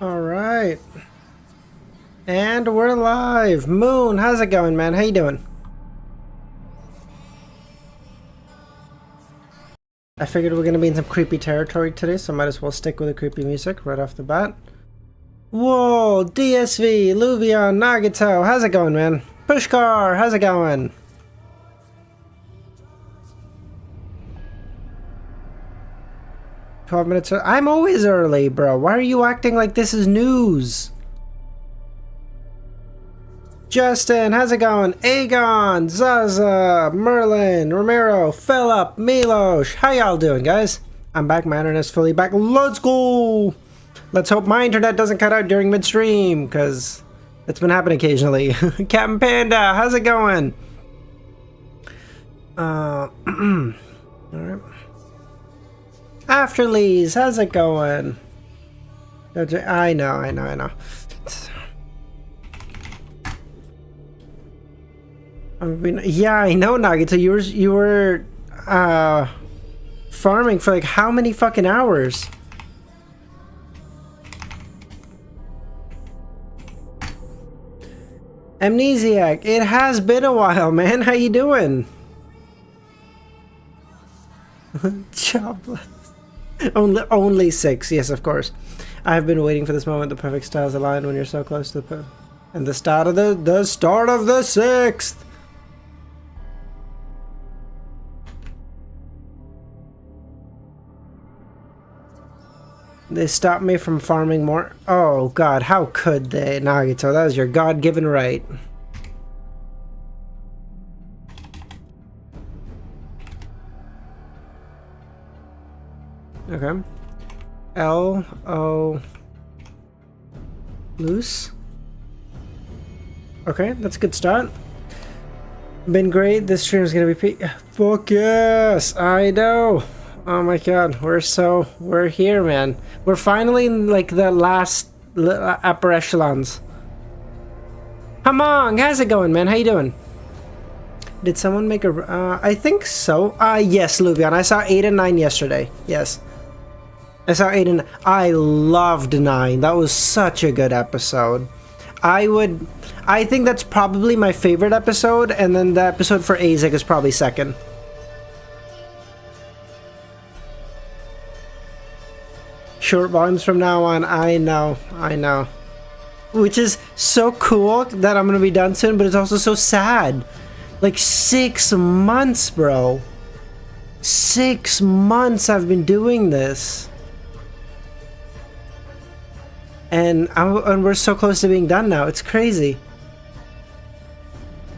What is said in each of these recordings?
Alright. And we're live. Moon, how's it going, man? How you doing? I figured we're gonna be in some creepy territory today, so might as well stick with the creepy music right off the bat. Whoa, DSV, Luvion, Nagato, how's it going, man? Pushkar, how's it going? $12 minutes. I'm always early, bro. Why are you acting like this is news? Justin, how's it going? Aegon, Zaza, Merlin, Romero, Philip, Milosh. How y'all doing, guys? I'm back. My internet's fully back. Let's go! Let's hope my internet doesn't cut out during midstream, because it's been happening occasionally. Captain Panda, how's it going? Alright. Afterlees, how's it going? I know. I mean, yeah, I know, Nagito. You were farming for like how many fucking hours? Amnesiac, it has been a while, man. How you doing? Jobless. Only 6, yes, of course. I've been waiting for this moment. The perfect stars align when you're so close to the and the start of the start of the 6th. They stopped me from farming more. Oh god, how could they, Nagito? That was your god-given right. Okay. L-O... Loose? Okay, that's a good start. Been great. This stream is gonna be fuck yes! I know! Oh my god, we're here, man. We're finally in like the last upper echelons. Amon, how's it going, man? How you doing? Did someone make a I think so. Yes, Luvion. I saw 8 and 9 yesterday. Yes. I saw 8 and I loved 9. That was such a good episode. I think that's probably my favorite episode, and then the episode for Azek is probably second. Short volumes from now on. I know. Which is so cool that I'm gonna be done soon, but it's also so sad. Like 6 months, bro. 6 months I've been doing this. And we're so close to being done now. It's crazy.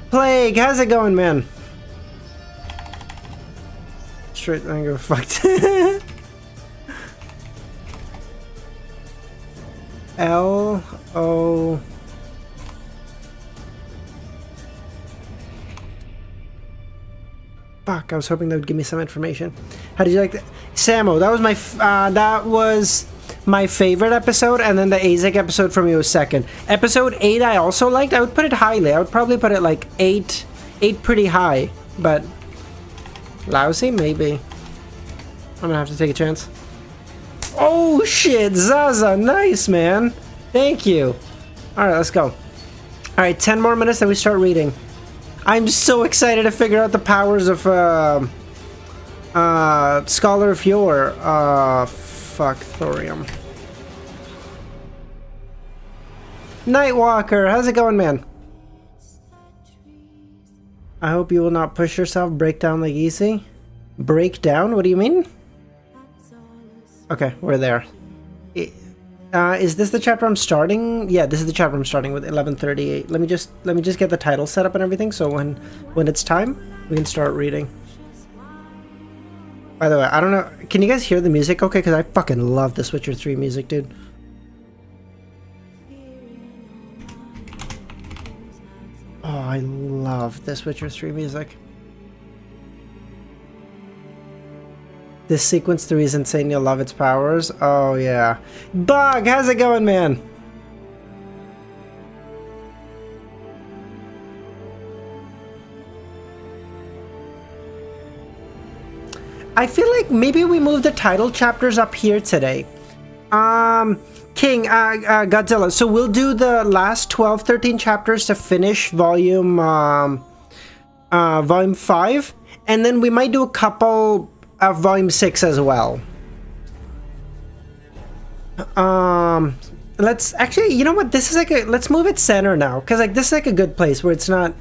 Plague, how's it going, man? Straight, I go fucked. L-O... Fuck, I was hoping that would give me some information. How did you like that? Samo, that was my favorite episode, and then the Azek episode for me was second. Episode 8 I also liked. I would put it highly. I would probably put it like 8 pretty high, but lousy, maybe. I'm gonna have to take a chance. Oh shit, Zaza, nice, man. Thank you. Alright, let's go. Alright, 10 more minutes then we start reading. I'm so excited to figure out the powers of Scholar of Yore. Fuck, thorium. Nightwalker, how's it going, man? I hope you will not push yourself. Break down like easy. Break down? What do you mean? Okay, we're there. Is this the chapter I'm starting? Yeah, this is the chapter I'm starting with, 1138. Let me just get the title set up and everything, so when it's time, we can start reading. By the way, I don't know, can you guys hear the music okay? Because I fucking love the Witcher 3 music, dude. Oh, I love this Witcher 3 music. This sequence 3 is insane. You'll love its powers. Oh, yeah. Bug, how's it going, man? I feel like maybe we move the title chapters up here today. King, Godzilla. So we'll do the last 12, 13 chapters to finish volume 5, and then we might do a couple of volume 6 as well. Let's actually, you know what? This is like a, let's move it center now, because like this is like a good place where it's not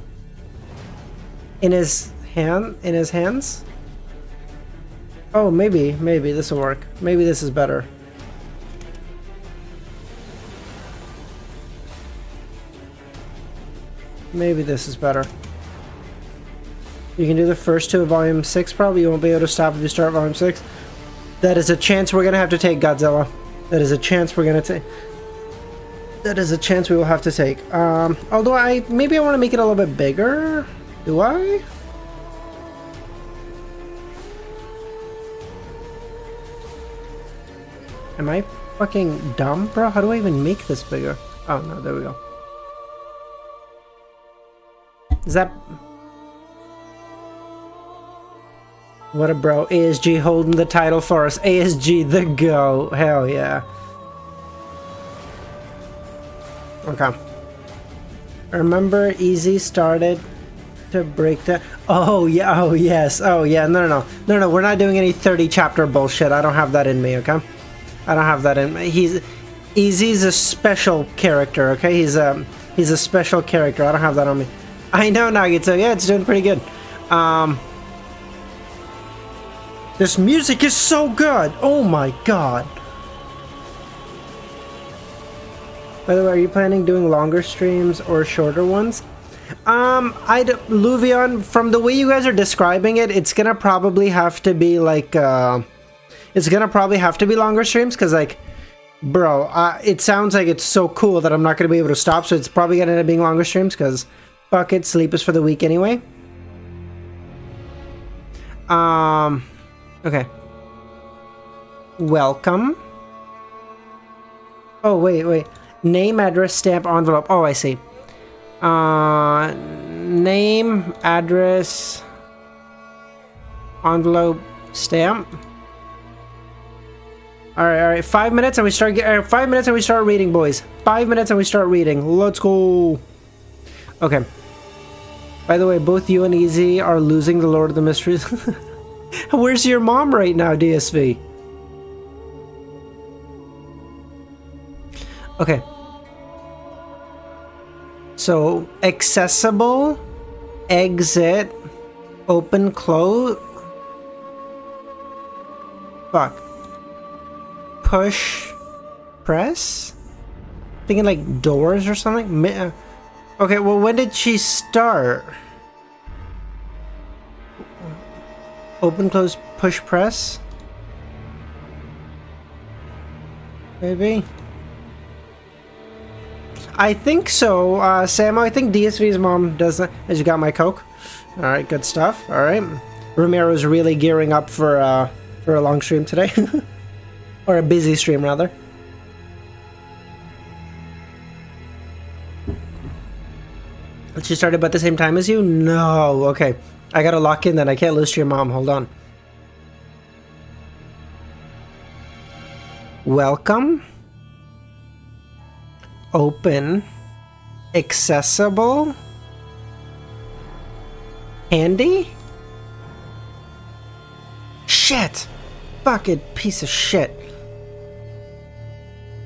in his hands. Oh, maybe this will work. Maybe this is better. Maybe this is better. You can do the first 2 of volume 6 probably. You won't be able to stop if you start volume 6. That is a chance we're gonna have to take, Godzilla. That is a chance we're gonna take. That is a chance we will have to take. Although maybe I want to make it a little bit bigger. Do I? Am I fucking dumb, bro? How do I even make this bigger? Oh no, there we go. Is that... What a bro. ASG holding the title for us. ASG the go. Hell yeah. Okay. Remember, Easy started to break that. Oh yeah. Oh yes. Oh yeah. No. We're not doing any 30 chapter bullshit. I don't have that in me. Okay. I don't have that in me. Easy's a special character. Okay. He's a special character. I don't have that on me. I know, Nagito. Yeah, it's doing pretty good. This music is so good. Oh my god. By the way, are you planning doing longer streams or shorter ones? Luvion, from the way you guys are describing it, it's gonna probably have to be like, it's gonna probably have to be longer streams, because like, bro, it sounds like it's so cool that I'm not gonna be able to stop, so it's probably gonna end up being longer streams, because fuck it, sleep is for the week anyway. Okay. Welcome. Oh, wait. Name, address, stamp, envelope. Oh, I see. Name, address, envelope, stamp. All right. 5 minutes and we start. 5 minutes and we start reading, boys. 5 minutes and we start reading. Let's go. Okay. By the way, both you and Easy are losing the Lord of the Mysteries. Where's your mom right now, DSV? Okay. So, accessible, exit, open, close. Fuck. Push, press? Thinking like doors or something? Okay, well, when did she start? Open, close, push, press? Maybe? I think so, Samo. I think DSV's mom does that. As you got my Coke. Alright, good stuff. Alright. Romero's really gearing up for a long stream today. Or a busy stream, rather. Did she start about the same time as you? No. Okay. I gotta lock in then. I can't lose to your mom. Hold on. Welcome. Open. Accessible. Handy? Shit! Fucking piece of shit.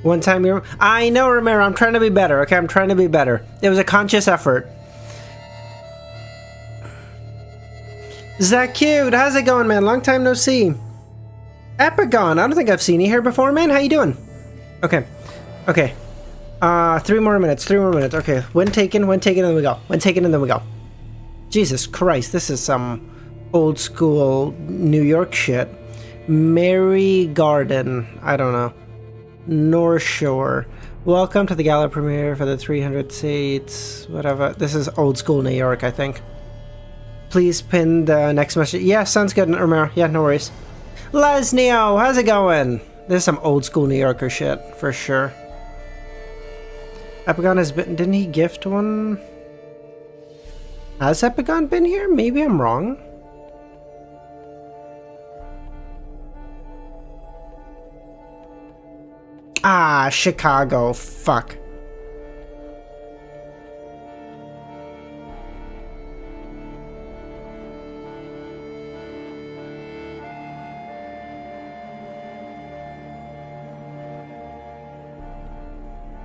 One time you're... I know, Romero. I'm trying to be better. Okay, I'm trying to be better. It was a conscious effort. Zach Cute, how's it going, man? Long time no see. Epigon, I don't think I've seen you here before, man. How you doing? Okay. 3 more minutes. Okay, when taken, and then we go. Jesus Christ, this is some old school New York shit. Mary Garden, I don't know. North Shore. Welcome to the gala premiere for the 300 seats, whatever. This is old school New York, I think. Please pin the next message. Yeah, sounds good, Romero. Yeah, no worries. Lesnio, how's it going? This is some old school New Yorker shit, for sure. Epigon has been... Didn't he gift one? Has Epigon been here? Maybe I'm wrong. Ah, Chicago. Fuck.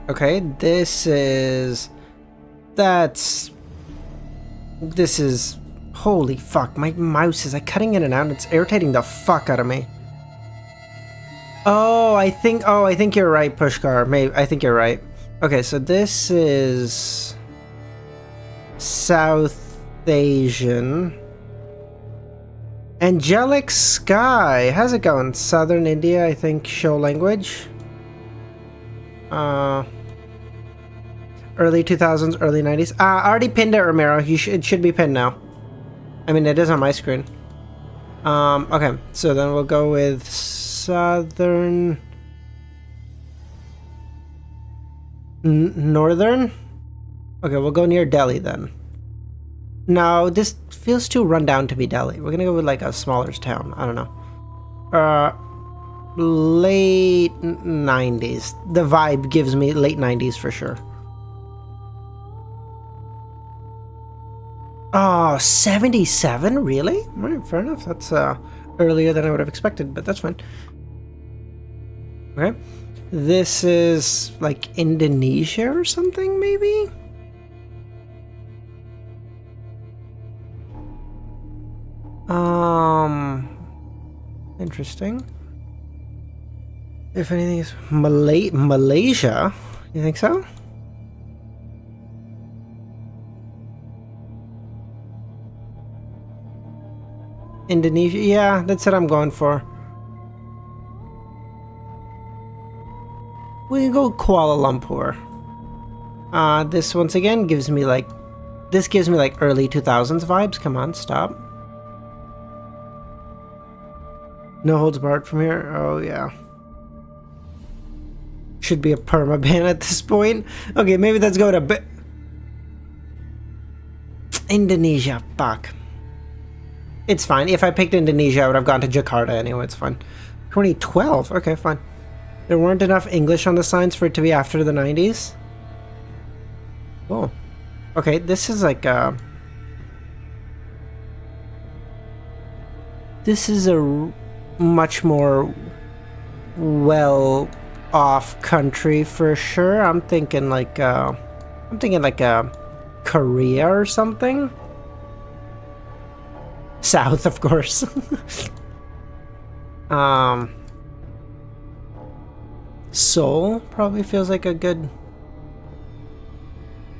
Okay, this is... Holy fuck, my mouse is like cutting in and out. It's irritating the fuck out of me. Oh, I think you're right, Pushkar. Maybe I think you're right. Okay, so this is South Asian. Angelic Sky. How's it going? Southern India, I think, show language. Early 2000s, early 90s. I already pinned it, Romero. It should be pinned now. I mean, it is on my screen. Okay, so then we'll go with Southern... Northern? Okay, we'll go near Delhi then. No, this feels too run down to be Delhi. We're gonna go with like a smaller town. I don't know. Late 90s. The vibe gives me late 90s for sure. Oh, 77? Really? Alright, fair enough. That's earlier than I would have expected, but that's fine. Okay. This is like Indonesia or something, maybe? Interesting. If anything is Malaysia, you think so? Indonesia, yeah, that's what I'm going for. We can go Kuala Lumpur. This once again gives me like early 2000s vibes. Come on, stop. No holds barred from here. Oh yeah. Should be a permaban at this point. Okay, maybe let's go to Indonesia. Fuck. It's fine. If I picked Indonesia, I would have gone to Jakarta anyway. It's fine. 2012. Okay, fine. There weren't enough English on the signs for it to be after the 90s. Oh. Okay, this is like this is a much more well-off country for sure. I'm thinking like Korea or something. South, of course. Seoul probably feels like a good...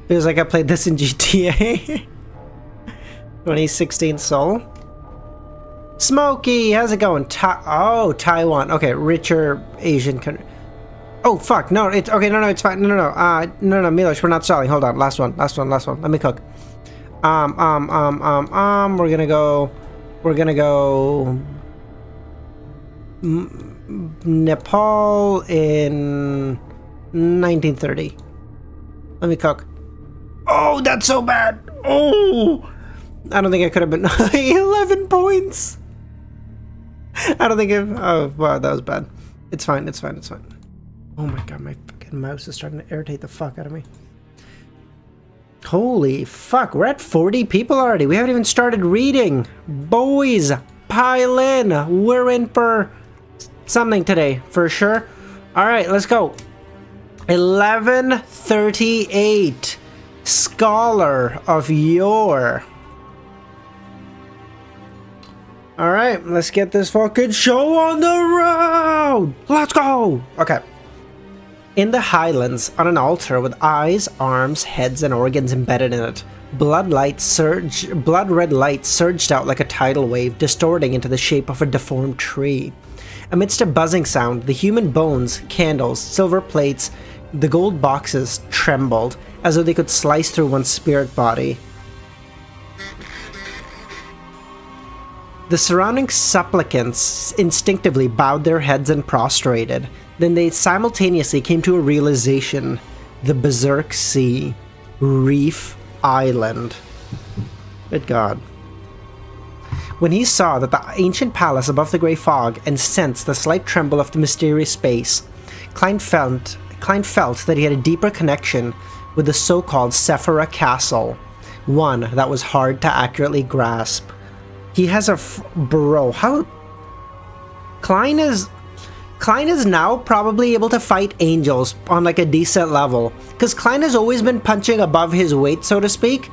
Feels like I played this in GTA. 2016 Seoul. Smokey, how's it going? Taiwan. Okay, richer Asian country. Oh, fuck. No, it's... Okay, no, it's fine. No, Milos, we're not selling. Hold on. Last one. Let me cook. We're gonna go Nepal in 1930. Let me cook. Oh, that's so bad. Oh, I don't think I could have been 11 points. I don't think oh, wow, that was bad. It's fine. Oh my god, my fucking mouse is starting to irritate the fuck out of me. Holy fuck, we're at 40 people already. We haven't even started reading. Boys, pile in. We're in for something today, for sure. Alright, let's go. 1138. Scholar of Yore. Alright, let's get this fucking show on the road. Let's go. Okay. In the highlands, on an altar with eyes, arms, heads, and organs embedded in it, blood red light surged out like a tidal wave, distorting into the shape of a deformed tree. Amidst a buzzing sound, the human bones, candles, silver plates, the gold boxes trembled, as though they could slice through one's spirit body. The surrounding supplicants instinctively bowed their heads and prostrated. Then they simultaneously came to a realization. The Berserk Sea. Reef Island. Good God. When he saw that the ancient palace above the grey fog and sensed the slight tremble of the mysterious space, Klein felt that he had a deeper connection with the so-called Sefirah Castle, one that was hard to accurately grasp. He has a bro. How Klein is now probably able to fight angels on like a decent level, because Klein has always been punching above his weight, so to speak.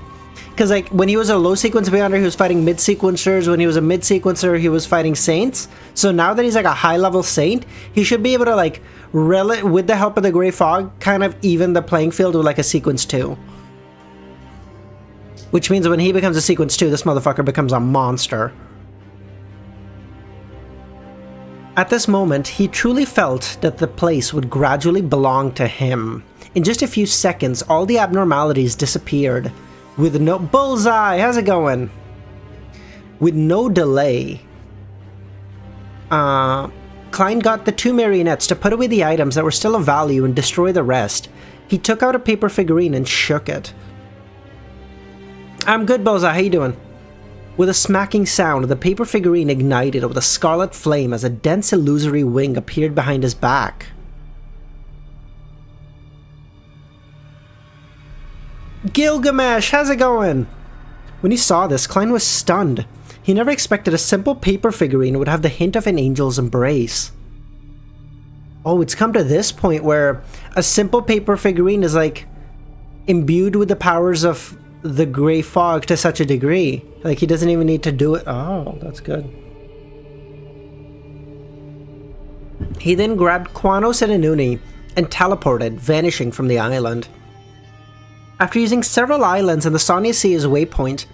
Because like when he was a low sequence beyonder, he was fighting mid sequencers. When he was a mid sequencer, he was fighting saints. So now that he's like a high level saint, he should be able to like with the help of the Grey Fog, kind of even the playing field with like a sequence 2. Which means when he becomes a sequence 2, this motherfucker becomes a monster. At this moment, he truly felt that the place would gradually belong to him. In just a few seconds, all the abnormalities disappeared. With no... Bullseye! How's it going? With no delay, Klein got the 2 marionettes to put away the items that were still of value and destroy the rest. He took out a paper figurine and shook it. I'm good, Bullseye. How you doing? With a smacking sound, the paper figurine ignited with a scarlet flame as a dense illusory wing appeared behind his back. Gilgamesh, how's it going? When he saw this, Klein was stunned. He never expected a simple paper figurine would have the hint of an angel's embrace. Oh, it's come to this point where a simple paper figurine is like imbued with the powers of the Grey Fog to such a degree. Like he doesn't even need to do it. Oh, that's good. He then grabbed Quanos and Inuni and teleported, vanishing from the island. After using several islands in the Sonia Sea as a waypoint,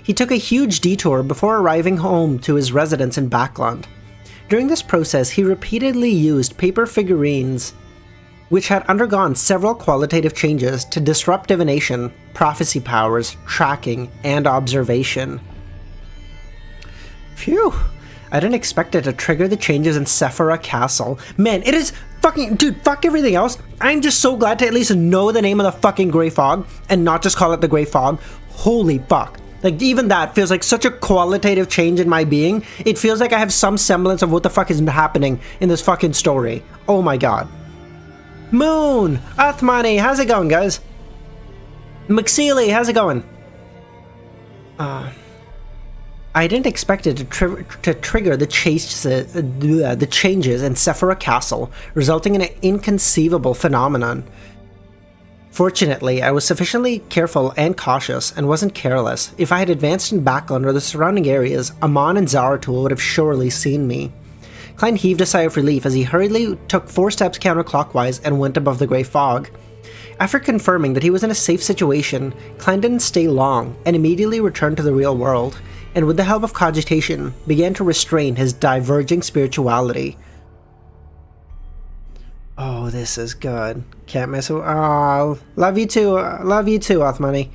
he took a huge detour before arriving home to his residence in Backland. During this process, he repeatedly used paper figurines which had undergone several qualitative changes to disrupt divination, prophecy powers, tracking, and observation. Phew! I didn't expect it to trigger the changes in Sefirah Castle. Man, it is fucking... Dude, fuck everything else. I'm just so glad to at least know the name of the fucking Grey Fog and not just call it the Grey Fog. Holy fuck. Like, even that feels like such a qualitative change in my being. It feels like I have some semblance of what the fuck is happening in this fucking story. Oh my god. Moon! Athmani, how's it going, guys? McSeely, how's it going? I didn't expect it to trigger the changes in Sefirah Castle, resulting in an inconceivable phenomenon. Fortunately, I was sufficiently careful and cautious, and wasn't careless. If I had advanced in Backland or the surrounding areas, Amon and Zaratul would have surely seen me. Klein heaved a sigh of relief as he hurriedly took 4 steps counterclockwise and went above the Grey Fog. After confirming that he was in a safe situation, Klein didn't stay long, and immediately returned to the real world, and with the help of cogitation, began to restrain his diverging spirituality. Oh, this is good. Can't mess with... Oh, love you too, Athmani.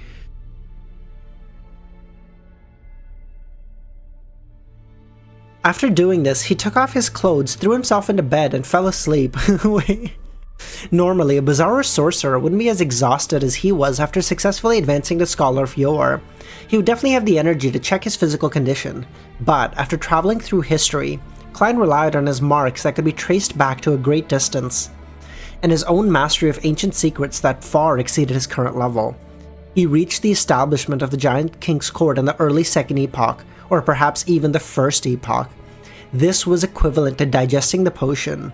After doing this, he took off his clothes, threw himself into bed, and fell asleep. Wait. Normally, a bizarre sorcerer wouldn't be as exhausted as he was after successfully advancing to Scholar of Yore. He would definitely have the energy to check his physical condition, but after traveling through history, Klein relied on his marks that could be traced back to a great distance, and his own mastery of ancient secrets that far exceeded his current level. He reached the establishment of the Giant King's Court in the early Second Epoch, or perhaps even the First Epoch. This was equivalent to digesting the potion.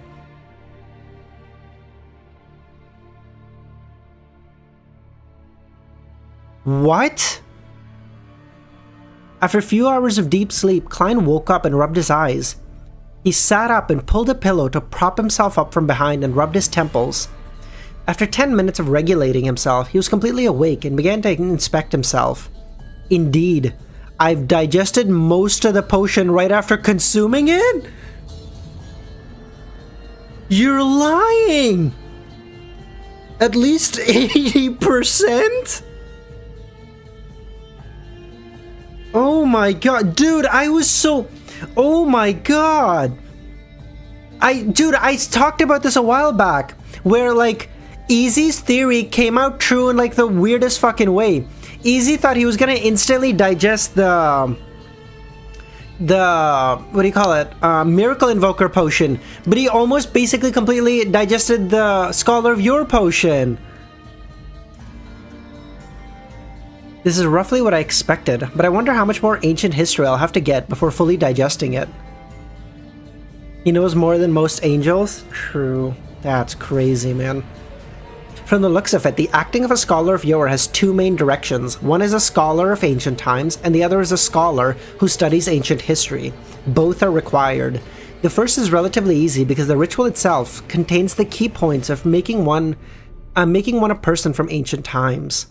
What? After a few hours of deep sleep, Klein woke up and rubbed his eyes. He sat up and pulled a pillow to prop himself up from behind and rubbed his temples. After 10 minutes of regulating himself, he was completely awake and began to inspect himself. Indeed, I've digested most of the potion right after consuming it? You're lying! At least 80%? Oh my god, dude, I was so... Oh my god! Dude, I talked about this a while back, where, like, Easy's theory came out true in, like, the weirdest fucking way. Easy thought he was gonna instantly digest the what do you call it? Miracle Invoker potion, but he almost basically completely digested the Scholar of Yore potion. This is roughly what I expected, but I wonder how much more ancient history I'll have to get before fully digesting it. He knows more than most angels? True. That's crazy, man. From the looks of it, the acting of a Scholar of Yore has two main directions. One is a scholar of ancient times, and the other is a scholar who studies ancient history. Both are required. The first is relatively easy because the ritual itself contains the key points of making one a person from ancient times.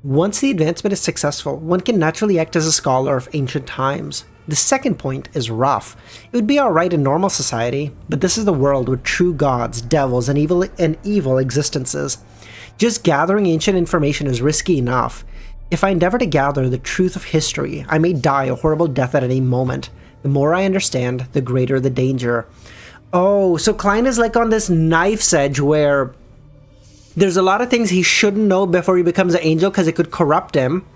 Once the advancement is successful, one can naturally act as a scholar of ancient times. The second point is rough. It would be alright in normal society, but this is the world with true gods, devils, and evil existences. Just gathering ancient information is risky enough. If I endeavor to gather the truth of history, I may die a horrible death at any moment. The more I understand, the greater the danger. Oh, so Klein is like on this knife's edge where there's a lot of things he shouldn't know before he becomes an angel because it could corrupt him.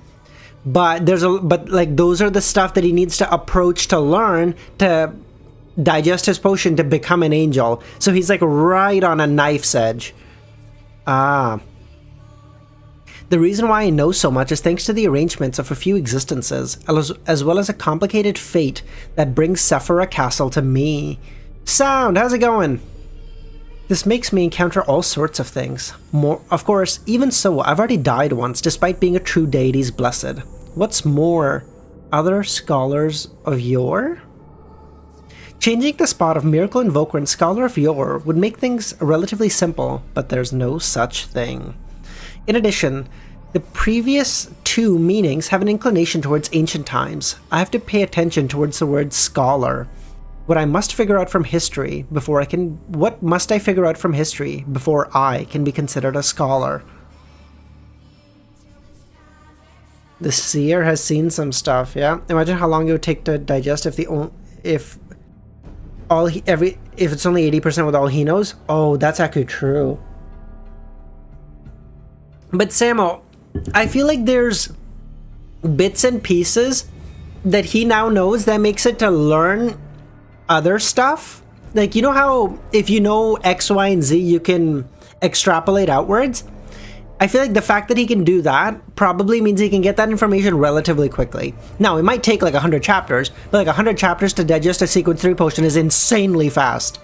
But those are the stuff that he needs to approach to learn to digest his potion to become an angel. So he's like right on a knife's edge. The reason why I know so much is thanks to the arrangements of a few existences, as well as a complicated fate that brings Sefirah Castle to me. Sound, how's it going? This makes me encounter all sorts of things. Of course, even so, I've already died once, despite being a true deity's blessed. What's more, other scholars of Yore? Changing the spot of Miracle Invoker and Scholar of Yore would make things relatively simple, but there's no such thing. In addition, the previous two meanings have an inclination towards ancient times. I have to pay attention towards the word scholar. What must I figure out from history before I can be considered a scholar? The seer has seen some stuff, yeah? Imagine how long it would take to digest if it's only 80% with all he knows. Oh, that's actually true. But Samo, I feel like there's bits and pieces that he now knows that makes it to learn other stuff. Like, you know how if you know X, Y, and Z, you can extrapolate outwards? I feel like the fact that he can do that probably means he can get that information relatively quickly. Now, it might take like 100 chapters, but like 100 chapters to digest a Sequence 3 potion is insanely fast.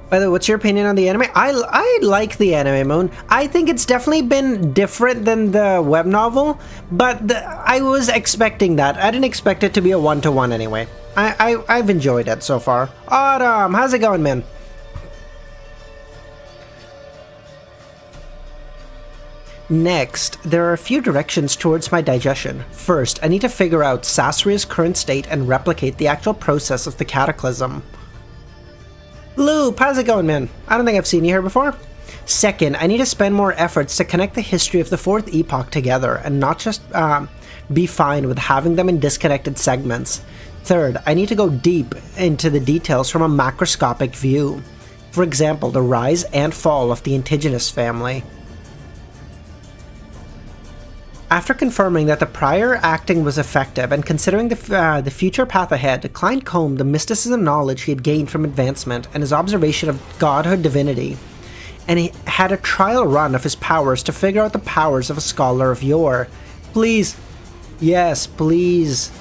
By the way, what's your opinion on the anime? I like the anime, Moon. I think it's definitely been different than the web novel, but I was expecting that. I didn't expect it to be a one-to-one anyway. I've enjoyed it so far. Autumn, how's it going, man? Next, there are a few directions towards my digestion. First, I need to figure out Sasria's current state and replicate the actual process of the cataclysm. Loop, how's it going, man? I don't think I've seen you here before. Second, I need to spend more efforts to connect the history of the Fourth Epoch together and not just be fine with having them in disconnected segments. Third, I need to go deep into the details from a macroscopic view. For example, the rise and fall of the indigenous family. After confirming that the prior acting was effective and considering the future path ahead, Klein combed the mysticism knowledge he had gained from advancement and his observation of godhood divinity, and he had a trial run of his powers to figure out the powers of a Scholar of Yore. Please. Yes, please.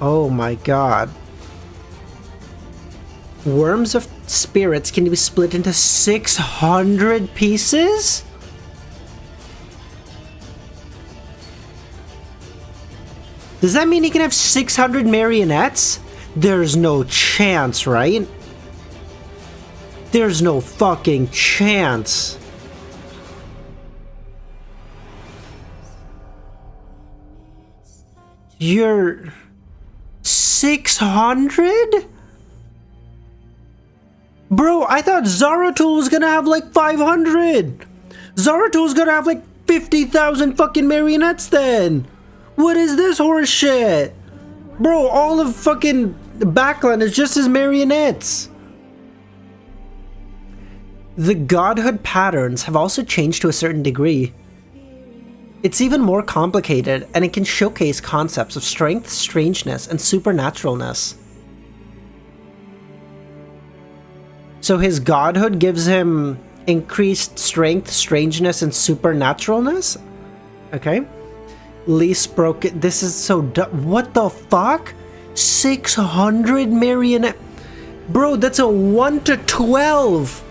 Oh my god. Worms of spirits can be split into 600 pieces? Does that mean he can have 600 marionettes? There's no chance, right? There's no fucking chance. You're 600? Bro, I thought Zaratul was gonna have like 500. Zaratul's gonna have like 50,000 fucking marionettes then. What is this horse shit? Bro, all of fucking Backland is just his marionettes. The godhood patterns have also changed to a certain degree. It's even more complicated, and it can showcase concepts of strength, strangeness, and supernaturalness. So his godhood gives him increased strength, strangeness, and supernaturalness? Okay. Least broken. This is so what the fuck? 600 Marionette. Bro, that's a 1 to 12.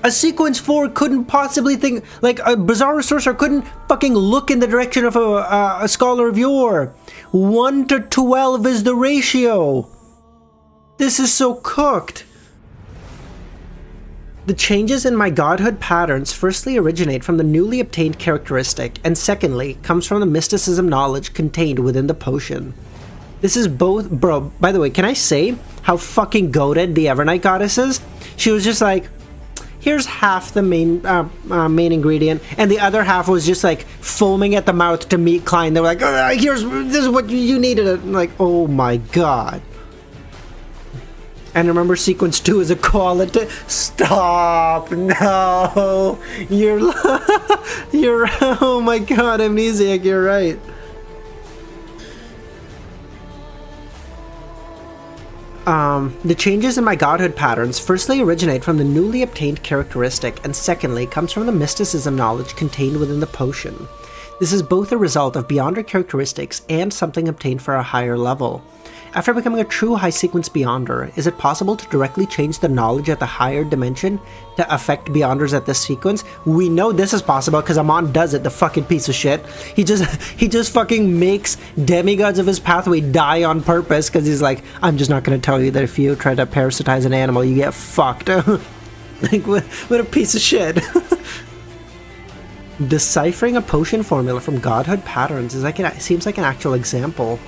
A sequence 4 couldn't possibly think, like a bizarre sorcerer couldn't fucking look in the direction of a scholar of Yore. 1 to 12 is the ratio. This is so cooked. The changes in my godhood patterns firstly originate from the newly obtained characteristic, and secondly, comes from the mysticism knowledge contained within the potion. This is both, bro, by the way, can I say how fucking goated the Evernight goddess is? She was just like, here's half the main ingredient, and the other half was just like foaming at the mouth to meet Klein. They were like, oh, this is what you needed. I'm like, oh my god. And remember, sequence 2 is a quality. Stop! No, you're oh my god, amnesiac. You're right. The changes in my godhood patterns firstly originate from the newly obtained characteristic, and secondly comes from the mysticism knowledge contained within the potion. This is both a result of Beyonder characteristics and something obtained for a higher level. After becoming a true high sequence Beyonder, is it possible to directly change the knowledge at the higher dimension to affect Beyonders at this sequence? We know this is possible because Amon does it, the fucking piece of shit. He just fucking makes demigods of his pathway die on purpose because he's like, I'm just not going to tell you that if you try to parasitize an animal, you get fucked. Like, what a piece of shit. Deciphering a potion formula from godhood patterns seems like an actual example.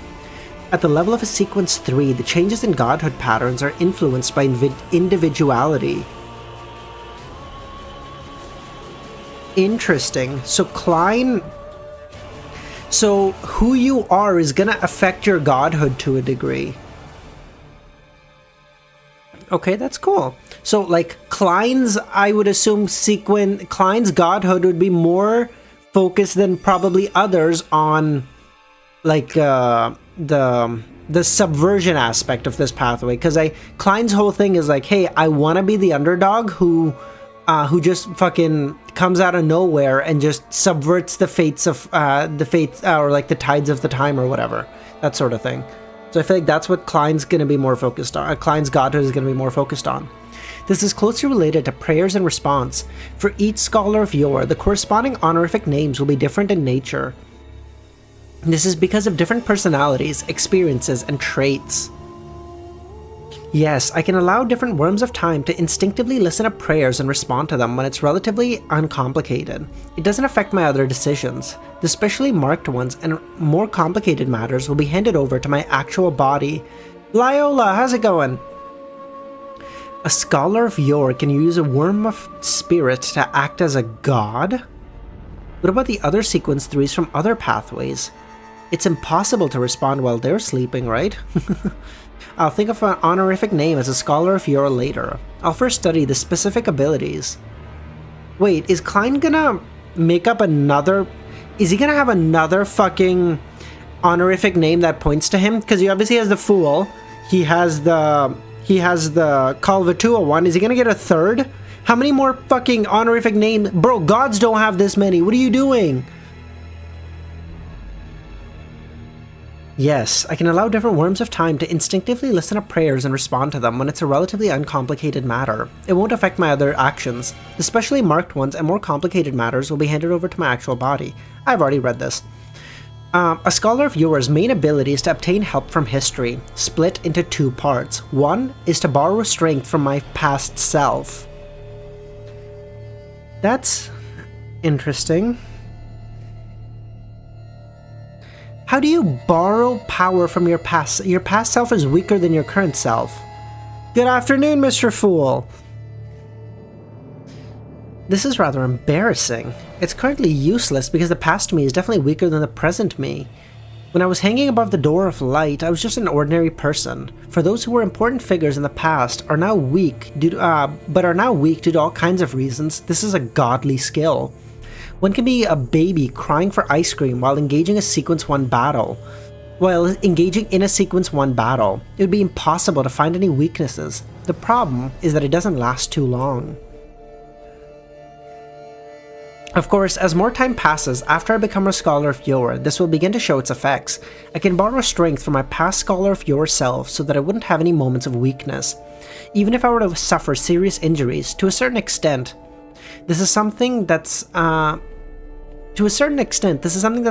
At the level of a sequence 3, the changes in godhood patterns are influenced by individuality. Interesting. So Klein... So who you are is gonna affect your godhood to a degree. Okay, that's cool. So like Klein's, I would assume Klein's godhood would be more focused than probably others on like the subversion aspect of this pathway, because Klein's whole thing is like, hey, I want to be the underdog who just fucking comes out of nowhere and just subverts the fates of or like the tides of the time or whatever, that sort of thing. So I feel like that's what Klein's gonna be more focused on. Klein's godhood is gonna be more focused on. This is closely related to prayers and response. For each scholar of Yore, the corresponding honorific names will be different in nature. This is because of different personalities, experiences, and traits. Yes, I can allow different worms of time to instinctively listen to prayers and respond to them when it's relatively uncomplicated. It doesn't affect my other decisions. The specially marked ones and more complicated matters will be handed over to my actual body. Lyola, how's it going? A scholar of Yore can use a worm of spirit to act as a god? What about the other sequence 3s from other pathways? It's impossible to respond while they're sleeping, right? I'll think of an honorific name as a scholar of Yore later. I'll first study the specific abilities. Wait, is Klein gonna make up another... Is he gonna have another fucking honorific name that points to him? Because he obviously has the Fool. He has the Kalvatua one. Is he gonna get a third? How many more fucking honorific names? Bro, gods don't have this many. What are you doing? Yes, I can allow different worms of time to instinctively listen to prayers and respond to them when it's a relatively uncomplicated matter. It won't affect my other actions. The specially marked ones and more complicated matters will be handed over to my actual body. I've already read this. A scholar of Yore's main ability is to obtain help from history, split into 2 parts. One is to borrow strength from my past self. That's interesting. How do you borrow power from your past? Your past self is weaker than your current self. Good afternoon, Mr. Fool. This is rather embarrassing. It's currently useless because the past me is definitely weaker than the present me. When I was hanging above the door of light, I was just an ordinary person. For those who were important figures in the past are now weak due to all kinds of reasons, this is a godly skill. One can be a baby crying for ice cream while engaging a sequence 1 battle. While engaging in a sequence 1 battle, it would be impossible to find any weaknesses. The problem is that it doesn't last too long. Of course, as more time passes after I become a Scholar of Yore, this will begin to show its effects. I can borrow strength from my past Scholar of Yore self so that I wouldn't have any moments of weakness. Even if I were to suffer serious injuries, to a certain extent, this is something that's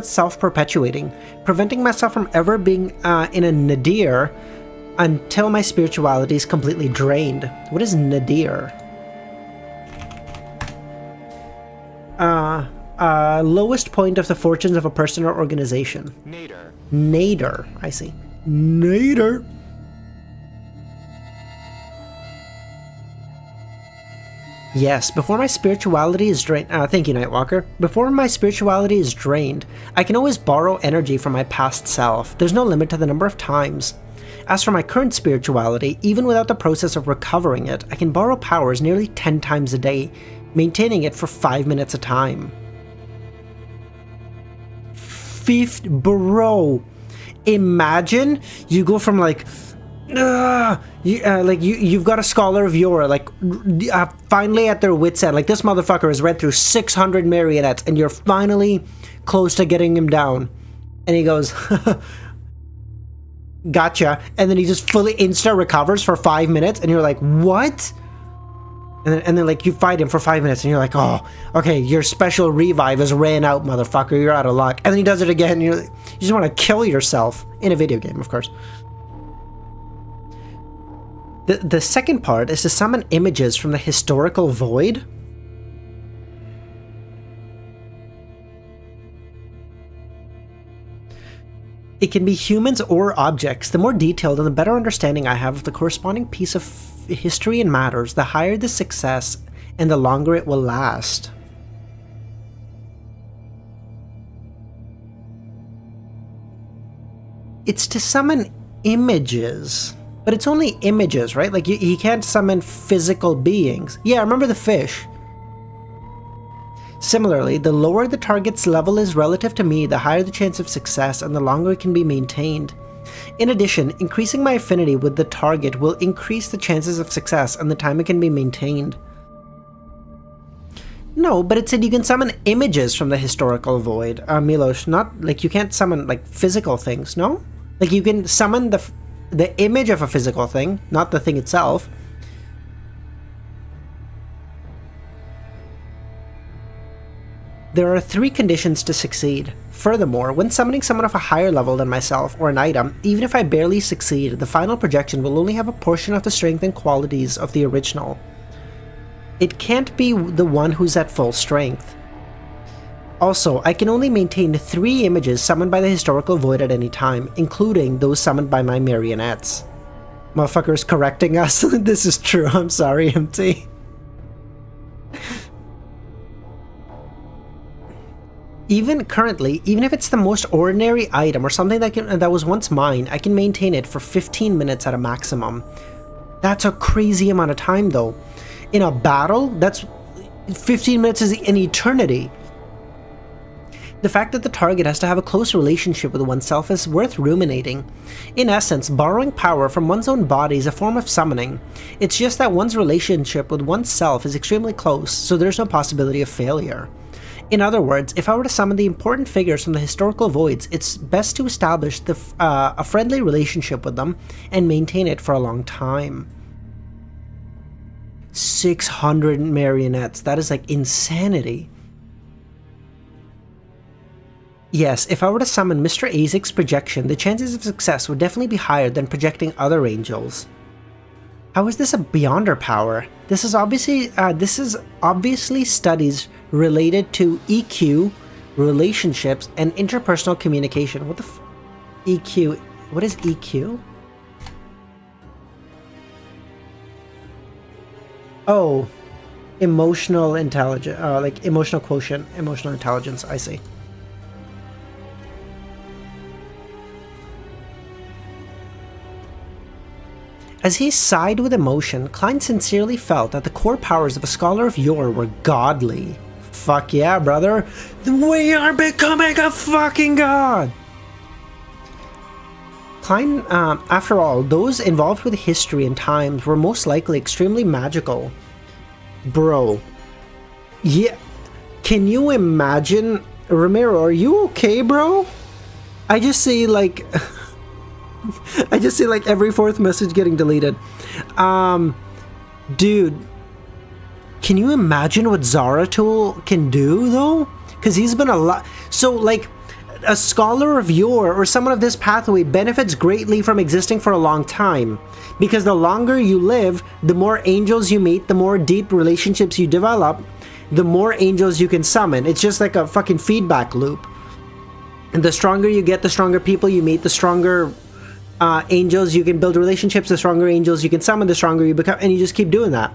self-perpetuating, preventing myself from ever being in a nadir until my spirituality is completely drained. What is nadir? Lowest point of the fortunes of a person or organization. Nadir. Nadir, I see. Nadir. Yes, before my spirituality is drained. Thank you, Nightwalker. Before my spirituality is drained, I can always borrow energy from my past self. There's no limit to the number of times. As for my current spirituality, even without the process of recovering it, I can borrow powers nearly 10 times a day, maintaining it for 5 minutes a time. Bro, imagine you go from like, you've got a Scholar of Yore, like finally at their wits' end, like this motherfucker has read through 600 marionettes, and you're finally close to getting him down, and he goes, gotcha, and then he just fully insta recovers for 5 minutes, and you're like, what? And then like you fight him for 5 minutes and you're like, oh, okay, your special revive has ran out, motherfucker, you're out of luck. And then he does it again and you just want to kill yourself. In a video game, of course. The second part is to summon images from the historical void. It can be humans or objects. The more detailed and the better understanding I have of the corresponding piece of history and matters, the higher the success and the longer it will last. It's to summon images, but it's only images, right? Like he can't summon physical beings. Yeah, remember the fish. Similarly, the lower the target's level is relative to me, the higher the chance of success and the longer it can be maintained. In addition, increasing my affinity with the target will increase the chances of success and the time it can be maintained. No, but it said you can summon images from the historical void, Milos. Not like you can't summon like physical things, no? Like you can summon the image of a physical thing, not the thing itself. There are 3 conditions to succeed. Furthermore, when summoning someone of a higher level than myself or an item, even if I barely succeed, the final projection will only have a portion of the strength and qualities of the original. It can't be the one who's at full strength. Also, I can only maintain 3 images summoned by the historical void at any time, including those summoned by my marionettes. Motherfuckers correcting us. This is true, I'm sorry, MT. Even currently, even if it's the most ordinary item or something that was once mine, I can maintain it for 15 minutes at a maximum. That's a crazy amount of time though. In a battle, that's 15 minutes is an eternity. The fact that the target has to have a close relationship with oneself is worth ruminating. In essence, borrowing power from one's own body is a form of summoning. It's just that one's relationship with oneself is extremely close, so there's no possibility of failure. In other words, if I were to summon the important figures from the historical voids, it's best to establish a friendly relationship with them and maintain it for a long time. 600 marionettes, that is like insanity. Yes, if I were to summon Mr. Azek's projection, the chances of success would definitely be higher than projecting other angels. How is this a beyonder power? This is obviously studies related to EQ, relationships, and interpersonal communication. What the EQ? What is EQ? Oh, emotional intelligence, like emotional quotient, emotional intelligence, I see. As he sighed with emotion, Klein sincerely felt that the core powers of a Scholar of Yore were godly. fuck yeah, brother. We are becoming a fucking god. Klein, after all, those involved with history and times were most likely extremely magical. Bro. Yeah. Can you imagine? Ramiro, are you okay, bro? I just see like... I just see like every fourth message getting deleted. Dude. Can you imagine what Zaratul can do, though? Because he's been a lot... So, like... A scholar of Yore or someone of this pathway benefits greatly from existing for a long time, because the longer you live, the more angels you meet, the more deep relationships you develop, the more angels you can summon. It's just like a fucking feedback loop. And the stronger you get, the stronger people you meet, the stronger angels you can build relationships, the stronger angels you can summon, the stronger you become, and you just keep doing that.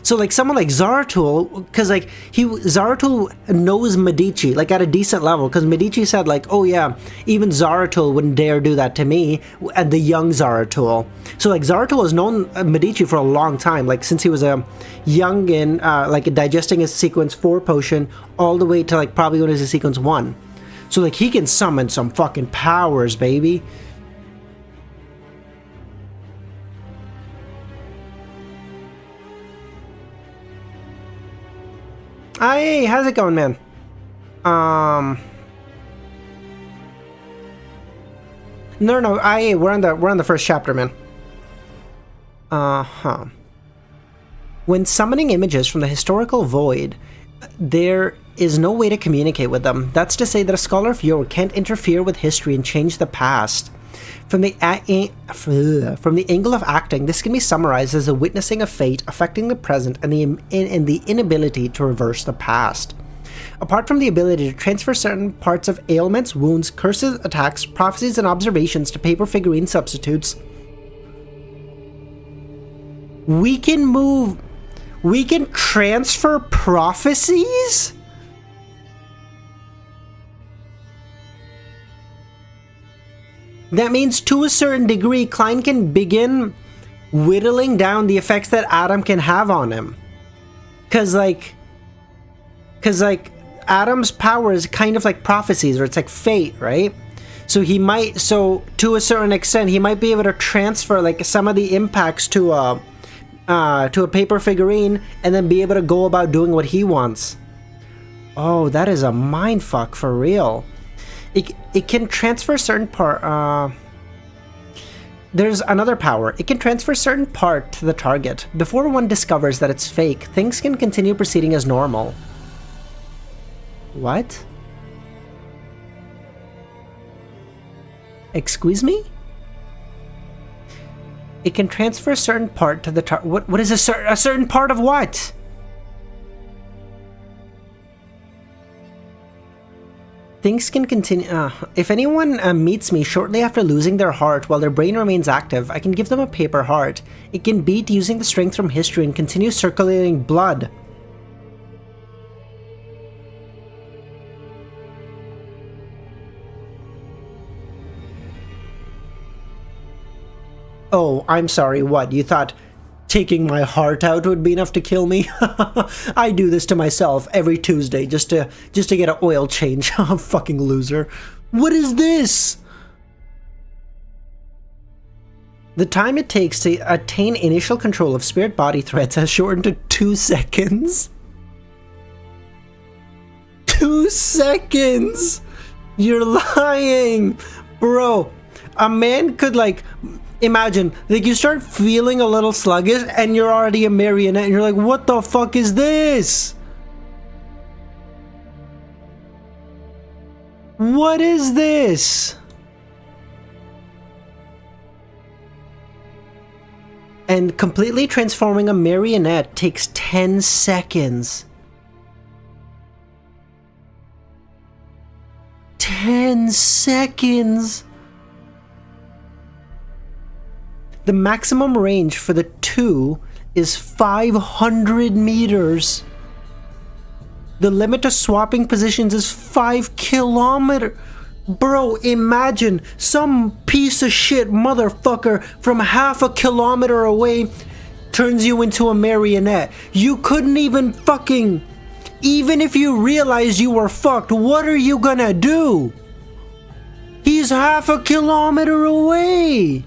So like someone like Zaratul, because like Zaratul knows Medici like at a decent level, because Medici said like, oh yeah, even Zaratul wouldn't dare do that to me, and the young Zaratul. So like Zaratul has known Medici for a long time, like since he was a youngin, like digesting his sequence 4 potion all the way to like probably when it was a sequence 1. So like he can summon some fucking powers, baby. Hey, how's it going, man? No, we're on the first chapter, man. When summoning images from the historical void, there is no way to communicate with them. That's to say that a scholar of Yore can't interfere with history and change the past. From the angle of acting, this can be summarized as the witnessing of fate affecting the present and the inability to reverse the past. Apart from the ability to transfer certain parts of ailments, wounds, curses, attacks, prophecies, and observations to paper figurine substitutes, we can transfer prophecies? That means to a certain degree, Klein can begin whittling down the effects that Adam can have on him. Cause like Adam's power is kind of like prophecies, or it's like fate, right? So to a certain extent, he might be able to transfer like some of the impacts to a paper figurine, and then be able to go about doing what he wants. Oh, that is a mindfuck for real. It can transfer certain part. There's another power. It can transfer certain part to the target. Before one discovers that it's fake, things can continue proceeding as normal. What? Excuse me? It can transfer a certain part to the target. What is a certain part of what? Things can continue. If anyone meets me shortly after losing their heart while their brain remains active, I can give them a paper heart. It can beat using the strength from history and continue circulating blood. Oh, I'm sorry, what? You thought taking my heart out would be enough to kill me? I do this to myself every Tuesday just to get an oil change. I'm a fucking loser. What is this? The time it takes to attain initial control of spirit body threats has shortened to 2 seconds. 2 seconds? You're lying! Bro, a man could like... Imagine, like you start feeling a little sluggish and you're already a marionette and you're like, what the fuck is this? What is this? And completely transforming a marionette takes 10 seconds. 10 seconds! The maximum range for the 2 is 500 meters. The limit to swapping positions is 5 kilometers. Bro, imagine some piece of shit motherfucker from half a kilometer away turns you into a marionette. You couldn't even fucking Even if you realize you were fucked, what are you gonna do? He's half a kilometer away!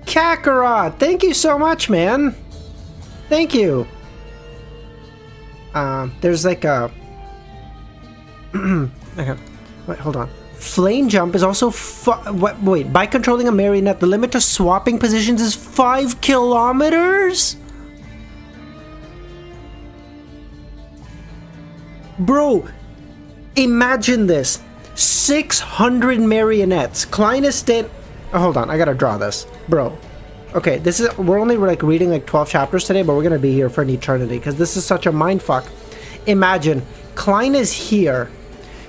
Kakarot, thank you so much, man. Thank you. There's like a... okay. Wait, hold on. Flame jump is also... Wait, by controlling a marionette, the limit to swapping positions is 5 kilometers? Bro, imagine this. 600 marionettes. Klein is oh, hold on, I gotta draw this. Bro. Okay, this is... We're only like reading like 12 chapters today, but we're gonna be here for an eternity, because this is such a mindfuck. Imagine, Klein is here.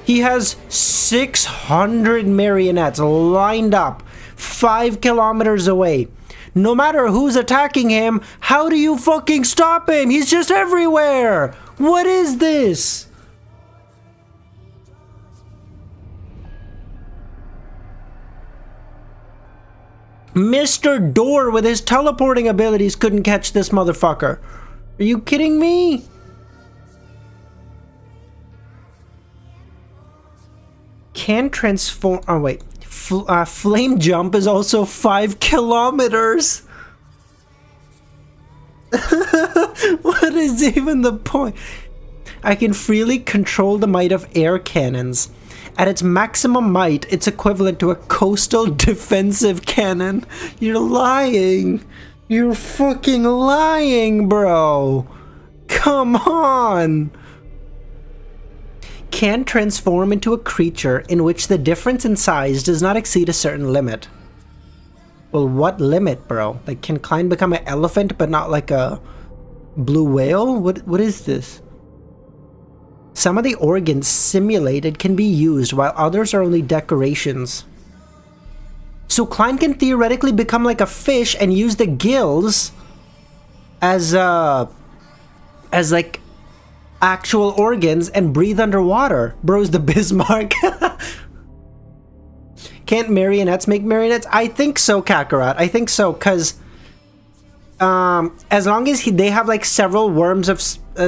He has 600 marionettes lined up 5 kilometers away. No matter who's attacking him, how do you fucking stop him? He's just everywhere! What is this? Mr. Door with his teleporting abilities couldn't catch this motherfucker. Are you kidding me? Can transform... Oh, wait. Flame jump is also 5 kilometers. What is even the point? I can freely control the might of air cannons. At its maximum might, it's equivalent to a coastal defensive cannon. You're lying. You're fucking lying, bro. Come on. Can transform into a creature in which the difference in size does not exceed a certain limit. Well, what limit, bro? Like, can Klein become an elephant but not like a blue whale? What is this? Some of the organs simulated can be used, while others are only decorations. So Klein can theoretically become like a fish and use the gills as like actual organs and breathe underwater. Bro's the Bismarck. Can't marionettes make marionettes? I think so, Kakarot. I think so, because as long as they have like several worms of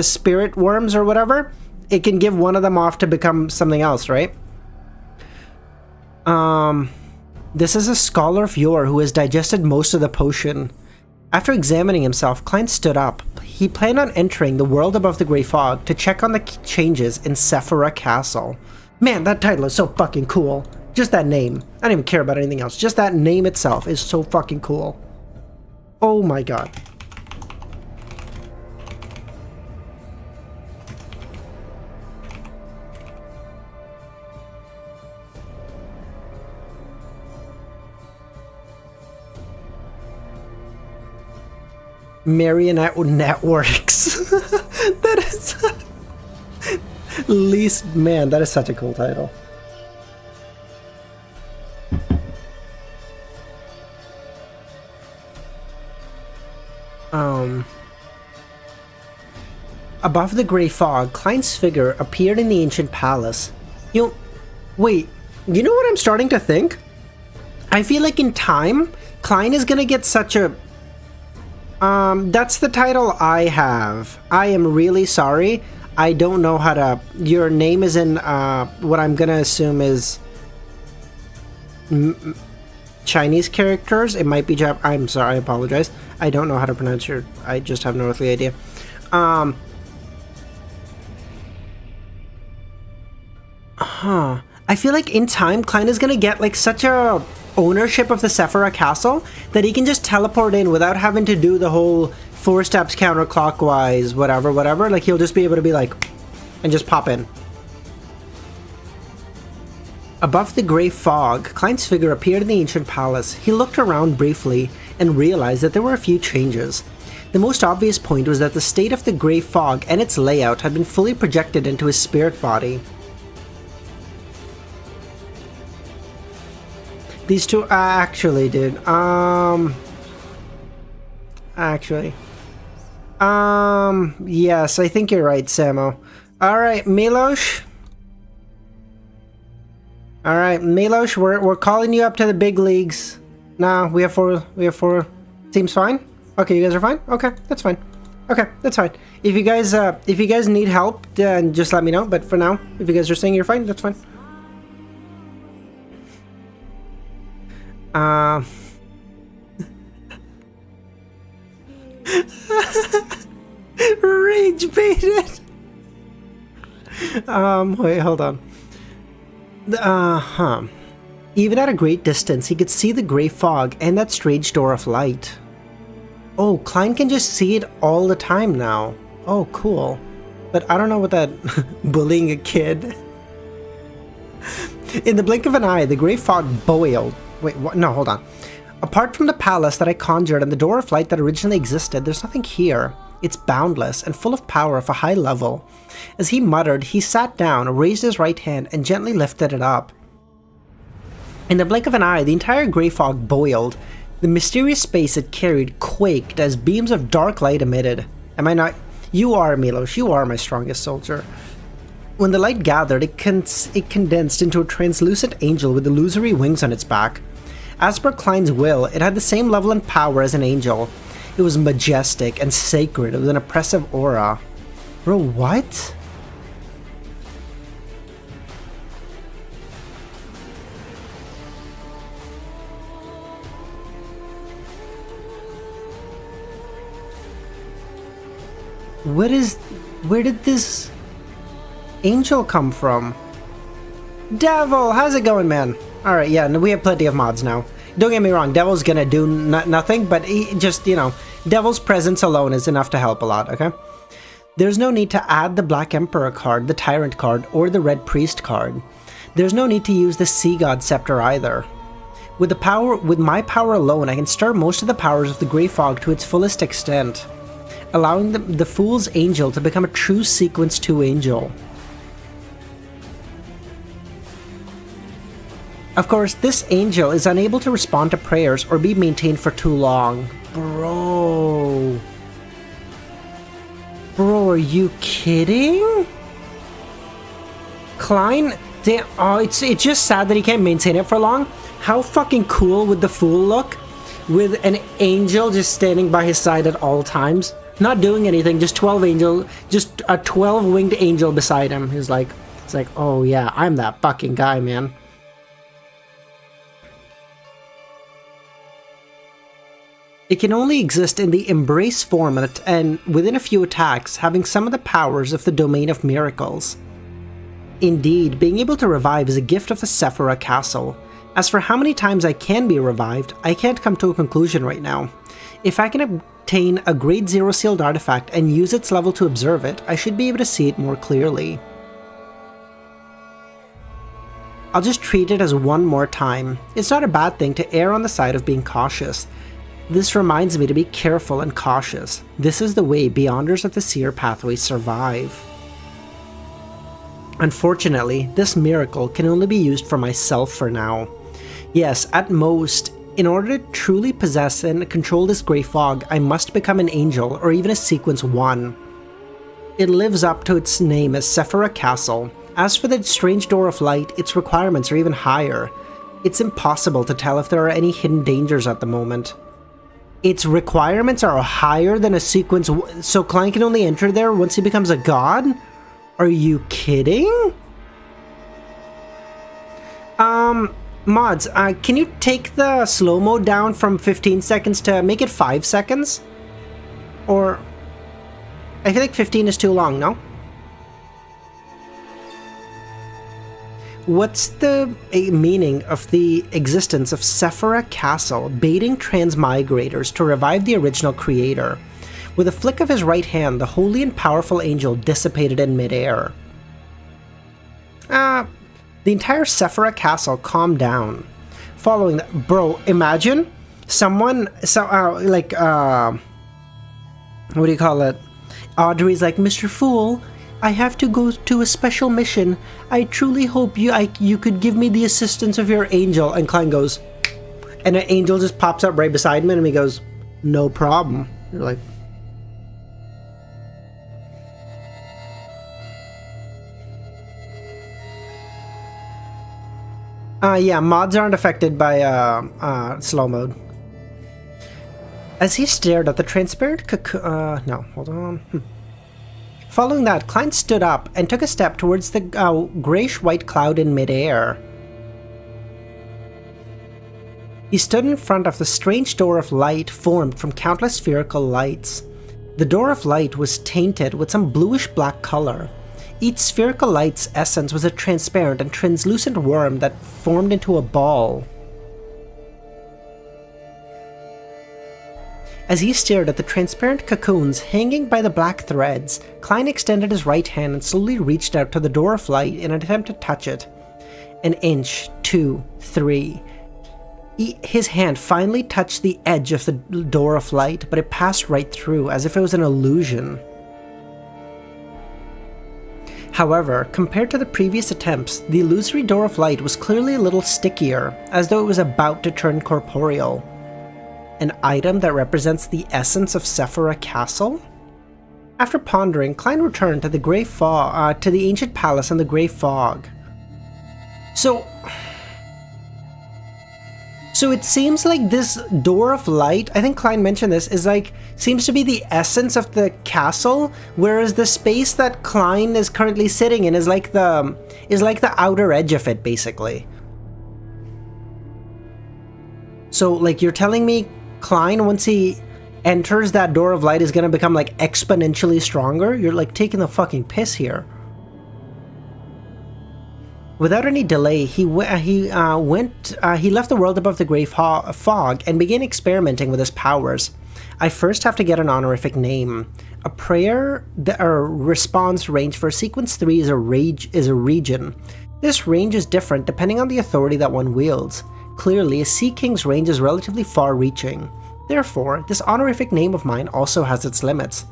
spirit worms or whatever, it can give one of them off to become something else, right? This is a scholar of Yore who has digested most of the potion. After examining himself, Klein stood up. He planned on entering the world above the Grey Fog to check on the changes in Sefirah Castle. Man, that title is so fucking cool. Just that name. I don't even care about anything else. Just that name itself is so fucking cool. Oh my god. Marionette networks. That is least, man, that is such a cool title. Above the Grey Fog, Klein's figure appeared in the ancient palace. Wait, you know what I'm starting to think? I feel like in time, Klein is gonna get such a... that's the title I have. I am really sorry. I don't know how to... Your name is in, what I'm gonna assume is... Chinese characters. It might be Jap... I'm sorry, I apologize. I don't know how to pronounce your... I just have no earthly idea. I feel like in time, Klein is gonna get, like, such a... ownership of the Sefirah Castle that he can just teleport in without having to do the whole 4 steps counterclockwise, whatever. Like, he'll just be able to be like, and just pop in. Above the Grey Fog, Klein's figure appeared in the ancient palace. He looked around briefly and realized that there were a few changes. The most obvious point was that the state of the Grey Fog and its layout had been fully projected into his spirit body. These two, actually, dude, yes, I think you're right, Samo. Alright, Milosh. Alright, Milosh, we're calling you up to the big leagues. Nah, we have four. We have four. Seems fine. Okay, you guys are fine. Okay, that's fine. Okay, that's fine. If you guys need help, then just let me know. But for now, if you guys are saying you're fine, that's fine. Rage baited. Wait, hold on. Even at a great distance, he could see the gray fog and that strange door of light. Oh, Klein can just see it all the time now. Oh, cool. But I don't know what that... bullying a kid. In the blink of an eye, the gray fog boiled. Wait, what? No, hold on. Apart from the palace that I conjured and the door of light that originally existed, there's nothing here. It's boundless and full of power of a high level. As he muttered, he sat down, raised his right hand, and gently lifted it up. In the blink of an eye, the entire gray fog boiled. The mysterious space it carried quaked as beams of dark light emitted. Am I not? You are, Milos. You are my strongest soldier. When the light gathered, it condensed into a translucent angel with illusory wings on its back. As per Klein's will, it had the same level and power as an angel. It was majestic and sacred with an oppressive aura. Bro, what? Where did this angel come from? Devil, how's it going, man? Alright, yeah, we have plenty of mods now. Don't get me wrong, Devil's gonna do nothing, but he just, you know, Devil's presence alone is enough to help a lot, okay? There's no need to add the Black Emperor card, the Tyrant card, or the Red Priest card. There's no need to use the Sea God Scepter either. With my power alone, I can stir most of the powers of the Grey Fog to its fullest extent, allowing the Fool's Angel to become a true Sequence 2 angel. Of course, this angel is unable to respond to prayers or be maintained for too long. Bro, are you kidding? Klein? Damn, oh, it's just sad that he can't maintain it for long. How fucking cool would the Fool look with an angel just standing by his side at all times? Not doing anything, just just a 12-winged angel beside him. It's like, oh yeah, I'm that fucking guy, man. It can only exist in the Embrace form and within a few attacks, having some of the powers of the Domain of Miracles. Indeed, being able to revive is a gift of the Sefirah Castle. As for how many times I can be revived, I can't come to a conclusion right now. If I can obtain a Grade 0 sealed artifact and use its level to observe it, I should be able to see it more clearly. I'll just treat it as one more time. It's not a bad thing to err on the side of being cautious. This reminds me to be careful and cautious. This is the way Beyonders of the Seer pathway survive. Unfortunately, this miracle can only be used for myself for now. Yes, at most, in order to truly possess and control this grey fog, I must become an angel or even a Sequence 1. It lives up to its name as Sefirah Castle. As for the strange door of light, its requirements are even higher. It's impossible to tell if there are any hidden dangers at the moment. Its requirements are higher than a Sequence, so Klein can only enter there once he becomes a god? Are you kidding? Mods, can you take the slow-mo down from 15 seconds to make it 5 seconds? Or... I feel like 15 is too long, no? What's the meaning of the existence of Sefirah Castle baiting transmigrators to revive the original creator? With a flick of his right hand, the holy and powerful angel dissipated in midair. The entire Sefirah Castle calmed down. Following that, bro, imagine someone, what do you call it? Audrey's like, Mr. Fool, I have to go to a special mission. I truly hope you could give me the assistance of your angel. And Klein goes, and an angel just pops up right beside him and he goes, no problem. You're like, Yeah, mods aren't affected by slow mode. As he stared at the transparent cocoon... no, hold on. Following that, Klein stood up and took a step towards the grayish-white cloud in midair. He stood in front of the strange door of light formed from countless spherical lights. The door of light was tainted with some bluish-black color. Each spherical light's essence was a transparent and translucent worm that formed into a ball. As he stared at the transparent cocoons hanging by the black threads, Klein extended his right hand and slowly reached out to the door of light in an attempt to touch it. An inch, 2, 3. His hand finally touched the edge of the door of light, but it passed right through, as if it was an illusion. However, compared to the previous attempts, the illusory door of light was clearly a little stickier, as though it was about to turn corporeal. An item that represents the essence of Sefirah Castle? After pondering, Klein returned to the grey fog, to the ancient palace in the grey fog. So it seems like this door of light, I think Klein mentioned this, is like, seems to be the essence of the castle, whereas the space that Klein is currently sitting in is like the outer edge of it, basically. So, like, you're telling me Klein, once he enters that door of light, is gonna become, like, exponentially stronger? You're, like, taking the fucking piss here. Without any delay, he left the world above the grey fog and began experimenting with his powers. I first have to get an honorific name. A prayer, response range for sequence 3 is a region. This range is different depending on the authority that one wields. Clearly, a Sea King's range is relatively far-reaching. Therefore, this honorific name of mine also has its limits.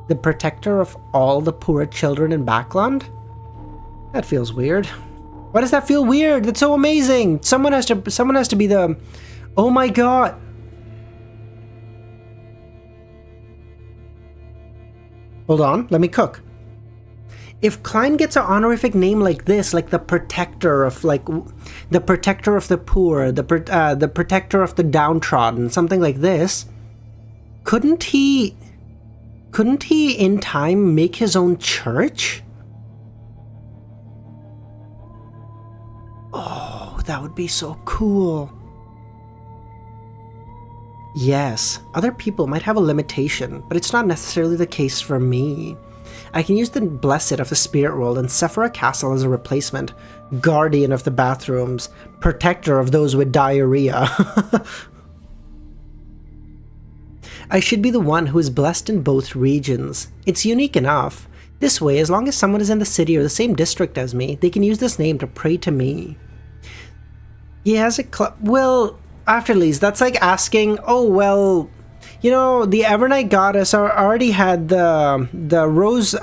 The protector of all the poor children in Backland? That feels weird. Why does that feel weird? That's so amazing! Someone has to be the... Oh my god! Hold on, let me cook. If Klein gets an honorific name like this, like the protector of, like, the protector of the poor, the protector of the downtrodden, something like this, couldn't he in time make his own church? Oh, that would be so cool. Yes, other people might have a limitation, but it's not necessarily the case for me. I can use the Blessed of the Spirit World and Sefirah Castle as a replacement. Guardian of the bathrooms. Protector of those with diarrhea. I should be the one who is blessed in both regions. It's unique enough. This way, as long as someone is in the city or the same district as me, they can use this name to pray to me. He has a club. Well, Afterlease, that's like asking, oh, well... You know, the Evernight Goddess already had the rose,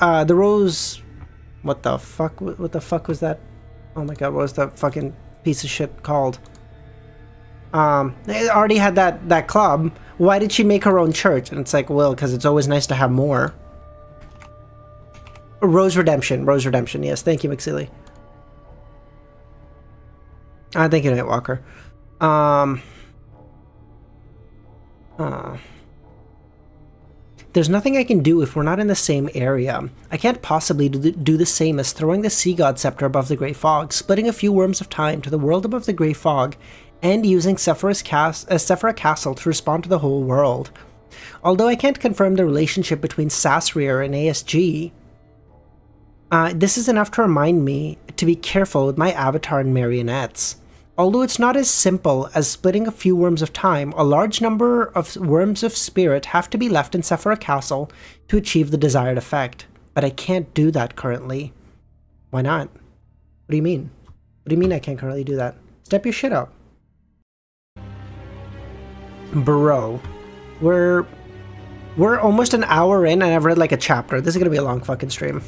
what the fuck was that? Oh my god, what was that fucking piece of shit called? It already had that club. Why did she make her own church? And it's like, well, because it's always nice to have more. Rose Redemption, yes, thank you, McSeely. Thank you, Nightwalker. There's nothing I can do if we're not in the same area. I can't possibly do the same as throwing the Sea God Scepter above the Grey Fog, splitting a few worms of time to the world above the Grey Fog, and using Sefirah Castle to respond to the whole world. Although I can't confirm the relationship between Sasrier and ASG, this is enough to remind me to be careful with my avatar and marionettes. Although it's not as simple as splitting a few worms of time, a large number of worms of spirit have to be left in Sefirah Castle to achieve the desired effect. But I can't do that currently. Why not? What do you mean? What do you mean I can't currently do that? Step your shit up. Bro. We're almost an hour in and I've read like a chapter. This is gonna be a long fucking stream.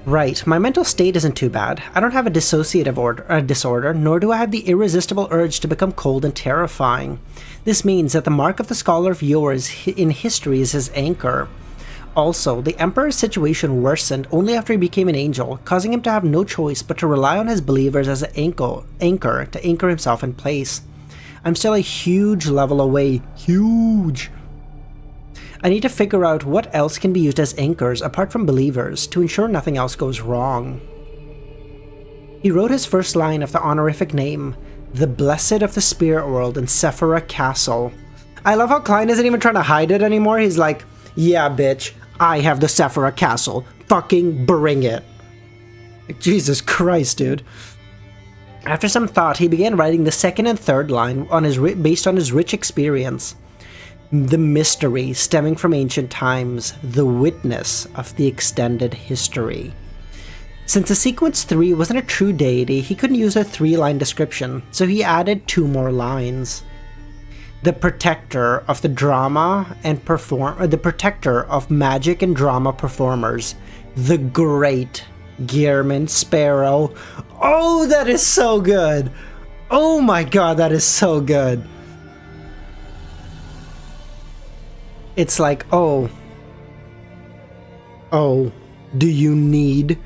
Right, my mental state isn't too bad. I don't have a dissociative disorder, nor do I have the irresistible urge to become cold and terrifying. This means that the mark of the scholar of Yore in history is his anchor. Also, the Emperor's situation worsened only after he became an angel, causing him to have no choice but to rely on his believers as an anchor to anchor himself in place. I'm still a huge level away. Huge! I need to figure out what else can be used as anchors apart from believers to ensure nothing else goes wrong. He wrote his first line of the honorific name, the Blessed of the Spirit World in Sefirah Castle. I love how Klein isn't even trying to hide it anymore. He's like, yeah, bitch, I have the Sefirah Castle. Fucking bring it. Like, Jesus Christ, dude. After some thought, he began writing the second and third line based on his rich experience. The mystery stemming from ancient times, the witness of the extended history. Since the sequence 3 wasn't a true deity, he couldn't use a 3-line description, so he added 2 more lines. The protector of the drama and the protector of magic and drama performers, the great Gearman Sparrow. Oh, that is so good! Oh my god, that is so good! It's like, oh, do you need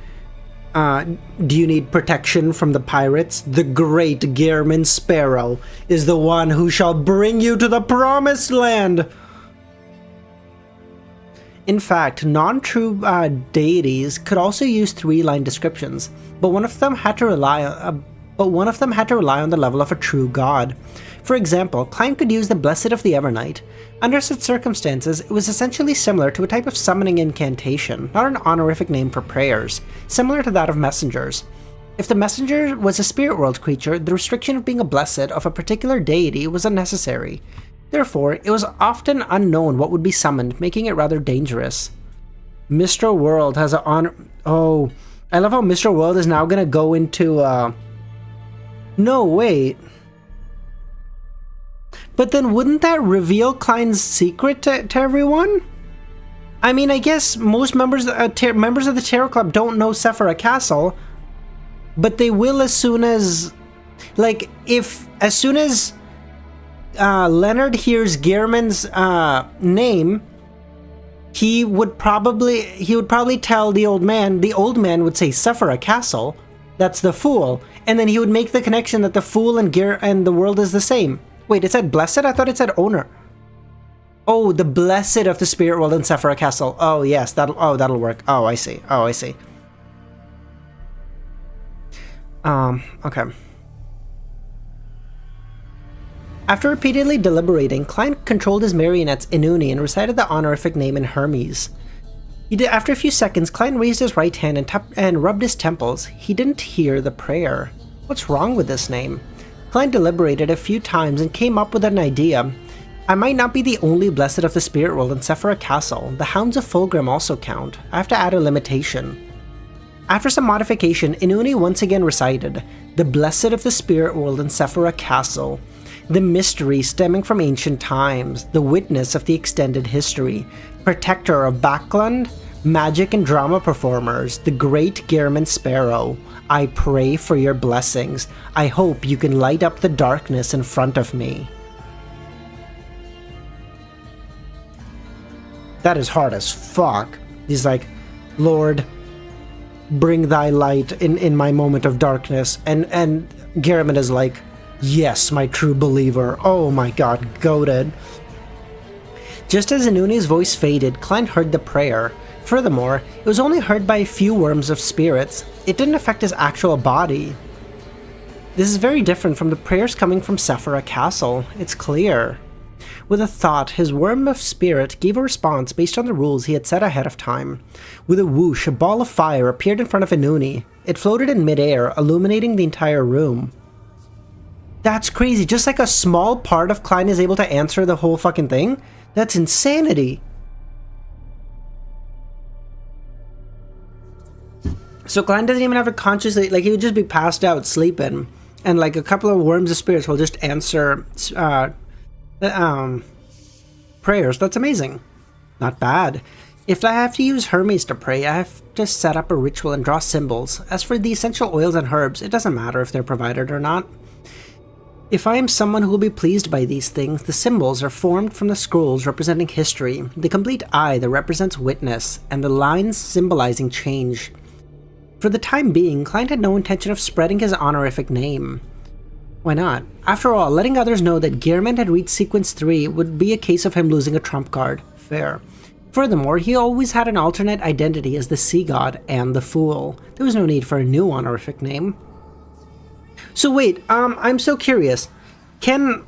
protection from the pirates? The great Gearman Sparrow is the one who shall bring you to the promised land. In fact, non-true deities could also use 3-line descriptions, but one of them had to rely on the level of a true god. For example, Klein could use the Blessed of the Evernight. Under such circumstances, it was essentially similar to a type of summoning incantation, not an honorific name for prayers, similar to that of messengers. If the messenger was a spirit world creature, the restriction of being a blessed of a particular deity was unnecessary. Therefore, it was often unknown what would be summoned, making it rather dangerous. Mr. World has an honor... Oh, I love how Mr. World is now gonna go into, No, wait. But then wouldn't that reveal Klein's secret to everyone? I mean, I guess most members of the Tarot Club don't know Sefirah Castle, but they will as soon as... Like, as soon as Leonard hears Gearman's name, he would probably tell the old man. The old man would say Sefirah Castle, that's the fool, and then he would make the connection that the fool and the world is the same. Wait, it said blessed? I thought it said owner. Oh, the blessed of the spirit world in Sefirah Castle. Oh, yes, that'll work. Oh, I see. Okay. After repeatedly deliberating, Klein controlled his marionettes Inuni and recited the honorific name in Hermes. After a few seconds, Klein raised his right hand and rubbed his temples. He didn't hear the prayer. What's wrong with this name? Klein deliberated a few times and came up with an idea. I might not be the only blessed of the spirit world in Sefirah Castle. The Hounds of Fulgrim also count. I have to add a limitation. After some modification, Inuni once again recited, the blessed of the spirit world in Sefirah Castle, the mystery stemming from ancient times, the witness of the extended history, protector of Backland, magic and drama performers, the great Gearman Sparrow. I pray for your blessings. I hope you can light up the darkness in front of me. That is hard as fuck. He's like, Lord, bring thy light in my moment of darkness. And Gearman is like, yes, my true believer. Oh my god, goated. Just as Inuni's voice faded, Klein heard the prayer. Furthermore, it was only heard by a few worms of spirits. It didn't affect his actual body. This is very different from the prayers coming from Sefirah Castle. It's clear. With a thought, his worm of spirit gave a response based on the rules he had set ahead of time. With a whoosh, a ball of fire appeared in front of Inuni. It floated in midair, illuminating the entire room. That's crazy. Just like a small part of Klein is able to answer the whole fucking thing? That's insanity. So Klein doesn't even have to consciously, like, he would just be passed out sleeping, and like a couple of worms of spirits will just answer prayers. That's amazing. Not bad. If I have to use Hermes to pray, I have to set up a ritual and draw symbols. As for the essential oils and herbs, it doesn't matter if they're provided or not. If I am someone who will be pleased by these things, the symbols are formed from the scrolls representing history, the complete eye that represents witness, and the lines symbolizing change. For the time being, Klein had no intention of spreading his honorific name. Why not? After all, letting others know that Gehrman had reached Sequence 3 would be a case of him losing a trump card. Fair. Furthermore, he always had an alternate identity as the Sea God and the Fool. There was no need for a new honorific name. So wait, I'm so curious. Can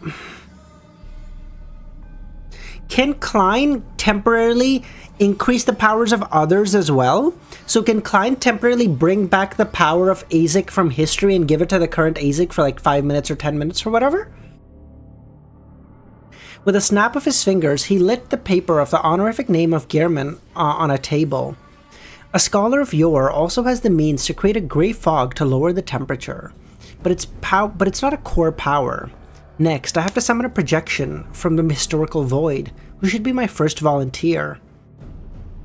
Klein temporarily increase the powers of others as well? So can Klein temporarily bring back the power of Azek from history and give it to the current Azek for like 5 minutes or 10 minutes or whatever? With a snap of his fingers, he lit the paper of the honorific name of Gehrman on a table. A scholar of Yore also has the means to create a grey fog to lower the temperature. But it's not a core power. Next, I have to summon a projection from the historical void, who should be my first volunteer.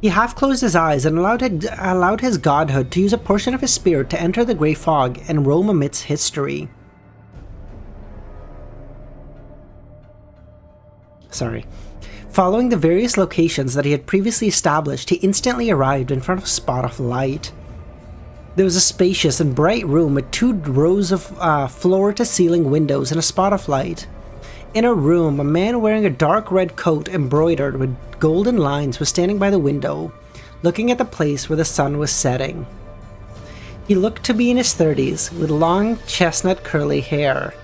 He half closed his eyes and allowed his godhood to use a portion of his spirit to enter the grey fog and roam amidst history. Following the various locations that he had previously established, he instantly arrived in front of a spot of light. There was a spacious and bright room with 2 rows of floor-to-ceiling windows and a spot of light. In a room, a man wearing a dark red coat embroidered with golden lines was standing by the window, looking at the place where the sun was setting. He looked to be in his 30s, with long, chestnut curly hair,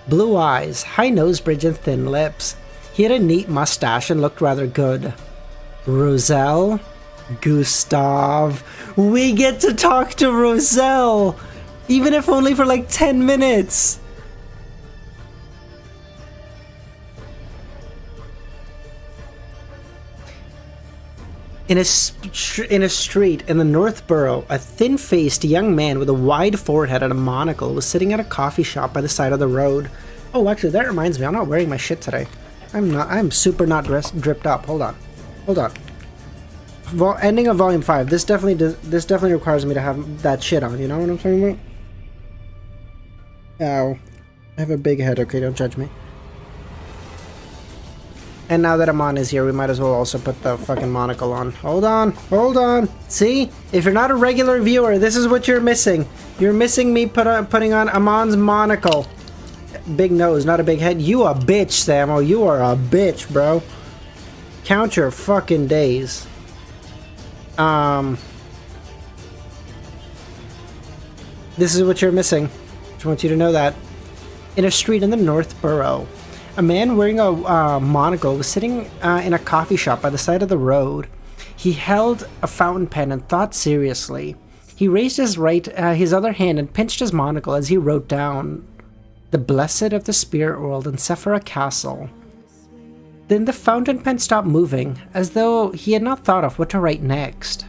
blue eyes, high nose bridge, and thin lips. He had a neat mustache and looked rather good. Roselle? Gustav. We get to talk to Roselle! Even if only for like 10 minutes! In a street in the North Borough, a thin-faced young man with a wide forehead and a monocle was sitting at a coffee shop by the side of the road. Oh, actually, that reminds me, I'm not wearing my shit today. I'm super not dripped up. Hold on. Ending of volume 5. This definitely requires me to have that shit on. You know what I'm talking about? Ow. I have a big head. Okay, don't judge me. And now that Amon is here, we might as well also put the fucking monocle on. Hold on. See? If you're not a regular viewer, this is what you're missing. You're missing me putting on Amon's monocle. Big nose, not a big head. You a bitch, Samo. You are a bitch, bro. Count your fucking days. This is what you're missing. Just want you to know that. In a street in the North Borough, a man wearing a monocle was sitting in a coffee shop by the side of the road. He held a fountain pen and thought seriously. He raised his other hand and pinched his monocle as he wrote down, "The Blessed of the Spirit World in Sefirah Castle." Then the fountain pen stopped moving, as though he had not thought of what to write next.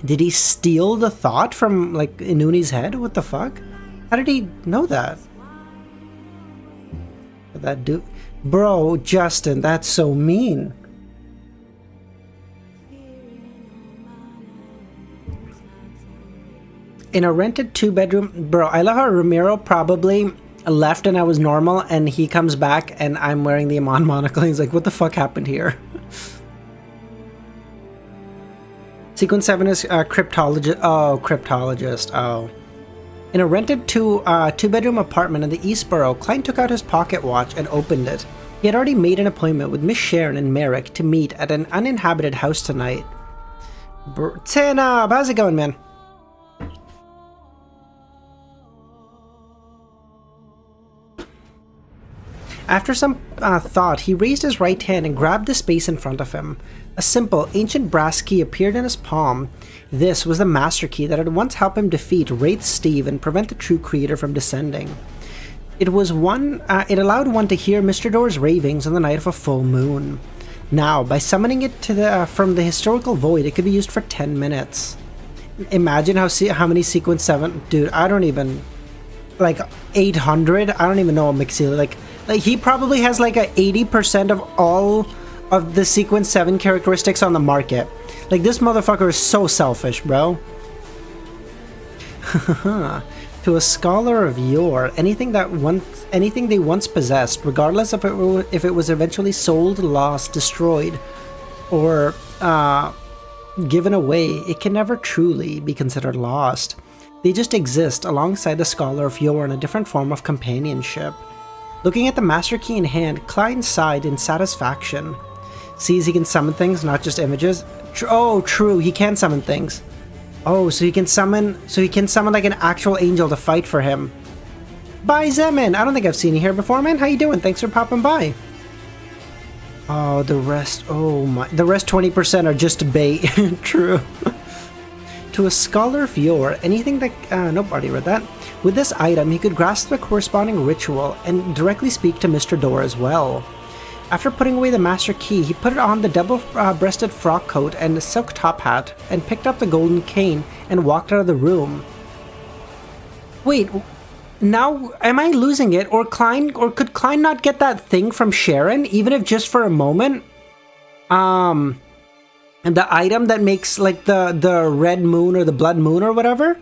Did he steal the thought from, like, Inuni's head? What the fuck? How did he know that? That dude... Bro, Justin, that's so mean. In a rented 2-bedroom... Bro, I love how Ramiro probably left and I was normal, and he comes back and I'm wearing the Amon monocle. He's like, what the fuck happened here? Sequence 7 is cryptologist. Oh, cryptologist. Oh. In a rented 2-bedroom apartment in the East Borough, Klein took out his pocket watch and opened it. He had already made an appointment with Miss Sharon and Merrick to meet at an uninhabited house tonight. Tanab, how's it going, man? After some thought, he raised his right hand and grabbed the space in front of him. A simple, ancient brass key appeared in his palm. This was the master key that had once helped him defeat Wraith Steve and prevent the true creator from descending. It allowed one to hear Mr. Door's ravings on the night of a full moon. Now, by summoning it from the historical void, it could be used for 10 minutes. Imagine how many Sequence 7... Dude, I don't even... Like, 800? I don't even know what McSeely... Like, he probably has like a 80% of all of the Sequence 7 characteristics on the market. Like, this motherfucker is so selfish, bro. To a scholar of Yore, anything they once possessed, regardless of if it was eventually sold, lost, destroyed, or given away, it can never truly be considered lost. They just exist alongside the scholar of Yore in a different form of companionship. Looking at the master key in hand, Klein sighed in satisfaction. Sees he can summon things, not just images. Oh, true, he can summon things. Oh, so he can summon like an actual angel to fight for him. Bye, Zemin! I don't think I've seen you here before, man. How you doing? Thanks for popping by. Oh, the rest 20% are just bait. True. To a scholar of Yore, anything that... nope, already read that. With this item, he could grasp the corresponding ritual and directly speak to Mr. Door as well. After putting away the master key, he put it on the double-breasted frock coat and the silk top hat, and picked up the golden cane and walked out of the room. Wait, now am I losing it? Or could Klein not get that thing from Sharon, even if just for a moment? And the item that makes like the red moon or the blood moon or whatever,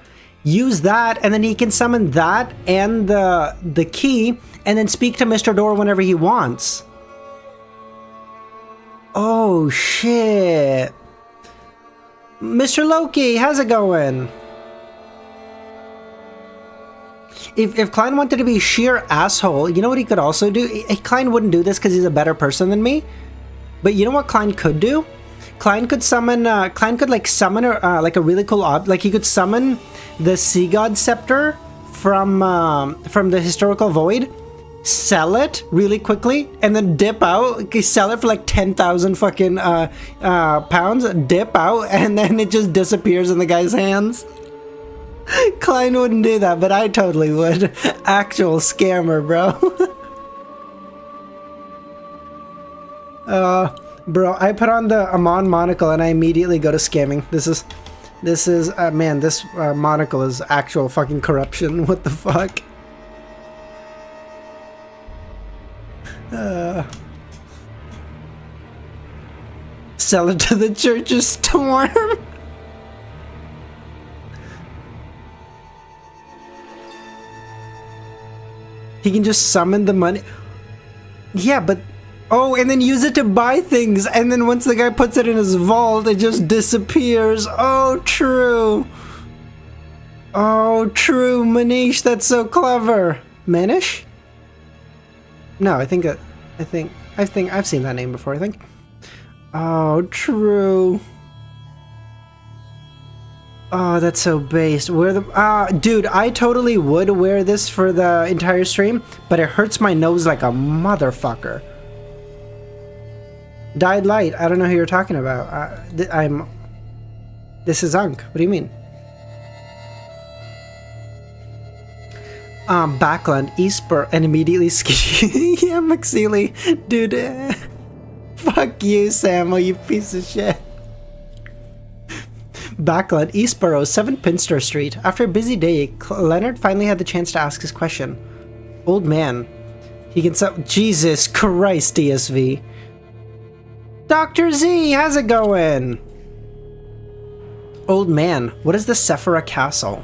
use that, and then he can summon that and the key, and then speak to Mr. Door whenever he wants. Oh shit. Mr. Loki, how's it going? If Klein wanted to be sheer asshole, you know what he could also do? Klein wouldn't do this because he's a better person than me. But you know what Klein could do? Klein could summon, summon like a really cool object. Like he could summon the Sea God Scepter from the Historical Void, sell it really quickly, and then dip out. Sell it for like 10,000 fucking pounds, dip out, and then it just disappears in the guy's hands. Klein wouldn't do that, but I totally would. Actual scammer, bro. Bro, I put on the Amon monocle and I immediately go to scamming. This monocle is actual fucking corruption. What the fuck? Sell it to the church's storm. He can just summon the money. Yeah, but... Oh, and then use it to buy things. And then once the guy puts it in his vault, it just disappears. Oh, true. Oh, true. Manish, that's so clever. Manish? No, I think I've seen that name before, I think. Oh, true. Oh, that's so based. Dude, I totally would wear this for the entire stream, but it hurts my nose like a motherfucker. Dyed light. I don't know who you're talking about. This is Unk. What do you mean? Backland, Eastbur, and immediately ski. Yeah, McSeely. Dude, fuck you, Samuel, you piece of shit. Backland, Eastborough, 7 Pinster Street. After a busy day, Leonard finally had the chance to ask his question. Old man. He can Jesus Christ, DSV. Dr. Z, how's it going? Old man, what is the Sefirah Castle?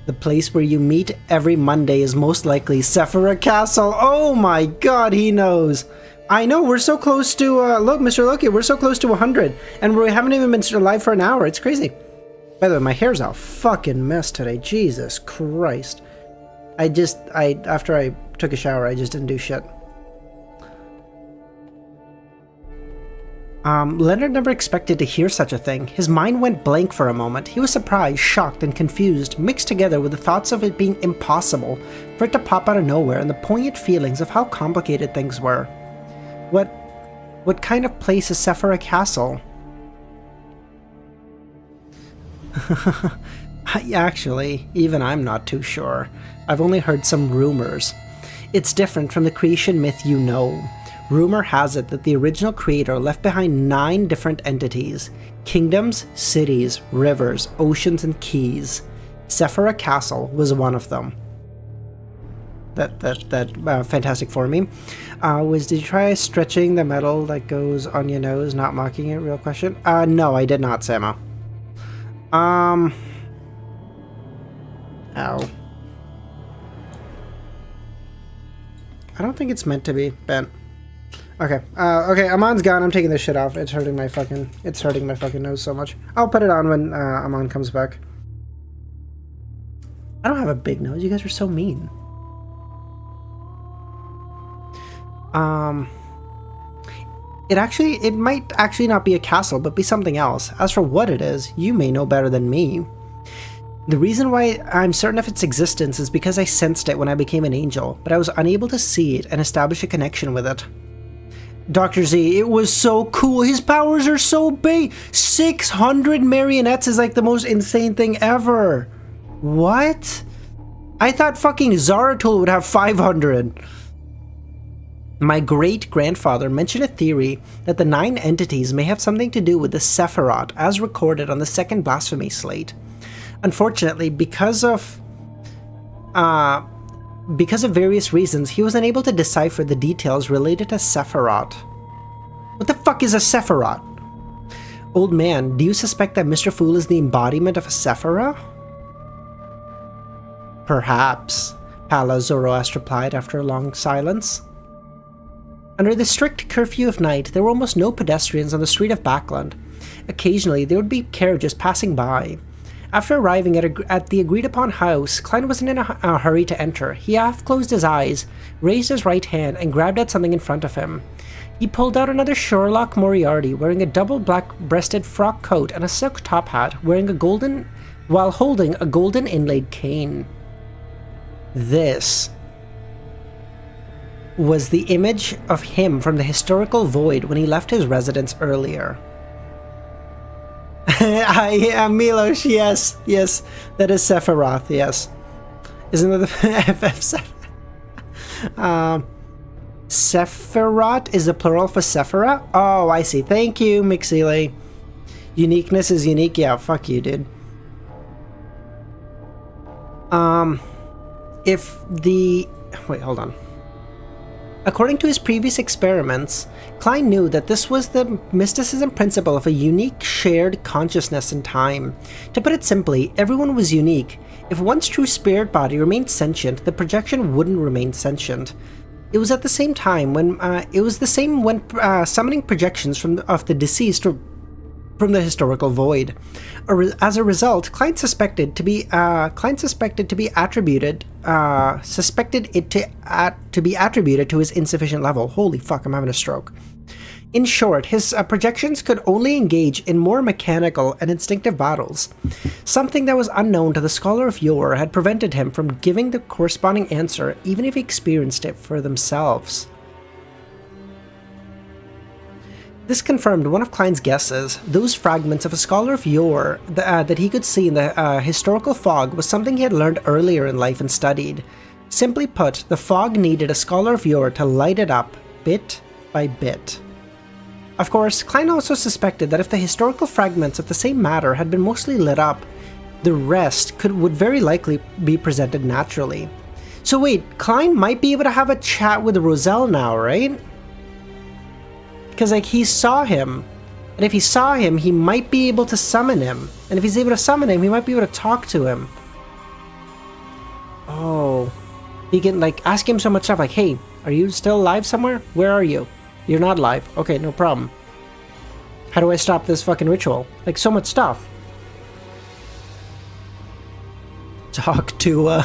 The place where you meet every Monday is most likely Sefirah Castle. Oh my god, he knows. I know, we're so close to, look, Mr. Loki, we're so close to 100, and we haven't even been alive for an hour. It's crazy. By the way, my hair's a fucking mess today. Jesus Christ. After I took a shower, I just didn't do shit. Leonard never expected to hear such a thing. His mind went blank for a moment. He was surprised, shocked, and confused, mixed together with the thoughts of it being impossible for it to pop out of nowhere and the poignant feelings of how complicated things were. What kind of place is Sefirah Castle? Actually, even I'm not too sure. I've only heard some rumors. It's different from the creation myth you know. Rumor has it that the original creator left behind 9 different entities. Kingdoms, cities, rivers, oceans, and keys. Sefirah Castle was one of them. That Fantastic Four meme. Did you try stretching the metal that goes on your nose, not mocking it? Real question. No, I did not, Samo. Ow. I don't think it's meant to be bent. Okay. Okay, Amon's gone. I'm taking this shit off. It's hurting my fucking nose so much. I'll put it on when Amon comes back. I don't have a big nose. You guys are so mean. It might actually not be a castle, but be something else. As for what it is, you may know better than me. The reason why I'm certain of its existence is because I sensed it when I became an angel, but I was unable to see it and establish a connection with it. Dr. Z, it was so cool. His powers are so big. 600 marionettes is like the most insane thing ever. What? I thought fucking Zaratul would have 500. My great-grandfather mentioned a theory that the 9 entities may have something to do with the Sefirah as recorded on the second blasphemy slate. Unfortunately, because of various reasons, he was unable to decipher the details related to Sefirah. What the fuck is a Sefirah? Old man, do you suspect that Mr. Fool is the embodiment of a Sefirah? Perhaps, Pala Zoroaster replied after a long silence. Under the strict curfew of night, there were almost no pedestrians on the street of Backland. Occasionally, there would be carriages passing by. After arriving at the agreed-upon house, Klein wasn't in a hurry to enter. He half-closed his eyes, raised his right hand, and grabbed at something in front of him. He pulled out another Sherlock Moriarty, wearing a double black-breasted frock coat and a silk top hat, while holding a golden inlaid cane. This was the image of him from the historical void when he left his residence earlier. I am Milos, yes, that is Sephiroth, yes. Isn't that the FF7? Sephiroth is the plural for Sephira? Oh, I see. Thank you, Mixile. Uniqueness is unique. Yeah, fuck you, dude. Wait, hold on. According to his previous experiments, Klein knew that this was the mysticism principle of a unique shared consciousness in time. To put it simply, everyone was unique. If one's true spirit body remained sentient, the projection wouldn't remain sentient. It was at the same time when summoning projections of the deceased from the historical void. As a result, Klein suspected it to be attributed to his insufficient level. Holy fuck, I'm having a stroke. In short, his projections could only engage in more mechanical and instinctive battles. Something that was unknown to the scholar of Yore had prevented him from giving the corresponding answer, even if he experienced it for themselves. This confirmed one of Klein's guesses. Those fragments of a scholar of Yore that he could see in the historical fog was something he had learned earlier in life and studied. Simply put, the fog needed a scholar of Yore to light it up, bit by bit. Of course, Klein also suspected that if the historical fragments of the same matter had been mostly lit up, the rest would very likely be presented naturally. So wait, Klein might be able to have a chat with Roselle now, right? Because, like, he saw him, and if he saw him, he might be able to summon him. And if he's able to summon him, he might be able to talk to him. Oh. He can, like, ask him so much stuff, like, hey, are you still alive somewhere? Where are you? You're not alive. Okay, no problem. How do I stop this fucking ritual? Like, so much stuff. Talk to,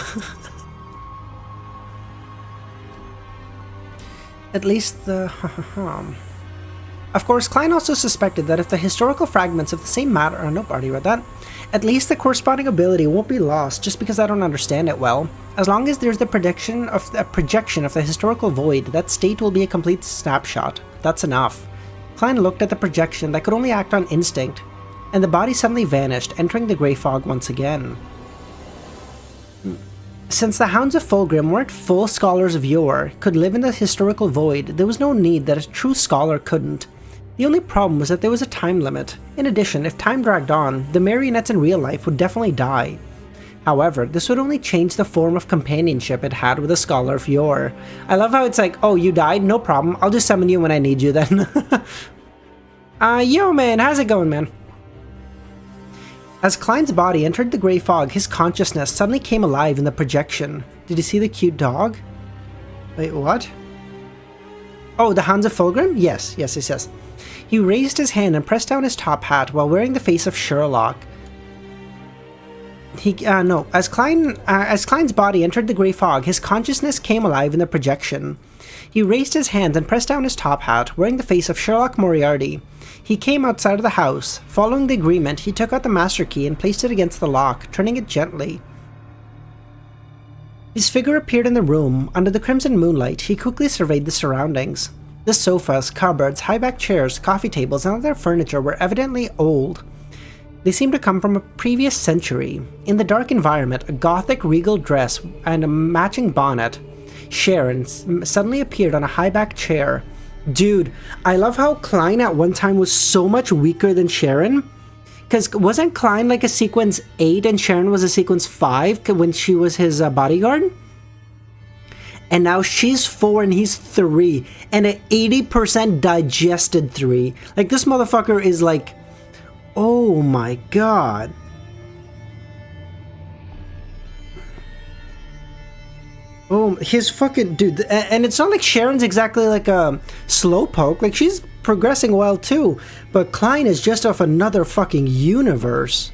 At least the... Of course, Klein also suspected that if the historical fragments of the same matter... Oh, nope, already read that. At least the corresponding ability won't be lost just because I don't understand it well. As long as there's the projection of the historical void, that state will be a complete snapshot. That's enough. Klein looked at the projection that could only act on instinct, and the body suddenly vanished, entering the grey fog once again. Since the Hounds of Fulgrim weren't full scholars of Yore, could live in the historical void, there was no need that a true scholar couldn't. The only problem was that there was a time limit. In addition, if time dragged on, the marionettes in real life would definitely die. However, this would only change the form of companionship it had with a scholar of Yore. I love how it's like, oh, you died? No problem. I'll just summon you when I need you then. Yo, man. How's it going, man? As Klein's body entered the grey fog, his consciousness suddenly came alive in the projection. Did you see the cute dog? Wait, what? Oh, the Hounds of Fulgrim? Yes. He raised his hand and pressed down his top hat while wearing the face of Sherlock. As Klein's body entered the grey fog, his consciousness came alive in the projection. He raised his hand and pressed down his top hat, wearing the face of Sherlock Moriarty. He came outside of the house. Following the agreement, he took out the master key and placed it against the lock, turning it gently. His figure appeared in the room. Under the crimson moonlight, he quickly surveyed the surroundings. The sofas, cupboards, high-backed chairs, coffee tables, and other furniture were evidently old. They seemed to come from a previous century. In the dark environment, a gothic regal dress and a matching bonnet. Sharon suddenly appeared on a high-backed chair. Dude, I love how Klein at one time was so much weaker than Sharon. Because wasn't Klein like a sequence 8 and Sharon was a sequence 5 when she was his bodyguard? And now she's 4 and he's 3. And an 80% digested 3. Like, this motherfucker is like... Oh my god. Oh, his fucking... Dude, and it's not like Sharon's exactly like a slowpoke. Like, she's progressing well too. But Klein is just off another fucking universe.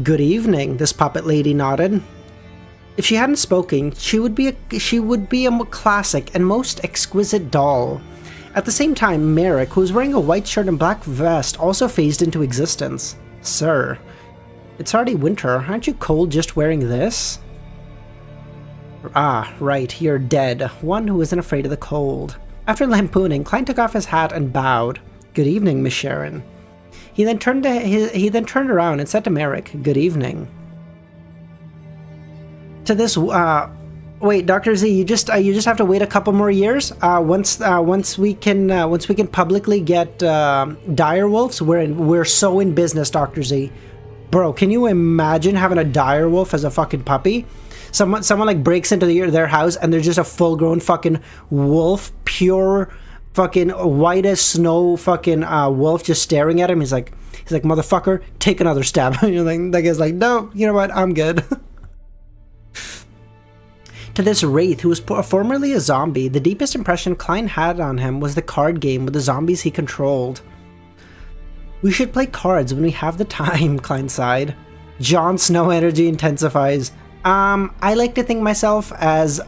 Good evening, this puppet lady nodded. If she hadn't spoken, she would be a classic and most exquisite doll. At the same time, Merrick, who was wearing a white shirt and black vest, also phased into existence. Sir, it's already winter. Aren't you cold just wearing this? Ah, right, you're dead. One who isn't afraid of the cold. After lampooning, Klein took off his hat and bowed. Good evening, Miss Sharon. He then turned around and said to Merrick, good evening. To this, wait, Dr. Z, you just have to wait a couple more years. Once we can publicly get dire wolves, we're so in business, Dr. Z. Bro, can you imagine having a dire wolf as a fucking puppy? Someone like breaks into their house and there's just a full-grown fucking wolf, pure fucking white as snow fucking wolf just staring at him. He's like, motherfucker, take another stab. You're like, that guy's like, no, you know what, I'm good. To this wraith, who was formerly a zombie, the deepest impression Klein had on him was the card game with the zombies he controlled. We should play cards when we have the time, Klein sighed. Jon Snow energy intensifies. I like to think myself as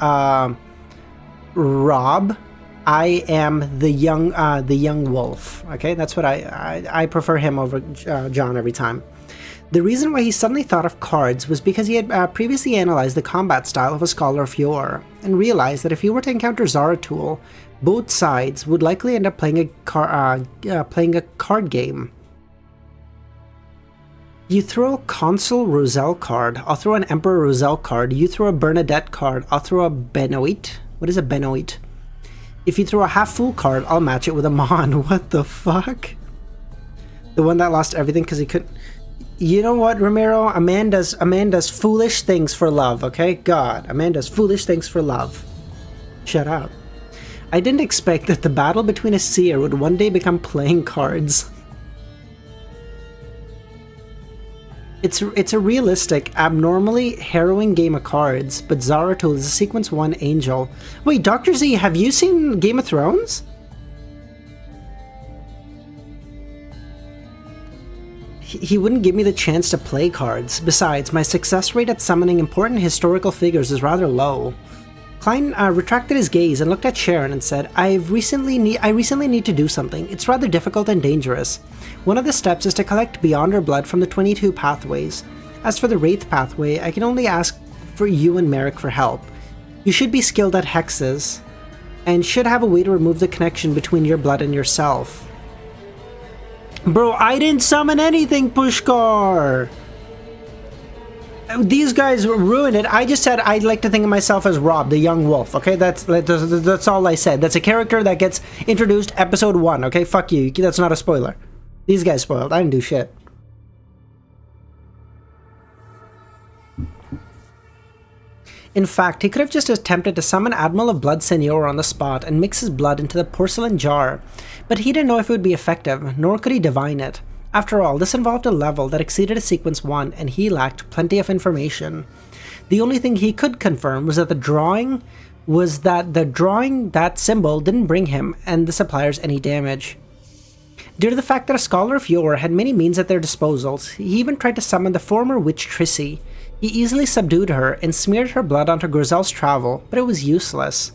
Rob. I am the young wolf. Okay, that's what I prefer him over Jon every time. The reason why he suddenly thought of cards was because he had previously analyzed the combat style of a scholar of Yore, and realized that if he were to encounter Zaratul, both sides would likely end up playing a card game. You throw a Consul Roselle card, I'll throw an Emperor Roselle card. You throw a Bernadette card, I'll throw a Benoit. What is a Benoit? If you throw a half-fool card, I'll match it with a Amon. What the fuck? The one that lost everything because he couldn't... You know what, Ramiro? A man does foolish things for love, okay? God, a man does foolish things for love. Shut up. I didn't expect that the battle between a seer would one day become playing cards. It's a realistic, abnormally harrowing game of cards, but Zaratul is a Sequence 1 angel. Wait, Dr. Z, have you seen Game of Thrones? He wouldn't give me the chance to play cards. Besides, my success rate at summoning important historical figures is rather low. Klein retracted his gaze and looked at Sharon and said, I recently need to do something. It's rather difficult and dangerous. One of the steps is to collect Beyonder blood from the 22 pathways. As for the Wraith pathway, I can only ask for you and Merrick for help. You should be skilled at hexes, and should have a way to remove the connection between your blood and yourself. Bro, I didn't summon anything, Pushkar! These guys ruined it. I just said I'd like to think of myself as Rob, the young wolf, okay? That's all I said. That's a character that gets introduced episode 1, okay? Fuck you. That's not a spoiler. These guys spoiled. I didn't do shit. In fact, he could have just attempted to summon Admiral of Blood Senor on the spot and mix his blood into the porcelain jar, but he didn't know if it would be effective, nor could he divine it. After all, this involved a level that exceeded a sequence 1, and he lacked plenty of information. The only thing he could confirm was that the drawing that symbol didn't bring him and the suppliers any damage. Due to the fact that a scholar of Yore had many means at their disposal, he even tried to summon the former witch Trissy. He easily subdued her and smeared her blood onto Roselle's travel, but it was useless.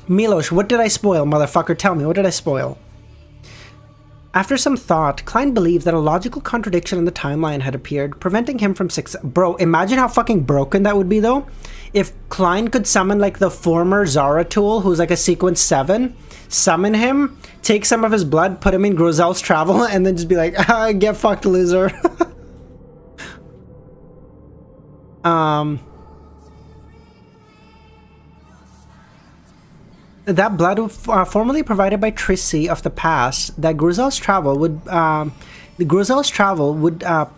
Milos, what did I spoil, motherfucker? Tell me, what did I spoil? After some thought, Klein believed that a logical contradiction in the timeline had appeared, preventing him from success. Bro, imagine how fucking broken that would be, though. If Klein could summon, like, the former Zaratul, who's like a sequence 7, summon him, take some of his blood, put him in Roselle's travel, and then just be like, get fucked, loser. That blood formerly provided by Trissy of the past, that Roselle's travel would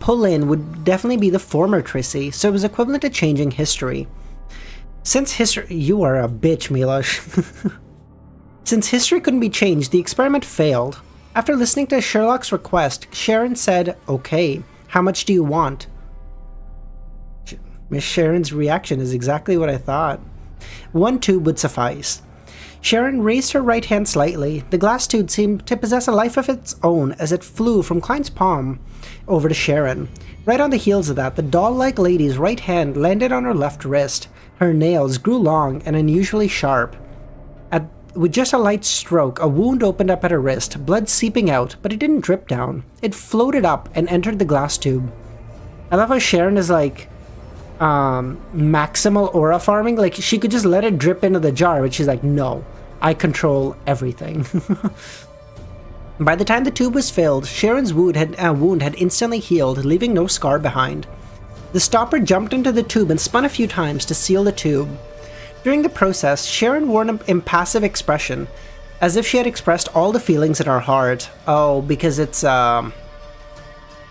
pull in would definitely be the former Trissy, so it was equivalent to changing history. Since history— you are a bitch, Milos. Since history couldn't be changed, the experiment failed. After listening to Sherlock's request, Sharon said, "Okay, how much do you want?" Miss Sharon's reaction is exactly what I thought. 1 tube would suffice. Sharon raised her right hand slightly. The glass tube seemed to possess a life of its own as it flew from Klein's palm over to Sharon. Right on the heels of that, the doll-like lady's right hand landed on her left wrist. Her nails grew long and unusually sharp. With just a light stroke, a wound opened up at her wrist, blood seeping out, but it didn't drip down. It floated up and entered the glass tube. I love how Sharon is like maximal aura farming. Like, she could just let it drip into the jar, but she's like, no, I control everything. By the time the tube was filled, Sharon's wound had instantly healed, leaving no scar behind. The stopper jumped into the tube and spun a few times to seal the tube. During the process, Sharon wore an impassive expression, as if she had expressed all the feelings in her heart. Oh, because it's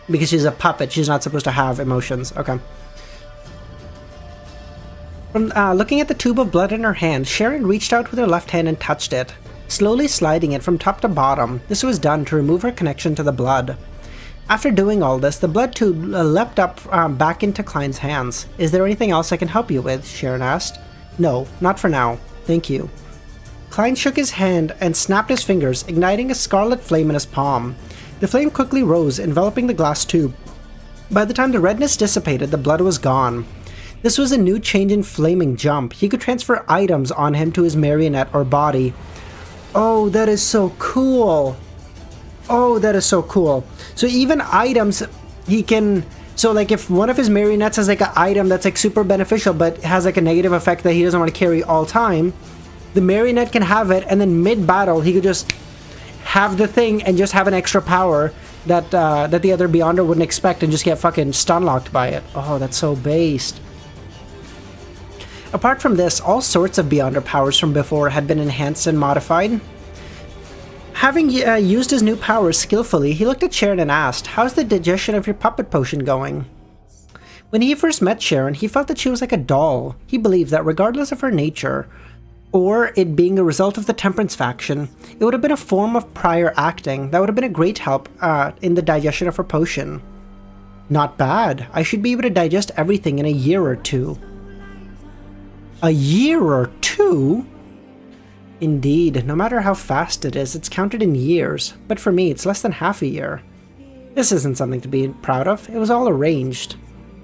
because she's a puppet, she's not supposed to have emotions. Okay. From looking at the tube of blood in her hand, Sharon reached out with her left hand and touched it, slowly sliding it from top to bottom. This was done to remove her connection to the blood. After doing all this, the blood tube leapt up back into Klein's hands. "Is there anything else I can help you with?" Sharon asked. "No, not for now. Thank you." Klein shook his hand and snapped his fingers, igniting a scarlet flame in his palm. The flame quickly rose, enveloping the glass tube. By the time the redness dissipated, the blood was gone. This was a new change in flaming jump. He could transfer items on him to his marionette or body. Oh, that is so cool. Oh, that is so cool. So even items, he can... So, like, if one of his marionettes has, like, an item that's, like, super beneficial but has, like, a negative effect that he doesn't want to carry all time, the marionette can have it, and then mid-battle, he could just have the thing and just have an extra power that that the other Beyonder wouldn't expect and just get fucking stun-locked by it. Oh, that's so based. Apart from this, all sorts of Beyonder powers from before had been enhanced and modified. Having used his new powers skillfully, he looked at Sharon and asked, "How's the digestion of your puppet potion going?" When he first met Sharon, he felt that she was like a doll. He believed that regardless of her nature, or it being a result of the Temperance faction, it would have been a form of prior acting that would have been a great help in the digestion of her potion. Not bad. I should be able to digest everything in a year or 2. A year or 2? Indeed, no matter how fast it is, it's counted in years, but for me, it's less than half a year. This isn't something to be proud of. It was all arranged.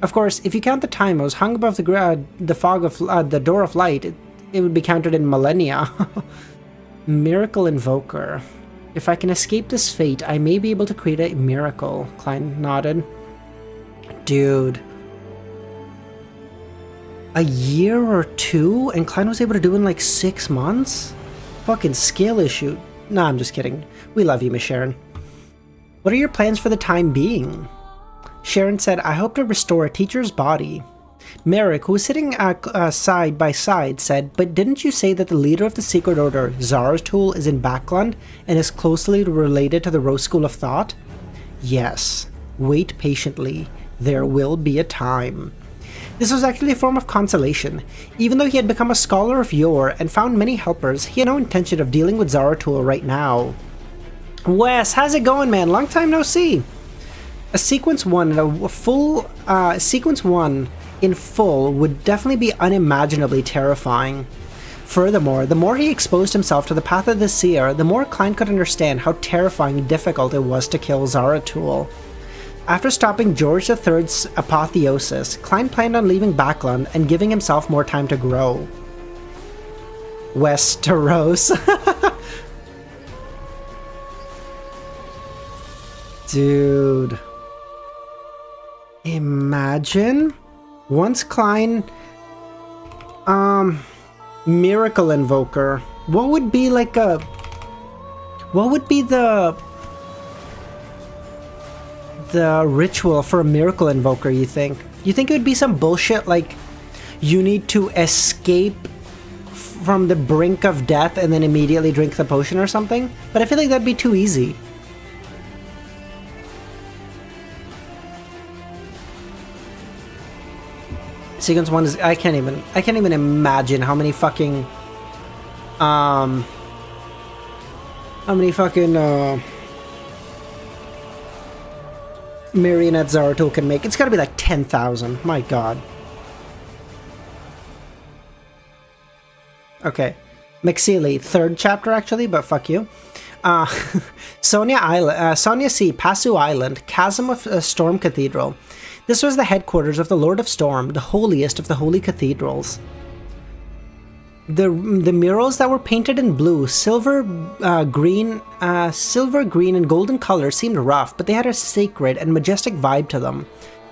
Of course, if you count the time I was hung above the fog of the door of light, it would be counted in millennia. Miracle Invoker. If I can escape this fate, I may be able to create a miracle. Klein nodded. Dude. A year or 2? And Klein was able to do it in like 6 months? Fucking skill issue. Nah, I'm just kidding. We love you, Miss Sharon. What are your plans for the time being? Sharon said, "I hope to restore a teacher's body." Merrick, who was sitting side by side, said, "But didn't you say that the leader of the Secret Order, Zaratul, is in Backland and is closely related to the Rose School of Thought?" "Yes. Wait patiently. There will be a time." This was actually a form of consolation. Even though he had become a scholar of Yore and found many helpers, he had no intention of dealing with Zaratul right now. Wes, how's it going, man? Long time no see. A sequence one and a full sequence one in full would definitely be unimaginably terrifying. Furthermore, the more he exposed himself to the path of the seer, the more Klein could understand how terrifying and difficult it was to kill Zaratul. After stopping George III's apotheosis, Klein planned on leaving Backland and giving himself more time to grow. Westeros. Dude. Imagine once Klein Miracle Invoker. What would be like a what would be the ritual for a Miracle Invoker, you think? You think it would be some bullshit like you need to escape from the brink of death and then immediately drink the potion or something? But I feel like that'd be too easy. Sequence 1 is I can't even imagine how many fucking Marionette Zaratul can make. It's gotta be like 10,000. My god. Okay. McSeely, third chapter actually, but fuck you. Sonia C, Passu Island, Chasm of Storm Cathedral. This was the headquarters of the Lord of Storm, the holiest of the holy cathedrals. The murals that were painted in blue, silver, green, and golden colors seemed rough, but they had a sacred and majestic vibe to them.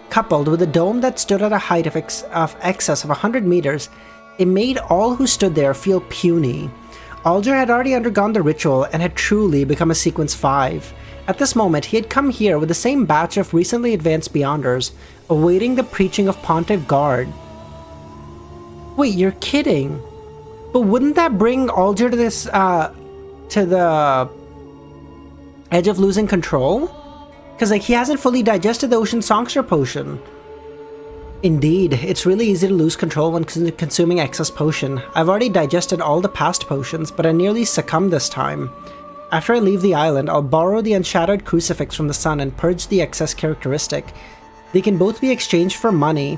Coupled with a dome that stood at a height of excess of 100 meters, it made all who stood there feel puny. Alger had already undergone the ritual and had truly become a Sequence 5. At this moment, he had come here with the same batch of recently advanced Beyonders, awaiting the preaching of Pontiff Guard. Wait, you're kidding? But wouldn't that bring Alger to this, to the edge of losing control? Because, like, he hasn't fully digested the Ocean Songster potion. Indeed, it's really easy to lose control when consuming excess potion. I've already digested all the past potions, but I nearly succumbed this time. After I leave the island, I'll borrow the Unshadowed Crucifix from the sun and purge the excess characteristic. They can both be exchanged for money,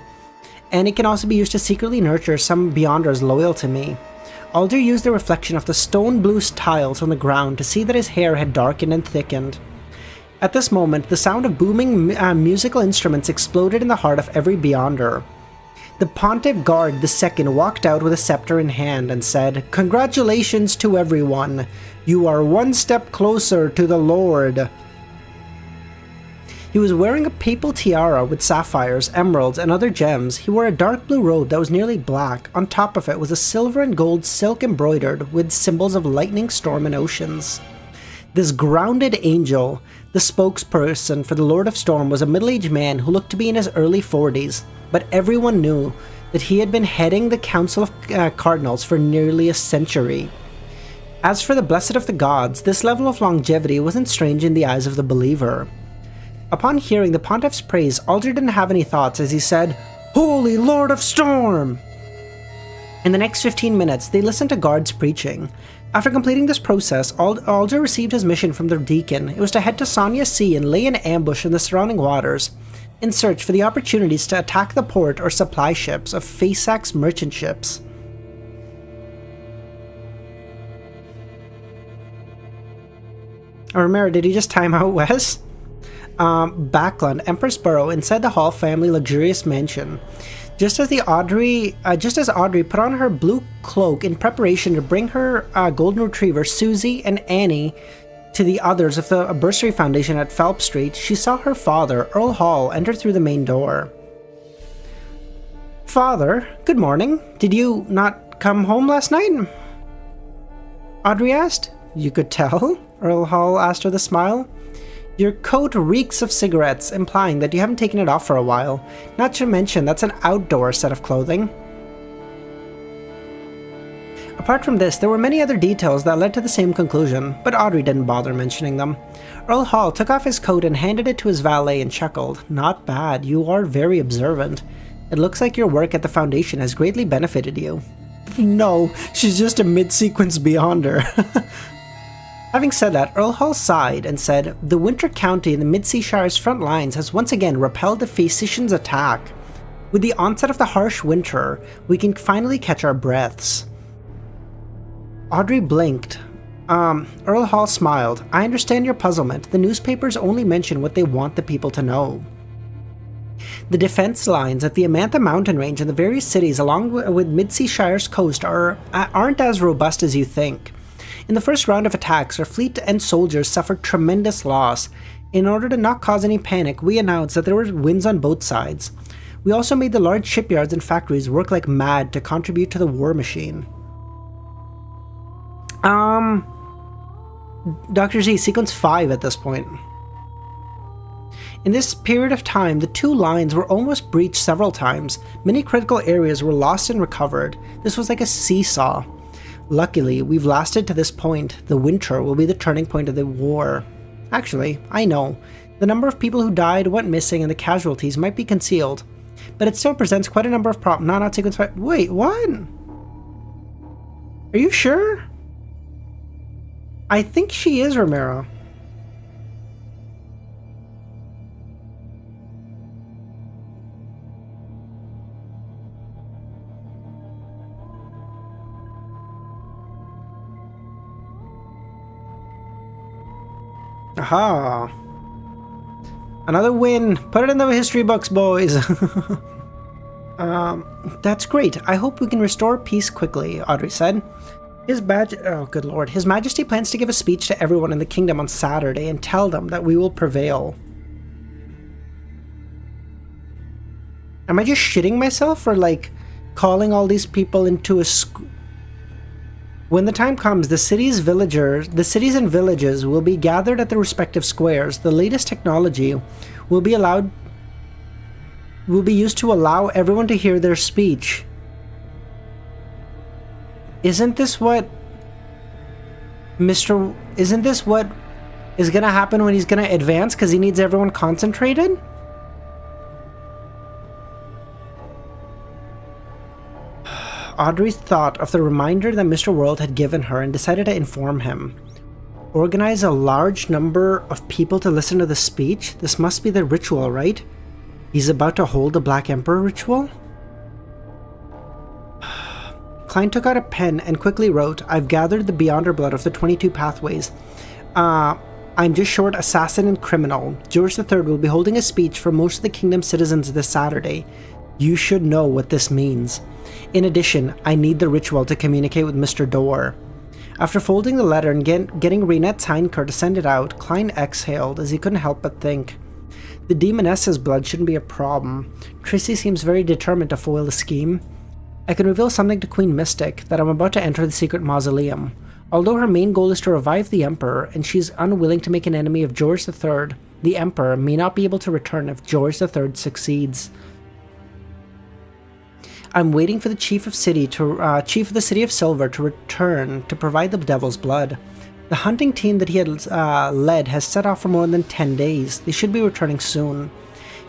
and it can also be used to secretly nurture some Beyonders loyal to me. Alder used the reflection of the stone blue tiles on the ground to see that his hair had darkened and thickened. At this moment, the sound of booming musical instruments exploded in the heart of every Beyonder. The Pontiff Guard II walked out with a scepter in hand and said, "Congratulations to everyone! You are one step closer to the Lord." He was wearing a papal tiara with sapphires, emeralds, and other gems. He wore a dark blue robe that was nearly black. On top of it was a silver and gold silk embroidered with symbols of lightning, storm, and oceans. This grounded angel, the spokesperson for the Lord of Storm, was a middle-aged man who looked to be in his early 40s, but everyone knew that he had been heading the Council of Cardinals for nearly a century. As for the Blessed of the Gods, this level of longevity wasn't strange in the eyes of the believer. Upon hearing the Pontiff's praise, Alder didn't have any thoughts as he said, "Holy Lord of Storm!" In the next 15 minutes, they listened to guards preaching. After completing this process, Alder received his mission from the deacon. It was to head to Sonia Sea and lay an ambush in the surrounding waters, in search for the opportunities to attack the port or supply ships of Fasak's merchant ships. Romero, did he just time out Wes? Backland, Empress Borough, inside the Hall family luxurious mansion. Just as Audrey put on her blue cloak in preparation to bring her golden retriever Susie and Annie to the others of the Bursary Foundation at Phelps Street, she saw her father, Earl Hall, enter through the main door. "Father, good morning. Did you not come home last night?" Audrey asked. "You could tell," Earl Hall asked with a smile. "Your coat reeks of cigarettes, implying that you haven't taken it off for a while. Not to mention, that's an outdoor set of clothing." Apart from this, there were many other details that led to the same conclusion, but Audrey didn't bother mentioning them. Earl Hall took off his coat and handed it to his valet and chuckled. "Not bad, you are very observant. It looks like your work at the Foundation has greatly benefited you." No, she's just a mid-sequence Beyonder. Having said that, Earl Hall sighed and said, "The Winter County in the Mid-Sea Shire's front lines has once again repelled the physician's attack. With the onset of the harsh winter, we can finally catch our breaths." Audrey blinked. Earl Hall smiled. "I understand your puzzlement. The newspapers only mention what they want the people to know. The defense lines at the Amantha mountain range and the various cities along with Mid-Sea Shire's coast aren't as robust as you think. In the first round of attacks, our fleet and soldiers suffered tremendous loss. In order to not cause any panic, we announced that there were wins on both sides. We also made the large shipyards and factories work like mad to contribute to the war machine." Dr. Z, sequence 5 at this point. In this period of time, the two lines were almost breached several times. Many critical areas were lost and recovered. This was like a seesaw. Luckily, we've lasted to this point. The winter will be the turning point of the war. Actually, I know. The number of people who died, went missing, and the casualties might be concealed. But it still presents quite a number of problems. No, not sequence 5. Wait, what? Are you sure? I think she is Romero. Aha. Another win. Put it in the history books, boys. That's great. I hope we can restore peace quickly, Audrey said. Oh, good lord. His Majesty plans to give a speech to everyone in the kingdom on Saturday and tell them that we will prevail. Am I just shitting myself for, like, calling all these people into a When the time comes, the cities and villages will be gathered at their respective squares. The latest technology will be used to allow everyone to hear their speech. Isn't this what is gonna happen when he's gonna advance because he needs everyone concentrated? Audrey thought of the reminder that Mr. World had given her and decided to inform him. Organize a large number of people to listen to the speech? This must be the ritual, right? He's about to hold the Black Emperor ritual? Klein took out a pen and quickly wrote, "I've gathered the Beyonder blood of the 22 pathways. I'm just short assassin and criminal. George III will be holding a speech for most of the kingdom's citizens this Saturday. You should know what this means. In addition, I need the ritual to communicate with Mr. Dorr." After folding the letter and getting Reunette's Heinker to send it out, Klein exhaled as he couldn't help but think. The demoness's blood shouldn't be a problem. Trissy seems very determined to foil the scheme. I can reveal something to Queen Mystic, that I'm about to enter the secret mausoleum. Although her main goal is to revive the Emperor, and she's unwilling to make an enemy of George III, the Emperor may not be able to return if George III succeeds. I'm waiting for the Chief of the City of Silver to return to provide the Devil's Blood. The hunting team that he had led has set off for more than 10 days. They should be returning soon.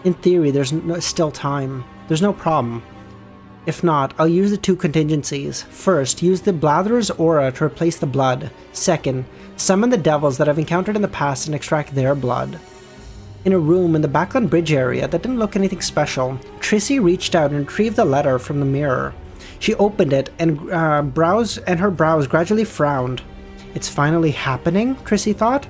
In theory, there's still time. There's no problem. If not, I'll use the two contingencies. First, use the Blatherer's aura to replace the blood. Second, summon the devils that I've encountered in the past and extract their blood. In a room in the Backland Bridge area that didn't look anything special, Trissy reached out and retrieved the letter from the mirror. She opened it and her brows gradually frowned. It's finally happening, Trissy thought.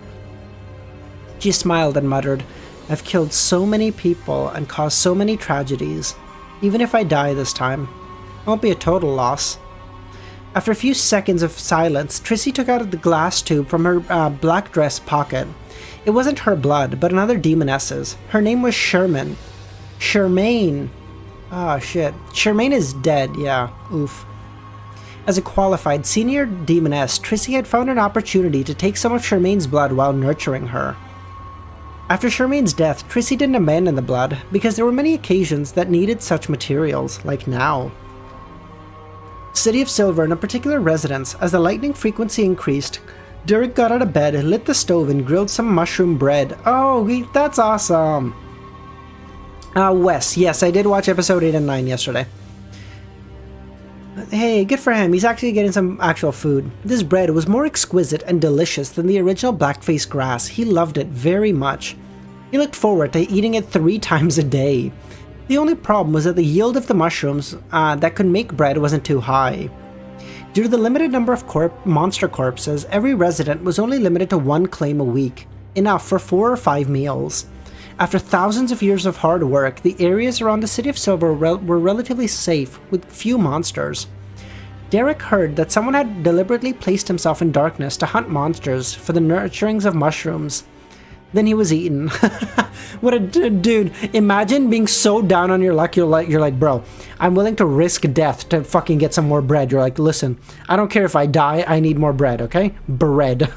She smiled and muttered, I've killed so many people and caused so many tragedies. Even if I die this time, it won't be a total loss. After a few seconds of silence, Trissy took out the glass tube from her black dress pocket. It wasn't her blood, but another demoness's. Her name was Sherman. Shermaine. Ah, shit. Shermaine is dead, yeah. Oof. As a qualified senior demoness, Trissy had found an opportunity to take some of Shermaine's blood while nurturing her. After Shermaine's death, Trissy didn't abandon the blood, because there were many occasions that needed such materials, like now. City of Silver, in a particular residence, as the lightning frequency increased, Derek got out of bed, lit the stove, and grilled some mushroom bread. Oh, that's awesome! Wes, yes, I did watch episode 8 and 9 yesterday. Hey, good for him. He's actually getting some actual food. This bread was more exquisite and delicious than the original black-faced grass. He loved it very much. He looked forward to eating it 3 times a day. The only problem was that the yield of the mushrooms that could make bread wasn't too high. Due to the limited number of monster corpses, every resident was only limited to 1 claim a week, enough for 4 or 5 meals. After thousands of years of hard work, the areas around the City of Silver were relatively safe, with few monsters. Derek heard that someone had deliberately placed himself in darkness to hunt monsters for the nurturings of mushrooms. Then he was eaten. What a dude. Imagine being so down on your luck, you're like, bro, I'm willing to risk death to fucking get some more bread. You're like, listen, I don't care if I die, I need more bread, okay? Bread.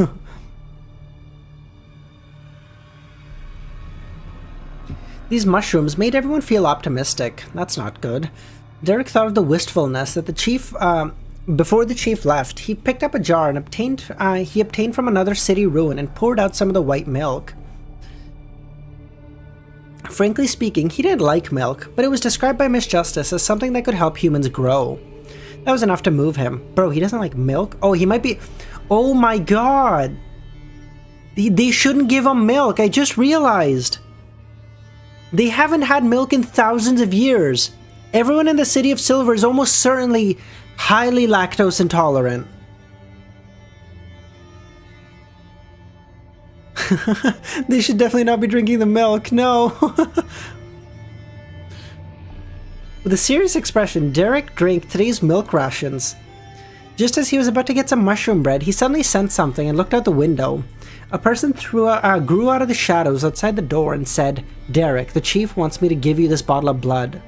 These mushrooms made everyone feel optimistic. That's not good. Derek thought of the wistfulness that the chief, before the chief left, he picked up a jar and obtained from another city ruin and poured out some of the white milk. Frankly speaking, he didn't like milk, but it was described by Miss Justice as something that could help humans grow. That was enough to move him. Bro, he doesn't like milk? Oh, he might be... Oh my god! They shouldn't give him milk, I just realized! They haven't had milk in thousands of years. Everyone in the City of Silver is almost certainly highly lactose intolerant. They should definitely not be drinking the milk, no. With a serious expression, Derek drank today's milk rations. Just as he was about to get some mushroom bread, he suddenly sensed something and looked out the window. A person grew out of the shadows outside the door and said, "Derek, the chief wants me to give you this bottle of blood."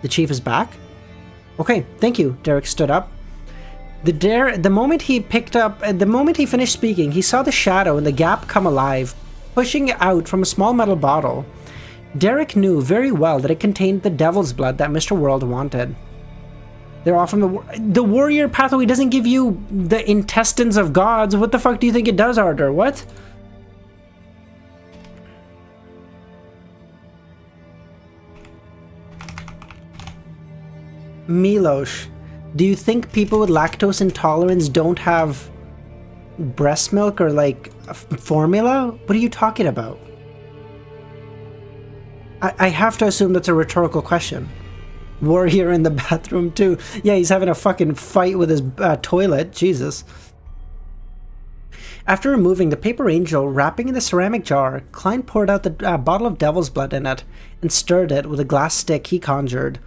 The chief is back? Okay, thank you. Derek stood up. The moment he finished speaking, he saw the shadow in the gap come alive, pushing it out from a small metal bottle. Derek knew very well that it contained the devil's blood that Mr. World wanted. They're all from the warrior pathway doesn't give you the intestines of gods. What the fuck do you think it does, Arthur? What? Milosh, do you think people with lactose intolerance don't have breast milk or like formula? What are you talking about? I have to assume that's a rhetorical question. Warrior in the bathroom too. Yeah, he's having a fucking fight with his toilet. Jesus. After removing the paper angel wrapping in the ceramic jar, Klein poured out the bottle of devil's blood in it and stirred it with a glass stick he conjured.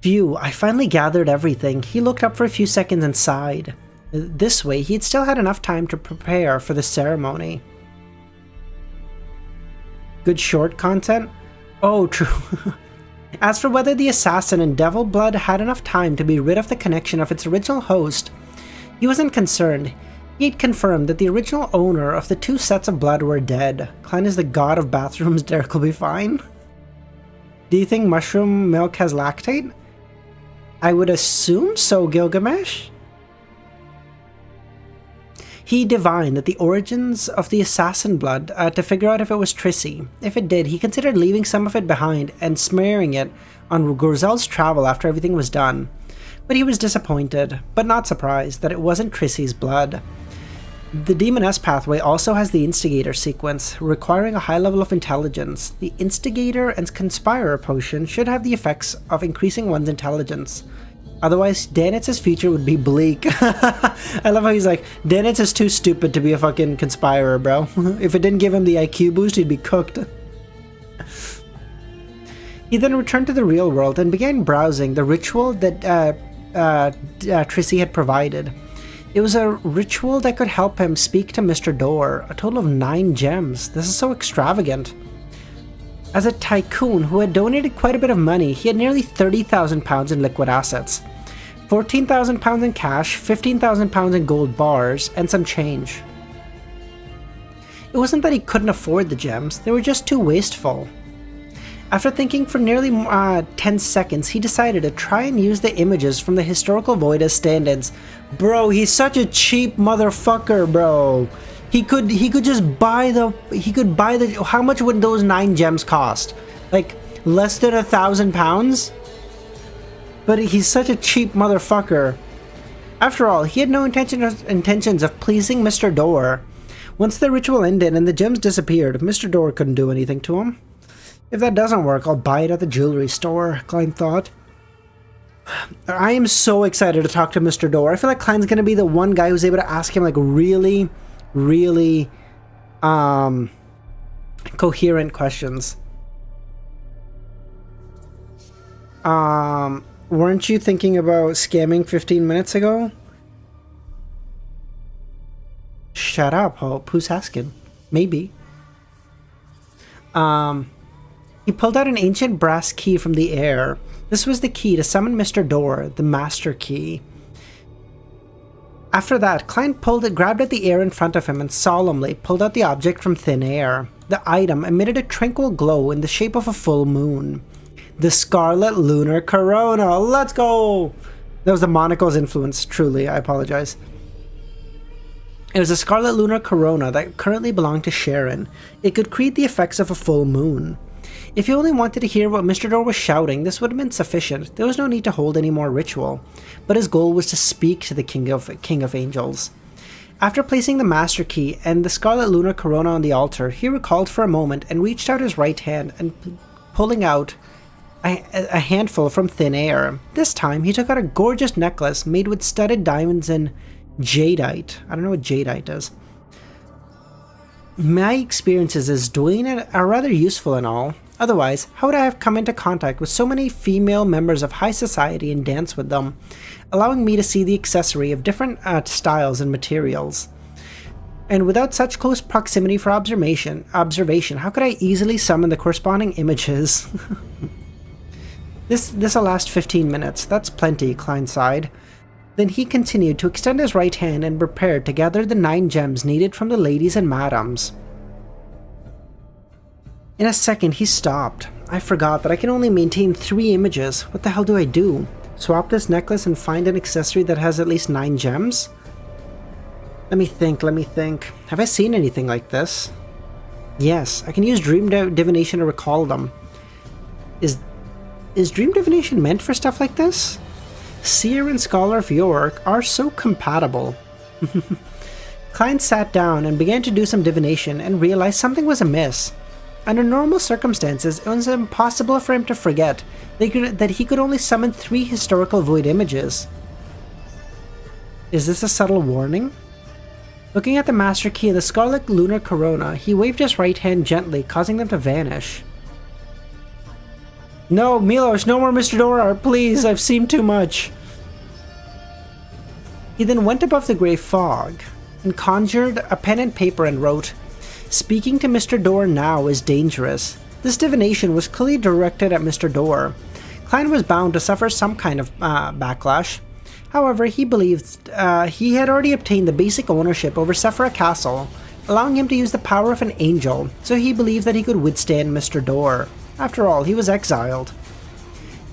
Phew, I finally gathered everything. He looked up for a few seconds and sighed. This way, he'd still had enough time to prepare for the ceremony. Good short content? Oh, true. As for whether the assassin in Devil Blood had enough time to be rid of the connection of its original host, he wasn't concerned. He had confirmed that the original owner of the 2 sets of blood were dead. Klein is the god of bathrooms, Derek will be fine. Do you think mushroom milk has lactate? I would assume so, Gilgamesh. He divined that the origins of the assassin blood to figure out if it was Trissy. If it did, he considered leaving some of it behind and smearing it on Roselle's travel after everything was done. But he was disappointed, but not surprised, that it wasn't Trissy's blood. The Demoness pathway also has the Instigator sequence, requiring a high level of intelligence. The Instigator and Conspirer potion should have the effects of increasing one's intelligence. Otherwise, Danitz's future would be bleak. I love how he's like, Danitz is too stupid to be a fucking conspirer, bro. If it didn't give him the IQ boost, he'd be cooked. He then returned to the real world and began browsing the ritual that Trissy had provided. It was a ritual that could help him speak to Mr. Door, a total of 9 gems. This is so extravagant. As a tycoon who had donated quite a bit of money, he had nearly 30,000 pounds in liquid assets. 14,000 pounds in cash, 15,000 pounds in gold bars, and some change. It wasn't that he couldn't afford the gems, they were just too wasteful. After thinking for nearly 10 seconds, he decided to try and use the images from the historical void as stand-ins. Bro, he's such a cheap motherfucker, bro. He could just buy the, how much would those 9 gems cost? Like, less than 1,000 pounds? But he's such a cheap motherfucker. After all, he had no intentions of pleasing Mr. Door. Once the ritual ended and the gems disappeared, Mr. Door couldn't do anything to him. If that doesn't work, I'll buy it at the jewelry store, Klein thought. I am so excited to talk to Mr. Door. I feel like Klein's going to be the one guy who's able to ask him like really, really coherent questions. Weren't you thinking about scamming 15 minutes ago? Shut up, Hope. Who's asking? Maybe. He pulled out an ancient brass key from the air. This was the key to summon Mr. Door, the master key. After that, Klein grabbed at the air in front of him and solemnly pulled out the object from thin air. The item emitted a tranquil glow in the shape of a full moon. The Scarlet Lunar Corona! Let's go! That was the monocle's influence, truly, I apologize. It was a Scarlet Lunar Corona that currently belonged to Sharon. It could create the effects of a full moon. If you only wanted to hear what Mr. Door was shouting, this would have been sufficient. There was no need to hold any more ritual. But his goal was to speak to the King of Angels. After placing the Master Key and the Scarlet Lunar Corona on the altar, he recalled for a moment and reached out his right hand and pulling out a handful from thin air. This time, he took out a gorgeous necklace made with studded diamonds and jadeite. I don't know what jadeite is. My experiences as Dwayne are rather useful and all. Otherwise, how would I have come into contact with so many female members of high society and dance with them, allowing me to see the accessory of different styles and materials? And without such close proximity for observation, how could I easily summon the corresponding images? This'll last 15 minutes. That's plenty, Klein sighed. Then he continued to extend his right hand and prepared to gather the 9 gems needed from the ladies and madams. In a second, he stopped. I forgot that I can only maintain 3 images. What the hell do I do? Swap this necklace and find an accessory that has at least 9 gems? Let me think. Have I seen anything like this? Yes, I can use Dream Divination to recall them. Is Dream Divination meant for stuff like this? Seer and Scholar of Yore are so compatible. Klein sat down and began to do some divination and realized something was amiss. Under normal circumstances, it was impossible for him to forget that he could only summon 3 historical void images. Is this a subtle warning? Looking at the Master Key and the Scarlet Lunar Corona, he waved his right hand gently, causing them to vanish. No, Milos, no more Mr. Door, please, I've seen too much. He then went above the grey fog and conjured a pen and paper and wrote, "Speaking to Mr. Door now is dangerous." This divination was clearly directed at Mr. Door. Klein was bound to suffer some kind of backlash. However, he believed he had already obtained the basic ownership over Sefirah Castle, allowing him to use the power of an angel, so he believed that he could withstand Mr. Door. After all, he was exiled.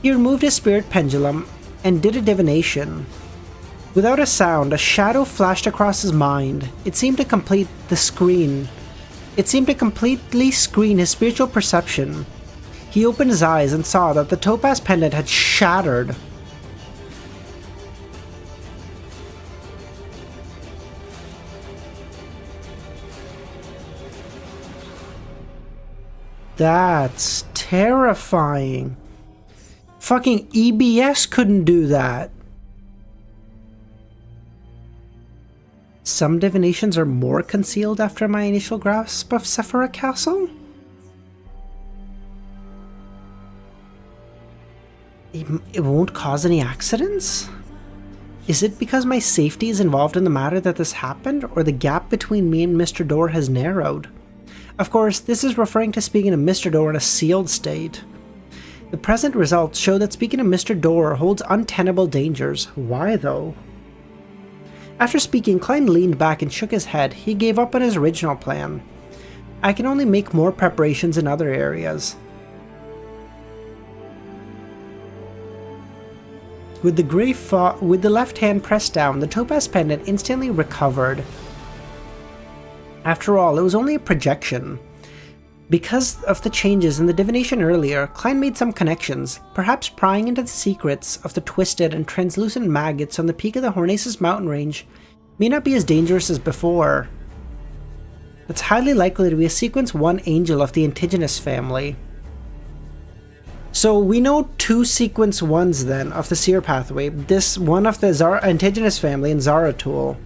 He removed his spirit pendulum and did a divination. Without a sound, a shadow flashed across his mind. It seemed to completely screen his spiritual perception. He opened his eyes and saw that the topaz pendant had shattered. That's terrifying. Fucking EBS couldn't do that. Some divinations are more concealed after my initial grasp of Sefirah Castle? It won't cause any accidents? Is it because my safety is involved in the matter that this happened, or the gap between me and Mr. Door has narrowed? Of course, this is referring to speaking to Mr. Door in a sealed state. The present results show that speaking to Mr. Door holds untenable dangers. Why, though? After speaking, Klein leaned back and shook his head. He gave up on his original plan. I can only make more preparations in other areas. With the left hand pressed down, the topaz pendant instantly recovered. After all, it was only a projection. Because of the changes in the divination earlier, Klein made some connections, perhaps prying into the secrets of the twisted and translucent maggots on the peak of the Hornaces mountain range may not be as dangerous as before. It's highly likely to be a Sequence 1 angel of the Indigenous family. So we know 2 Sequence 1s then of the Seer pathway, this one of the Indigenous family and Zaratul.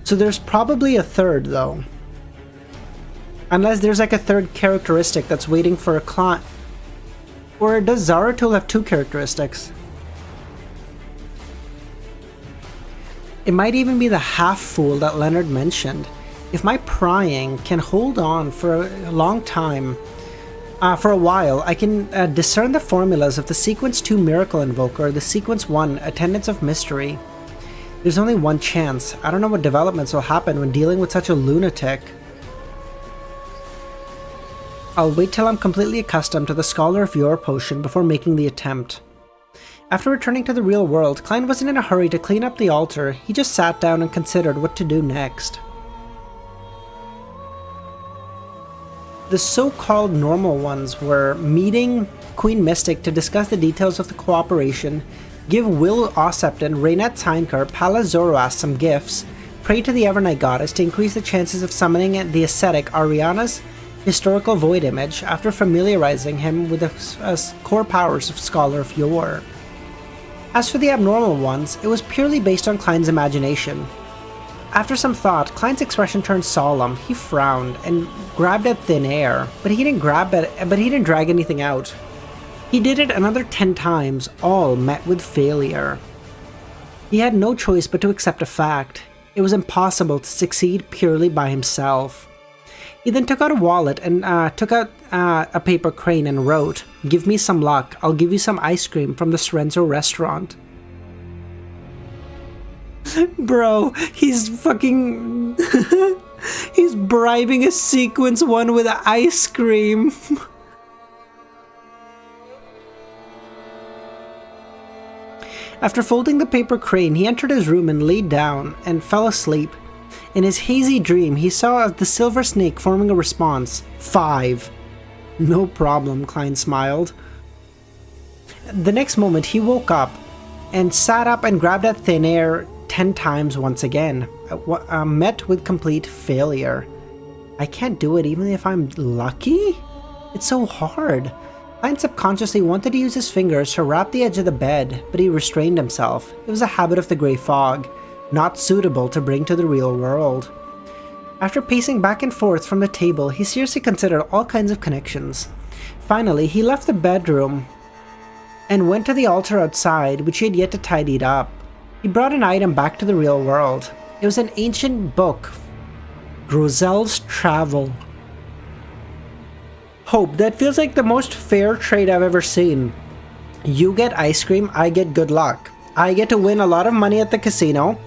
So there's probably a third though. Unless there's like a third characteristic that's waiting for a Klein. Or does Zaratul have 2 characteristics? It might even be the half-fool that Leonard mentioned. If my prying can hold on for a long time, for a while, I can discern the formulas of the Sequence 2 Miracle Invoker or the Sequence 1 Attendants of Mystery. There's only one chance. I don't know what developments will happen when dealing with such a lunatic. I'll wait till I'm completely accustomed to the Scholar of Yore potion before making the attempt. After returning to the real world, Klein wasn't in a hurry to clean up the altar, he just sat down and considered what to do next. The so-called normal ones were meeting Queen Mystic to discuss the details of the cooperation, give Will Osept and Reynette Tynkar Pala Zoroast some gifts, pray to the Evernight Goddess to increase the chances of summoning the ascetic Ariana's historical void image after familiarizing him with the core powers of Scholar of Yore. As for the abnormal ones, it was purely based on Klein's imagination. After some thought, Klein's expression turned solemn. He frowned and grabbed at thin air, but he didn't drag anything out. He did it another 10 times, all met with failure. He had no choice but to accept a fact. It was impossible to succeed purely by himself. He then took out a wallet and took out a paper crane and wrote, "Give me some luck, I'll give you some ice cream from the Srenzo restaurant." Bro, he's fucking... he's bribing a Sequence 1 with ice cream. After folding the paper crane, he entered his room and laid down and fell asleep. In his hazy dream, he saw the silver snake forming a response. 5. No problem, Klein smiled. The next moment, he woke up and sat up and grabbed at thin air 10 times once again, met with complete failure. I can't do it even if I'm lucky? It's so hard. Klein subconsciously wanted to use his fingers to wrap the edge of the bed, but he restrained himself. It was a habit of the grey fog, not suitable to bring to the real world. After pacing back and forth from the table, he seriously considered all kinds of connections. Finally, he left the bedroom and went to the altar outside, which he had yet to tidy up. He brought an item back to the real world. It was an ancient book, Roselle's Travel. Hope, that feels like the most fair trade I've ever seen. You get ice cream, I get good luck. I get to win a lot of money at the casino.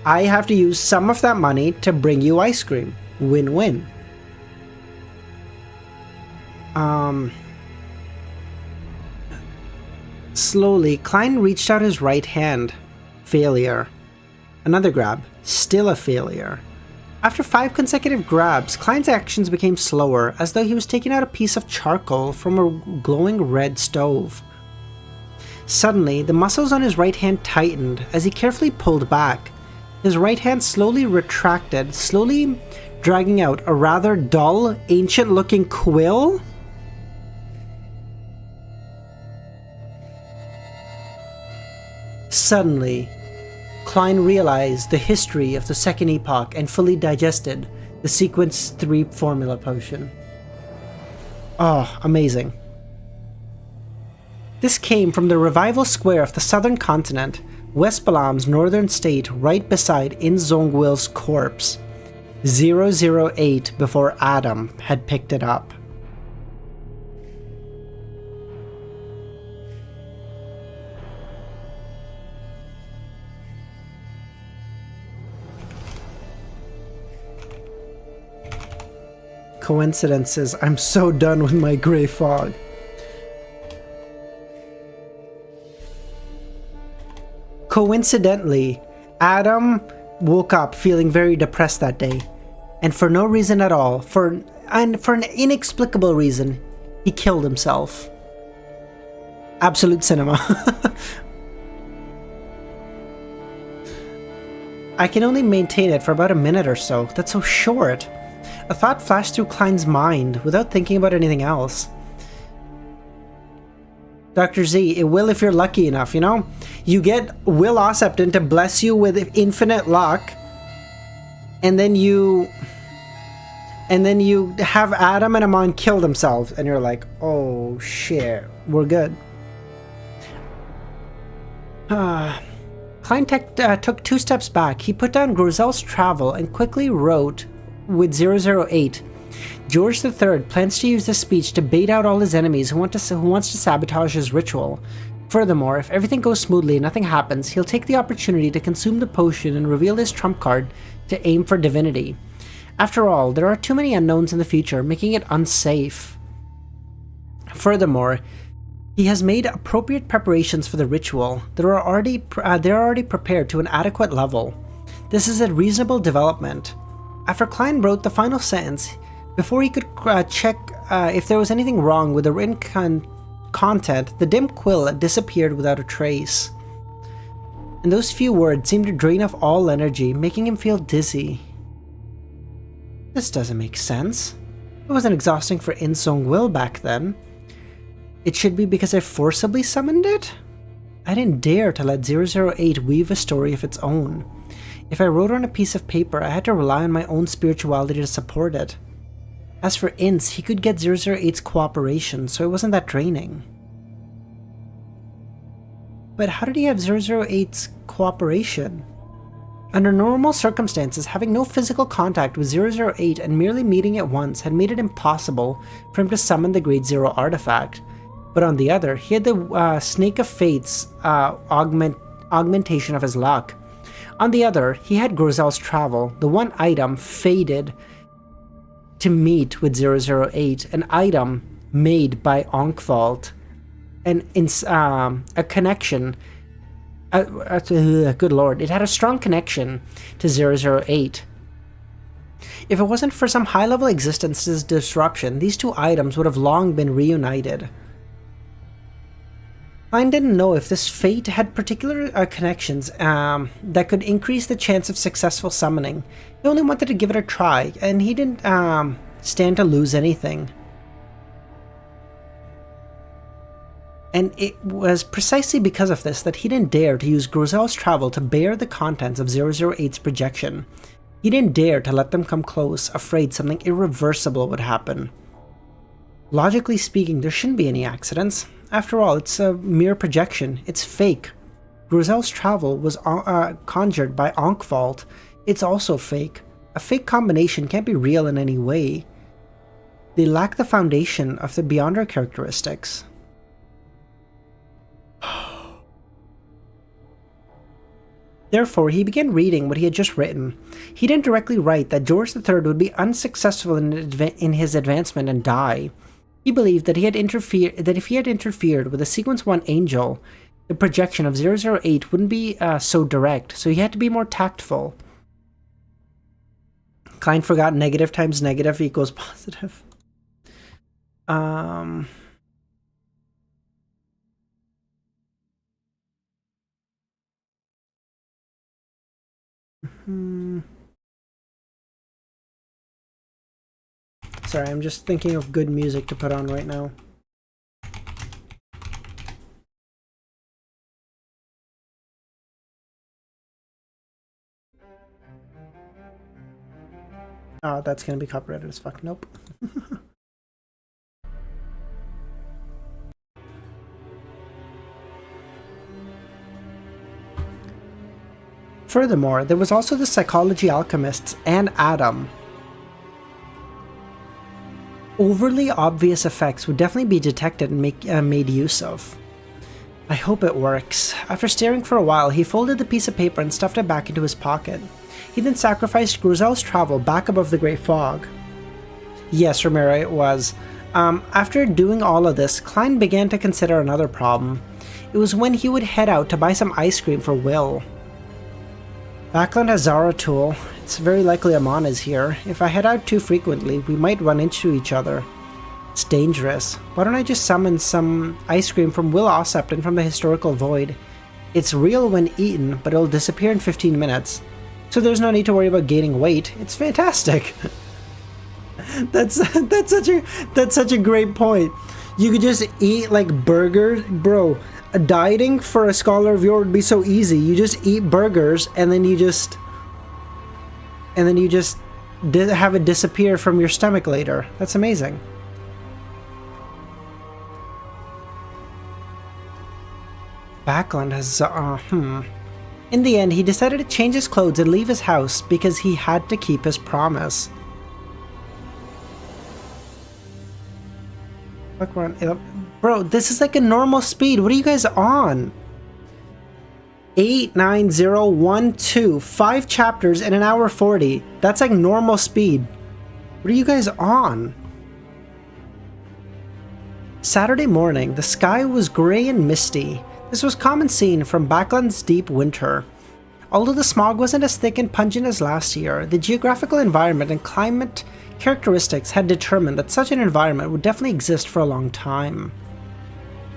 I have to use some of that money to bring you ice cream. Win-win. Slowly, Klein reached out his right hand. Failure. Another grab. Still a failure. After 5 consecutive grabs, Klein's actions became slower, as though he was taking out a piece of charcoal from a glowing red stove. Suddenly, the muscles on his right hand tightened as he carefully pulled back. His right hand slowly retracted, slowly dragging out a rather dull, ancient-looking quill? Suddenly, Klein realized the history of the Second Epoch and fully digested the Sequence 3 formula potion. Oh, amazing. This came from the revival square of the southern continent, West Balam's northern state, right beside In Zongwil's corpse. 008 before Adam had picked it up. Coincidences. I'm so done with my grey fog. Coincidentally, Adam woke up feeling very depressed that day. And for no reason at all. and for an inexplicable reason, he killed himself. Absolute cinema. I can only maintain it for about a minute or so. That's so short. A thought flashed through Klein's mind without thinking about anything else. Dr. Z, it will if you're lucky enough, you know? You get Will Ossepton to bless you with infinite luck, and then you have Adam and Amon kill themselves, and you're like, oh shit, we're good. Klein took 2 steps back. He put down Roselle's travel and quickly wrote with 008. George III plans to use this speech to bait out all his enemies who wants to sabotage his ritual. Furthermore, if everything goes smoothly and nothing happens, he'll take the opportunity to consume the potion and reveal his trump card to aim for divinity. After all, there are too many unknowns in the future, making it unsafe. Furthermore, he has made appropriate preparations for the ritual. They're already prepared to an adequate level. This is a reasonable development. After Klein wrote the final sentence, before he could check if there was anything wrong with the written content, the dim quill disappeared without a trace. And those few words seemed to drain off all energy, making him feel dizzy. This doesn't make sense. It wasn't exhausting for Insong Will back then. It should be because I forcibly summoned it? I didn't dare to let 008 weave a story of its own. If I wrote on a piece of paper, I had to rely on my own spirituality to support it. As for Ince, he could get 008's cooperation, so it wasn't that draining. But how did he have 008's cooperation? Under normal circumstances, having no physical contact with 008 and merely meeting it once had made it impossible for him to summon the Grade Zero artifact. But on the other, he had the Snake of Fate's augmentation of his luck. On the other, he had Roselle's travel, the one item fated to meet with 008, an item made by Onkvault, and a connection. Good lord, it had a strong connection to 008. If it wasn't for some high-level existence's disruption, these 2 items would have long been reunited. Klein didn't know if this fate had particular connections that could increase the chance of successful summoning. He only wanted to give it a try, and he didn't stand to lose anything. And it was precisely because of this that he didn't dare to use Roselle's travel to bear the contents of 008's projection. He didn't dare to let them come close, afraid something irreversible would happen. Logically speaking, there shouldn't be any accidents. After all, it's a mere projection. It's fake. Roselle's travel was conjured by Onkvault. It's also fake. A fake combination can't be real in any way. They lack the foundation of the Beyonder characteristics. Therefore, he began reading what he had just written. He didn't directly write that George III would be unsuccessful in his advancement and die. He believed that if he had interfered with a Sequence 1 angel, the projection of 008 wouldn't be so direct, so he had to be more tactful. Klein forgot negative times negative equals positive. Sorry, I'm just thinking of good music to put on right now. Oh, that's gonna be copyrighted as fuck. Nope. Furthermore, there was also the psychology alchemists and Adam. Overly obvious effects would definitely be detected and made use of. I hope it works. After staring for a while, he folded the piece of paper and stuffed it back into his pocket. He then sacrificed Roselle's travel back above the Great Fog. Yes, Ramiro, it was. After doing all of this, Klein began to consider another problem. It was when he would head out to buy some ice cream for Will. Backland has Zaratul. It's very likely Amon is here. If I head out too frequently, we might run into each other. It's dangerous. Why don't I just summon some ice cream from Will Ossept and from the historical void? It's real when eaten, but it'll disappear in 15 minutes. So there's no need to worry about gaining weight. It's fantastic. That's such a great point. You could just eat like burgers, bro. Dieting for a scholar of Yore would be so easy. You just eat burgers and then you just have it disappear from your stomach later. That's amazing. Backlund has In the end, he decided to change his clothes and leave his house because he had to keep his promise. Look, we're on, bro, this is like a normal speed. What are you guys on? 89012, 5 chapters in an hour 40. That's like normal speed. What are you guys on? Saturday morning, the sky was gray and misty. This was common scene from Backlund's deep winter. Although the smog wasn't as thick and pungent as last year, the geographical environment and climate characteristics had determined that such an environment would definitely exist for a long time.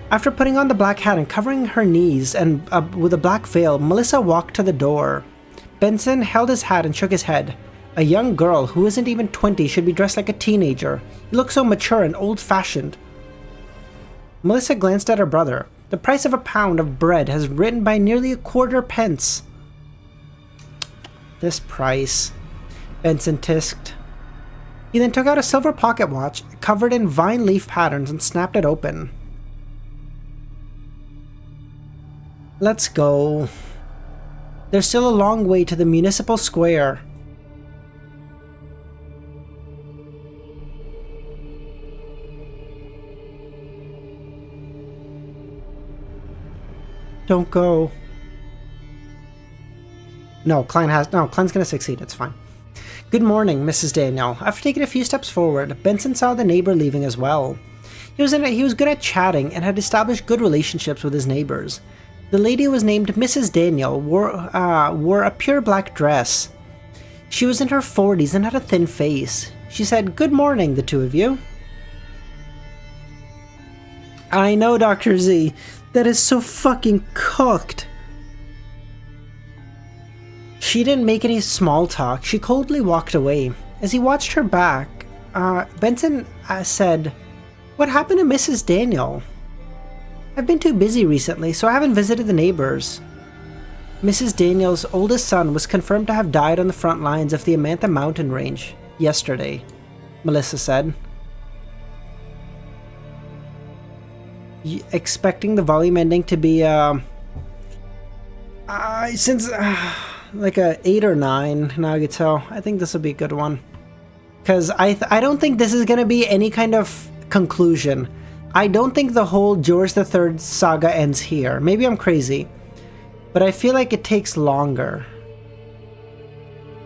After putting on the black hat and covering her knees and with a black veil, Melissa walked to the door. Benson held his hat and shook his head. A young girl who isn't even 20 should be dressed like a teenager. You look so mature and old-fashioned. Melissa glanced at her brother. The price of a pound of bread has risen by nearly a quarter pence. This price, Benson tisked. He then took out a silver pocket watch covered in vine leaf patterns and snapped it open. Let's go. There's still a long way to the municipal square. Don't go. No, Klein's gonna succeed, it's fine. Good morning, Mrs. Daniel. After taking a few steps forward, Benson saw the neighbor leaving as well. He was good at chatting and had established good relationships with his neighbors. The lady was named Mrs. Daniel, wore a pure black dress. She was in her 40s and had a thin face. She said, "Good morning, the two of you." I know, Dr. Z. That is so fucking cooked. She didn't make any small talk. She coldly walked away. As he watched her back, Benson said, "What happened to Mrs. Daniel?" "I've been too busy recently, so I haven't visited the neighbors." Mrs. Daniel's oldest son was confirmed to have died on the front lines of the Amantha mountain range yesterday, Melissa said. Expecting the volume ending to be like a 8 or 9 Nagato. I think this will be a good one, because I don't think this is going to be any kind of conclusion. I don't think the whole George III saga ends here. Maybe I'm crazy, but I feel like it takes longer.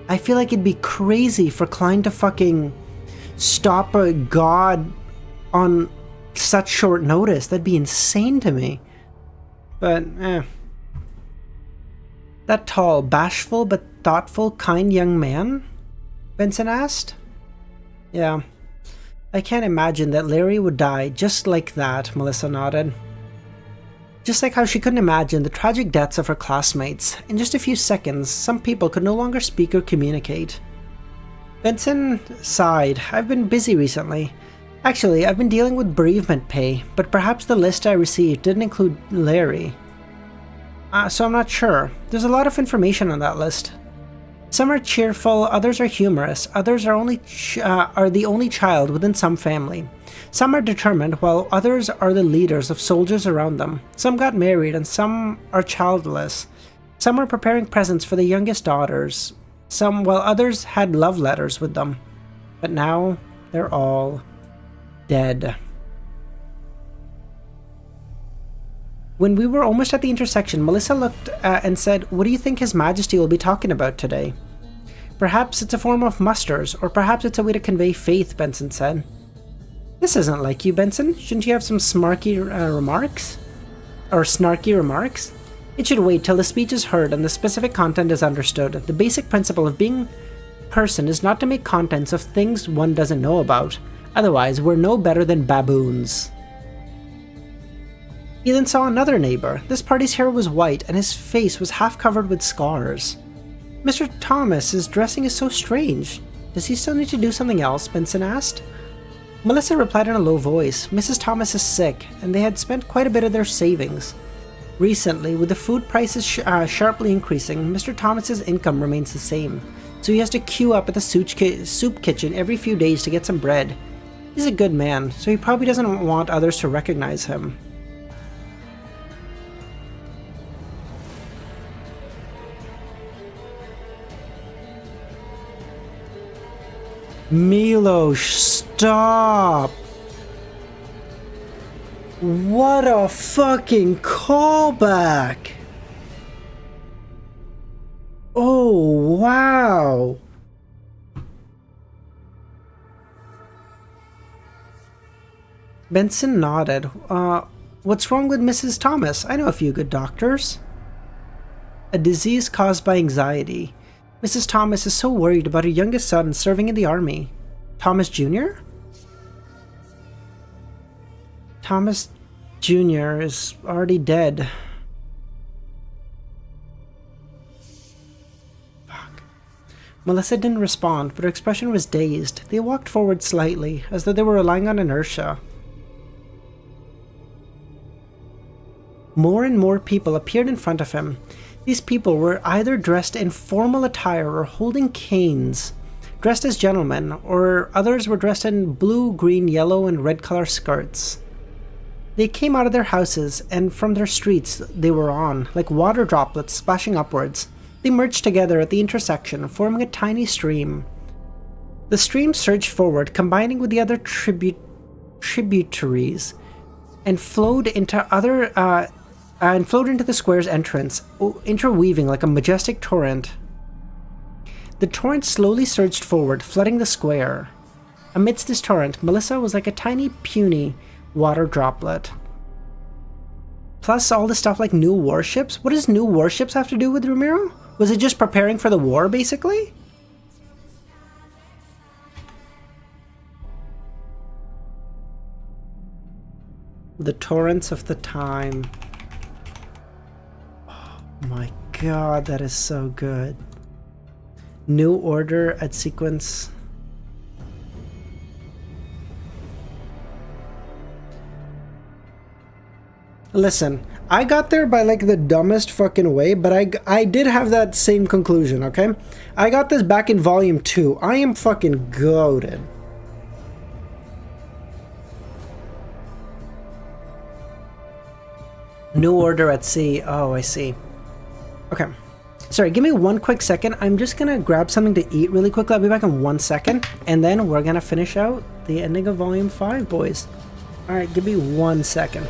I feel like it'd be crazy for Klein to fucking stop a god on such short notice. That'd be insane to me. But, That tall, bashful, but thoughtful, kind young man? Benson asked. Yeah. I can't imagine that Larry would die just like that, Melissa nodded. Just like how she couldn't imagine the tragic deaths of her classmates. In just a few seconds, some people could no longer speak or communicate. Benson sighed. I've been busy recently. Actually, I've been dealing with bereavement pay, but perhaps the list I received didn't include Larry. So I'm not sure. There's a lot of information on that list. Some are cheerful, others are humorous, others are the only child within some family. Some are determined, while others are the leaders of soldiers around them. Some got married, and some are childless. Some are preparing presents for the youngest daughters, while others had love letters with them. But now, they're all dead. When we were almost at the intersection, Melissa looked and said, "What do you think His Majesty will be talking about today?" "Perhaps it's a form of musters, or perhaps it's a way to convey faith," Benson said. "This isn't like you, Benson. Shouldn't you have some smarky remarks? Or snarky remarks? It should wait till the speech is heard and the specific content is understood. The basic principle of being person is not to make contents of things one doesn't know about. Otherwise, we're no better than baboons. He then saw another neighbor. This party's hair was white and his face was half covered with scars. Mr. Thomas's dressing is so strange. Does he still need to do something else? Benson asked. Melissa replied in a low voice. Mrs. Thomas is sick, and they had spent quite a bit of their savings. Recently, with the food prices sharply increasing, Mr. Thomas's income remains the same, so he has to queue up at the soup kitchen every few days to get some bread. He's a good man, so he probably doesn't want others to recognize him. Milos, stop! What a fucking callback! Oh, wow! Benson nodded. What's wrong with Mrs. Thomas? I know a few good doctors. A disease caused by anxiety. Mrs. Thomas is so worried about her youngest son serving in the army. Thomas Jr.? Thomas Jr. is already dead. Fuck. Melissa didn't respond, but her expression was dazed. They walked forward slightly, as though they were relying on inertia. More and more people appeared in front of him. These people were either dressed in formal attire or holding canes, dressed as gentlemen, or others were dressed in blue, green, yellow, and red color skirts. They came out of their houses and from their streets they were on, like water droplets splashing upwards. They merged together at the intersection, forming a tiny stream. The stream surged forward, combining with the other tributaries, and flowed into the square's entrance, interweaving like a majestic torrent. The torrent slowly surged forward, flooding the square. Amidst this torrent, Melissa was like a tiny, puny water droplet. Plus all the stuff like new warships. What does new warships have to do with Ramiro? Was it just preparing for the war, basically? The torrents of the time. My god, that is so good. New order at sequence. Listen, I got there by like the dumbest fucking way, but I did have that same conclusion, okay? I got this back in volume 2. I am fucking goated. New order at sea. Oh, I see. Okay. Sorry, give me one quick second. I'm just gonna grab something to eat really quickly. I'll be back in 1 second. And then we're gonna finish out the ending of Volume 5, boys. Alright, give me 1 second.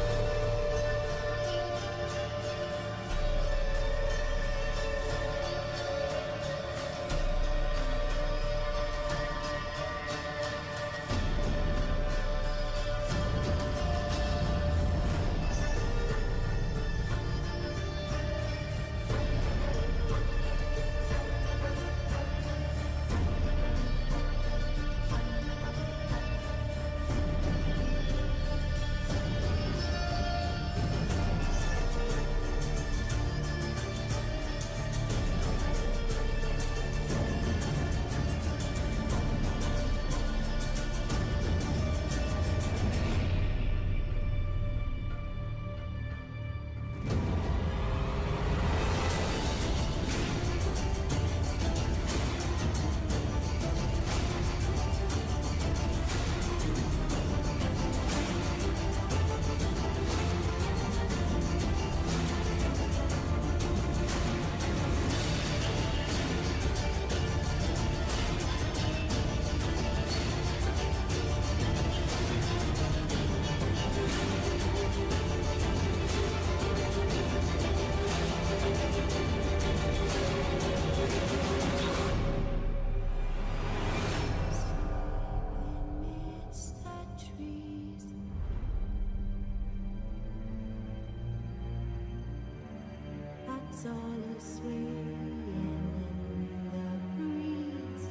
All asleep in the breeze.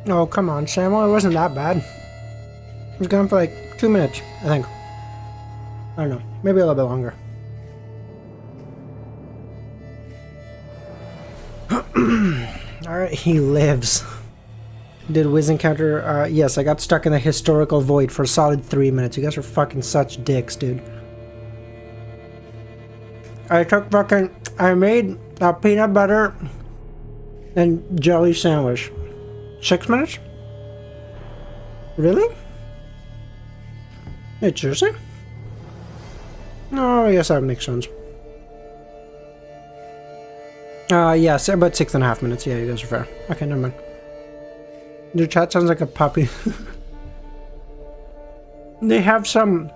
Oh, come on, Samuel. It wasn't that bad. It was gone for like 2 minutes, I think. I don't know. Maybe a little bit longer. Alright, he lives. Did Wiz encounter... yes, I got stuck in the historical void for a solid 3 minutes. You guys are fucking such dicks, dude. I made a peanut butter and jelly sandwich. 6 minutes? Really? Wait, seriously? No, I guess that makes sense. Yes, about 6.5 minutes. Yeah, you guys are fair. Okay, never mind. Your chat sounds like a puppy. They have some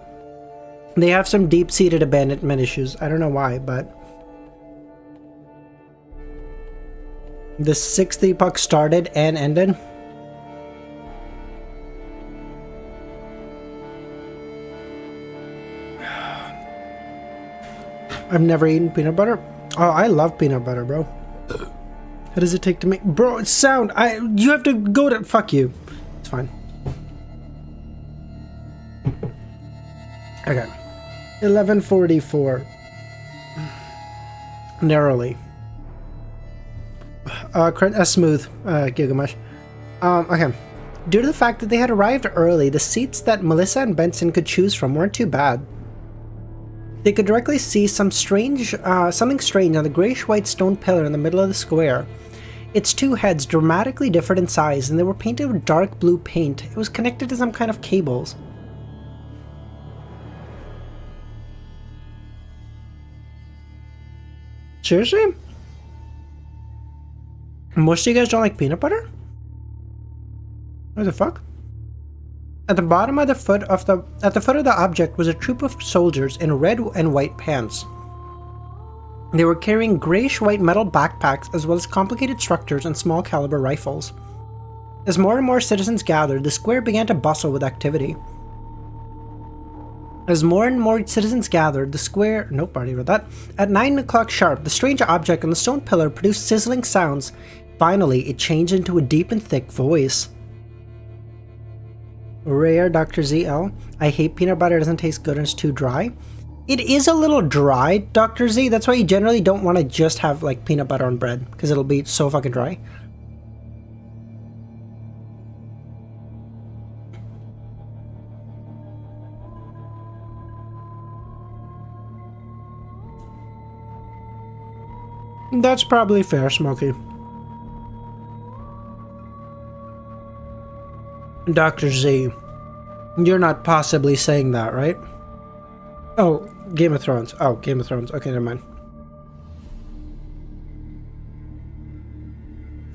deep-seated abandonment issues. I don't know why, but the 6th epoch started and ended. I've never eaten peanut butter. Oh, I love peanut butter, bro. How does it take to make... Bro, it's sound. You have to go to... Fuck you. It's fine. Okay. 11:44. Narrowly. Smooth. Gilgamesh. Okay. Due to the fact that they had arrived early, the seats that Melissa and Benson could choose from weren't too bad. They could directly see something strange on the grayish-white stone pillar in the middle of the square. Its two heads dramatically differed in size, and they were painted with dark blue paint. It was connected to some kind of cables. Seriously? Most of you guys don't like peanut butter? What the fuck? At the bottom of the foot of the object was a troop of soldiers in red and white pants. They were carrying grayish-white metal backpacks as well as complicated structures and small caliber rifles. As more and more citizens gathered, the square began to bustle with activity. As more and more citizens gathered, the square... Nope, already read that. At 9 o'clock sharp, the strange object on the stone pillar produced sizzling sounds. Finally, it changed into a deep and thick voice. Rare Dr. ZL. I hate peanut butter. It doesn't taste good and it's too dry. It is a little dry, Dr. Z. That's why you generally don't want to just have like peanut butter on bread, because it'll be so fucking dry. That's probably fair, Smokey. Dr. Z, you're not possibly saying that, right? Oh, Game of Thrones. Oh, Game of Thrones. Okay, never mind.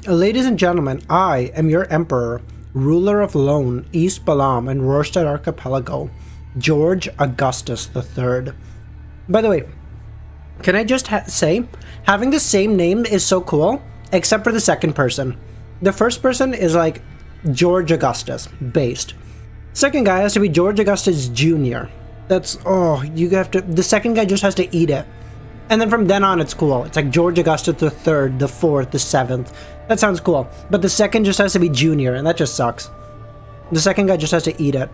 Ladies and gentlemen, I am your emperor, ruler of Lone, East Balam, and Rorstad Archipelago, George Augustus III. By the way, can I just say, having the same name is so cool, except for the second person. The first person is like George Augustus, based. Second guy has to be George Augustus Jr. That's, oh, you have to, the second guy just has to eat it. And then from then on, it's cool. It's like George Augustus the 3rd, the 4th, the 7th. That sounds cool. But the second just has to be Junior, and that just sucks. The second guy just has to eat it.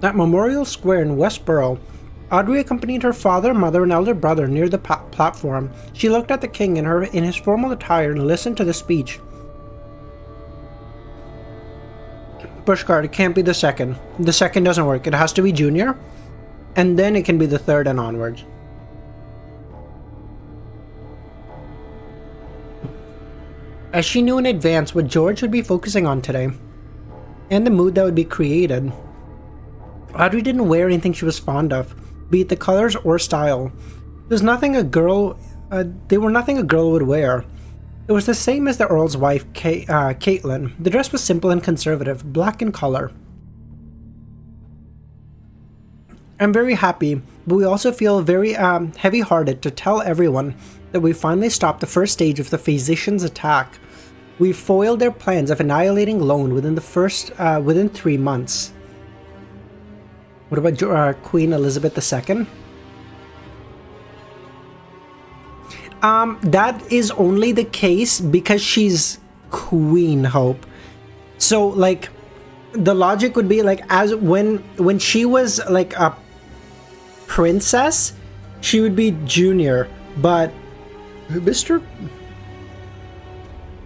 At Memorial Square in Westboro, Audrey accompanied her father, mother, and elder brother near the platform. She looked at the king in his formal attire and listened to the speech. Pushcart, it can't be the second. The second doesn't work. It has to be Junior, and then it can be the 3rd and onwards. As she knew in advance what George would be focusing on today, and the mood that would be created, Audrey didn't wear anything she was fond of, be it the colors or style. They were nothing a girl would wear. It was the same as the Earl's wife, Caitlin. The dress was simple and conservative, black in color. I'm very happy, but we also feel very heavy-hearted to tell everyone that we finally stopped the first stage of the physician's attack. We foiled their plans of annihilating Lone within 3 months. What about Queen Elizabeth II? That is only the case because she's Queen Hope. So, like, the logic would be, like, as when she was, like, a princess, she would be junior, but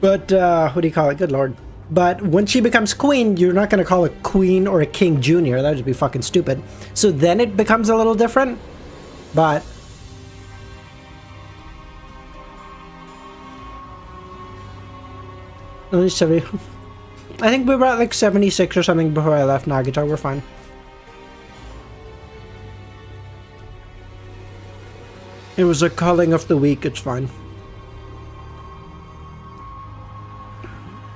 what do you call it? Good lord. But when she becomes queen, you're not going to call a queen or a king junior. That would just be fucking stupid. So then it becomes a little different. But only 70. I think we were at like 76 or something before I left Nagito. We're fine. It was a culling of the week. It's fine.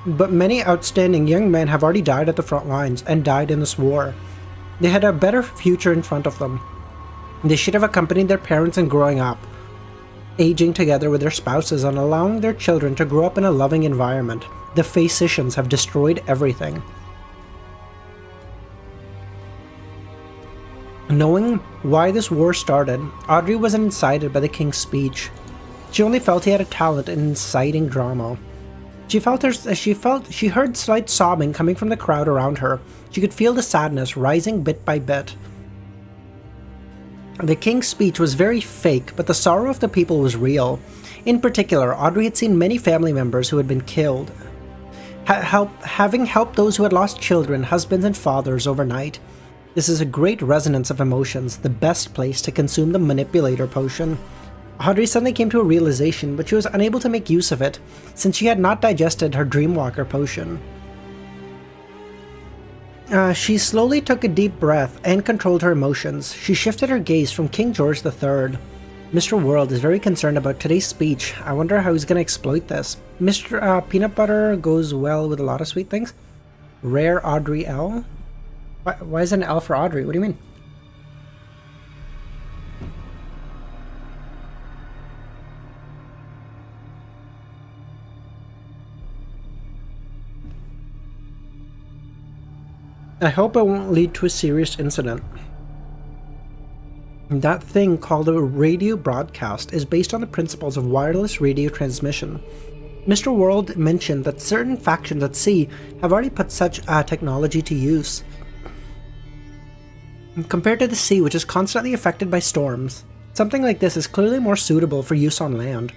But many outstanding young men have already died at the front lines and died in this war. They had a better future in front of them. They should have accompanied their parents in growing up, aging together with their spouses and allowing their children to grow up in a loving environment. The physicians have destroyed everything. Knowing why this war started, Audrey wasn't incited by the king's speech. She only felt he had a talent in inciting drama. She heard slight sobbing coming from the crowd around her. She could feel the sadness rising bit by bit. The king's speech was very fake, but the sorrow of the people was real. In particular, Audrey had seen many family members who had been killed, having helped those who had lost children, husbands, and fathers overnight. This is a great resonance of emotions, the best place to consume the manipulator potion. Audrey suddenly came to a realization, but she was unable to make use of it, since she had not digested her Dreamwalker potion. She slowly took a deep breath and controlled her emotions. She shifted her gaze from King George III. Mr. World is very concerned about today's speech. I wonder how he's going to exploit this. Mr. Peanut Butter goes well with a lot of sweet things. Rare Audrey L? Why is it an L for Audrey? What do you mean? I hope it won't lead to a serious incident. That thing called a radio broadcast is based on the principles of wireless radio transmission. Mr. World mentioned that certain factions at sea have already put such technology to use. Compared to the sea, which is constantly affected by storms, something like this is clearly more suitable for use on land.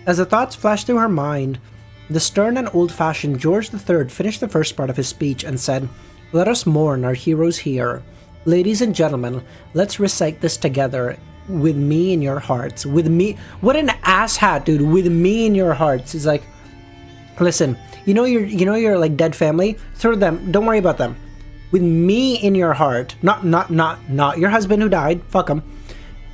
As the thoughts flashed through her mind, the stern and old-fashioned George III finished the first part of his speech and said, "Let us mourn our heroes here. Ladies and gentlemen, let's recite this together. With me in your hearts." With me? What an asshat, dude. With me in your hearts. He's like, listen, you know your like dead family? Throw them. Don't worry about them. With me in your heart. Not your husband who died. Fuck him.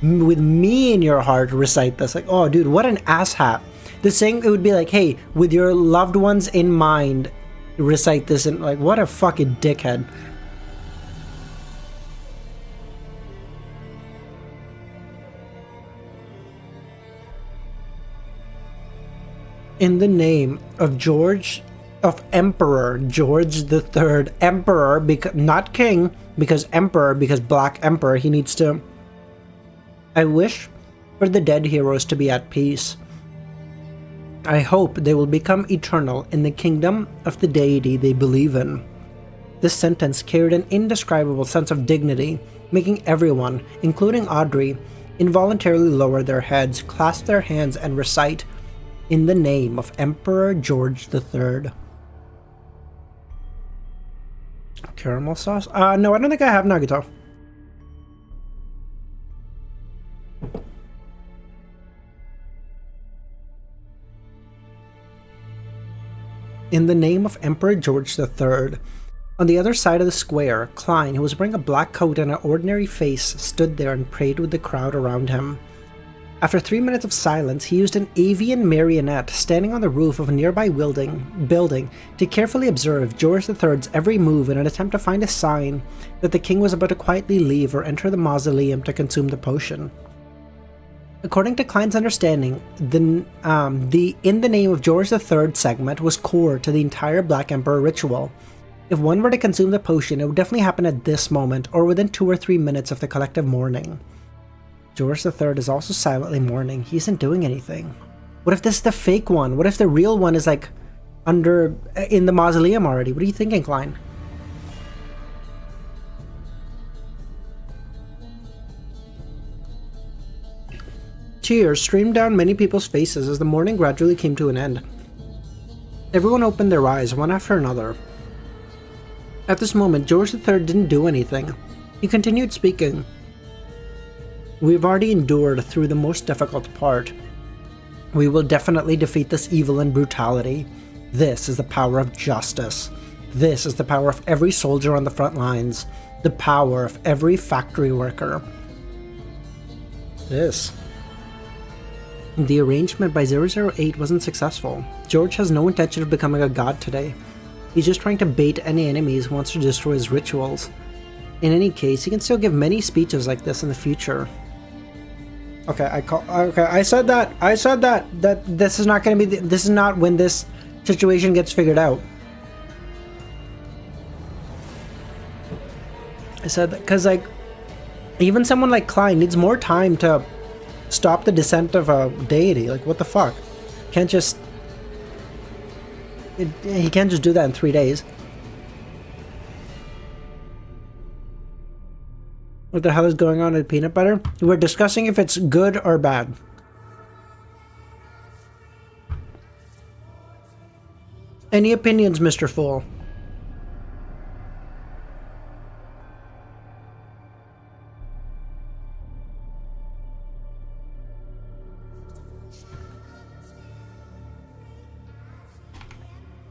With me in your heart, recite this. Like, oh, dude, what an asshat. The saying, it would be like, hey, with your loved ones in mind, recite this, and like, what a fucking dickhead. In the name of Emperor George III, Emperor, because not King, because Emperor, because Black Emperor, he needs to. I wish for the dead heroes to be at peace. I hope they will become eternal in the kingdom of the deity they believe in. This sentence carried an indescribable sense of dignity, making everyone, including Audrey, involuntarily lower their heads, clasp their hands, and recite, "In the name of Emperor George III." Caramel sauce? No, I don't think I have Nagito. In the name of Emperor George III. On the other side of the square, Klein, who was wearing a black coat and an ordinary face, stood there and prayed with the crowd around him. After 3 minutes of silence, he used an avian marionette standing on the roof of a nearby building to carefully observe George III's every move in an attempt to find a sign that the king was about to quietly leave or enter the mausoleum to consume the potion. According to Klein's understanding, the "In the Name of George III" segment was core to the entire Black Emperor ritual. If one were to consume the potion, it would definitely happen at this moment, or within 2 or 3 minutes of the collective mourning. George III is also silently mourning. He isn't doing anything. What if this is the fake one? What if the real one is like in the mausoleum already? What are you thinking, Klein? Tears streamed down many people's faces as the mourning gradually came to an end. Everyone opened their eyes, one after another. At this moment, George III didn't do anything. He continued speaking. We've already endured through the most difficult part. We will definitely defeat this evil and brutality. This is the power of justice. This is the power of every soldier on the front lines. The power of every factory worker. The arrangement by 008 wasn't successful. George has no intention of becoming a god today. He's just trying to bait any enemies who wants to destroy his rituals. In any case, he can still give many speeches like this in the future. I said that this is not going to be this is not when this situation gets figured out. I said that because like even someone like Klein needs more time to stop the descent of a deity. Like, what the fuck? He can't just do that in 3 days. What the hell is going on with peanut butter? We're discussing if it's good or bad. Any opinions, Mr. Fool?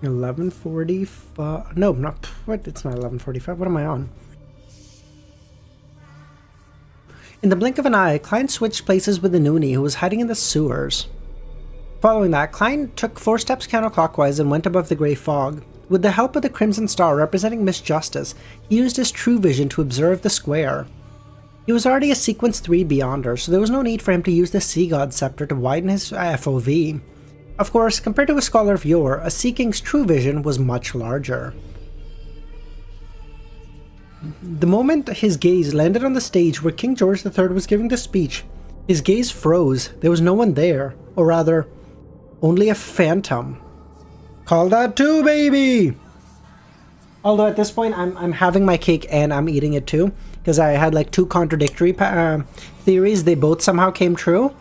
$11:45. No, not what? It's not 11:45. What am I on? In the blink of an eye, Klein switched places with the Noonie, who was hiding in the sewers. Following that, Klein took 4 steps counterclockwise and went above the grey fog. With the help of the Crimson Star representing Miss Justice, he used his true vision to observe the square. He was already a Sequence 3 Beyonder, so there was no need for him to use the Sea God Scepter to widen his FOV. Of course, compared to a Scholar of Yore, a Sea King's true vision was much larger. The moment his gaze landed on the stage where King George III was giving the speech, his gaze froze. There was no one there, or rather, only a phantom. Call that too, baby! Although at this point, I'm having my cake and I'm eating it too, because I had like 2 contradictory theories. They both somehow came true,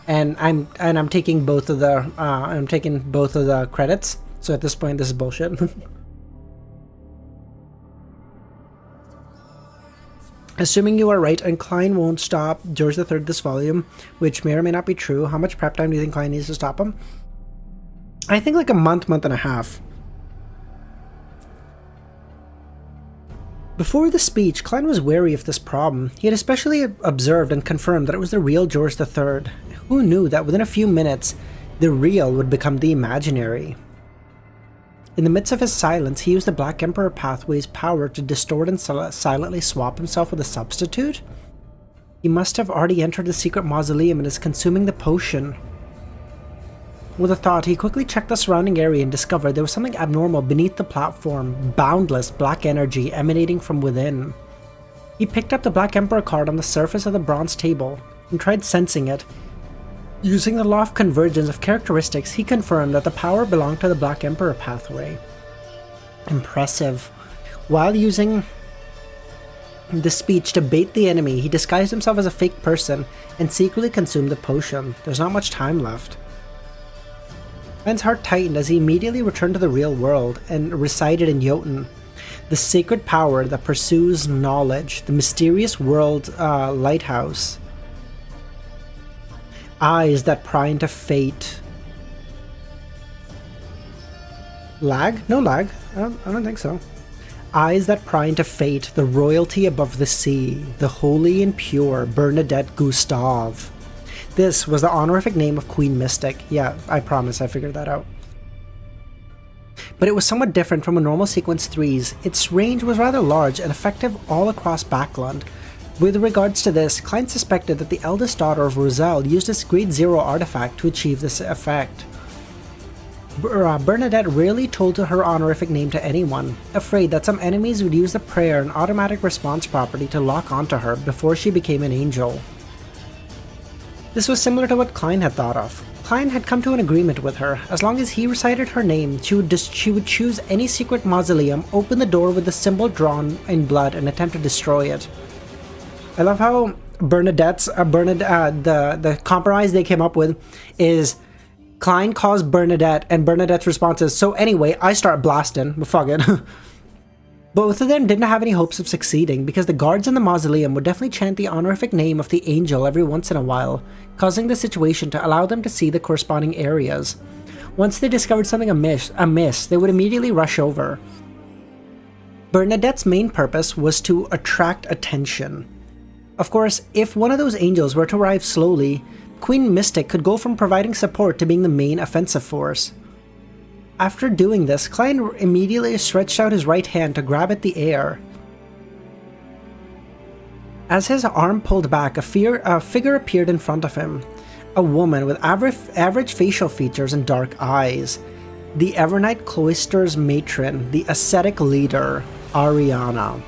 and I'm taking both of the credits. So at this point, this is bullshit. Assuming you are right and Klein won't stop George III this volume, which may or may not be true, how much prep time do you think Klein needs to stop him? I think like a month and a half. Before the speech, Klein was wary of this problem. He had especially observed and confirmed that it was the real George III. Who knew that within a few minutes, the real would become the imaginary? In the midst of his silence, he used the Black Emperor pathway's power to distort and silently swap himself with a substitute? He must have already entered the secret mausoleum and is consuming the potion. With a thought, he quickly checked the surrounding area and discovered there was something abnormal beneath the platform, boundless black energy emanating from within. He picked up the Black Emperor card on the surface of the bronze table and tried sensing it. Using the law of convergence of characteristics, he confirmed that the power belonged to the Black Emperor pathway. Impressive. While using the speech to bait the enemy, he disguised himself as a fake person and secretly consumed the potion. There's not much time left. Klein's heart tightened as he immediately returned to the real world and recited in Jotun, the sacred power that pursues knowledge, the mysterious world lighthouse. Eyes that pry into fate. Lag? No lag. I don't think so. Eyes that pry into fate, the royalty above the sea, the holy and pure Bernadette Gustave. This was the honorific name of Queen Mystic. Yeah, I promise I figured that out. But it was somewhat different from a normal Sequence 3's. Its range was rather large and effective all across Backland. With regards to this, Klein suspected that the eldest daughter of Roselle used this Grade 0 artifact to achieve this effect. Bernadette rarely told her honorific name to anyone, afraid that some enemies would use the prayer and automatic response property to lock onto her before she became an angel. This was similar to what Klein had thought of. Klein had come to an agreement with her. As long as he recited her name, she would choose any secret mausoleum, open the door with the symbol drawn in blood, and attempt to destroy it. I love how Bernadette's the compromise they came up with is Klein calls Bernadette, and Bernadette's response is, so anyway, I start blasting. Well, fuck it. Both of them didn't have any hopes of succeeding because the guards in the mausoleum would definitely chant the honorific name of the angel every once in a while, causing the situation to allow them to see the corresponding areas. Once they discovered something amiss, they would immediately rush over. Bernadette's main purpose was to attract attention. Of course, if one of those angels were to arrive slowly, Queen Mystic could go from providing support to being the main offensive force. After doing this, Klein immediately stretched out his right hand to grab at the air. As his arm pulled back, a figure appeared in front of him. A woman with average facial features and dark eyes. The Evernight Cloister's matron, the ascetic leader, Ariana.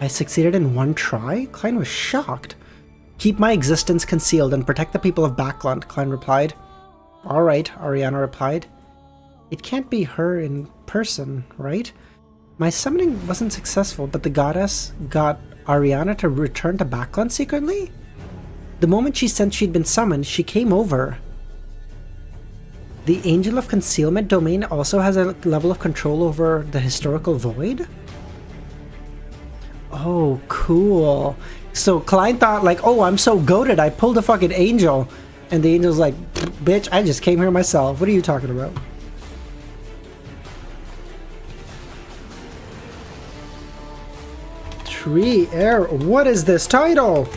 I succeeded in one try? Klein was shocked. Keep my existence concealed and protect the people of Backland, Klein replied. Alright, Ariana replied. It can't be her in person, right? My summoning wasn't successful, but the goddess got Ariana to return to Backland secretly? The moment she sensed she'd been summoned, she came over. The Angel of Concealment domain also has a level of control over the historical void? Oh, cool. So Klein thought like, oh, I'm so goated, I pulled a fucking angel. And the angel's like, bitch, I just came here myself. What are you talking about? Tree air. What is this title?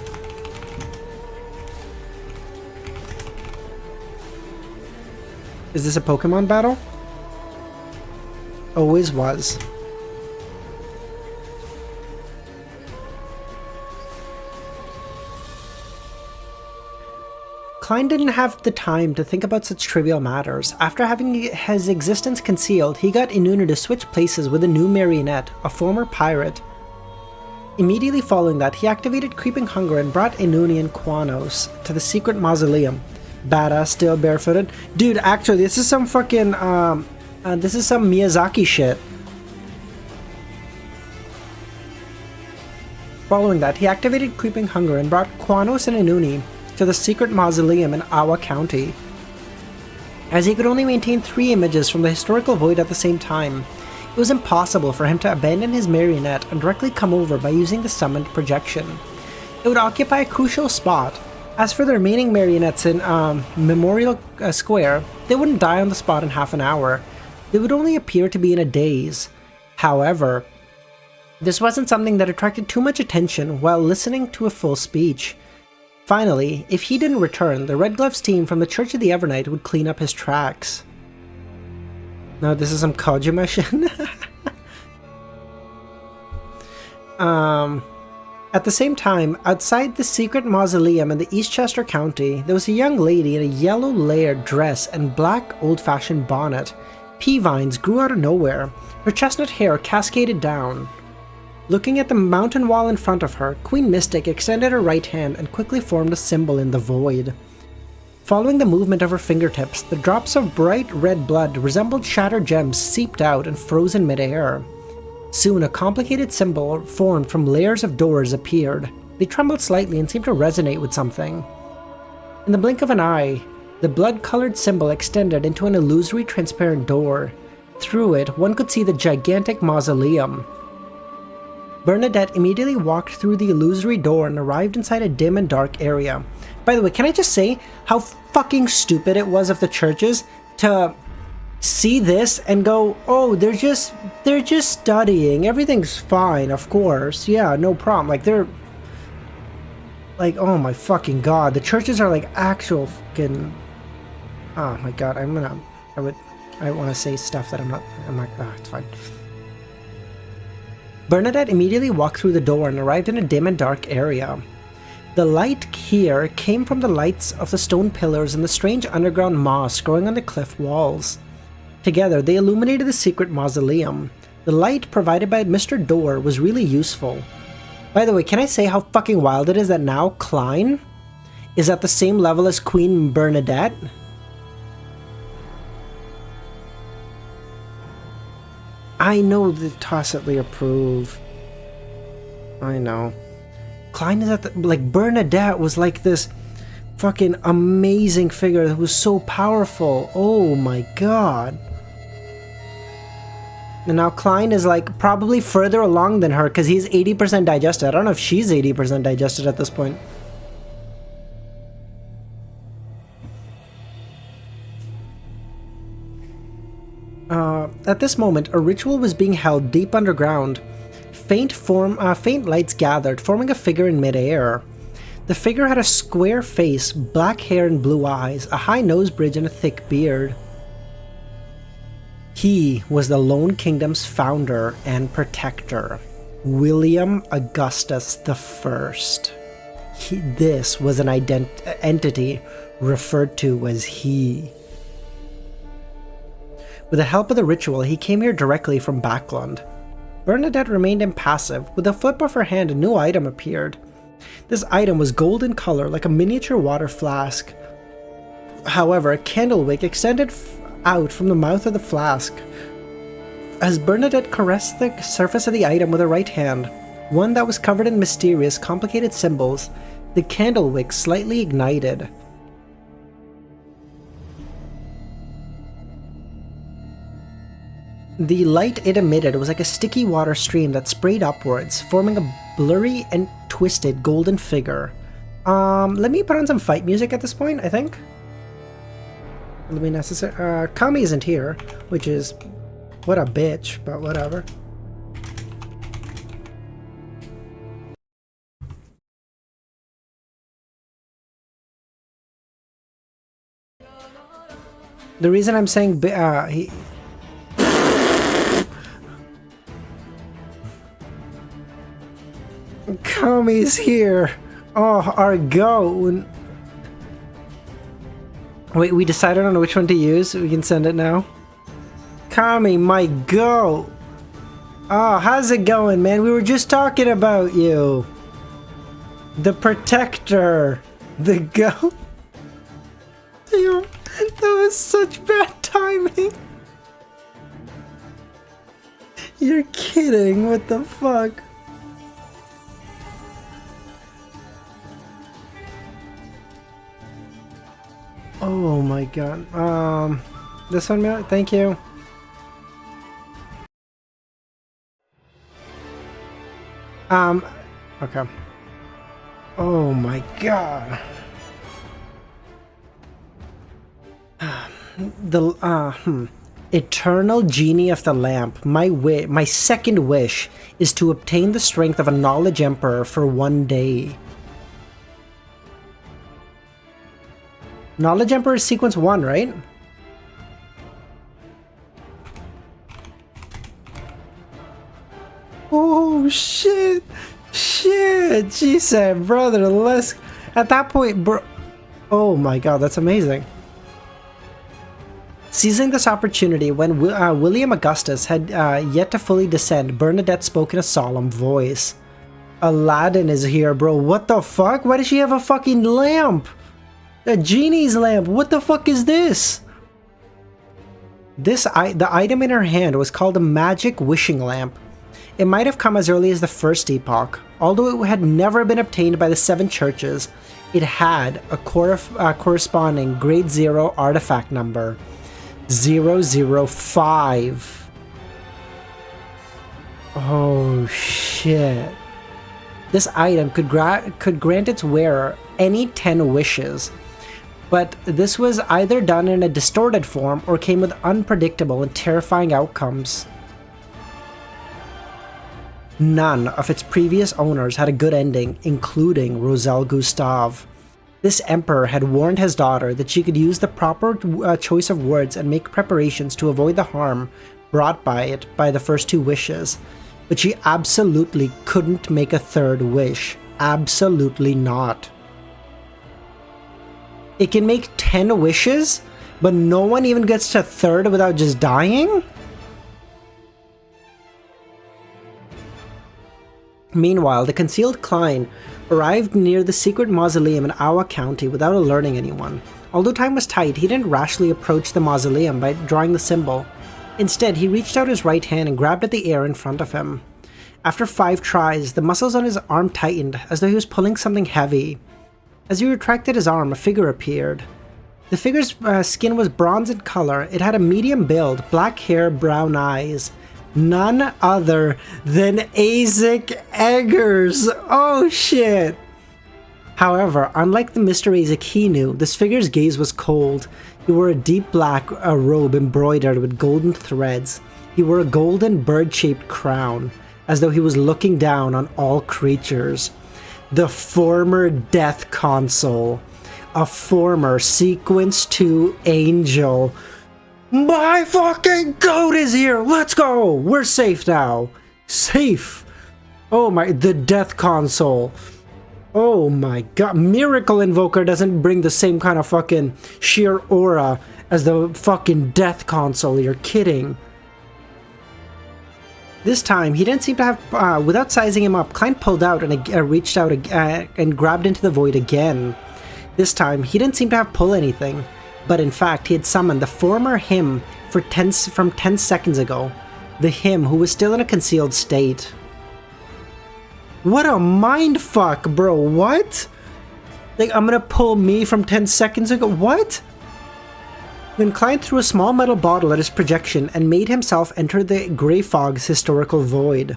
Is this a Pokemon battle? Always was. Klein didn't have the time to think about such trivial matters. After having his existence concealed, he got Inuna to switch places with a new Marionette, a former pirate. Immediately following that, he activated Creeping Hunger and brought Inuni and Quanos to the secret mausoleum. Badass, still barefooted. Dude, actually, this is some fucking, this is some Miyazaki shit. Following that, he activated Creeping Hunger and brought Quanos and Inuni to the secret mausoleum in Awa County. As he could only maintain 3 images from the historical void at the same time, it was impossible for him to abandon his marionette and directly come over by using the summoned projection. It would occupy a crucial spot. As for the remaining marionettes in Memorial Square, they wouldn't die on the spot in half an hour. They would only appear to be in a daze. However, this wasn't something that attracted too much attention while listening to a full speech. Finally, if he didn't return, the Red Gloves team from the Church of the Evernight would clean up his tracks. No, this is some Kojima shit. At the same time, outside the secret mausoleum in the Eastchester County, there was a young lady in a yellow layered dress and black old-fashioned bonnet. Pea vines grew out of nowhere. Her chestnut hair cascaded down. Looking at the mountain wall in front of her, Queen Mystic extended her right hand and quickly formed a symbol in the void. Following the movement of her fingertips, the drops of bright red blood resembled shattered gems seeped out and froze in midair. Soon, a complicated symbol formed from layers of doors appeared. They trembled slightly and seemed to resonate with something. In the blink of an eye, the blood-colored symbol extended into an illusory transparent door. Through it, one could see the gigantic mausoleum. Bernadette immediately walked through the illusory door and arrived inside a dim and dark area. By the way, can I just say how fucking stupid it was of the churches to see this and go, oh, they're just studying, everything's fine, of course, yeah, no problem. Like, they're like, oh my fucking god, the churches are like actual fucking, oh my god, I want to say stuff that I'm like, oh, it's fine. Bernadette immediately walked through the door and arrived in a dim and dark area. The light here came from the lights of the stone pillars and the strange underground moss growing on the cliff walls. Together, they illuminated the secret mausoleum. The light provided by Mr. Door was really useful. By the way, can I say how fucking wild it is that now Klein is at the same level as Queen Bernadette? I know the tacitly approve. I know. Klein is at the, like, Bernadette was like this fucking amazing figure that was so powerful. Oh my god. And now Klein is like probably further along than her because he's 80% digested. I don't know if she's 80% digested at this point. At this moment, a ritual was being held deep underground. Faint lights gathered, forming a figure in midair. The figure had a square face, black hair and blue eyes, a high nose bridge and a thick beard. He was the Lone Kingdom's founder and protector, William Augustus I. This was an entity referred to as he. With the help of the ritual, he came here directly from Backland. Bernadette remained impassive. With a flip of her hand, a new item appeared. This item was gold in color, like a miniature water flask. However, a candle wick extended out from the mouth of the flask. As Bernadette caressed the surface of the item with her right hand, one that was covered in mysterious, complicated symbols, the candle wick slightly ignited. The light it emitted was like a sticky water stream that sprayed upwards, forming a blurry and twisted golden figure. Let me put on some fight music at this point, I think. It'll be necessary. Kami isn't here, which is... what a bitch, but whatever. The reason I'm saying he... Kami's here! Oh, our goat! Wait, we decided on which one to use? We can send it now? Kami, my goat! Oh, how's it going, man? We were just talking about you! The protector! The goat! Damn, that was such bad timing! You're kidding, what the fuck? Oh my god. This one, thank you. Okay. Oh my god. Eternal Genie of the Lamp. My second wish is to obtain the strength of a Knowledge Emperor for one day. Knowledge Emperor is sequence 1, right? Oh shit! Shit! She said, brother, let's... At that point, bro... Oh my god, that's amazing. Seizing this opportunity, when William Augustus had yet to fully descend, Bernadette spoke in a solemn voice. Aladdin is here, bro. What the fuck? Why does she have a fucking lamp? A genie's lamp. What the fuck is this? The item in her hand was called a magic wishing lamp. It might have come as early as the First Epoch. Although it had never been obtained by the 7 churches, it had a corresponding grade 0 artifact number. 005. Oh shit. This item could grant its wearer any 10 wishes. But this was either done in a distorted form or came with unpredictable and terrifying outcomes. None of its previous owners had a good ending, including Roselle Gustave. This emperor had warned his daughter that she could use the proper choice of words and make preparations to avoid the harm brought by it by the first 2 wishes. But she absolutely couldn't make a 3rd wish. Absolutely not. It can make 10 wishes, but no one even gets to 3rd without just dying? Meanwhile, the concealed Klein arrived near the secret mausoleum in Awa County without alerting anyone. Although time was tight, he didn't rashly approach the mausoleum by drawing the symbol. Instead, he reached out his right hand and grabbed at the air in front of him. After 5 tries, the muscles on his arm tightened, as though he was pulling something heavy. As he retracted his arm, a figure appeared. The figure's skin was bronze in color. It had a medium build, black hair, brown eyes. None other than Isaac Eggers. Oh shit! However, unlike the Mr. Isaac he knew, this figure's gaze was cold. He wore a deep black robe embroidered with golden threads. He wore a golden bird-shaped crown, as though he was looking down on all creatures. The former Death Console. A former Sequence 2 angel. My fucking goat is here! Let's go! We're safe now! Safe! Oh my, the Death Console. Oh my god, Miracle Invoker doesn't bring the same kind of fucking sheer aura as the fucking Death Console, you're kidding. This time, he didn't seem to have, without sizing him up, Klein pulled out and reached out and grabbed into the void again. This time, he didn't seem to have pull anything, but in fact, he had summoned the former him from 10 seconds ago. The him who was still in a concealed state. What a mindfuck, bro, what? Like, I'm gonna pull me from 10 seconds ago, what? Then Klein threw a small metal bottle at his projection and made himself enter the Grey Fog's historical void.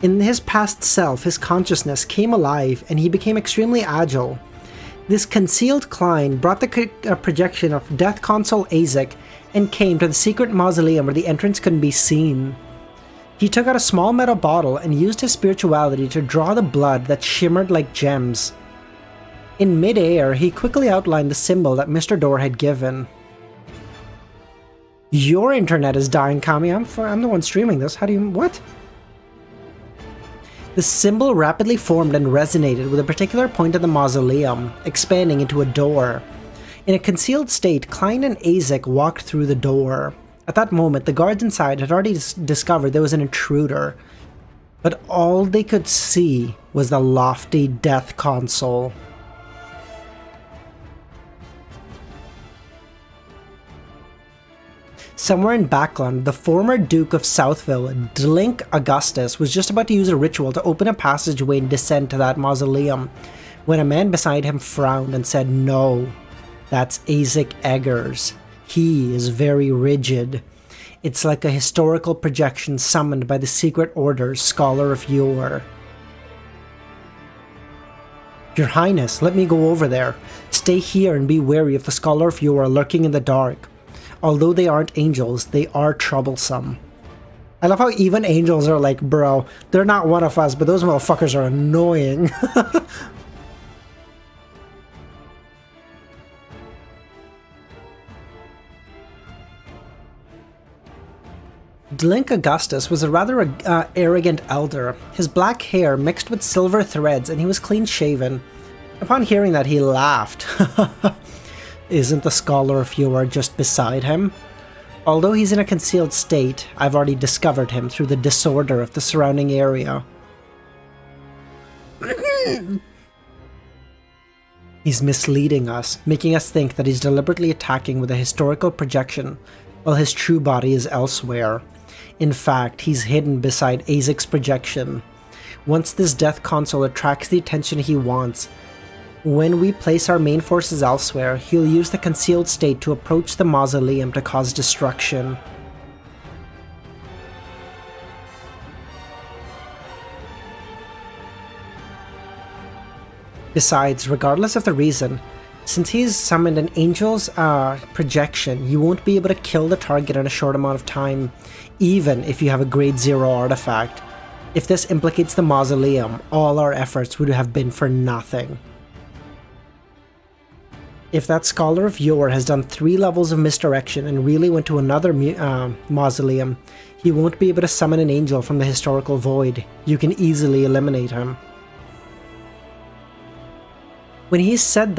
In his past self, his consciousness came alive and he became extremely agile. This concealed Klein brought the projection of Death Console Isaac and came to the secret mausoleum where the entrance couldn't be seen. He took out a small metal bottle and used his spirituality to draw the blood that shimmered like gems. In mid-air, he quickly outlined the symbol that Mr. Door had given. Your internet is dying, Kami. I'm the one streaming this. How do you... what? The symbol rapidly formed and resonated with a particular point of the mausoleum, expanding into a door. In a concealed state, Klein and Isaac walked through the door. At that moment, the guards inside had already discovered there was an intruder, but all they could see was the lofty Death Console. Somewhere in background, the former Duke of Southville, Dlink Augustus, was just about to use a ritual to open a passageway and descend to that mausoleum, when a man beside him frowned and said, "No, that's Isaac Eggers. He is very rigid. It's like a historical projection summoned by the Secret Order's Scholar of Yore." "Your Highness, let me go over there. Stay here and be wary of the Scholar of Yore lurking in the dark. Although they aren't angels, they are troublesome." I love how even angels are like, bro, they're not one of us, but those motherfuckers are annoying. Dlink Augustus was a rather arrogant elder. His black hair mixed with silver threads, and he was clean-shaven. Upon hearing that, he laughed. Isn't the Scholar of Yore just beside him? Although he's in a concealed state, I've already discovered him through the disorder of the surrounding area. He's misleading us, making us think that he's deliberately attacking with a historical projection, while his true body is elsewhere. In fact, he's hidden beside Isaac's projection. Once this Death Console attracts the attention he wants, when we place our main forces elsewhere, he'll use the concealed state to approach the mausoleum to cause destruction. Besides, regardless of the reason, since he's summoned an angel's projection, you won't be able to kill the target in a short amount of time, even if you have a grade 0 artifact. If this implicates the mausoleum, all our efforts would have been for nothing. If that Scholar of Yore has done 3 levels of misdirection and really went to another mausoleum, he won't be able to summon an angel from the historical void. You can easily eliminate him. When he said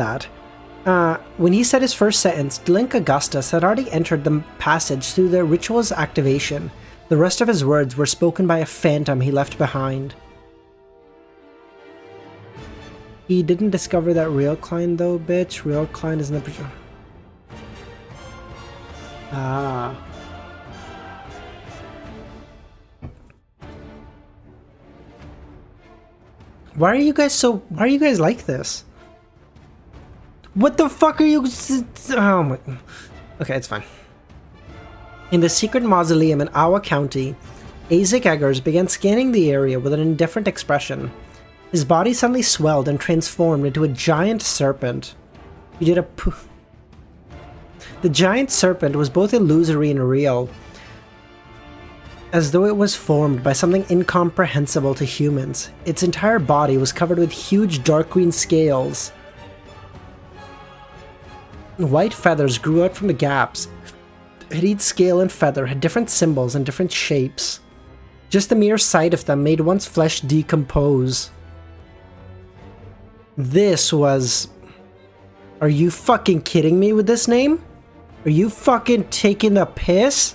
his first sentence, Dlink Augustus had already entered the passage through the ritual's activation. The rest of his words were spoken by a phantom he left behind. He didn't discover that real Klein though, bitch. Real Klein is in the... Ah. Why are you guys like this? What the fuck are you... Oh my... Okay, it's fine. In the secret mausoleum in Awa County, Isaac Eggers began scanning the area with an indifferent expression. His body suddenly swelled and transformed into a giant serpent. He did a poof. The giant serpent was both illusory and real, as though it was formed by something incomprehensible to humans. Its entire body was covered with huge dark green scales. White feathers grew out from the gaps. Each scale and feather had different symbols and different shapes. Just the mere sight of them made one's flesh decompose. This was... Are you fucking kidding me with this name? Are you fucking taking the piss?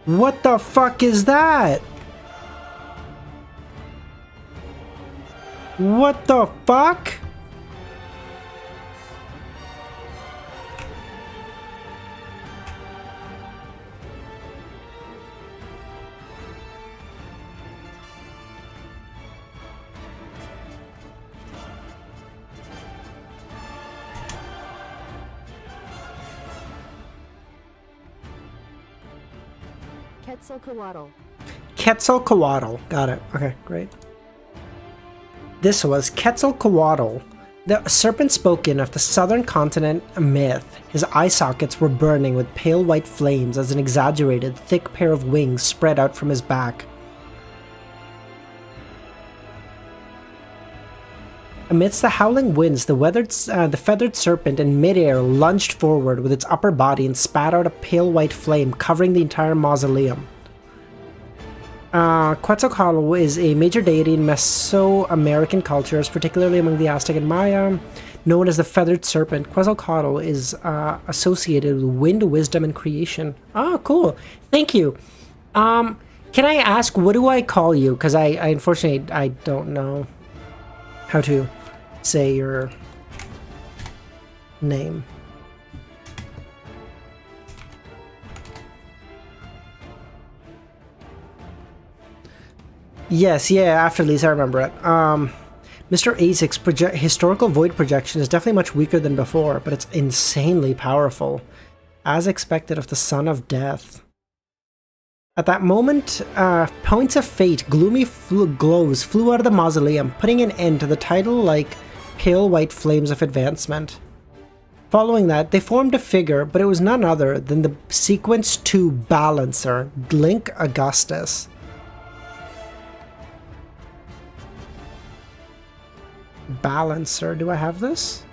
What the fuck is that? What the fuck? Quetzalcoatl. Quetzalcoatl. Got it. Okay, great. This was Quetzalcoatl, the serpent spoken of the southern continent myth. His eye sockets were burning with pale white flames as an exaggerated, thick pair of wings spread out from his back. Amidst the howling winds, the feathered serpent in midair lunged forward with its upper body and spat out a pale white flame covering the entire mausoleum. Quetzalcoatl is a major deity in Mesoamerican cultures, particularly among the Aztec and Maya. Known as the feathered serpent, Quetzalcoatl is associated with wind, wisdom, and creation. Oh, cool. Thank you. Can I ask, what do I call you? Because I unfortunately, I don't know how to say your name. Yes, yeah, after Lisa, I remember it. Mr. Isaac's historical void projection is definitely much weaker than before, but it's insanely powerful. As expected of the Son of Death. At that moment, points of fate, gloomy glows flew out of the mausoleum, putting an end to the title-like pale white flames of advancement. Following that, they formed a figure, but it was none other than the Sequence 2 Balancer, Link Augustus. Balancer, do I have this?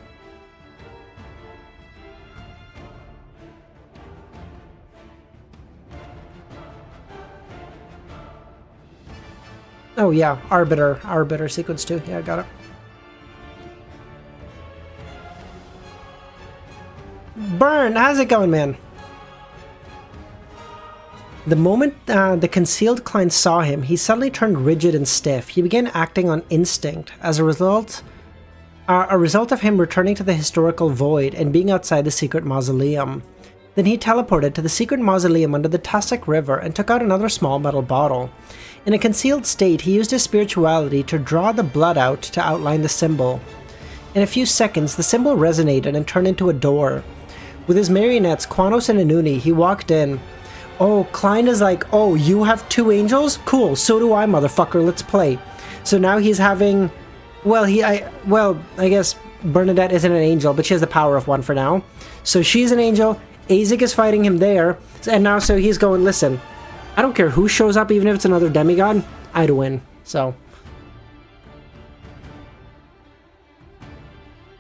Oh yeah, Arbiter Sequence 2, yeah, I got it. Burn, how's it going, man? The moment the concealed Klein saw him, he suddenly turned rigid and stiff. He began acting on instinct. As a result of him returning to the historical void and being outside the secret mausoleum. Then he teleported to the secret mausoleum under the Tussock River and took out another small metal bottle. In a concealed state, he used his spirituality to draw the blood out to outline the symbol. In a few seconds, the symbol resonated and turned into a door. With his marionettes, Quanos and Anuni, he walked in. Oh, Klein is like, oh, you have 2 angels? Cool, so do I, motherfucker, let's play. So now he's having... Well, I guess Bernadette isn't an angel, but she has the power of one for now. So she's an angel, Isaac is fighting him there, and now so he's going, listen, I don't care who shows up, even if it's another demigod, I'd win, so...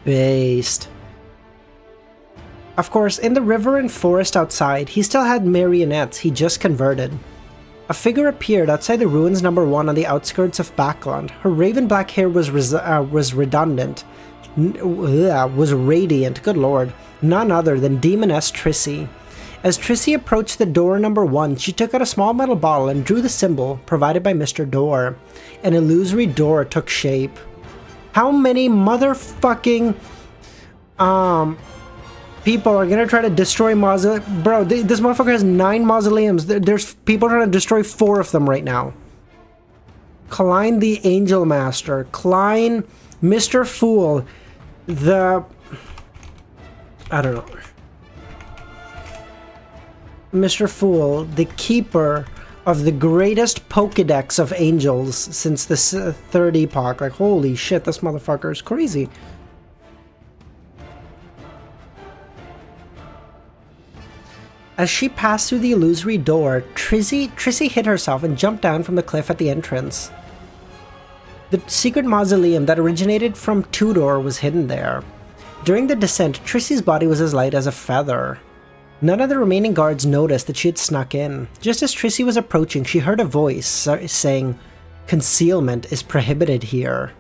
Based. Of course, in the river and forest outside, he still had marionettes he just converted. A figure appeared outside the ruins number 1 on the outskirts of Backland. Her raven black hair was redundant. Was radiant, good lord. None other than Demoness Trissy. As Trissy approached the door number 1, she took out a small metal bottle and drew the symbol provided by Mr. Door. An illusory door took shape. How many motherfucking people are gonna try to destroy mausoleum? Bro, this motherfucker has 9 mausoleums. There's people trying to destroy 4 of them right now. Klein the Angel Master. Klein, Mr. Fool. I don't know. Mr. Fool, the keeper of the greatest Pokedex of angels since the third epoch. Like, holy shit, this motherfucker is crazy. As she passed through the illusory door, Trissy hit herself and jumped down from the cliff at the entrance. The secret mausoleum that originated from Tudor was hidden there. During the descent, Trissy's body was as light as a feather. None of the remaining guards noticed that she had snuck in. Just as Trissy was approaching, she heard a voice saying, "Concealment is prohibited here."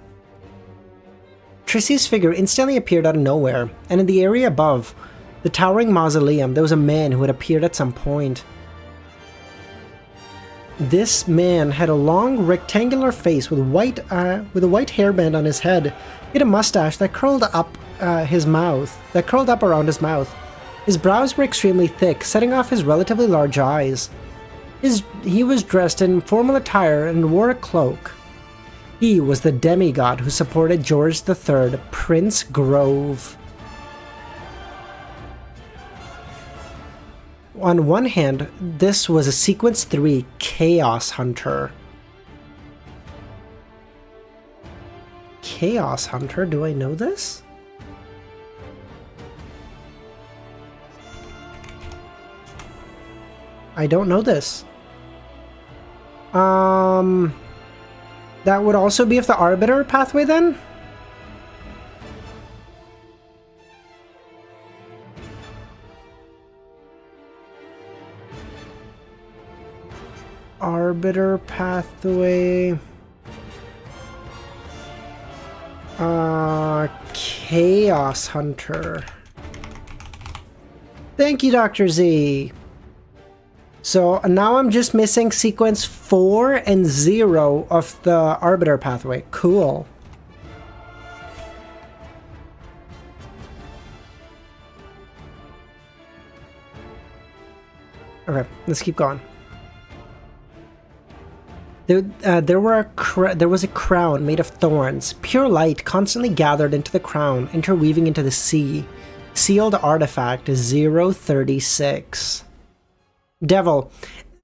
Trissy's figure instantly appeared out of nowhere, and in the area above the towering mausoleum, there was a man who had appeared at some point. This man had a long, rectangular face with a white hairband on his head. He had a mustache that curled up around his mouth. His brows were extremely thick, setting off his relatively large eyes. He was dressed in formal attire and wore a cloak. He was the demigod who supported George III, Prince Grove. On one hand, this was a Sequence 3 Chaos Hunter. Chaos Hunter? Do I know this? I don't know this. That would also be of the Arbiter pathway then? Arbiter pathway. Chaos Hunter. Thank you, Dr. Z. So now I'm just missing sequence 4 and 0 of the Arbiter pathway. Cool. Okay, let's keep going. There was a crown made of thorns. Pure light constantly gathered into the crown, interweaving into the sea. Sealed artifact 036. Devil.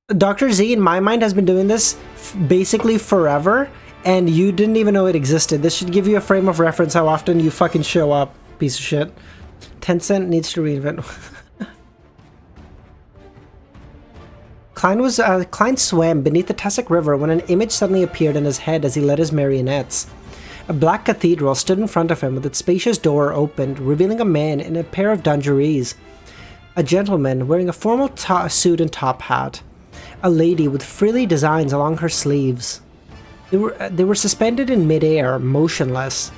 Dr. Z, in my mind, has been doing this basically forever, and you didn't even know it existed. This should give you a frame of reference how often you fucking show up, piece of shit. Tencent needs to reinvent. Klein swam beneath the Tussock River when an image suddenly appeared in his head as he led his marionettes. A black cathedral stood in front of him with its spacious door opened, revealing a man in a pair of dungarees. A gentleman wearing a formal suit and top hat. A lady with frilly designs along her sleeves. They were suspended in midair, motionless.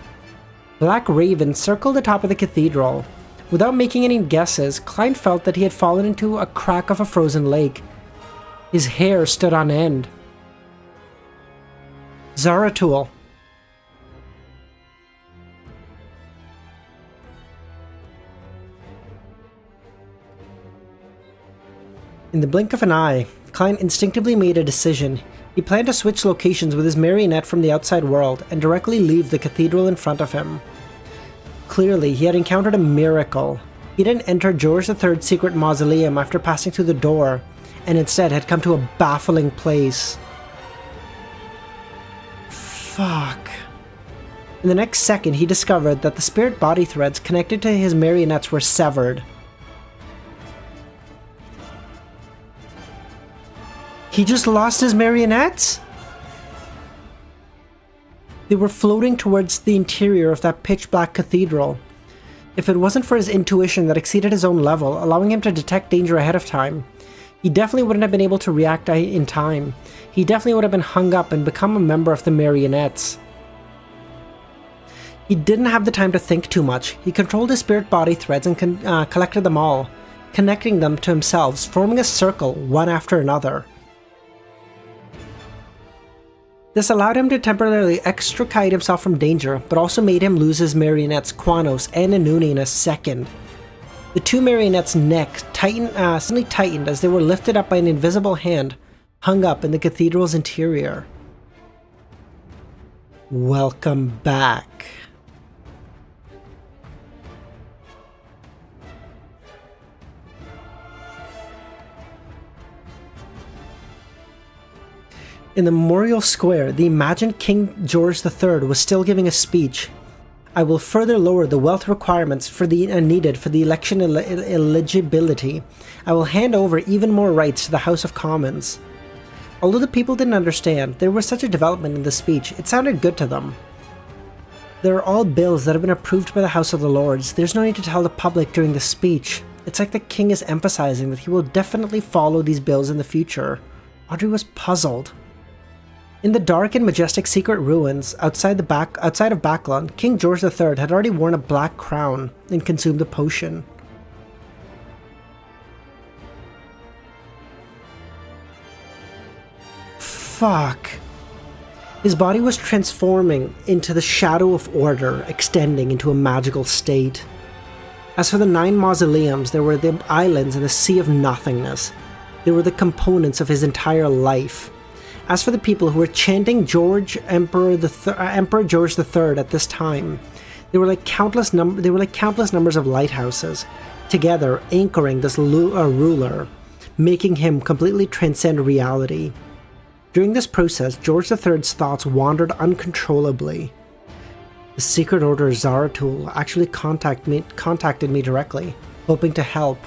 Black ravens circled the top of the cathedral. Without making any guesses, Klein felt that he had fallen into a crack of a frozen lake. His hair stood on end. Zaratul. In the blink of an eye, Klein instinctively made a decision. He planned to switch locations with his marionette from the outside world and directly leave the cathedral in front of him. Clearly, he had encountered a miracle. He didn't enter George III's secret mausoleum after passing through the door, and instead had come to a baffling place. Fuck. In the next second, he discovered that the spirit body threads connected to his marionettes were severed. He just lost his marionettes? They were floating towards the interior of that pitch-black cathedral. If it wasn't for his intuition that exceeded his own level, allowing him to detect danger ahead of time, he definitely wouldn't have been able to react in time. He definitely would have been hung up and become a member of the marionettes. He didn't have the time to think too much. He controlled his spirit body threads and collected them all. connecting them to himself, forming a circle one after another. This allowed him to temporarily extricate himself from danger, but also made him lose his marionettes Quanos and Inuni in a second. The two marionettes' necks suddenly tightened as they were lifted up by an invisible hand, hung up in the cathedral's interior. Welcome back. In the memorial square, the imagined King George III was still giving a speech. I will further lower the wealth requirements needed for the election eligibility. I will hand over even more rights to the House of Commons. Although the people didn't understand, there was such a development in the speech, it sounded good to them. There are all bills that have been approved by the House of the Lords. There's no need to tell the public during the speech. It's like the king is emphasizing that he will definitely follow these bills in the future. Audrey was puzzled. In the dark and majestic secret ruins outside of Backlund, King George III had already worn a black crown and consumed a potion. Fuck. His body was transforming into the shadow of order, extending into a magical state. As for the 9 mausoleums, there were the islands in a sea of nothingness. They were the components of his entire life. As for the people who were chanting Emperor George III at this time, they were like countless numbers of lighthouses, together anchoring this ruler, making him completely transcend reality. During this process, George III's thoughts wandered uncontrollably. The Secret Order Zaratul actually contacted me directly, hoping to help.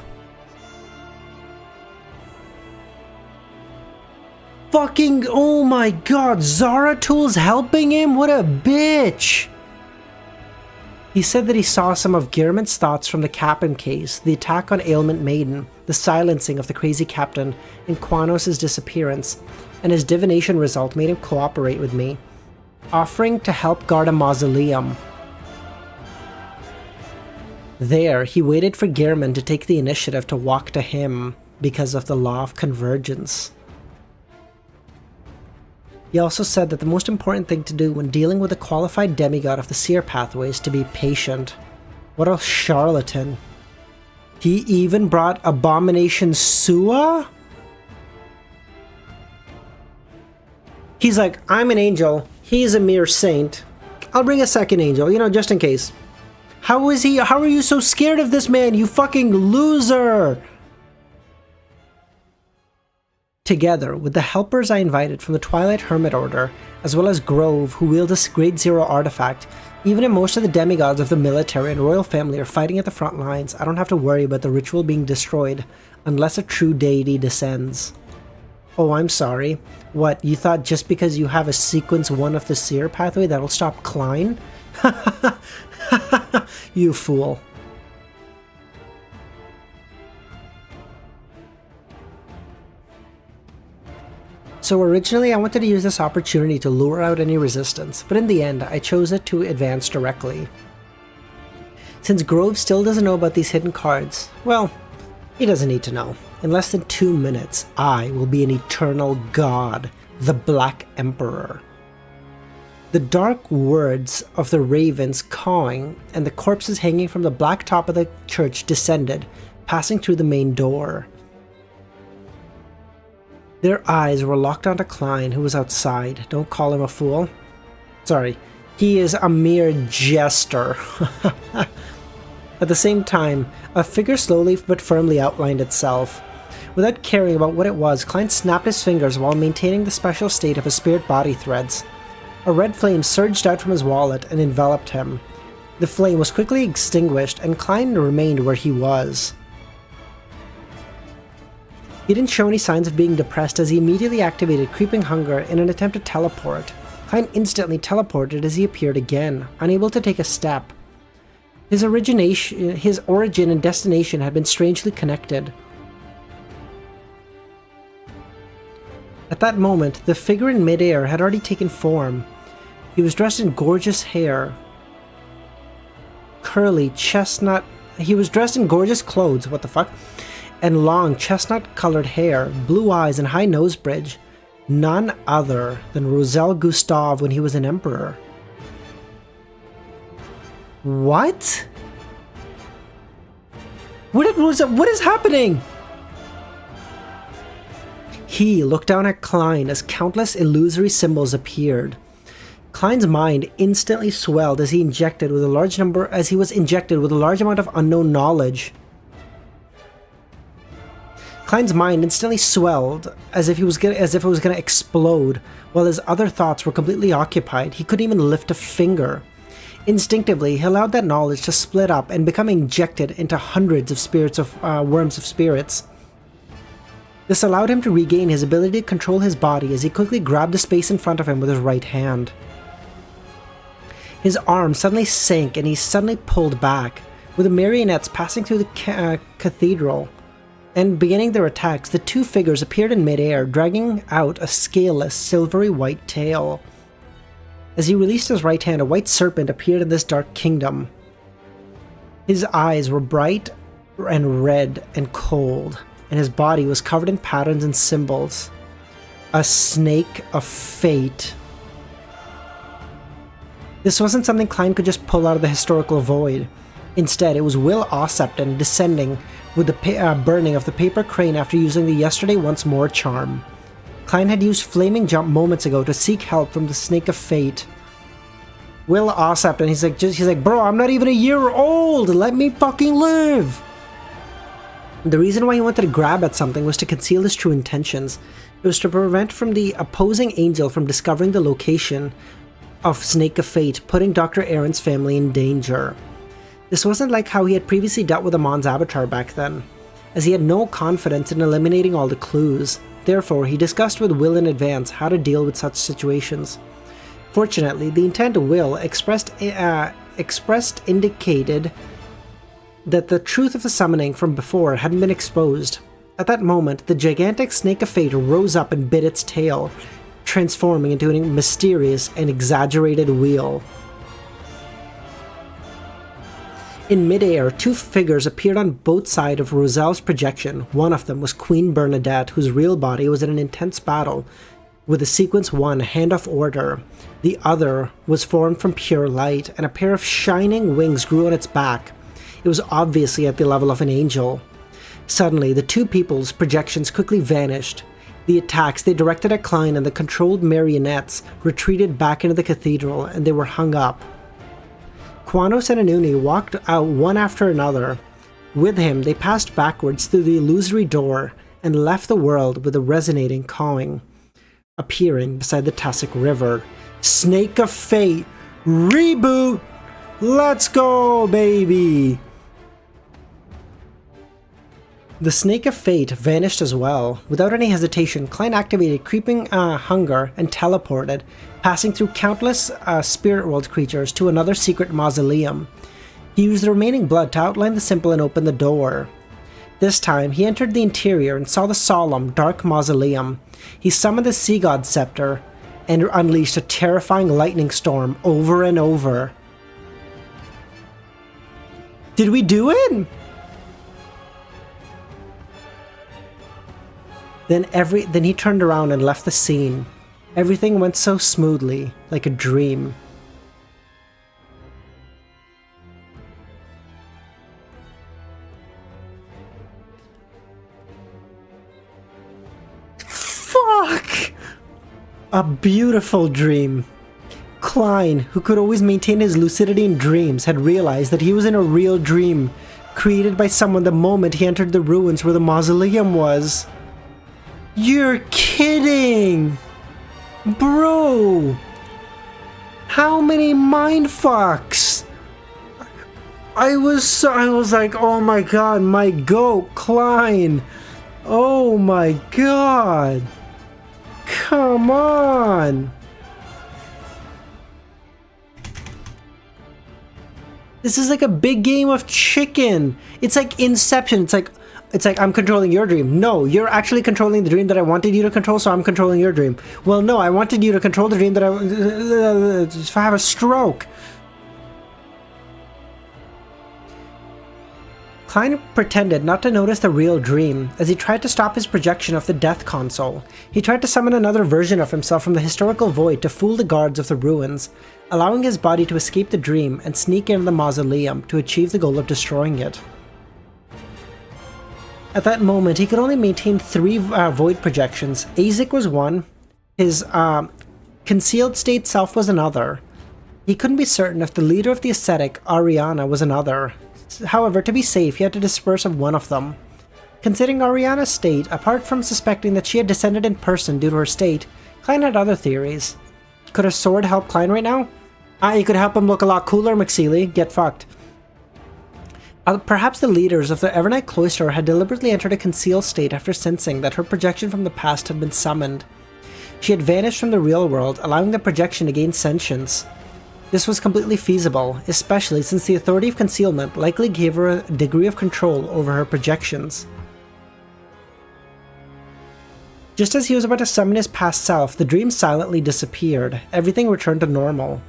Fucking, oh my god, Zaratul's helping him? What a bitch! He said that he saw some of Gehrman's thoughts from the Captain case, the attack on Ailment Maiden, the silencing of the crazy captain, and Quanos' disappearance, and his divination result made him cooperate with me, offering to help guard a mausoleum. There, he waited for Gehrman to take the initiative to walk to him because of the law of convergence. He also said that the most important thing to do when dealing with a qualified demigod of the seer pathway is to be patient. What a charlatan. He even brought Abomination Sua? He's like, I'm an angel, he's a mere saint. I'll bring a second angel, just in case. How are you so scared of this man, you fucking loser? Together, with the helpers I invited from the Twilight Hermit Order, as well as Grove, who wield a Grade Zero artifact, even if most of the demigods of the military and royal family are fighting at the front lines, I don't have to worry about the ritual being destroyed, unless a true deity descends. Oh, I'm sorry. What, you thought just because you have a sequence 1 of the seer pathway that'll stop Klein? You fool. So originally I wanted to use this opportunity to lure out any resistance, but in the end I chose it to advance directly. Since Grove still doesn't know about these hidden cards, well, he doesn't need to know. In less than 2 minutes, I will be an eternal god, the Black Emperor. The dark words of the ravens cawing and the corpses hanging from the black top of the church descended, passing through the main door. Their eyes were locked onto Klein, who was outside. Don't call him a fool. Sorry, he is a mere jester. At the same time, a figure slowly but firmly outlined itself. Without caring about what it was, Klein snapped his fingers while maintaining the special state of his spirit body threads. A red flame surged out from his wallet and enveloped him. The flame was quickly extinguished, and Klein remained where he was. He didn't show any signs of being depressed as he immediately activated Creeping Hunger in an attempt to teleport. Klein instantly teleported as he appeared again, unable to take a step. His origin and destination had been strangely connected. At that moment, the figure in midair had already taken form. He was dressed in gorgeous hair, curly chestnut. He was dressed in gorgeous clothes, what the fuck, and long chestnut-colored hair, blue eyes, and high nose bridge. None other than Roselle Gustave when he was an emperor. What? What is happening? He looked down at Klein as countless illusory symbols appeared. Klein's mind instantly swelled as he was injected with a large amount of unknown knowledge. Klein's mind instantly swelled as if it was going to explode, while his other thoughts were completely occupied. He couldn't even lift a finger. Instinctively, he allowed that knowledge to split up and become injected into hundreds of worms of spirits. This allowed him to regain his ability to control his body as he quickly grabbed the space in front of him with his right hand. His arm suddenly sank and he suddenly pulled back, with the marionettes passing through the cathedral and beginning their attacks. The two figures appeared in midair, dragging out a scaleless, silvery white tail. As he released his right hand, a white serpent appeared in this dark kingdom. His eyes were bright and red and cold, and his body was covered in patterns and symbols. A snake of fate. This wasn't something Klein could just pull out of the historical void. Instead, it was Will Ossepton descending with the burning of the paper crane after using the Yesterday Once More charm. Klein had used Flaming Jump moments ago to seek help from the Snake of Fate. Will Ossepton, he's like, bro, I'm not even a year old! Let me fucking live! The reason why he wanted to grab at something was to conceal his true intentions. It was to prevent from the opposing angel from discovering the location of Snake of Fate, putting Dr. Aaron's family in danger. This wasn't like how he had previously dealt with Amon's avatar back then, as he had no confidence in eliminating all the clues. Therefore, he discussed with Will in advance how to deal with such situations. Fortunately, the intent of Will expressed indicated that the truth of the summoning from before hadn't been exposed. At that moment, the gigantic Snake of Fate rose up and bit its tail, transforming into a mysterious and exaggerated wheel. In midair, two figures appeared on both sides of Roselle's projection. One of them was Queen Bernadette, whose real body was in an intense battle with the Sequence 1 Hand of Order. The other was formed from pure light, and a pair of shining wings grew on its back. It was obviously at the level of an angel. Suddenly, the two people's projections quickly vanished. The attacks they directed at Klein and the controlled marionettes retreated back into the cathedral, and they were hung up. Kwanos and Anuni walked out one after another. With him, they passed backwards through the illusory door and left the world with a resonating cawing, appearing beside the Tussock River. Snake of Fate! Reboot! Let's go, baby! The Snake of Fate vanished as well. Without any hesitation, Klein activated Creeping Hunger and teleported, passing through countless spirit world creatures to another secret mausoleum. He used the remaining blood to outline the symbol and open the door. This time, he entered the interior and saw the solemn, dark mausoleum. He summoned the Sea God Scepter and unleashed a terrifying lightning storm over and over. Did we do it? Then he turned around and left the scene. Everything went so smoothly, like a dream. Fuck! A beautiful dream. Klein, who could always maintain his lucidity in dreams, had realized that he was in a real dream, created by someone the moment he entered the ruins where the mausoleum was. You're kidding! Bro! How many mindfucks? I was like, oh my god, my goat, Klein! Oh my god! Come on! This is like a big game of chicken. It's like Inception. It's like I'm controlling your dream. No, you're actually controlling the dream that I wanted you to control, so I'm controlling your dream. Well, no, I wanted you to control the dream that if I have a stroke. Klein pretended not to notice the real dream as he tried to stop his projection of the death console. He tried to summon another version of himself from the historical void to fool the guards of the ruins, allowing his body to escape the dream and sneak into the mausoleum to achieve the goal of destroying it. At that moment, he could only maintain 3 void projections. Azek was one, his concealed state self was another. He couldn't be certain if the leader of the ascetic, Ariana, was another. However, to be safe, he had to disperse of one of them. Considering Ariana's state, apart from suspecting that she had descended in person due to her state, Klein had other theories. Could a sword help Klein right now? You could help him look a lot cooler, McSeely. Get fucked. Perhaps the leaders of the Evernight Cloister had deliberately entered a concealed state after sensing that her projection from the past had been summoned. She had vanished from the real world, allowing the projection to gain sentience. This was completely feasible, especially since the authority of concealment likely gave her a degree of control over her projections. Just as he was about to summon his past self, the dream silently disappeared. Everything returned to normal.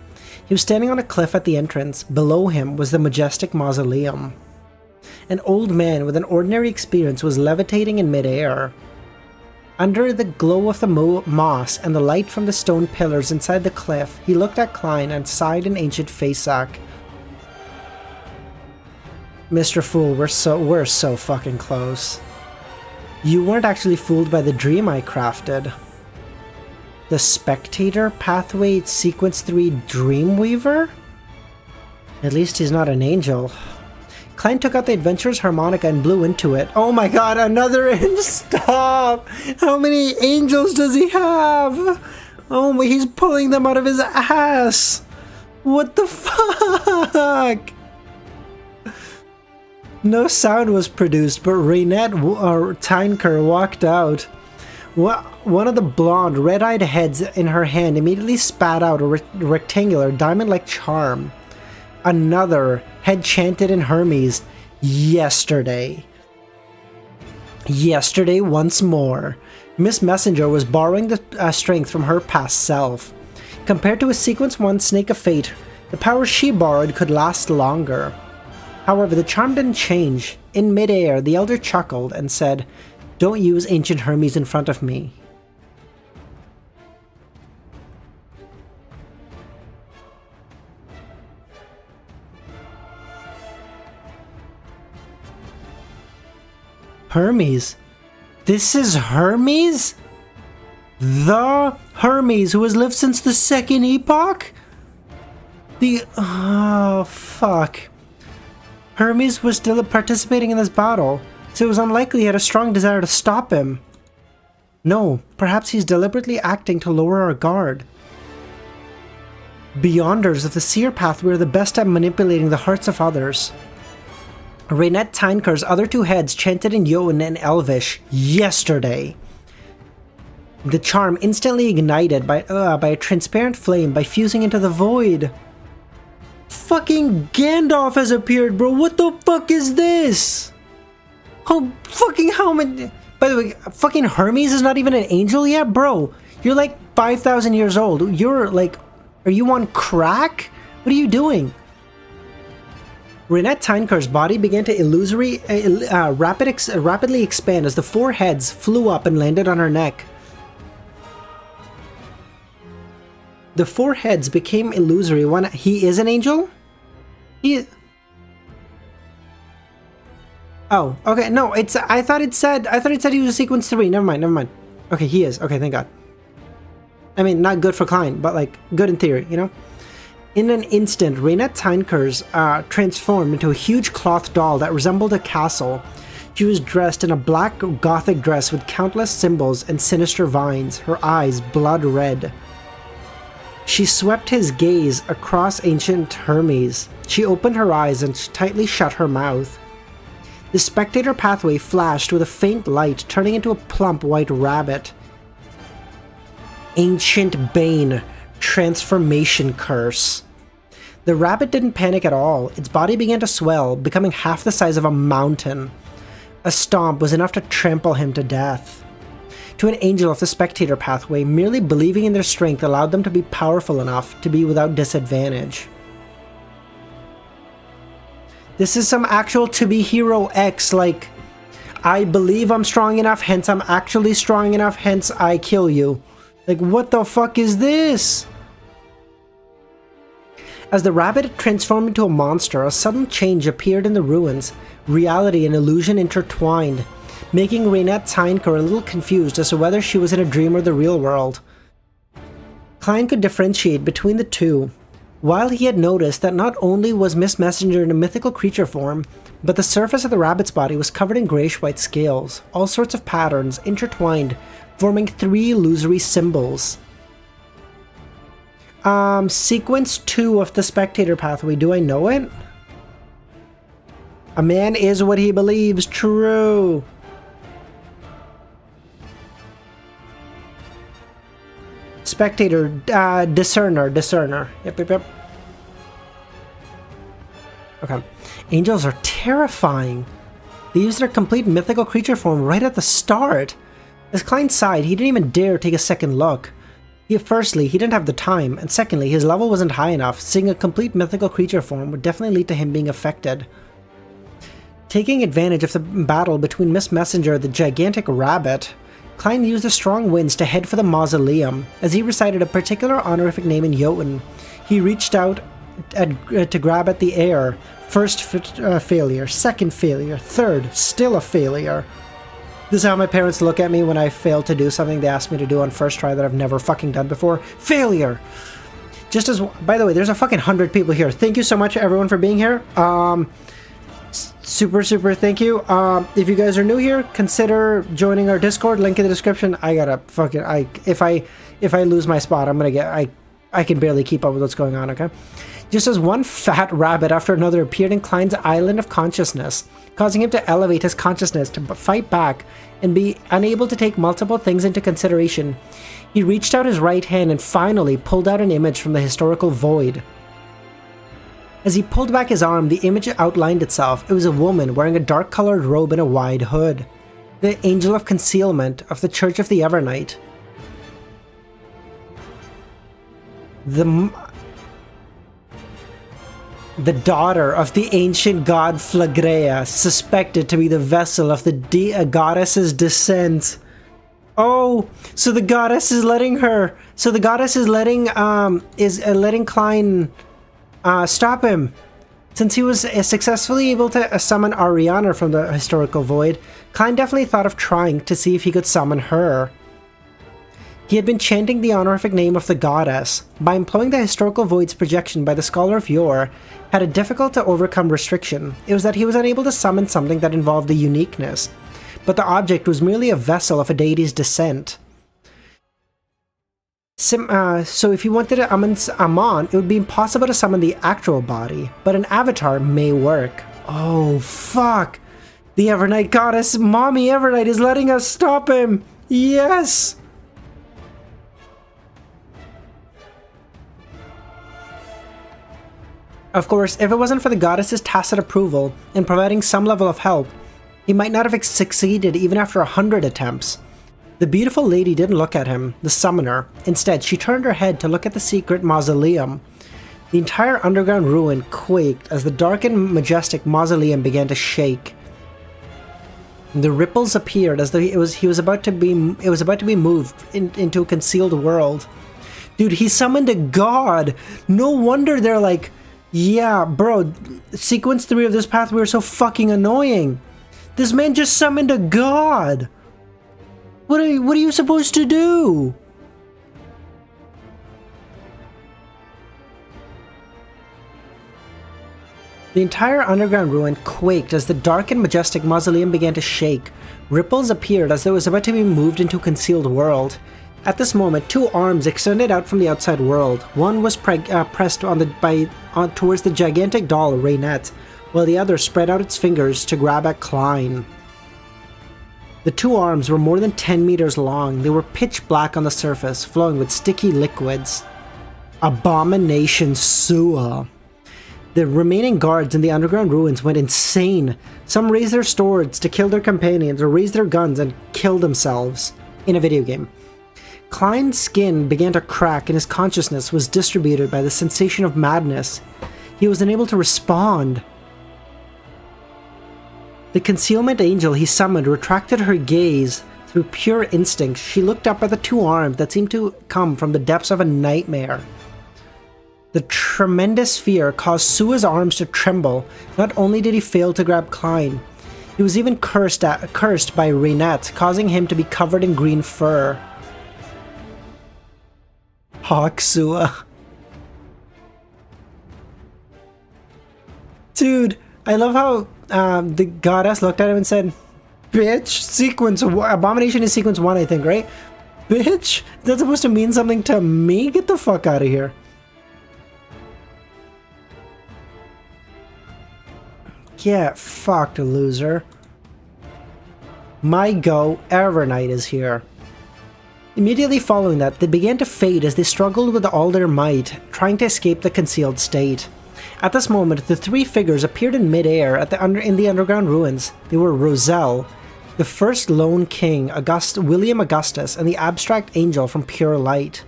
He was standing on a cliff at the entrance. Below him was the majestic mausoleum. An old man with an ordinary experience was levitating in midair. Under the glow of the moss and the light from the stone pillars inside the cliff, he looked at Klein and sighed in ancient facesack. Mr. Fool, we're so fucking close. You weren't actually fooled by the dream I crafted. The Spectator Pathway Sequence 3 Dreamweaver? At least he's not an angel. Klein took out the adventurer's harmonica and blew into it. Oh my god, another stop! How many angels does he have? Oh my, he's pulling them out of his ass! What the fuck? No sound was produced, but Reunited Tinker walked out. One of the blonde, red-eyed heads in her hand immediately spat out a rectangular, diamond-like charm. Another head chanted in Hermes, yesterday. Yesterday once more. Miss Messenger was borrowing the strength from her past self. Compared to a Sequence 1 Snake of Fate, the power she borrowed could last longer. However, the charm didn't change. In midair, the elder chuckled and said, "Don't use ancient Hermes in front of me." Hermes? This is Hermes? The Hermes who has lived since the Second Epoch? Oh, fuck. Hermes was still participating in this battle, so it was unlikely he had a strong desire to stop him. No, perhaps he's deliberately acting to lower our guard. Beyonders of the Seer Pathway are the best at manipulating the hearts of others. Reunited Tinker's other 2 heads chanted in Yore and Elvish, yesterday. The charm instantly ignited by a transparent flame by fusing into the void. Fucking Gandalf has appeared, bro. What the fuck is this? Oh, fucking how many... By the way, fucking Hermes is not even an angel yet? Bro, you're like 5,000 years old. You're like... Are you on crack? What are you doing? Reunited Tinker's body began to rapidly expand as the 4 heads flew up and landed on her neck. The 4 heads became illusory when he is an angel? Oh, okay, no, I thought it said he was a Sequence 3. Never mind. Okay, he is. Okay, thank God. I mean, not good for Klein, but like good in theory, you know? In an instant, Reunited Tinker's transformed into a huge cloth doll that resembled a castle. She was dressed in a black gothic dress with countless symbols and sinister vines, her eyes blood red. She swept his gaze across ancient Hermes. She opened her eyes and tightly shut her mouth. The Spectator Pathway flashed with a faint light, turning into a plump white rabbit. Ancient Bane, Transformation Curse. The rabbit didn't panic at all. Its body began to swell, becoming half the size of a mountain. A stomp was enough to trample him to death. To an angel of the Spectator Pathway, merely believing in their strength allowed them to be powerful enough to be without disadvantage. This is some actual to be hero X, like, I believe I'm strong enough, hence I'm actually strong enough, hence I kill you. Like, what the fuck is this? As the rabbit transformed into a monster, a sudden change appeared in the ruins. Reality and illusion intertwined, making Reunette's hindcore a little confused as to whether she was in a dream or the real world. Klein could differentiate between the two. While he had noticed that not only was Miss Messenger in a mythical creature form, but the surface of the rabbit's body was covered in grayish-white scales, all sorts of patterns intertwined, forming 3 illusory symbols. Sequence 2 of the spectator pathway, do I know it? A man is what he believes, true. Spectator, discerner. Yep. Okay. Angels are terrifying. They use their complete mythical creature form right at the start. As Klein sighed, he didn't even dare take a second look. Firstly, he didn't have the time, and secondly, his level wasn't high enough. Seeing a complete mythical creature form would definitely lead to him being affected. Taking advantage of the battle between Miss Messenger and the gigantic rabbit, Klein used the strong winds to head for the mausoleum. As he recited a particular honorific name in Yore, he reached out to grab at the air. First failure, second failure, third, still a failure. This is how my parents look at me when I fail to do something they asked me to do on first try that I've never fucking done before. Failure! Just as, by the way, there's a fucking 100 people here. Thank you so much everyone for being here. Super thank you. If you guys are new here, consider joining our Discord, link in the description. I gotta fucking, if I lose my spot, I'm gonna get, I can barely keep up with what's going on, okay? Just as one fat rabbit after another appeared in Klein's island of consciousness, causing him to elevate his consciousness to fight back and be unable to take multiple things into consideration, he reached out his right hand and finally pulled out an image from the historical void. As he pulled back his arm, the image outlined itself. It was a woman wearing a dark-colored robe and a wide hood. The angel of concealment of the Church of the Evernight. The daughter of the ancient god Flagrea, suspected to be the vessel of the goddess's descent. Oh, so the goddess is letting her. So the goddess is letting Klein stop him. Since he was successfully able to summon Ariana from the historical void, Klein definitely thought of trying to see if he could summon her. He had been chanting the honorific name of the goddess. By employing the historical void's projection by the scholar of Yore, had a difficult to overcome restriction. It was that he was unable to summon something that involved the uniqueness, but the object was merely a vessel of a deity's descent. So if he wanted to summon Amon, it would be impossible to summon the actual body, but an avatar may work. Oh, fuck! The Evernight goddess, Mommy Evernight, is letting us stop him! Yes! Of course, if it wasn't for the goddess's tacit approval and providing some level of help, he might not have succeeded even after 100 attempts. The beautiful lady didn't look at him, the summoner. Instead, she turned her head to look at the secret mausoleum. The entire underground ruin quaked as the dark and majestic mausoleum began to shake. The ripples appeared as though it was about to be moved into a concealed world. Dude, he summoned a god. No wonder they're like, yeah, bro, sequence 3 of this pathway are so fucking annoying. This man just summoned a god. What are you supposed to do? The entire underground ruin quaked as the dark and majestic mausoleum began to shake. Ripples appeared as though it was about to be moved into a concealed world. At this moment, 2 arms extended out from the outside world. One was pressed towards the gigantic doll, Reunited, while the other spread out its fingers to grab at Klein. The 2 arms were more than 10 meters long. They were pitch black on the surface, flowing with sticky liquids. Abomination sewer. The remaining guards in the underground ruins went insane. Some raised their swords to kill their companions or raised their guns and kill themselves in a video game. Klein's skin began to crack and his consciousness was distributed by the sensation of madness. He was unable to respond. The concealment angel he summoned retracted her gaze. Through pure instinct, she looked up at the two arms that seemed to come from the depths of a nightmare. The tremendous fear caused Sua's arms to tremble. Not only did he fail to grab Klein, he was even cursed by Reunited, causing him to be covered in green fur. Hawk Sua. Dude, I love how the goddess looked at him and said, "Bitch, abomination is sequence 1, I think, right? Bitch? That's supposed to mean something to me? Get the fuck out of here." Get fucked, loser. My go, Evernight is here. Immediately following that, they began to fade as they struggled with all their might, trying to escape the concealed state. At this moment, the three figures appeared in mid-air in the underground ruins. They were Roselle, the first lone king, William Augustus, and the abstract angel from Pure Light.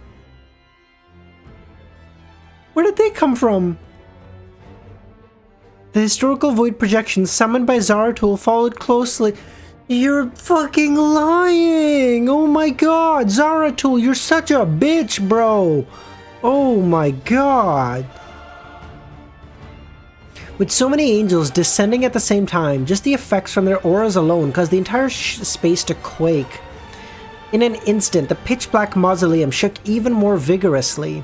Where did they come from? The historical void projection summoned by Zaratul followed closely. You're fucking lying! Oh my god, Zaratul, you're such a bitch, bro! Oh my god. With so many angels descending at the same time, just the effects from their auras alone caused the entire space to quake. In an instant, the pitch-black mausoleum shook even more vigorously.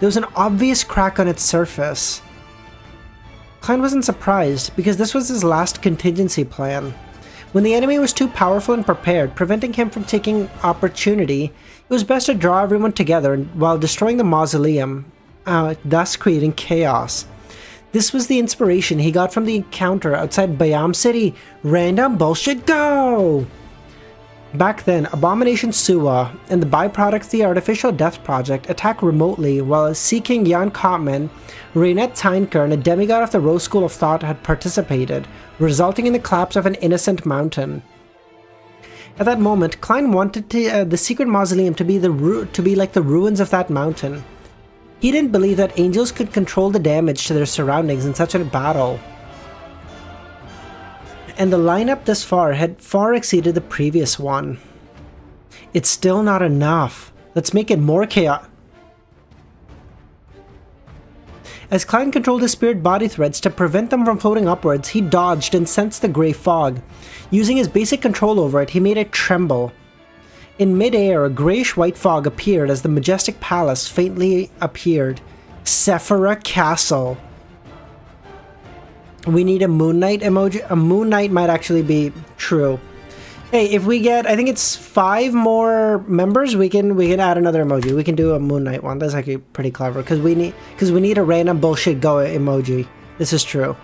There was an obvious crack on its surface. Klein wasn't surprised, because this was his last contingency plan. When the enemy was too powerful and prepared, preventing him from taking opportunity, it was best to draw everyone together while destroying the mausoleum, thus creating chaos. This was the inspiration he got from the encounter outside Bayam City. Random bullshit go! Back then, Abomination Sua and the byproduct the Artificial Death Project attacked remotely while Sea King Jan Kottman, Reunited Tynker, and a demigod of the Rose School of Thought had participated, resulting in the collapse of an innocent mountain. At that moment, Klein wanted the secret mausoleum to be like the ruins of that mountain. He didn't believe that angels could control the damage to their surroundings in such a battle. And the lineup thus far had far exceeded the previous one. It's still not enough. Let's make it more chaotic. As Klein controlled his spirit body threads to prevent them from floating upwards, he dodged and sensed the grey fog. Using his basic control over it, he made it tremble. In mid-air, a greyish-white fog appeared as the majestic palace faintly appeared. Sefirah Castle. We need a Moon Knight emoji. A Moon Knight might actually be true. Hey, if we get, I think it's 5 more members, we can add another emoji. We can do a Moon Knight one. That's actually pretty clever because we need a random bullshit go emoji. This is true.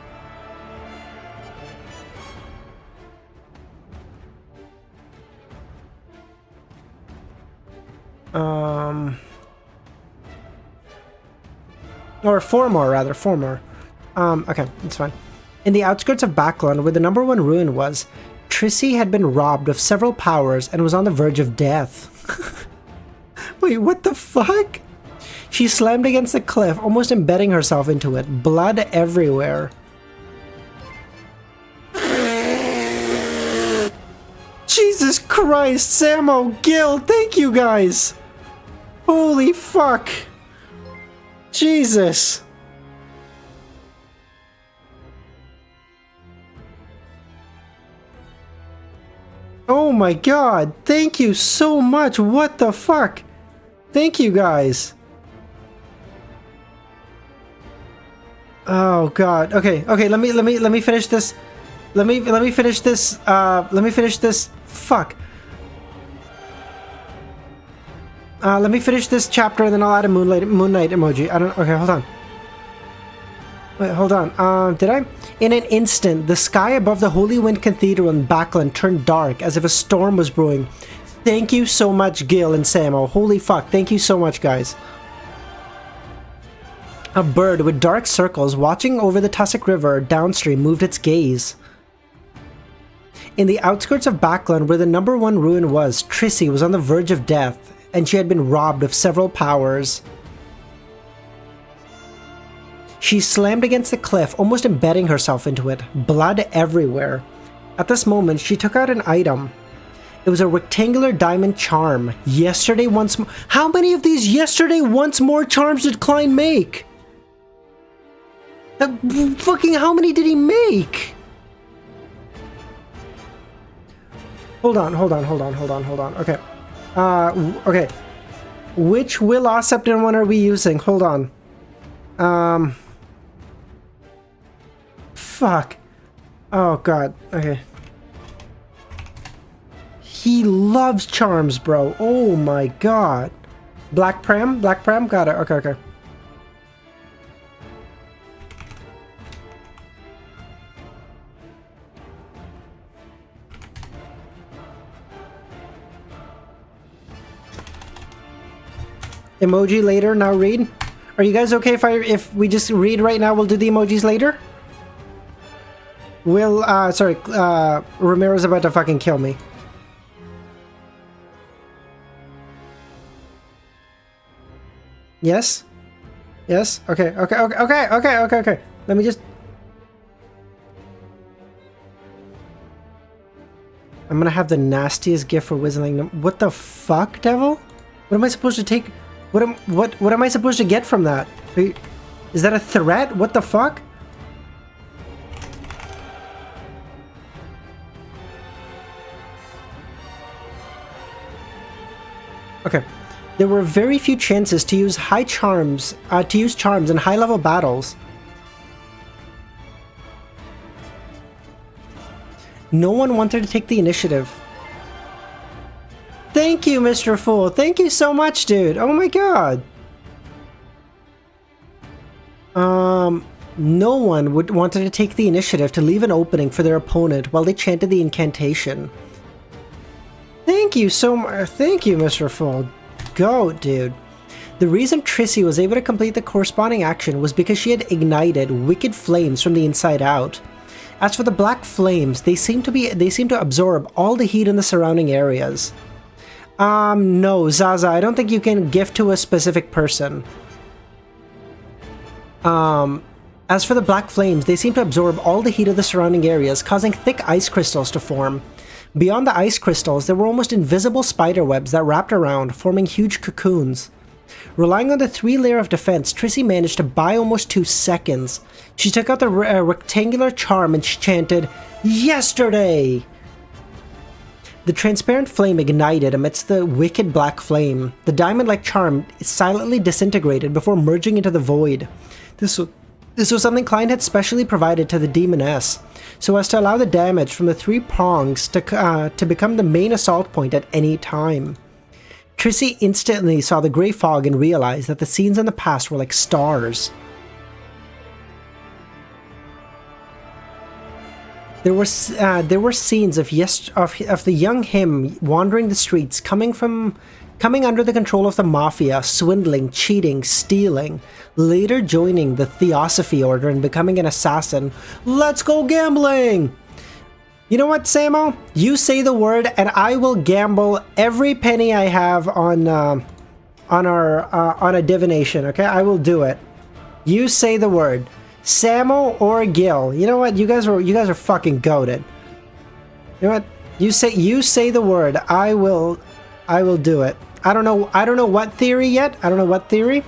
Or 4 more, rather. 4 more. Okay, that's fine. In the outskirts of Backlund, where the number 1 ruin was, Trissy had been robbed of several powers and was on the verge of death. Wait, what the fuck? She slammed against the cliff, almost embedding herself into it. Blood everywhere. Jesus Christ, Samo, Gil, thank you guys! Holy fuck! Jesus! Oh my god, thank you so much, what the fuck? Thank you guys. Oh god, okay, let me finish this. Let me finish this, fuck. Let me finish this chapter and then I'll add a Moon Knight emoji. Okay, hold on. Wait, hold on. Did I? In an instant, the sky above the Holy Wind Cathedral in Backlund turned dark as if a storm was brewing. Thank you so much, Gil and Samo. Holy fuck, thank you so much, guys. A bird with dark circles watching over the Tussock River downstream moved its gaze. In the outskirts of Backlund, where the number 1 ruin was, Trissy was on the verge of death, and she had been robbed of several powers. She slammed against the cliff, almost embedding herself into it. Blood everywhere. At this moment, she took out an item. It was a rectangular diamond charm. Yesterday once more. How many of these yesterday once more charms did Klein make? Fucking how many did he make? Hold on. Okay. Okay. Which will Osceptin one are we using? Hold on. Fuck. Oh god. Okay. He loves charms, bro. Oh my god. Black Pram? Black Pram? Got it. Okay. Emoji later, now read. Are you guys okay if we just read right now? We'll do the emojis later? Ramiro's about to fucking kill me. Yes? Yes? Okay. Let me just... I'm gonna have the nastiest gift for whistling. What the fuck, devil? What am I supposed to take? What am I supposed to get from that? Is that a threat? What the fuck? Okay. There were very few chances to use charms in high-level battles. No one wanted to take the initiative. Thank you, Mr. Fool. Thank you so much, dude. Oh my god. No one wanted to take the initiative to leave an opening for their opponent while they chanted the incantation. Thank you so much. Thank you, Mr. Fool. Go, dude. The reason Trissy was able to complete the corresponding action was because she had ignited wicked flames from the inside out. As for the black flames, they seem to absorb all the heat in the surrounding areas. No, Zaza, I don't think you can gift to a specific person. As for the black flames, they seem to absorb all the heat of the surrounding areas, causing thick ice crystals to form. Beyond the ice crystals, there were almost invisible spider webs that wrapped around, forming huge cocoons. Relying on the 3-layer of defense, Trissy managed to buy almost 2 seconds. She took out the rectangular charm and she chanted, "Yesterday!" The transparent flame ignited amidst the wicked black flame. The diamond-like charm silently disintegrated before merging into the void. This was something Klein had specially provided to the demoness, so as to allow the damage from the 3 prongs to become the main assault point at any time. Trissy instantly saw the grey fog and realized that the scenes in the past were like stars. There were scenes of the young him wandering the streets, coming under the control of the mafia, swindling, cheating, stealing, later joining the Theosophy Order and becoming an assassin. Let's go gambling! You know what, Samo? You say the word and I will gamble every penny I have on a divination, okay? I will do it. You say the word. Samo or Gil. You know what? You guys are fucking goated. You know what? You say the word. I will do it. I don't know what theory yet. I don't know what theory,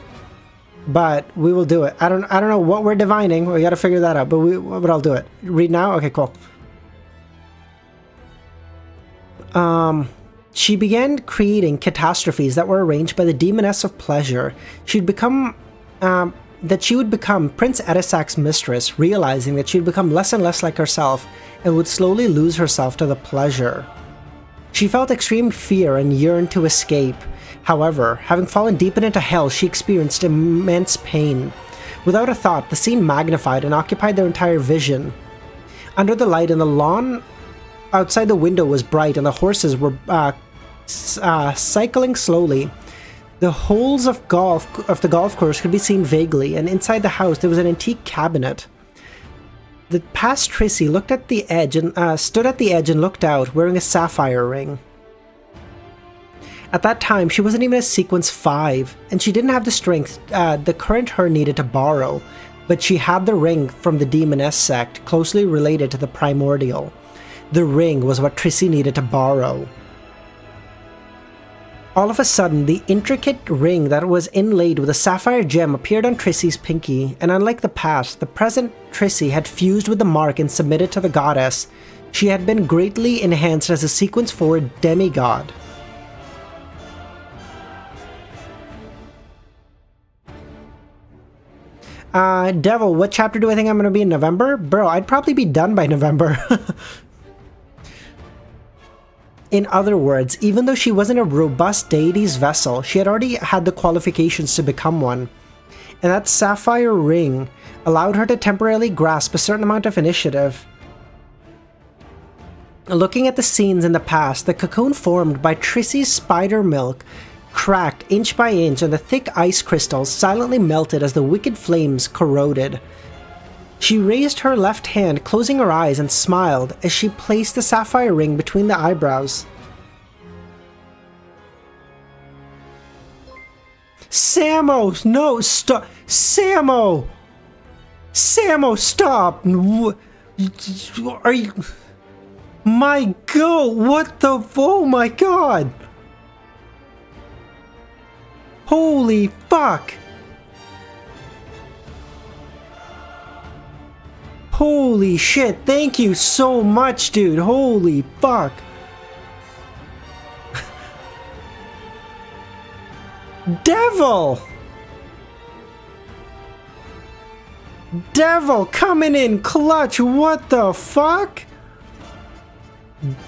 but we will do it. I don't know what we're divining. We got to figure that out. But I'll do it. Read now. Okay, cool. She began creating catastrophes that were arranged by the Demoness of Pleasure. She would become Prince Edisac's mistress, realizing that she would become less and less like herself and would slowly lose herself to the pleasure. She felt extreme fear and yearned to escape. However, having fallen deep into hell, she experienced immense pain. Without a thought, the scene magnified and occupied their entire vision. Under the light in the lawn outside the window was bright, and the horses were cycling slowly. The holes of the golf course could be seen vaguely, and inside the house there was an antique cabinet. The past Trissy looked at the edge and stood at the edge and looked out, wearing a sapphire ring. At that time, she wasn't even a sequence 5, and she didn't have the strength the current her needed to borrow, but she had the ring from the Demoness sect, closely related to the Primordial. The ring was what Trissy needed to borrow. All of a sudden, the intricate ring that was inlaid with a sapphire gem appeared on Trissy's pinky, and unlike the past, the present Trissy had fused with the mark and submitted to the goddess. She had been greatly enhanced as a sequence 4 demigod. Devil, what chapter do I think I'm going to be in November? Bro, I'd probably be done by November. In other words, even though she wasn't a robust deity's vessel, she had already had the qualifications to become one. And that sapphire ring allowed her to temporarily grasp a certain amount of initiative. Looking at the scenes in the past, the cocoon formed by Trissy's spider milk cracked inch by inch, and the thick ice crystals silently melted as the wicked flames corroded. She raised her left hand, closing her eyes, and smiled as she placed the sapphire ring between the eyebrows. Samo! No, stop! Samo! Samo, stop! Are you... My God, what the... Oh my God! Holy fuck! Holy shit, thank you so much, dude. Holy fuck. Devil! Devil coming in clutch, what the fuck?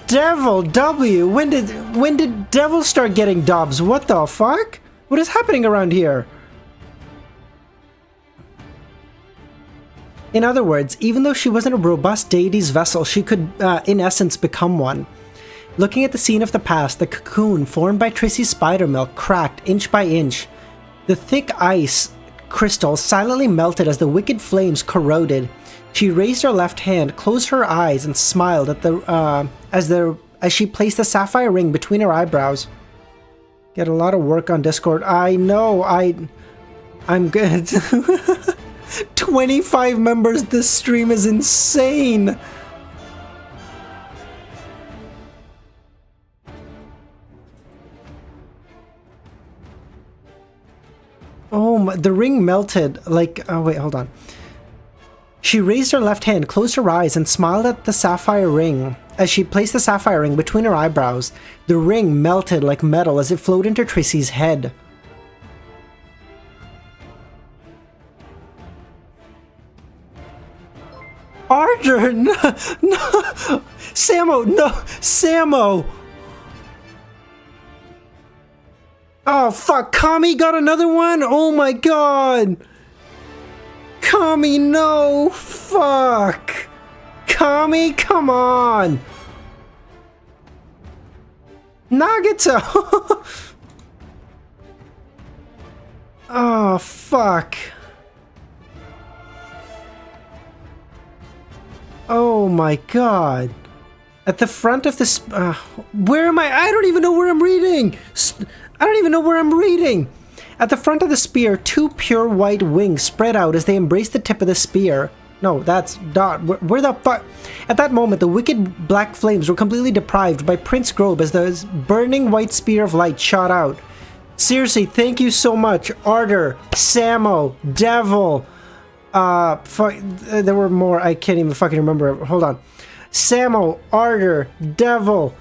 Devil W, when did Devil start getting dubs? What the fuck? What is happening around here? In other words, even though she wasn't a robust deity's vessel, she could, in essence, become one. Looking at the scene of the past, the cocoon formed by Trissy's spider milk cracked inch by inch. The thick ice crystals silently melted as the wicked flames corroded. She raised her left hand, closed her eyes, and smiled at as she placed the sapphire ring between her eyebrows. Get a lot of work on Discord. I know, I'm good. 25 members, this stream is insane! Oh my, the ring melted, like, oh wait, hold on. She raised her left hand, closed her eyes, and smiled at the sapphire ring. As she placed the sapphire ring between her eyebrows, the ring melted like metal as it flowed into Trissy's head. Arthur, no, Samo, no, Samo. Oh fuck, Kami got another one? Oh my God. Kami, no, fuck. Kami, come on. Nagato. Oh fuck. Oh my God. At the front of this... where am I? I don't even know where I'm reading. I don't even know where I'm reading. At the front of the spear, two pure white wings spread out as they embraced the tip of the spear. No, that's Dot. Where the fuck? At that moment, the wicked black flames were completely deprived by Prince Grobe as the burning white spear of light shot out. Seriously, thank you so much. Arter, Samo, Devil... there were more. I can't even fucking remember. Hold on. Samo, Arter, Devil,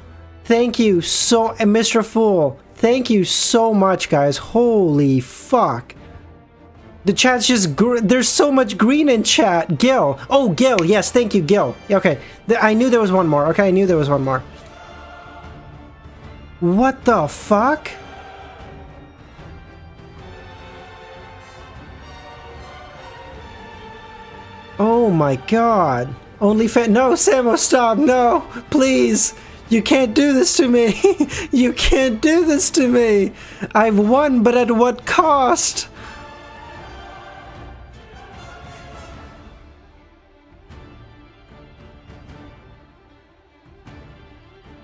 thank you so... and Mr. Fool, thank you so much, guys. Holy fuck. The chat's just... there's so much green in chat. Gil. Oh, Gil. Yes, thank you, Gil. Okay. I knew there was one more. Okay, I knew there was one more. What the fuck? Oh my God. OnlyFans. No, Samo, stop. No, please. You can't do this to me. You can't do this to me. I've won, but at what cost?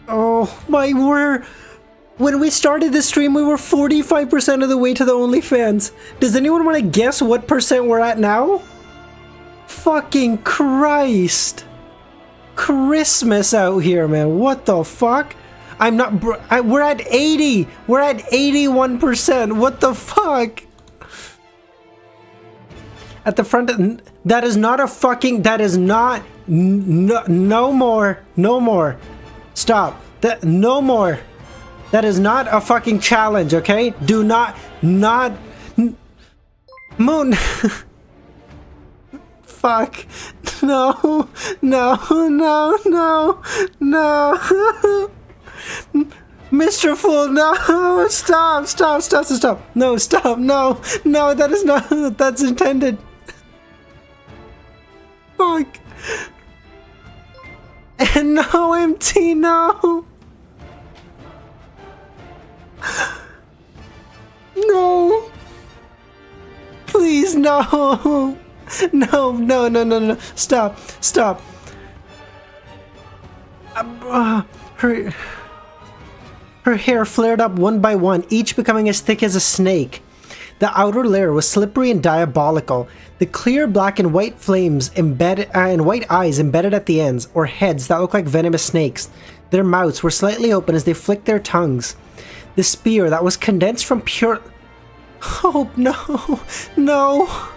Oh my, when we started this stream, we were 45% of the way to the OnlyFans. Does anyone want to guess what percent we're at now? Fucking Christ. Christmas out here, man. What the fuck? I'm not. We're at 80. We're at 81%. What the fuck? At the front. That is not a fucking. That is not. No more. No more. Stop. No more. That is not a fucking challenge, okay? Do not. Moon. Fuck. No. Mr. Fool, no. Stop. No, stop. No, that is not. That's intended. Fuck. And no, empty, no. No. Please, no. No. Stop. Her hair flared up one by one, each becoming as thick as a snake. The outer layer was slippery and diabolical. The clear black and white flames embedded and white eyes embedded at the ends, or heads that looked like venomous snakes. Their mouths were slightly open as they flicked their tongues. The spear that was condensed from pure hope. No.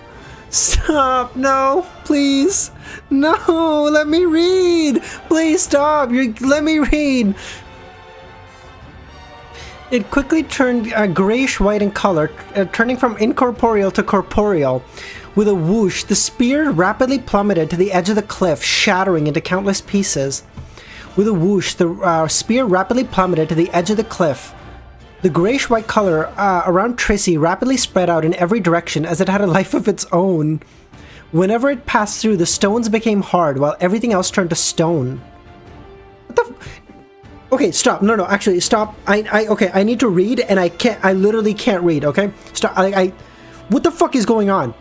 Stop. No, please. No, let me read. Please stop. Let me read. It quickly turned grayish-white in color, turning from incorporeal to corporeal. With a whoosh, the spear rapidly plummeted to the edge of the cliff, shattering into countless pieces. With a whoosh, the spear rapidly plummeted to the edge of the cliff. The grayish-white color around Trissy rapidly spread out in every direction as it had a life of its own. Whenever it passed through, the stones became hard, while everything else turned to stone. What the okay, stop. No, actually, stop. Okay, I need to read, and I literally can't read, okay? Stop. What the fuck is going on?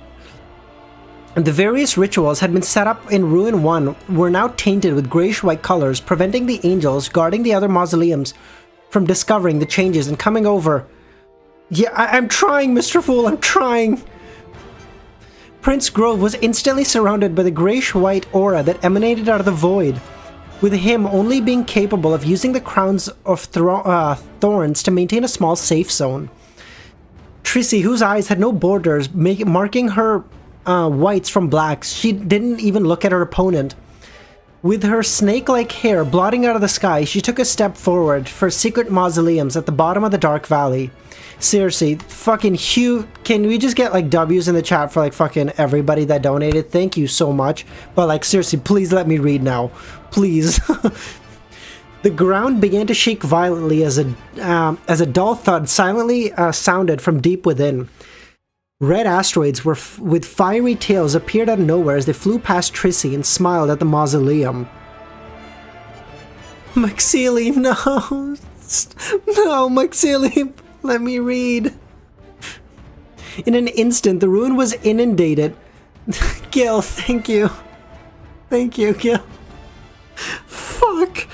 And the various rituals had been set up in Ruin 1 were now tainted with grayish-white colors, preventing the angels guarding the other mausoleums from discovering the changes and coming over. Yeah, I'm trying, Mr. Fool, I'm trying. Prince Grove was instantly surrounded by the grayish-white aura that emanated out of the void, with him only being capable of using the crowns of thorns to maintain a small safe zone. Trissy, whose eyes had no borders, marking her whites from blacks, she didn't even look at her opponent. With her snake-like hair blotting out of the sky, she took a step forward for secret mausoleums at the bottom of the dark valley. Seriously, fucking Hugh, can we just get like W's in the chat for like fucking everybody that donated? Thank you so much. But like seriously, please let me read now. Please. The ground began to shake violently as a dull thud silently sounded from deep within. Red asteroids with fiery tails appeared out of nowhere as they flew past Trissy and smiled at the mausoleum. McSeely, no. No, McSeely, let me read. In an instant, the ruin was inundated. Gil, thank you. Thank you, Gil. Fuck.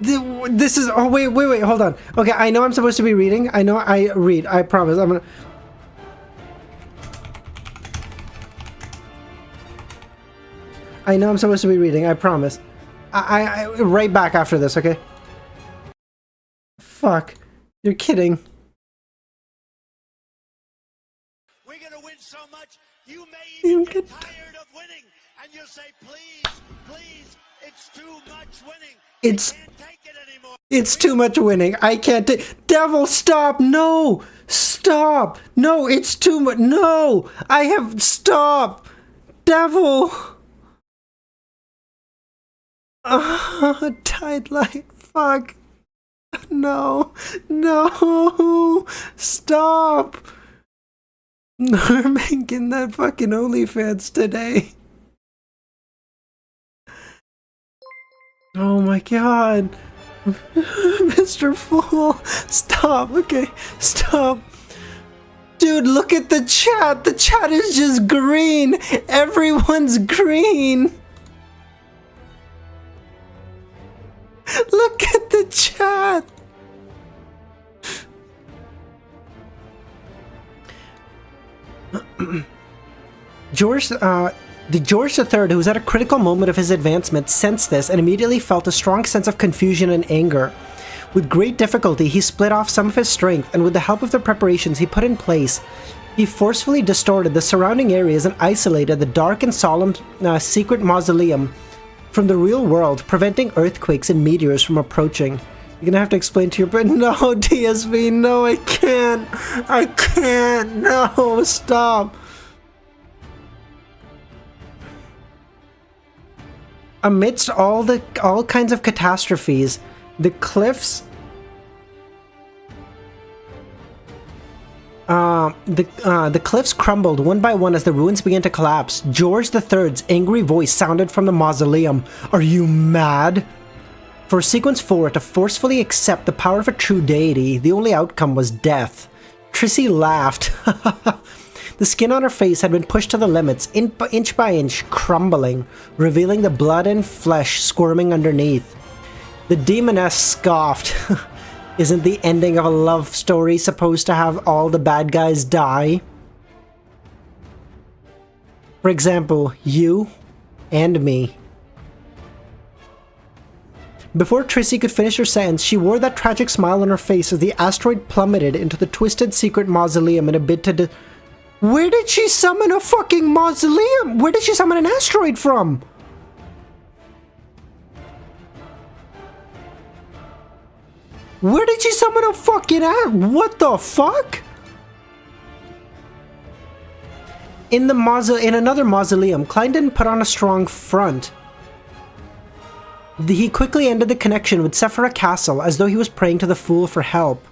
This is... Oh, wait, hold on. Okay, I know I'm supposed to be reading. I know I read. I promise. I'm gonna... I know I'm supposed to be reading. I promise. I right back after this, okay? Fuck. You're kidding. We're gonna win so much, you may even get tired of winning. And you'll say, please, it's too much winning. It's too much winning. I can't take... Devil, stop! No! Stop! No, it's too much... No! I have... Stop! Devil! Tide light. Fuck. No. Stop! We're making that fucking OnlyFans today. Oh my god. Mr. Fool. Stop. Okay. Stop. Dude, look at the chat. The chat is just green. Everyone's green. Look at the chat. George, The George III, who was at a critical moment of his advancement, sensed this and immediately felt a strong sense of confusion and anger. With great difficulty, he split off some of his strength, and with the help of the preparations he put in place, he forcefully distorted the surrounding areas and isolated the dark and solemn secret mausoleum from the real world, preventing earthquakes and meteors from approaching. You're gonna have to explain to your brain. No, DSV, no, I can't. I can't. No, stop. Amidst all kinds of catastrophes, the cliffs, the cliffs crumbled one by one as the ruins began to collapse. George III's angry voice sounded from the mausoleum. Are you mad? For sequence 4 to forcefully accept the power of a true deity, the only outcome was death. Trissy laughed. The skin on her face had been pushed to the limits, inch by inch, crumbling, revealing the blood and flesh squirming underneath. The demoness scoffed. Isn't the ending of a love story supposed to have all the bad guys die? For example, you and me. Before Trissy could finish her sentence, she wore that tragic smile on her face as the asteroid plummeted into the twisted secret mausoleum in a bid to Where did she summon a fucking mausoleum? Where did she summon an asteroid from? Where did she summon a fucking what the fuck? In another mausoleum, Klein didn't put on a strong front. He quickly ended the connection with Sefirah Castle as though he was praying to the fool for help.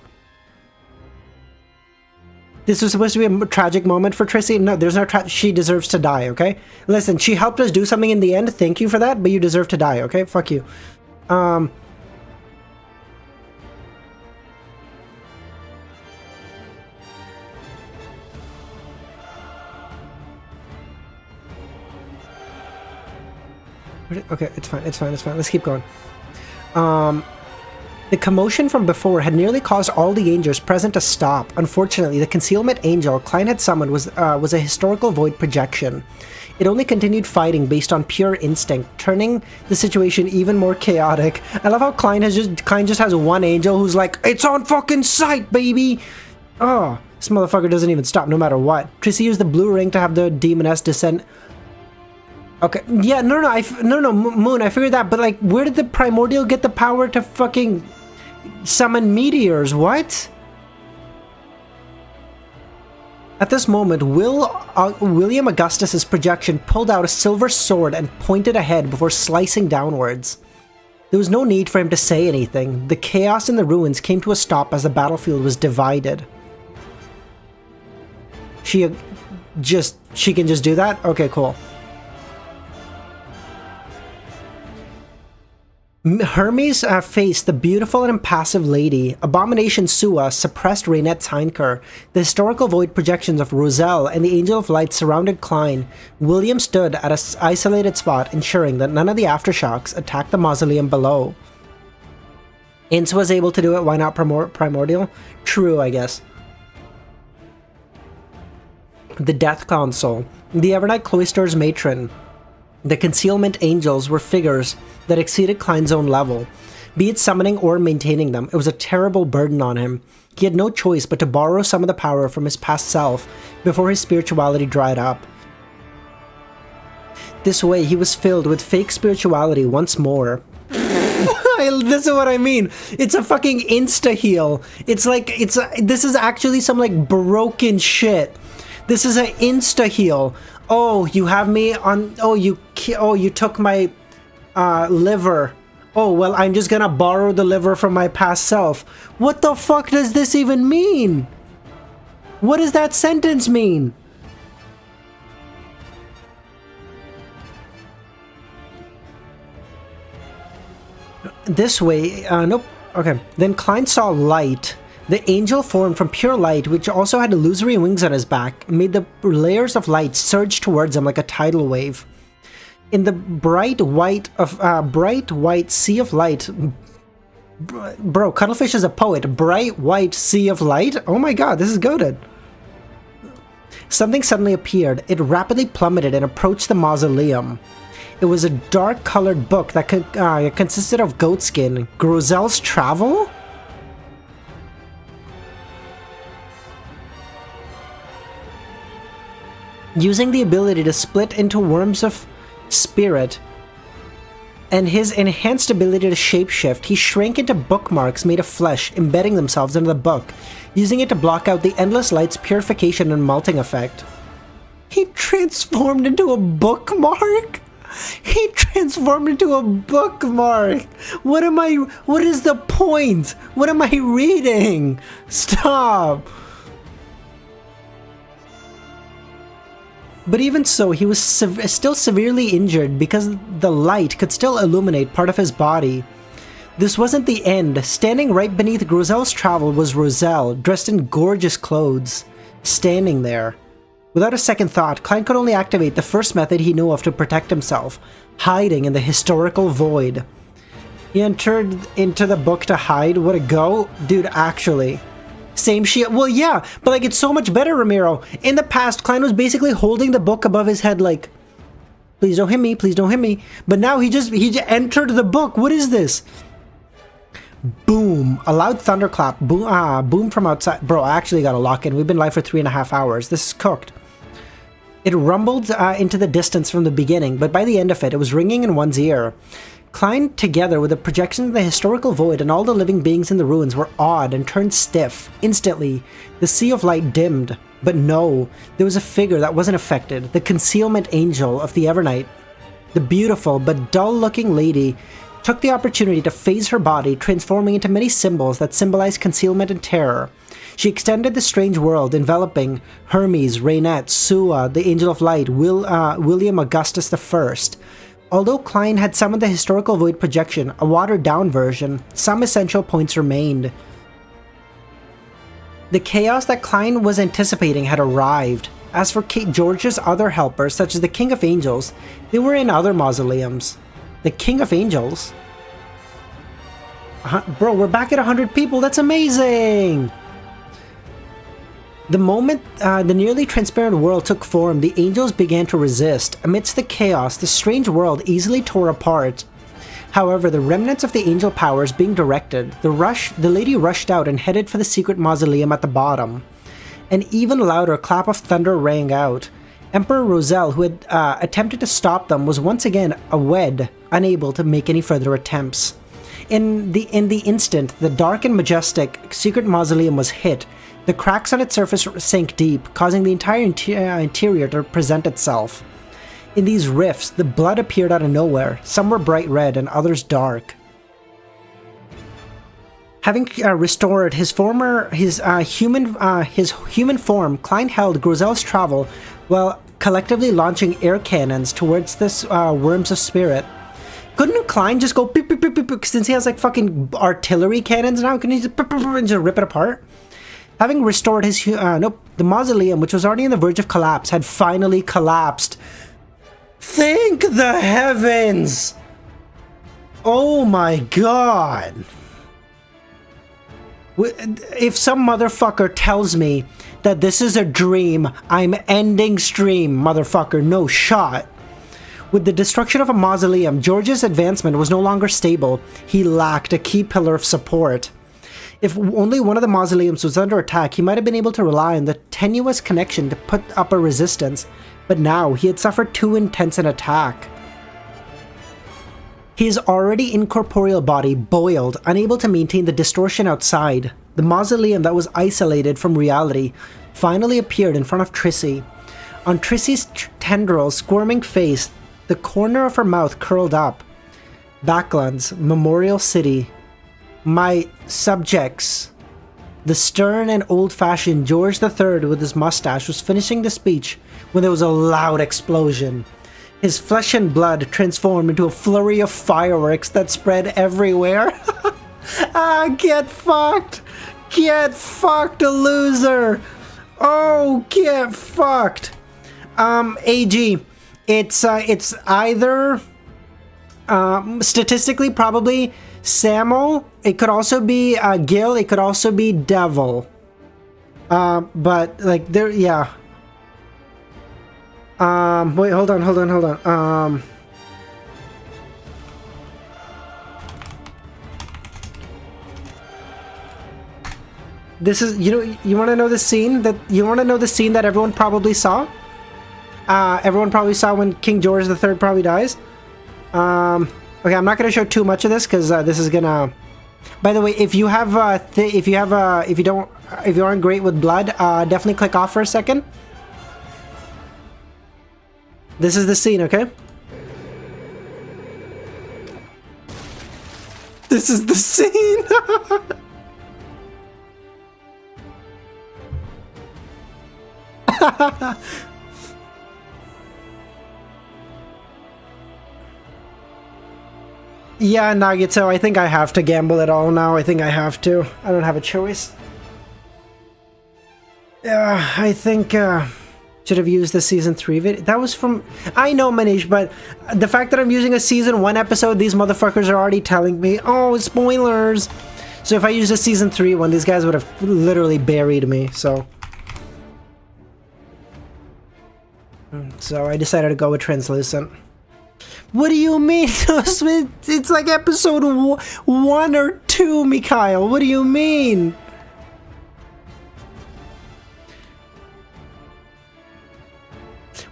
This was supposed to be a tragic moment for Trissy. No, there's no she deserves to die, okay? Listen, she helped us do something in the end. Thank you for that, but you deserve to die, okay? Fuck you. Okay, it's fine. Let's keep going. The commotion from before had nearly caused all the angels present to stop. Unfortunately, the concealment angel Klein had summoned was a historical void projection. It only continued fighting based on pure instinct, turning the situation even more chaotic. I love how Klein just has one angel who's like, it's on fucking sight, baby! Oh, this motherfucker doesn't even stop no matter what. Trissy used the blue ring to have the demoness descend. Okay, yeah, no, Moon, I figured that, but like, where did the primordial get the power to fucking summon meteors? What? At this moment, William Augustus's projection pulled out a silver sword and pointed ahead before slicing downwards. There was no need for him to say anything. The chaos in the ruins came to a stop as the battlefield was divided. She can just do that? Okay, cool. Hermes faced the beautiful and impassive lady. Abomination Sua suppressed Reunited's Heinker. The historical void projections of Roselle and the Angel of Light surrounded Klein. William stood at an isolated spot, ensuring that none of the aftershocks attacked the mausoleum below. Ince was able to do it, why not Primordial? True, I guess. The Death Console. The Evernight Cloister's matron. The concealment angels were figures that exceeded Klein's own level. Be it summoning or maintaining them, it was a terrible burden on him. He had no choice but to borrow some of the power from his past self before his spirituality dried up. This way, he was filled with fake spirituality once more. This is what I mean. It's a fucking insta-heal. This is actually some like broken shit. This is an insta-heal. Oh, you have me on... Oh, you took my liver. Oh, well, I'm just gonna borrow the liver from my past self. What the fuck does this even mean? What does that sentence mean? This way... nope. Okay. Then Klein saw light. The angel formed from pure light, which also had illusory wings on his back, made the layers of light surge towards him like a tidal wave. In the bright white sea of light... Bro, Cuttlefish is a poet. Bright white sea of light? Oh my god, this is goated. something suddenly appeared. It rapidly plummeted and approached the mausoleum. It was a dark-colored book that consisted of goatskin. Roselle's travel? Using the ability to split into worms of spirit and his enhanced ability to shapeshift, he shrank into bookmarks made of flesh, embedding themselves into the book, using it to block out the endless light's purification and melting effect. He transformed into a bookmark? He transformed into a bookmark! What is the point? What am I reading? Stop! But even so, he was still severely injured because the light could still illuminate part of his body. This wasn't the end. Standing right beneath Roselle's travel was Roselle, dressed in gorgeous clothes, standing there. Without a second thought, Klein could only activate the first method he knew of to protect himself, hiding in the historical void. He entered into the book to hide. What a go. Dude, actually. Same shit. Well, yeah, but like, it's so much better, Ramiro. In the past, Klein was basically holding the book above his head like, please don't hit me, please don't hit me. But now he just entered the book. What is this? Boom. A loud thunderclap. Boom, boom from outside. Bro, I actually got to lock in. We've been live for 3.5 hours. This is cooked. It rumbled into the distance from the beginning, but by the end of it, it was ringing in one's ear. Klein, together with the projection of the historical void and all the living beings in the ruins, were awed and turned stiff. Instantly, the sea of light dimmed. But no, there was a figure that wasn't affected, the concealment angel of the Evernight. The beautiful but dull-looking lady took the opportunity to phase her body, transforming into many symbols that symbolized concealment and terror. She extended the strange world, enveloping Hermes, Reunited, Sua, the Angel of Light, William Augustus I. Although Klein had summoned the historical void projection, a watered-down version, some essential points remained. The chaos that Klein was anticipating had arrived. As for George's other helpers, such as the King of Angels, they were in other mausoleums. The King of Angels? Bro, we're back at 100 people, that's amazing! The moment the nearly transparent world took form, the angels began to resist. Amidst the chaos, the strange world easily tore apart. However, the remnants of the angel powers being directed, the lady rushed out and headed for the secret mausoleum at the bottom. An even louder clap of thunder rang out. Emperor Roselle, who had attempted to stop them, was once again unable to make any further attempts. In the instant, the dark and majestic secret mausoleum was hit. The cracks on its surface sank deep, causing the entire interior to present itself. In these rifts, the blood appeared out of nowhere. Some were bright red and others dark. Having restored his human form, Klein held Roselle's travel while collectively launching air cannons towards this worms of spirit. Couldn't Klein just go beep, beep, beep, beep, beep, since he has like fucking artillery cannons now? Can he just, beep, beep, beep, and just rip it apart? Having restored his the mausoleum, which was already on the verge of collapse, had finally collapsed. Thank the heavens! Oh my god! If some motherfucker tells me that this is a dream, I'm ending stream, motherfucker, no shot. With the destruction of a mausoleum, George's advancement was no longer stable. He lacked a key pillar of support. If only one of the mausoleums was under attack, he might have been able to rely on the tenuous connection to put up a resistance, but now he had suffered too intense an attack. His already incorporeal body boiled, unable to maintain the distortion outside. The mausoleum that was isolated from reality finally appeared in front of Trissy. On Trissy's tendrils, squirming face, the corner of her mouth curled up. Backlands, Memorial City. My subjects. The stern and old-fashioned George III with his mustache was finishing the speech when there was a loud explosion. His flesh and blood transformed into a flurry of fireworks that spread everywhere. Get fucked! Get fucked, a loser! Oh, get fucked! AG, it's either statistically probably Samo. It could also be Gil. It could also be Devil. But like there, yeah. Wait, hold on. This is, you want to know the scene that everyone probably saw? Everyone probably saw when King George III probably dies. Okay, I'm not gonna show too much of this because this is gonna. By the way, if you aren't great with blood, definitely click off for a second. This is the scene, okay? This is the scene. Yeah, Nagito, I think I have to gamble it all now. I think I have to. I don't have a choice. I think should have used the season 3 video. That was from... I know, Manish, but the fact that I'm using a season 1 episode, these motherfuckers are already telling me, oh, spoilers. So if I used a season 3 one, these guys would have literally buried me, so... So I decided to go with translucent. What do you mean? It's like episode 1 or 2, Mikhail. What do you mean?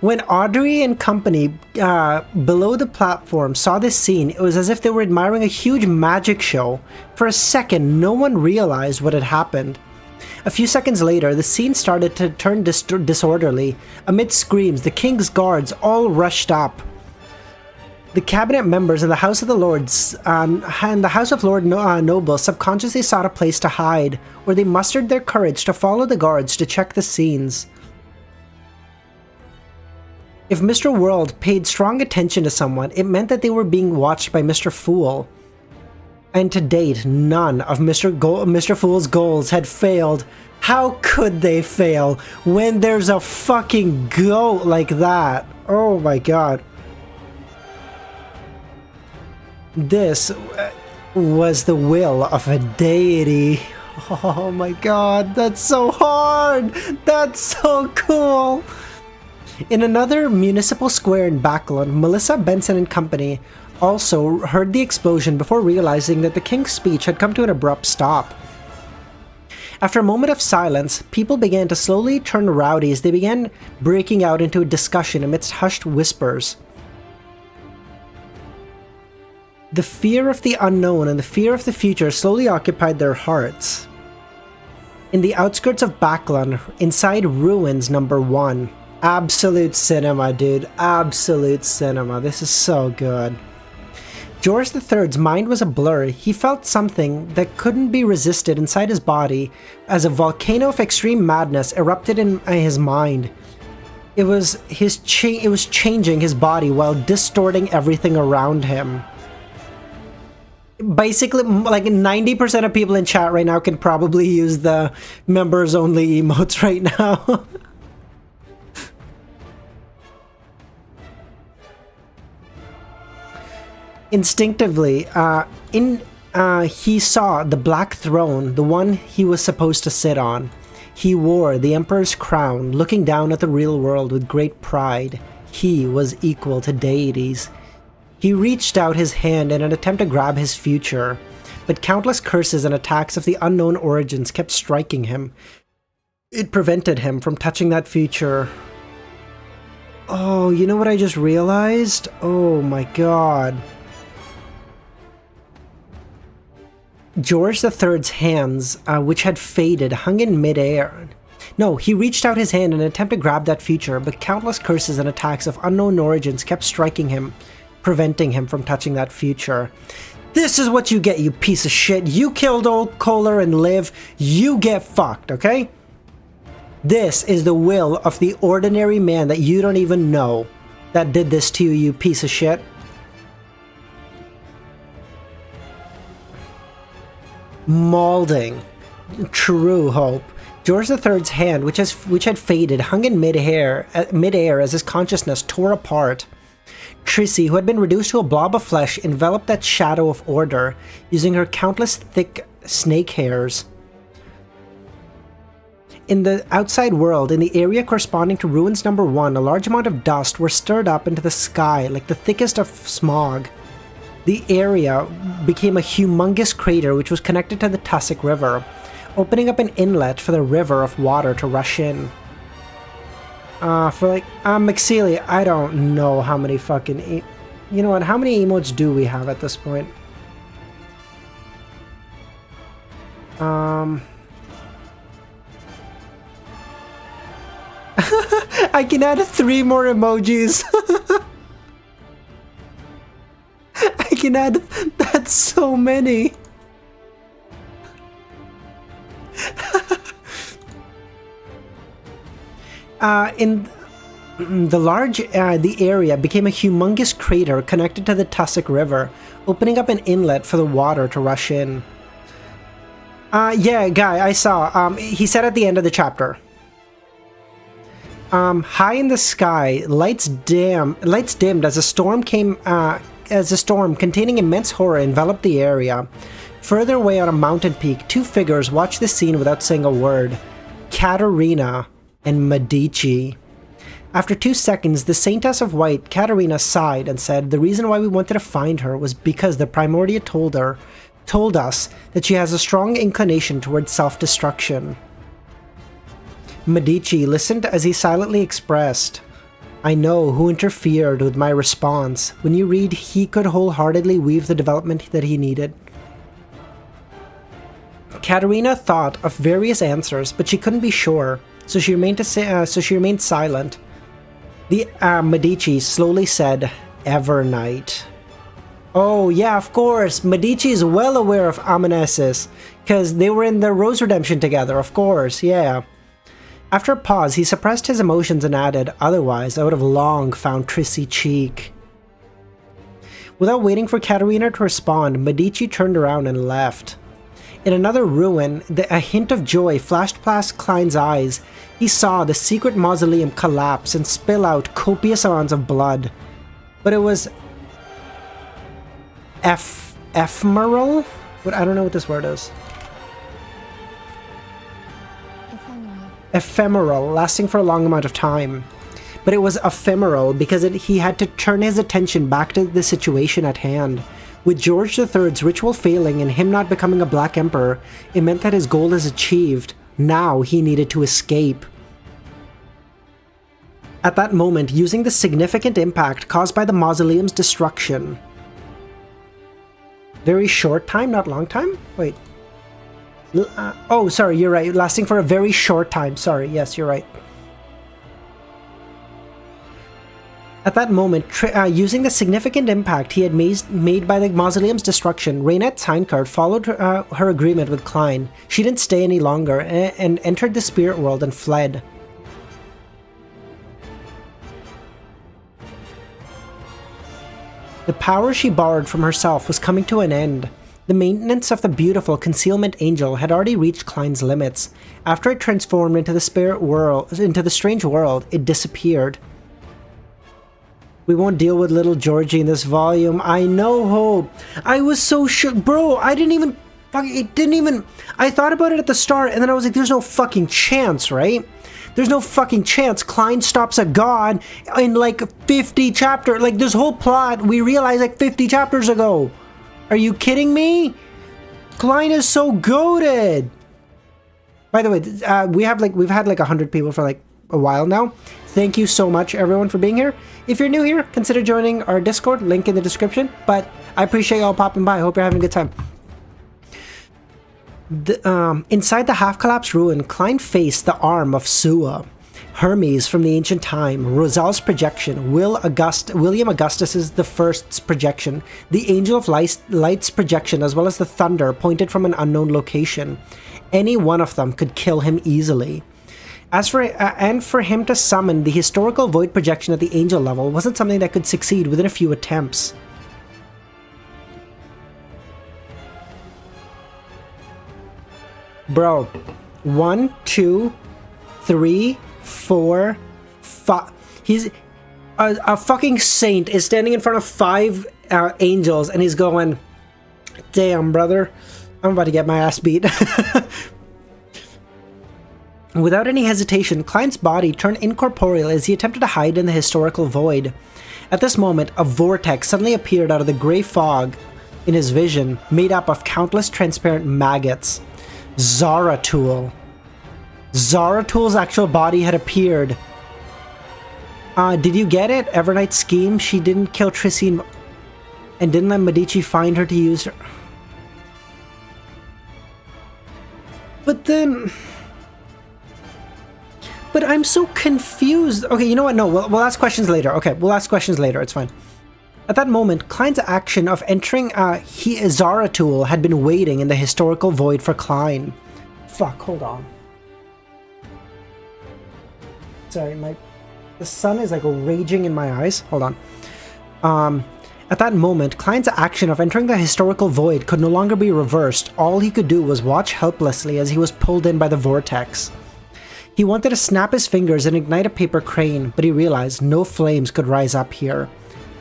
When Audrey and company below the platform saw this scene, it was as if they were admiring a huge magic show. For a second, no one realized what had happened. A few seconds later, the scene started to turn disorderly. Amid screams, the king's guards all rushed up. The cabinet members in the House of the Lords and the House of Lord Nobles subconsciously sought a place to hide, where they mustered their courage to follow the guards to check the scenes. If Mr. World paid strong attention to someone, it meant that they were being watched by Mr. Fool. And to date, none of Mr. Fool's goals had failed. How could they fail when there's a fucking goat like that? Oh my god. This was the will of a deity. Oh my god, that's so hard! That's so cool! In another municipal square in Backlund, Melissa, Benson, and company also heard the explosion before realizing that the king's speech had come to an abrupt stop. After a moment of silence, people began to slowly turn rowdy as they began breaking out into a discussion amidst hushed whispers. The fear of the unknown and the fear of the future slowly occupied their hearts. In the outskirts of Backlund, inside Ruins Number 1. Absolute cinema, dude. Absolute cinema. This is so good. George III's mind was a blur. He felt something that couldn't be resisted inside his body as a volcano of extreme madness erupted in his mind. It was changing his body while distorting everything around him. Basically, like 90% of people in chat right now can probably use the members only emotes right now. Instinctively, he saw the black throne, the one he was supposed to sit on. He wore the Emperor's crown, looking down at the real world with great pride. He was equal to deities. He reached out his hand in an attempt to grab his future, but countless curses and attacks of the unknown origins kept striking him. It prevented him from touching that future. Oh, you know what I just realized? Oh my god. George III's hands, which had faded, hung in midair. No, he reached out his hand in an attempt to grab that future, but countless curses and attacks of unknown origins kept striking him, preventing him from touching that future. This is what you get, you piece of shit. You killed old Kohler and Liv. You get fucked, okay? This is the will of the ordinary man that you don't even know that did this to you, you piece of shit. Maulding. True hope. George III's hand, which had faded, hung in midair as his consciousness tore apart. Trissy, who had been reduced to a blob of flesh, enveloped that shadow of order, using her countless thick snake hairs. In the outside world, in the area corresponding to ruins number 1, a large amount of dust were stirred up into the sky like the thickest of smog. The area became a humongous crater which was connected to the Tussock River, opening up an inlet for the river of water to rush in. McSeely, I don't know how many fucking... You know what, how many emotes do we have at this point? I can add 3 more emojis. I can add... That's so many. The area became a humongous crater connected to the Tussock River, opening up an inlet for the water to rush in. Yeah, Guy, I saw. He said at the end of the chapter. High in the sky, lights dimmed as a storm containing immense horror enveloped the area. Further away on a mountain peak, 2 figures watched the scene without saying a word. Katerina and Medici. After 2 seconds, the Saintess of White, Katerina, sighed and said the reason why we wanted to find her was because the Primordia told us that she has a strong inclination towards self-destruction. Medici listened as he silently expressed, I know who interfered with my response. When you read, he could wholeheartedly weave the development that he needed. Katerina thought of various answers, but she couldn't be sure, so she remained silent. The Medici slowly said, Evernight. Oh yeah, of course, Medici is well aware of Amanesis, because they were in the Rose Redemption together, of course, yeah. After a pause, he suppressed his emotions and added, otherwise I would have long found Trissy cheek. Without waiting for Katerina to respond, Medici turned around and left. In another ruin, a hint of joy flashed past Klein's eyes. He saw the secret mausoleum collapse and spill out copious amounts of blood. But it was... ephemeral? I don't know what this word is. Ephemeral, lasting for a long amount of time. But it was ephemeral because he had to turn his attention back to the situation at hand. With George III's ritual failing and him not becoming a Black Emperor, it meant that his goal is achieved. Now he needed to escape. At that moment, using the significant impact caused by the mausoleum's destruction. Very short time, not long time? Wait. Oh, sorry, you're right. Lasting for a very short time. Sorry, yes, you're right. At that moment, using the significant impact he had made by the mausoleum's destruction, Reunette's Hindcart followed her agreement with Klein. She didn't stay any longer and entered the spirit world and fled. The power she borrowed from herself was coming to an end. The maintenance of the beautiful concealment angel had already reached Klein's limits. After it transformed into the spirit world, into the strange world, it disappeared. We won't deal with little Georgie in this volume. I know, Hope. I was so shook. Bro, I didn't even... I thought about it at the start, and then I was like, there's no fucking chance, right? There's no fucking chance Klein stops a god in like 50 chapters. Like, this whole plot, we realized like 50 chapters ago. Are you kidding me? Klein is so goated. By the way, we've had like 100 people for like a while now. Thank you so much, everyone, for being here. If you're new here, consider joining our Discord, link in the description. But I appreciate y'all popping by. I hope you're having a good time. Inside the half-collapsed ruin, Klein faced the arm of Sua, Hermes from the ancient time, Roselle's projection, William Augustus the First's projection, the Angel of Light's projection, as well as the thunder pointed from an unknown location. Any one of them could kill him easily. For him to summon the historical void projection at the angel level wasn't something that could succeed within a few attempts. Bro, 1, 2, 3, 4, 5. He's a fucking saint is standing in front of 5 angels, and he's going, "Damn, brother, I'm about to get my ass beat." Without any hesitation, Klein's body turned incorporeal as he attempted to hide in the historical void. At this moment, a vortex suddenly appeared out of the grey fog in his vision, made up of countless transparent maggots. Zaratul. Zaratul's actual body had appeared. Did you get it? Evernight's scheme? She didn't kill Trissy and didn't let Medici find her to use her. But then... But I'm so confused. Okay, you know what? No, we'll ask questions later. Okay, we'll ask questions later. It's fine. At that moment, Klein's action of entering Zaratul had been waiting in the historical void for Klein. Fuck, hold on. Sorry, the sun is like raging in my eyes. Hold on. At that moment, Klein's action of entering the historical void could no longer be reversed. All he could do was watch helplessly as he was pulled in by the vortex. He wanted to snap his fingers and ignite a paper crane, but he realized no flames could rise up here.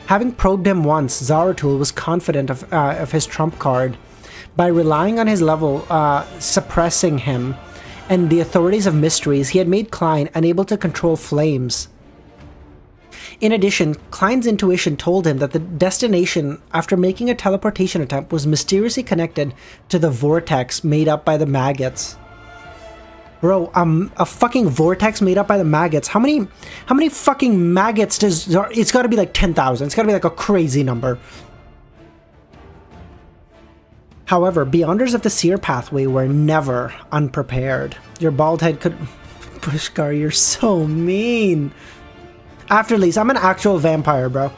Having probed him once, Zaratul was confident of his trump card. By relying on his level, suppressing him, and the authorities of mysteries, he had made Klein unable to control flames. In addition, Klein's intuition told him that the destination, after making a teleportation attempt, was mysteriously connected to the vortex made up by the maggots. Bro, a fucking vortex made up by the maggots. How many fucking maggots does... It's gotta be like 10,000. It's gotta be like a crazy number. However, Beyonders of the Seer pathway were never unprepared. Your bald head could... Pushkar, you're so mean. After Lise, I'm an actual vampire, bro.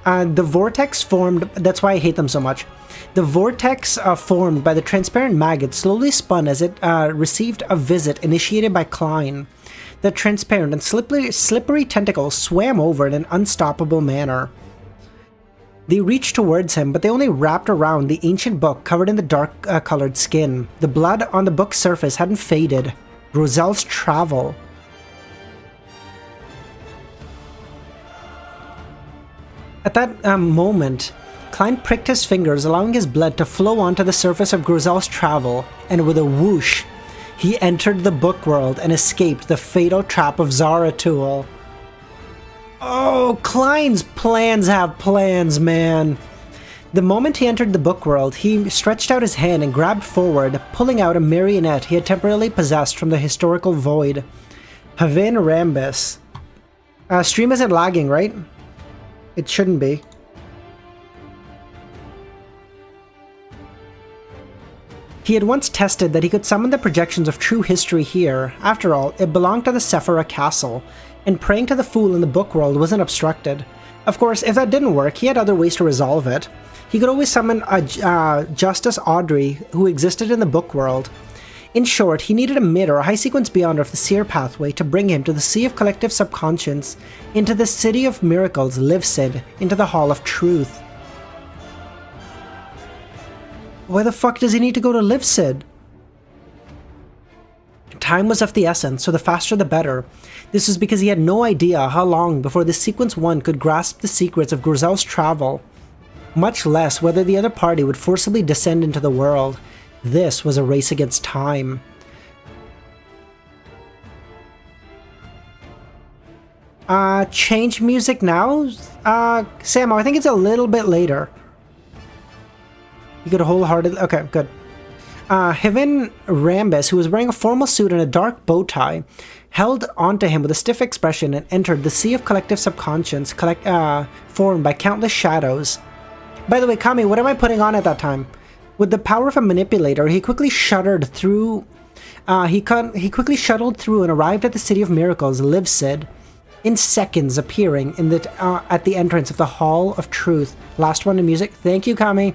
The vortex formed... That's why I hate them so much. The vortex formed by the transparent maggot slowly spun as it received a visit initiated by Klein. The transparent and slippery tentacles swam over in an unstoppable manner. They reached towards him, but they only wrapped around the ancient book covered in the dark-colored skin. The blood on the book's surface hadn't faded. Roselle's travel. At that moment, Klein pricked his fingers, allowing his blood to flow onto the surface of Roselle's travel, and with a whoosh, he entered the book world and escaped the fatal trap of Zaratul. Oh, Klein's plans have plans, man. The moment he entered the book world, he stretched out his hand and grabbed forward, pulling out a marionette he had temporarily possessed from the historical void. Havin Rambus. Stream isn't lagging, right? It shouldn't be. He had once tested that he could summon the projections of true history here. After all, it belonged to the Sefirah Castle, and praying to the fool in the book world wasn't obstructed. Of course, if that didn't work, he had other ways to resolve it. He could always summon Justice Audrey, who existed in the book world. In short, he needed a mid or a high sequence beyonder of the Seer pathway to bring him to the Sea of Collective Subconscious, into the City of Miracles, Livsid, into the Hall of Truth. Why the fuck does he need to go to Livsid? Time was of the essence, so the faster the better. This was because he had no idea how long before the Sequence 1 could grasp the secrets of Roselle's travel, much less whether the other party would forcibly descend into the world. This was a race against time. Change music now? Samo, I think it's a little bit later. You could wholeheartedly... Okay, good. Havin Rambus, who was wearing a formal suit and a dark bow tie, held onto him with a stiff expression and entered the Sea of Collective Subconscious, formed by countless shadows. By the way, Kami, what am I putting on at that time? With the power of a manipulator, he quickly shuddered through... he quickly shuttled through and arrived at the City of Miracles, Livsid, in seconds, appearing in the at the entrance of the Hall of Truth. Last one in music. Thank you, Kami.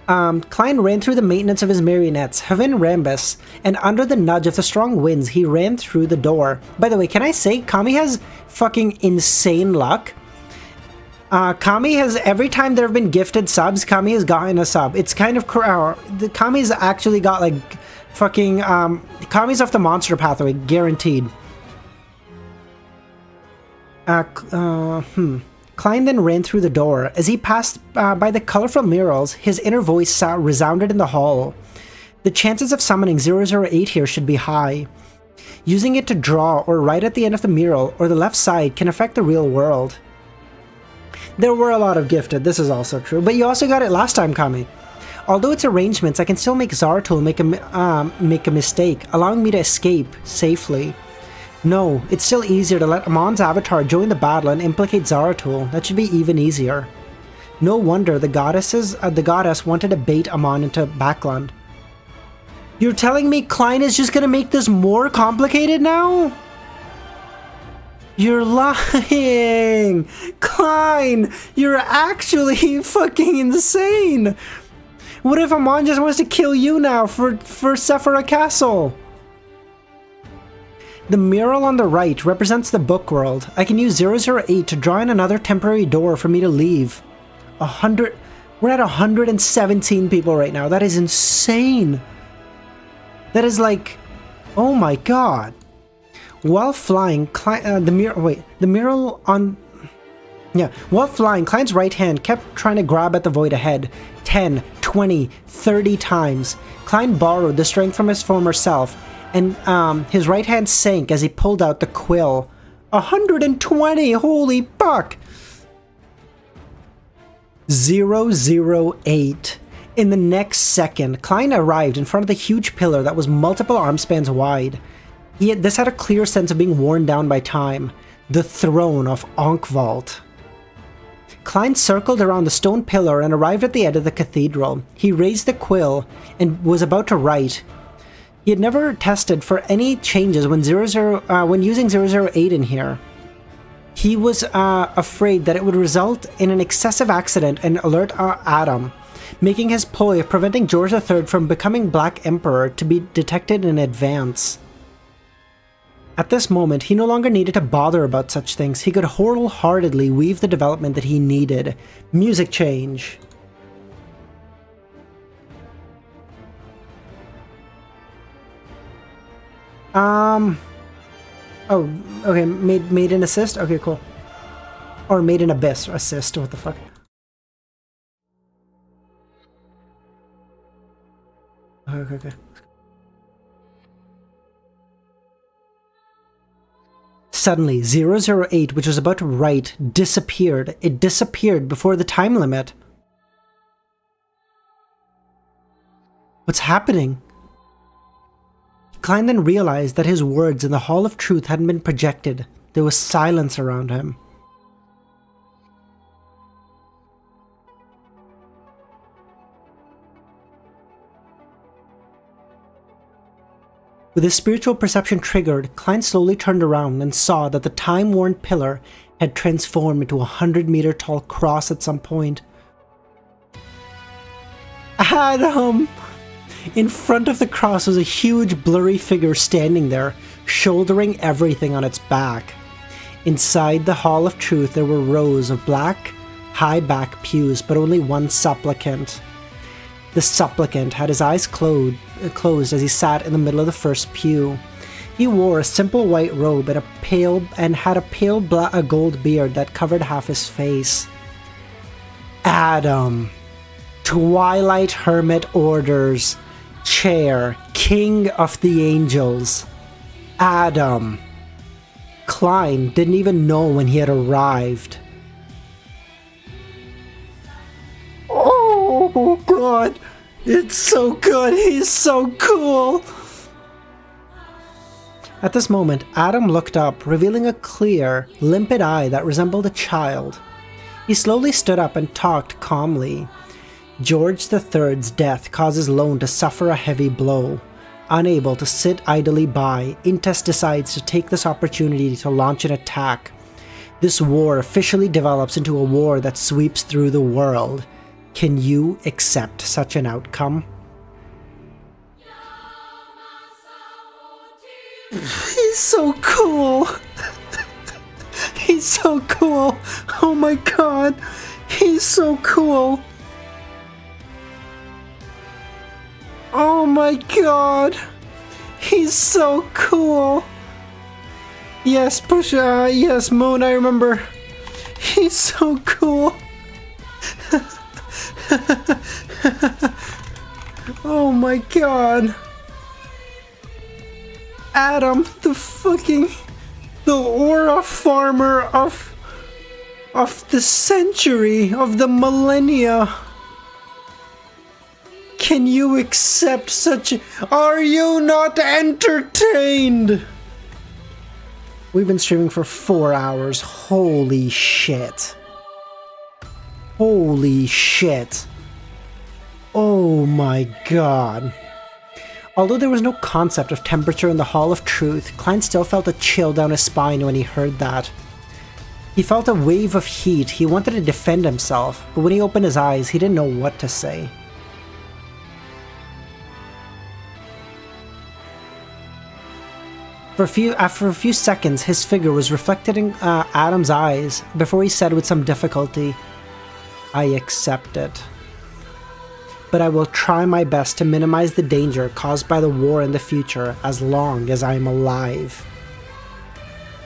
Klein ran through the maintenance of his marionettes, Havin Rambus, and under the nudge of the strong winds, he ran through the door. By the way, can I say, Kami has fucking insane luck. Kami has, every time there have been gifted subs, Kami has gotten a sub. It's kind of, Kami's actually got like, fucking, Kami's off the monster pathway, guaranteed. Klein then ran through the door. As he passed by the colorful murals, his inner voice resounded in the hall. The chances of summoning 008 here should be high. Using it to draw or write at the end of the mural or the left side can affect the real world. There were a lot of gifted, this is also true, but you also got it last time, Kami. Although it's arrangements, I can still make Zaratul make a mistake, allowing me to escape safely. No, it's still easier to let Amon's avatar join the battle and implicate Zaratul. That should be even easier. No wonder the goddess wanted to bait Amon into Backland. You're telling me Klein is just gonna make this more complicated now? You're lying! Klein! You're actually fucking insane! What if Amon just wants to kill you now for Sefirah Castle? The mural on the right represents the book world. I can use 008 to draw in another temporary door for me to leave. We're at 117 people right now. That is insane. That is like, oh my god. While flying, while flying, Klein's right hand kept trying to grab at the void ahead. 10, 20, 30 times. Klein borrowed the strength from his former self, and his right hand sank as he pulled out the quill. 120, holy fuck! 008. In the next second, Klein arrived in front of the huge pillar that was multiple arm spans wide. This had a clear sense of being worn down by time. The throne of Ankh-Vault. Klein circled around the stone pillar and arrived at the end of the cathedral. He raised the quill and was about to write. He had never tested for any changes when using 008 in here. He was afraid that it would result in an excessive accident and alert Adam, making his ploy of preventing George III from becoming Black Emperor to be detected in advance. At this moment, he no longer needed to bother about such things. He could wholeheartedly weave the development that he needed. Music change. Oh, okay, made an assist? Okay, cool. Or made an abyss assist, what the fuck? Okay. Suddenly, 008, which was about to write, disappeared. It disappeared before the time limit. What's happening? Klein then realized that his words in the Hall of Truth hadn't been projected. There was silence around him. With his spiritual perception triggered, Klein slowly turned around and saw that the time-worn pillar had transformed into a 100-meter-tall cross at some point. Adam! In front of the cross was a huge, blurry figure standing there, shouldering everything on its back. Inside the Hall of Truth there were rows of black, high-back pews, but only one supplicant. The supplicant had his eyes closed as he sat in the middle of the first pew. He wore a simple white robe and had a pale gold beard that covered half his face. Adam. Twilight Hermit Orders. Chair. King of the Angels. Adam. Klein didn't even know when he had arrived. Oh god, it's so good, he's so cool! At this moment, Adam looked up, revealing a clear, limpid eye that resembled a child. He slowly stood up and talked calmly. George III's death causes Lone to suffer a heavy blow. Unable to sit idly by, Intes decides to take this opportunity to launch an attack. This war officially develops into a war that sweeps through the world. Can you accept such an outcome? He's so cool! He's so cool! Oh my god! He's so cool! Oh my god! He's so cool! Yes, Pusha, yes, Moon, I remember. He's so cool! Oh my god. Adam, the aura farmer of the century, of the millennia. Can you accept such a... Are you not entertained? We've been streaming for 4 hours. Holy shit. Holy shit. Oh my god. Although there was no concept of temperature in the Hall of Truth, Klein still felt a chill down his spine when he heard that. He felt a wave of heat. He wanted to defend himself, but when he opened his eyes, he didn't know what to say. After a few seconds, his figure was reflected in Adam's eyes before he said with some difficulty, "I accept it. But I will try my best to minimize the danger caused by the war in the future as long as I am alive."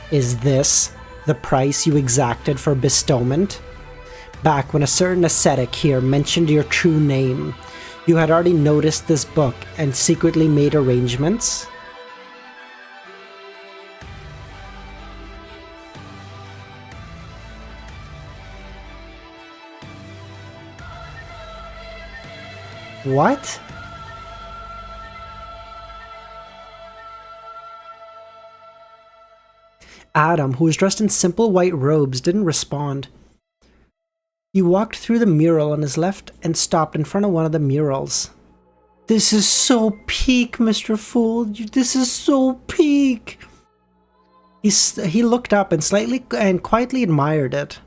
Is this the price you exacted for bestowment? Back when a certain ascetic here mentioned your true name, you had already noticed this book and secretly made arrangements? What? Adam, who was dressed in simple white robes, didn't respond. He walked through the mural on his left and stopped in front of one of the murals. This is so peak, Mr. Fool. This is so peak. He looked up and quietly admired it.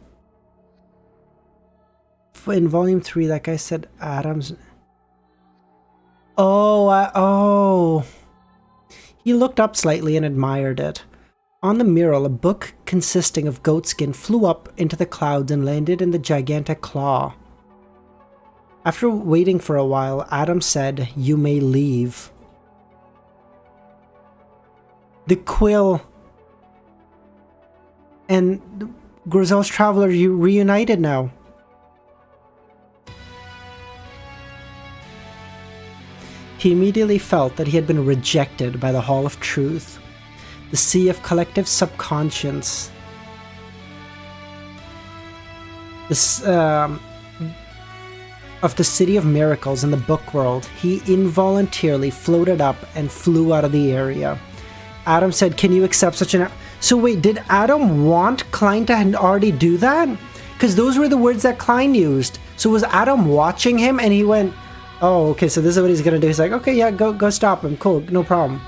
In volume 3, that guy said Adam's... Oh. He looked up slightly and admired it. On the mural, a book consisting of goatskin flew up into the clouds and landed in the gigantic claw. After waiting for a while, Adam said, "You may leave." The quill and Roselle's traveler, you reunited now. He immediately felt that he had been rejected by the Hall of Truth, the sea of collective subconscious. Of the City of Miracles in the book world, he involuntarily floated up and flew out of the area. Adam said, "Can you accept such an..." So wait, did Adam want Klein to already do that? Because those were the words that Klein used. So was Adam watching him and he went, "Oh, okay, so this is what he's gonna do." He's like, "Okay, yeah, go stop him. Cool, no problem."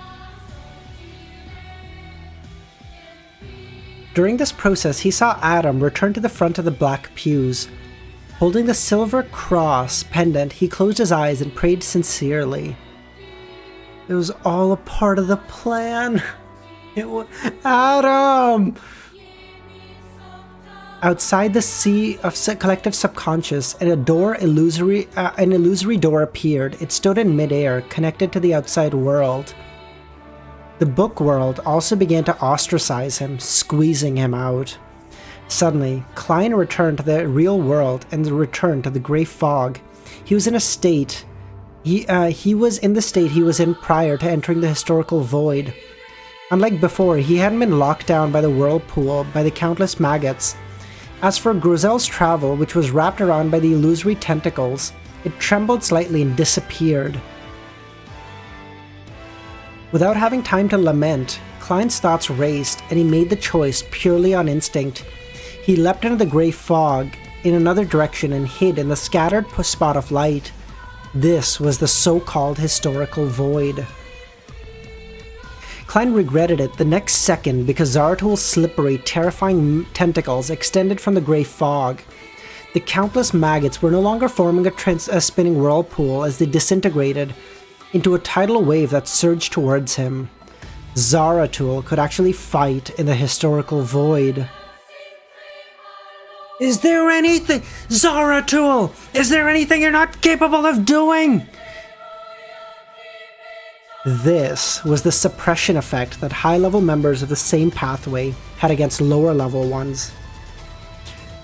During this process, he saw Adam return to the front of the black pews. Holding the silver cross pendant, he closed his eyes and prayed sincerely. It was all a part of the plan. It was Adam! Outside the sea of collective subconscious, an illusory door appeared. It stood in midair, connected to the outside world. The book world also began to ostracize him, squeezing him out. Suddenly, Klein returned to the real world and returned to the grey fog. He was in a state. He was in the state he was in prior to entering the historical void. Unlike before, he hadn't been locked down by the whirlpool, by the countless maggots. As for Roselle's travel, which was wrapped around by the illusory tentacles, it trembled slightly and disappeared. Without having time to lament, Klein's thoughts raced, and he made the choice purely on instinct. He leapt into the grey fog in another direction and hid in the scattered spot of light. This was the so-called historical void. Klein regretted it the next second because Zarathul's slippery, terrifying tentacles extended from the grey fog. The countless maggots were no longer forming a spinning whirlpool as they disintegrated into a tidal wave that surged towards him. Zarathul could actually fight in the historical void. Is there anything... Zarathul! Is there anything you're not capable of doing? This was the suppression effect that high-level members of the same pathway had against lower-level ones.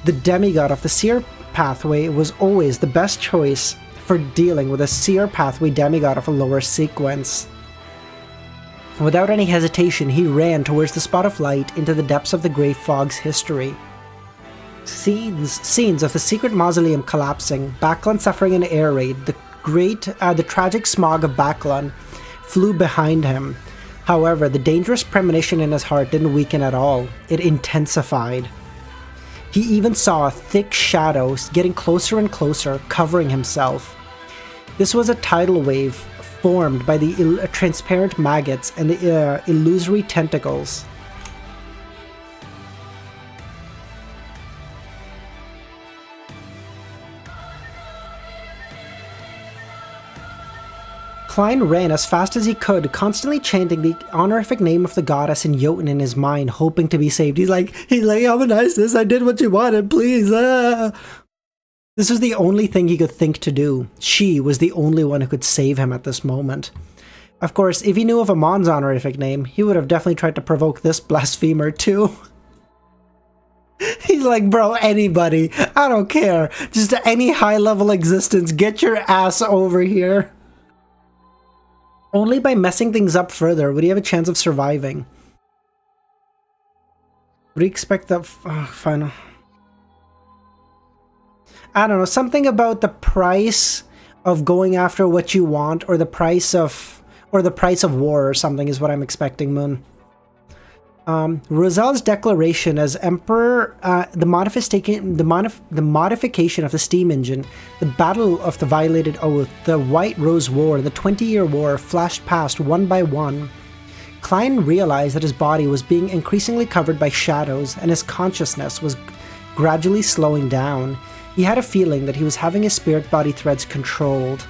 The demigod of the seer pathway was always the best choice for dealing with a seer pathway demigod of a lower sequence. Without any hesitation, he ran towards the spot of light into the depths of the Grey Fog's history. Scenes of the secret mausoleum collapsing, Baklan suffering an air raid, the tragic smog of Baklan flew behind him. However, the dangerous premonition in his heart didn't weaken at all. It intensified. He even saw thick shadows getting closer and closer, covering himself. This was a tidal wave formed by the transparent maggots and the illusory tentacles. Klein ran as fast as he could, constantly chanting the honorific name of the goddess in Jotun in his mind, hoping to be saved. He's like, Amon, I did what you wanted, please. This was the only thing he could think to do. She was the only one who could save him at this moment. Of course, if he knew of Amon's honorific name, he would have definitely tried to provoke this blasphemer too. He's like, bro, anybody, I don't care. Just any high-level existence, get your ass over here. Only by messing things up further would he have a chance of surviving. What do you expect that final? I don't know, something about the price of going after what you want, or the price of war or something is what I'm expecting, Moon. Roselle's declaration as Emperor, the modification of the steam engine, the Battle of the Violated Oath, the White Rose War, the 20-Year War flashed past one by one. Klein realized that his body was being increasingly covered by shadows, and his consciousness was gradually slowing down. He had a feeling that he was having his spirit body threads controlled.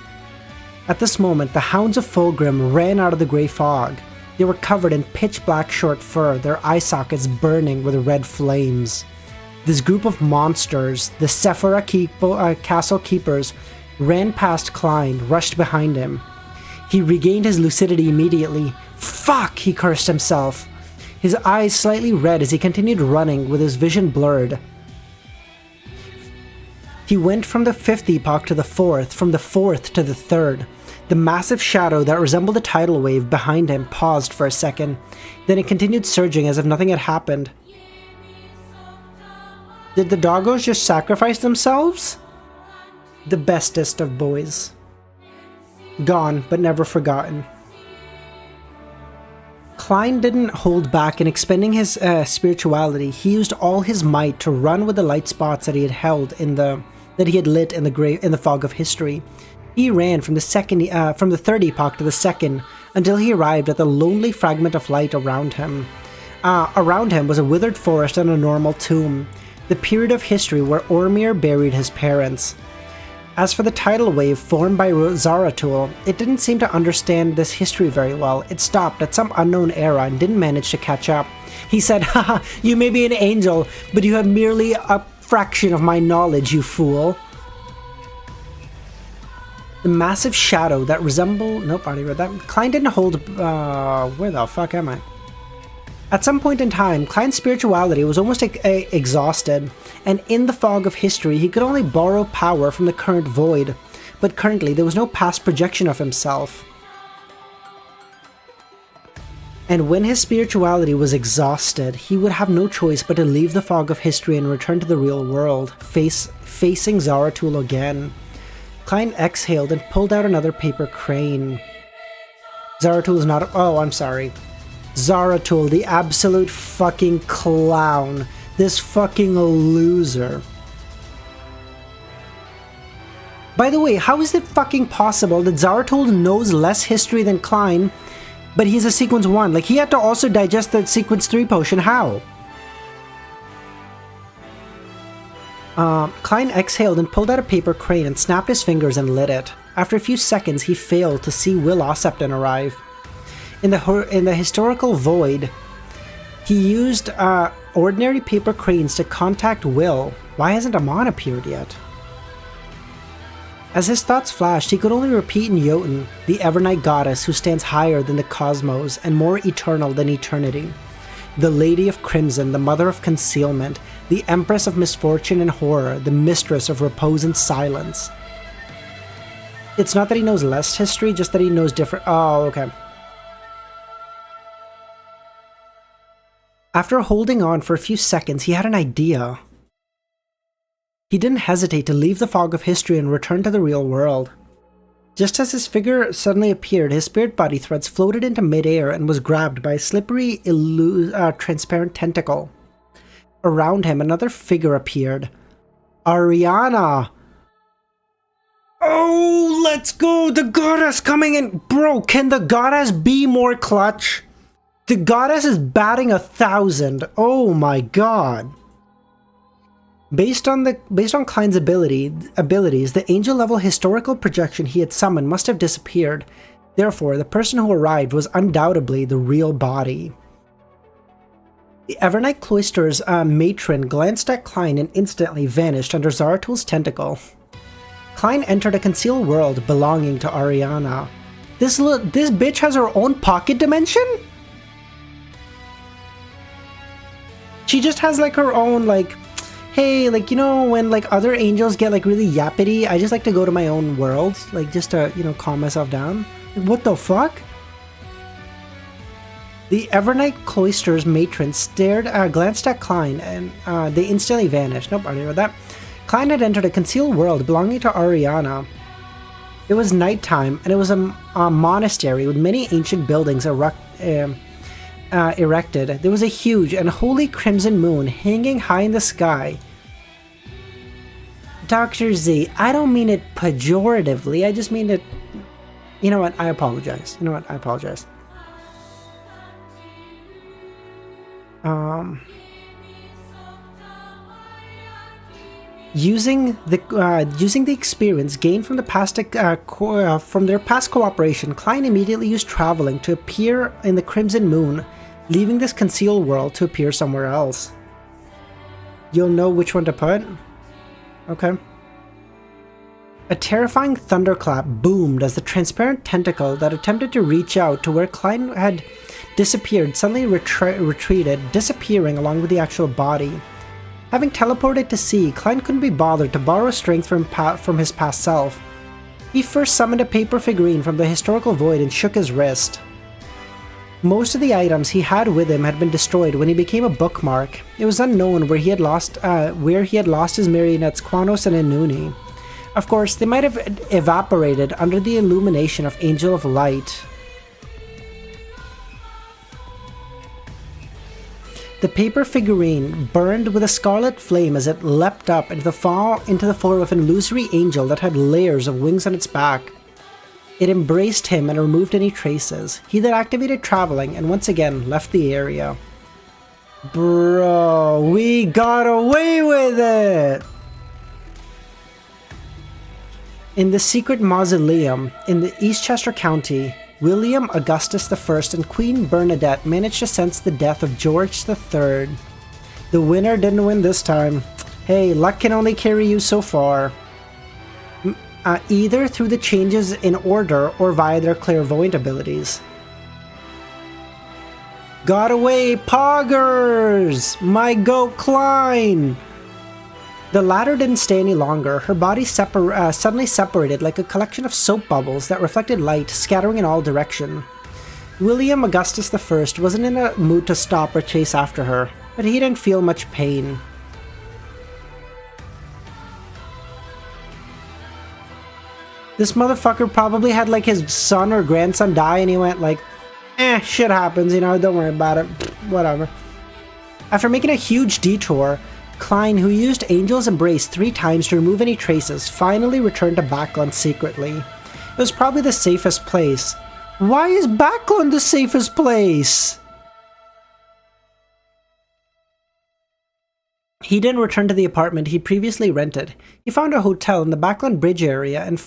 At this moment, the Hounds of Fulgrim ran out of the grey fog. They were covered in pitch-black short fur, their eye sockets burning with red flames. This group of monsters, the Sefirah Castle keepers, ran past Klein, rushed behind him. He regained his lucidity immediately. Fuck, he cursed himself. His eyes slightly red as he continued running with his vision blurred. He went from the 5th epoch to the 4th, from the 4th to the 3rd. The massive shadow that resembled a tidal wave behind him paused for a second. Then it continued surging as if nothing had happened. Did the doggos just sacrifice themselves? The bestest of boys. Gone, but never forgotten. Klein didn't hold back in expending his spirituality. He used all his might to run with the light spots that he had held that he had lit in the fog of history. He ran from the 3rd epoch to the 2nd until he arrived at the lonely fragment of light around him. Around him was a withered forest and a normal tomb, the period of history where Ormir buried his parents. As for the tidal wave formed by Zaratul, it didn't seem to understand this history very well. It stopped at some unknown era and didn't manage to catch up. He said, haha, you may be an angel, but you have merely a fraction of my knowledge, you fool. The massive shadow that resembled... Nope, I already read that. Klein didn't hold... where the fuck am I? At some point in time, Klein's spirituality was almost exhausted, and in the fog of history, he could only borrow power from the current void. But currently, there was no past projection of himself. And when his spirituality was exhausted, he would have no choice but to leave the fog of history and return to the real world, facing Zaratul again. Klein exhaled and pulled out another paper crane. Zaratul is not... Oh, I'm sorry. Zaratul, the absolute fucking clown. This fucking loser. By the way, how is it fucking possible that Zaratul knows less history than Klein, but he's a Sequence 1? Like, he had to also digest the Sequence 3 potion. How? Klein exhaled and pulled out a paper crane and snapped his fingers and lit it. After a few seconds, he failed to see Will Ossepton arrive. In the historical void, he used ordinary paper cranes to contact Will. Why hasn't Amon appeared yet? As his thoughts flashed, he could only repeat in Jotun, the Evernight goddess who stands higher than the cosmos and more eternal than eternity. The Lady of Crimson, the Mother of Concealment, the Empress of Misfortune and Horror, the Mistress of Repose and Silence. It's not that he knows less history, just that he knows different... Oh, okay. After holding on for a few seconds, he had an idea. He didn't hesitate to leave the fog of history and return to the real world. Just as his figure suddenly appeared, his spirit body threads floated into midair and was grabbed by a slippery, transparent tentacle. Around him, another figure appeared. Ariana! Oh, let's go! The goddess coming in! Bro, can the goddess be more clutch? The goddess is batting 1,000. Oh my god. Based on Klein's abilities, the angel-level historical projection he had summoned must have disappeared. Therefore, the person who arrived was undoubtedly the real body. The Evernight Cloister's matron glanced at Klein and instantly vanished under Zaratul's tentacle. Klein entered a concealed world belonging to Ariana. This bitch has her own pocket dimension? She just has like her own like, hey, like, you know, when like other angels get like really yappity, I just like to go to my own world, like just to, you know, calm myself down. Like, what the fuck? The Evernight Cloister's matron glanced at Klein, and they instantly vanished. Nope, I already read that. Klein had entered a concealed world belonging to Ariana. It was nighttime, and it was a monastery with many ancient buildings erected. There was a huge and holy crimson moon hanging high in the sky. Dr. Z, I don't mean it pejoratively, I just mean it... You know what, I apologize. Using the experience gained from their past cooperation, Klein immediately used traveling to appear in the Crimson Moon, leaving this concealed world to appear somewhere else. You'll know which one to put? Okay. A terrifying thunderclap boomed as the transparent tentacle that attempted to reach out to where Klein had disappeared suddenly retreated, disappearing along with the actual body. Having teleported to sea, Klein couldn't be bothered to borrow strength from his past self. He first summoned a paper figurine from the historical void and shook his wrist. Most of the items he had with him had been destroyed when he became a bookmark. It was unknown where he had lost his marionettes Quanos and Inuni. Of course, they might have evaporated under the illumination of Angel of Light. The paper figurine burned with a scarlet flame as it leapt up into the form of an illusory angel that had layers of wings on its back. It embraced him and removed any traces. He then activated traveling and once again left the area. Bro, we got away with it! In the secret mausoleum in the Eastchester County, William Augustus I and Queen Bernadette managed to sense the death of George III. The winner didn't win this time. Hey, luck can only carry you so far. Either through the changes in order or via their clairvoyant abilities. Got away, Poggers! My goat Klein! The latter didn't stay any longer. Her body suddenly separated like a collection of soap bubbles that reflected light, scattering in all directions. William Augustus I wasn't in a mood to stop or chase after her, but he didn't feel much pain. This motherfucker probably had like his son or grandson die and he went like, shit happens, you know, don't worry about it, whatever. After making a huge detour, Klein, who used Angel's Embrace 3 times to remove any traces, finally returned to Backlund secretly. It was probably the safest place. Why is Backlund the safest place? He didn't return to the apartment he previously rented. He found a hotel in the Backlund Bridge area and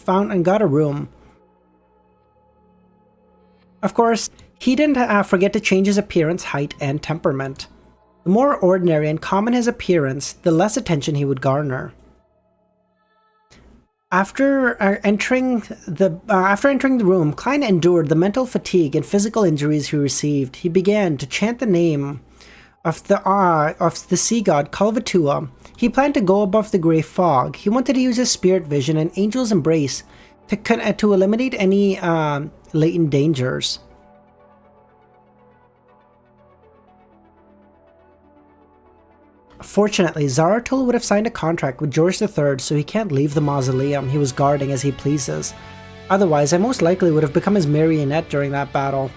got a room. Of course, he didn't forget to change his appearance, height, and temperament. The more ordinary and common his appearance, the less attention he would garner. After entering the room, Klein endured the mental fatigue and physical injuries he received. He began to chant the name of the sea god Kalvatua. He planned to go above the grey fog. He wanted to use his spirit vision and Angel's Embrace to eliminate any latent dangers. Fortunately, Zaratul would have signed a contract with George III, so he can't leave the mausoleum he was guarding as he pleases. Otherwise, I most likely would have become his marionette during that battle.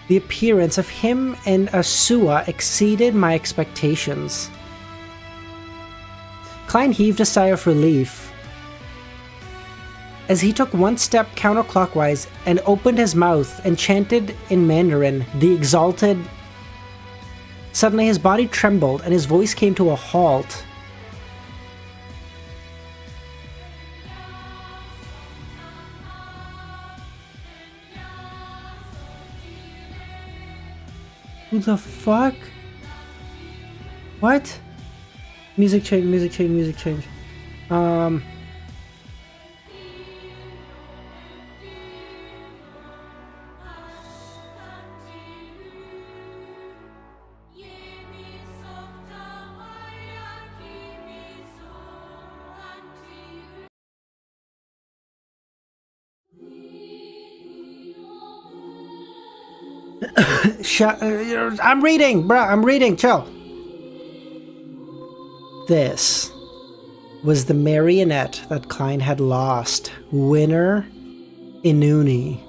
The appearance of him and Asua exceeded my expectations. Klein heaved a sigh of relief as he took one step counterclockwise and opened his mouth and chanted in Mandarin, the exalted... Suddenly his body trembled and his voice came to a halt. Who the fuck? What? Music change, music change, music change. I'm reading, bruh, I'm reading, chill. This was the marionette that Klein had lost. Winner, Inuni.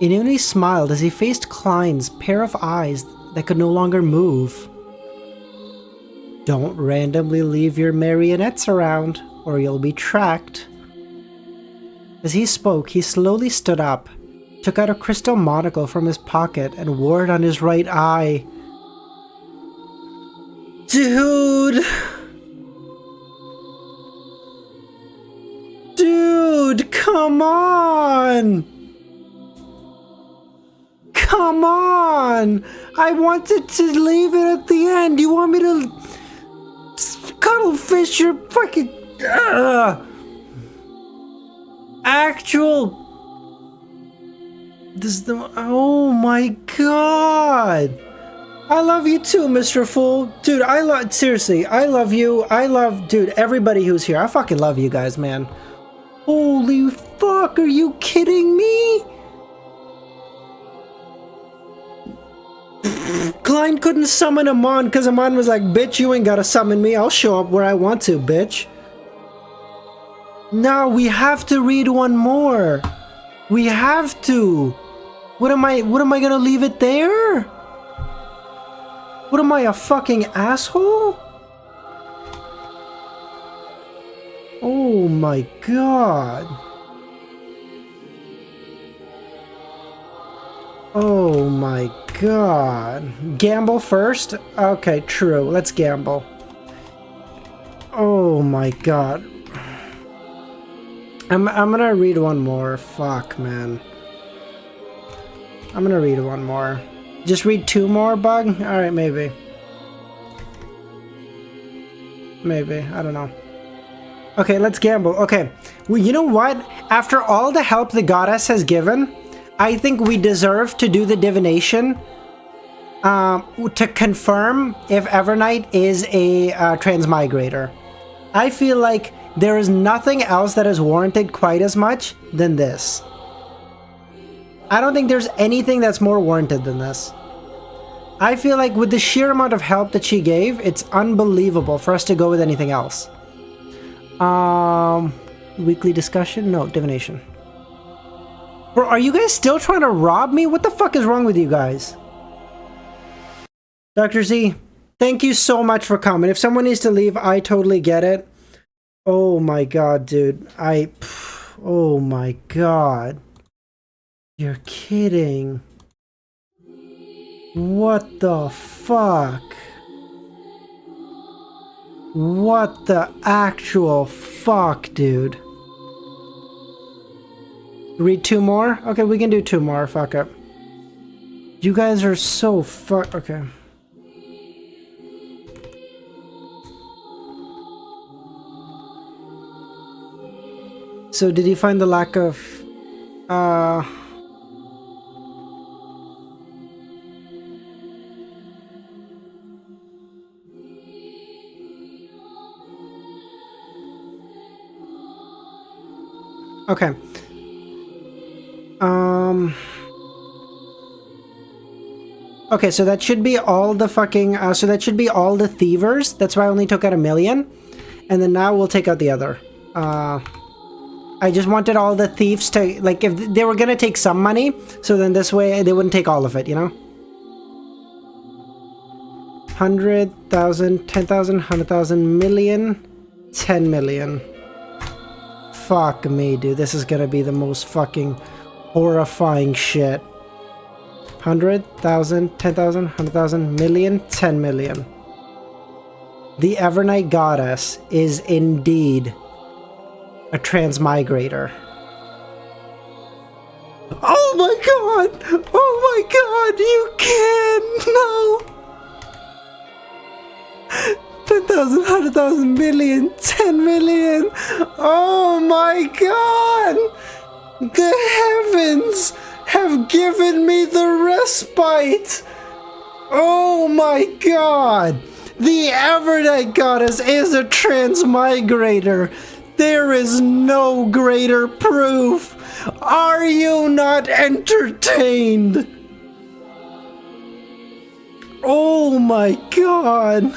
Inuni smiled as he faced Klein's pair of eyes that could no longer move. Don't randomly leave your marionettes around, or you'll be tracked. As he spoke, he slowly stood up, took out a crystal monocle from his pocket, and wore it on his right eye. Dude! Dude, come on! Come on! I wanted to leave it at the end. You want me to cuddlefish your fucking... Actual... This is the... Oh my god! I love you too, Mr. Fool. Dude, I love... Seriously, I love you. I love... Dude, everybody who's here. I fucking love you guys, man. Holy fuck, are you kidding me? Klein couldn't summon Amon because Amon was like, bitch, you ain't gotta summon me. I'll show up where I want to, bitch. No, we have to read one more. We have to. What am I gonna leave it there? What am I, a fucking asshole? Oh my god. Oh my god. Gamble first? Okay, true. Let's gamble. Oh my god. I'm gonna read one more. Fuck, man. I'm gonna read one more. Just read two more, Bug? Alright, maybe. Maybe. I don't know. Okay, let's gamble. Okay. Well, you know what? After all the help the goddess has given, I think we deserve to do the divination to confirm if Evernight is a transmigrator. I feel like there is nothing else that is warranted quite as much than this. I don't think there's anything that's more warranted than this. I feel like with the sheer amount of help that she gave, it's unbelievable for us to go with anything else. Weekly discussion? No, divination. Bro, are you guys still trying to rob me? What the fuck is wrong with you guys? Dr. Z, thank you so much for coming. If someone needs to leave, I totally get it. Oh my god, dude. Oh my god. You're kidding. What the fuck? What the actual fuck, dude? Read two more? Okay, we can do two more. Fuck up. You guys are so fuck. Okay. So did you find the lack of Okay. Okay, so that should be all the fucking, so that should be all the thievers. That's why I only took out 1 million. And then now we'll take out the other. I just wanted all the thieves to, like, if they were gonna take some money, so then this way they wouldn't take all of it, you know? 100,000, 10,000, 100,000, million, 10 million. Fuck me, dude. This is gonna be the most fucking horrifying shit. 100,000, 10,000, 100,000, million, 10 million. The Evernight Goddess is indeed a transmigrator. Oh my god! Oh my god! You can! No! 10,000, 100,000, million, 10 million! Oh my god! The heavens have given me the respite! Oh my god! The Evernight Goddess is a transmigrator! There is no greater proof! Are you not entertained? Oh my god!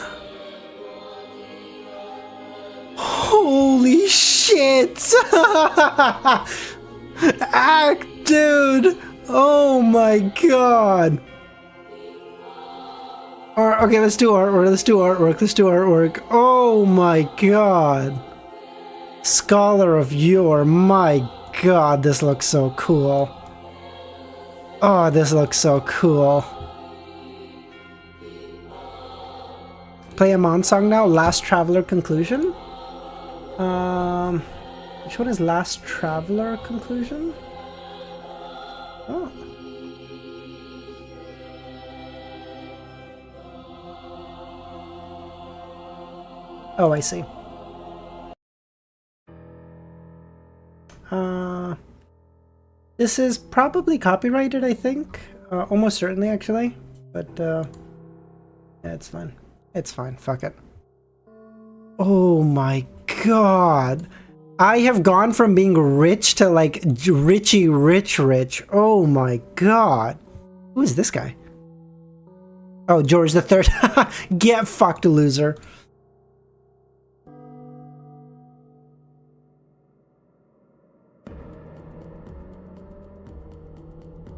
Holy shit! Act, dude! Oh my god! Okay, let's do artwork, let's do artwork, let's do artwork. Oh my god! Scholar of Yore, my god, this looks so cool. Oh, this looks so cool. Play Amon song now, Last Traveler Conclusion? Which one is Last Traveler Conclusion? Oh. Oh, I see. This is probably copyrighted, I think. Almost certainly, actually. But, yeah, it's fine. It's fine. Fuck it. Oh my god. I have gone from being rich to, like, richy rich. Oh my god. Who is this guy? Oh, George the Third. Get fucked, loser.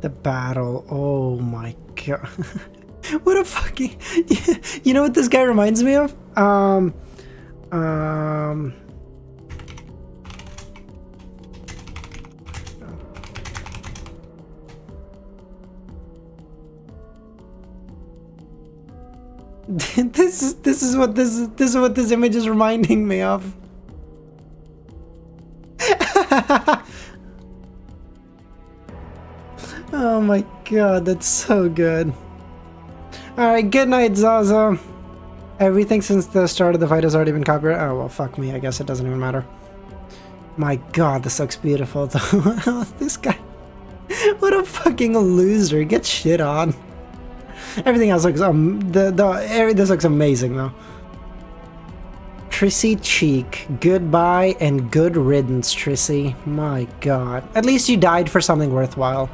The battle. Oh my god. What a fucking... You know what this guy reminds me of? This is what this image is reminding me of. Oh my god, that's so good. Alright, good night, Zaza. Everything since the start of the fight has already been copyrighted. Oh, well, fuck me. I guess it doesn't even matter. My god, this looks beautiful, though. This guy. What a fucking loser. Get shit on. Everything else looks, this looks amazing, though. Trissy Cheek. Goodbye and good riddance, Trissy. My god. At least you died for something worthwhile.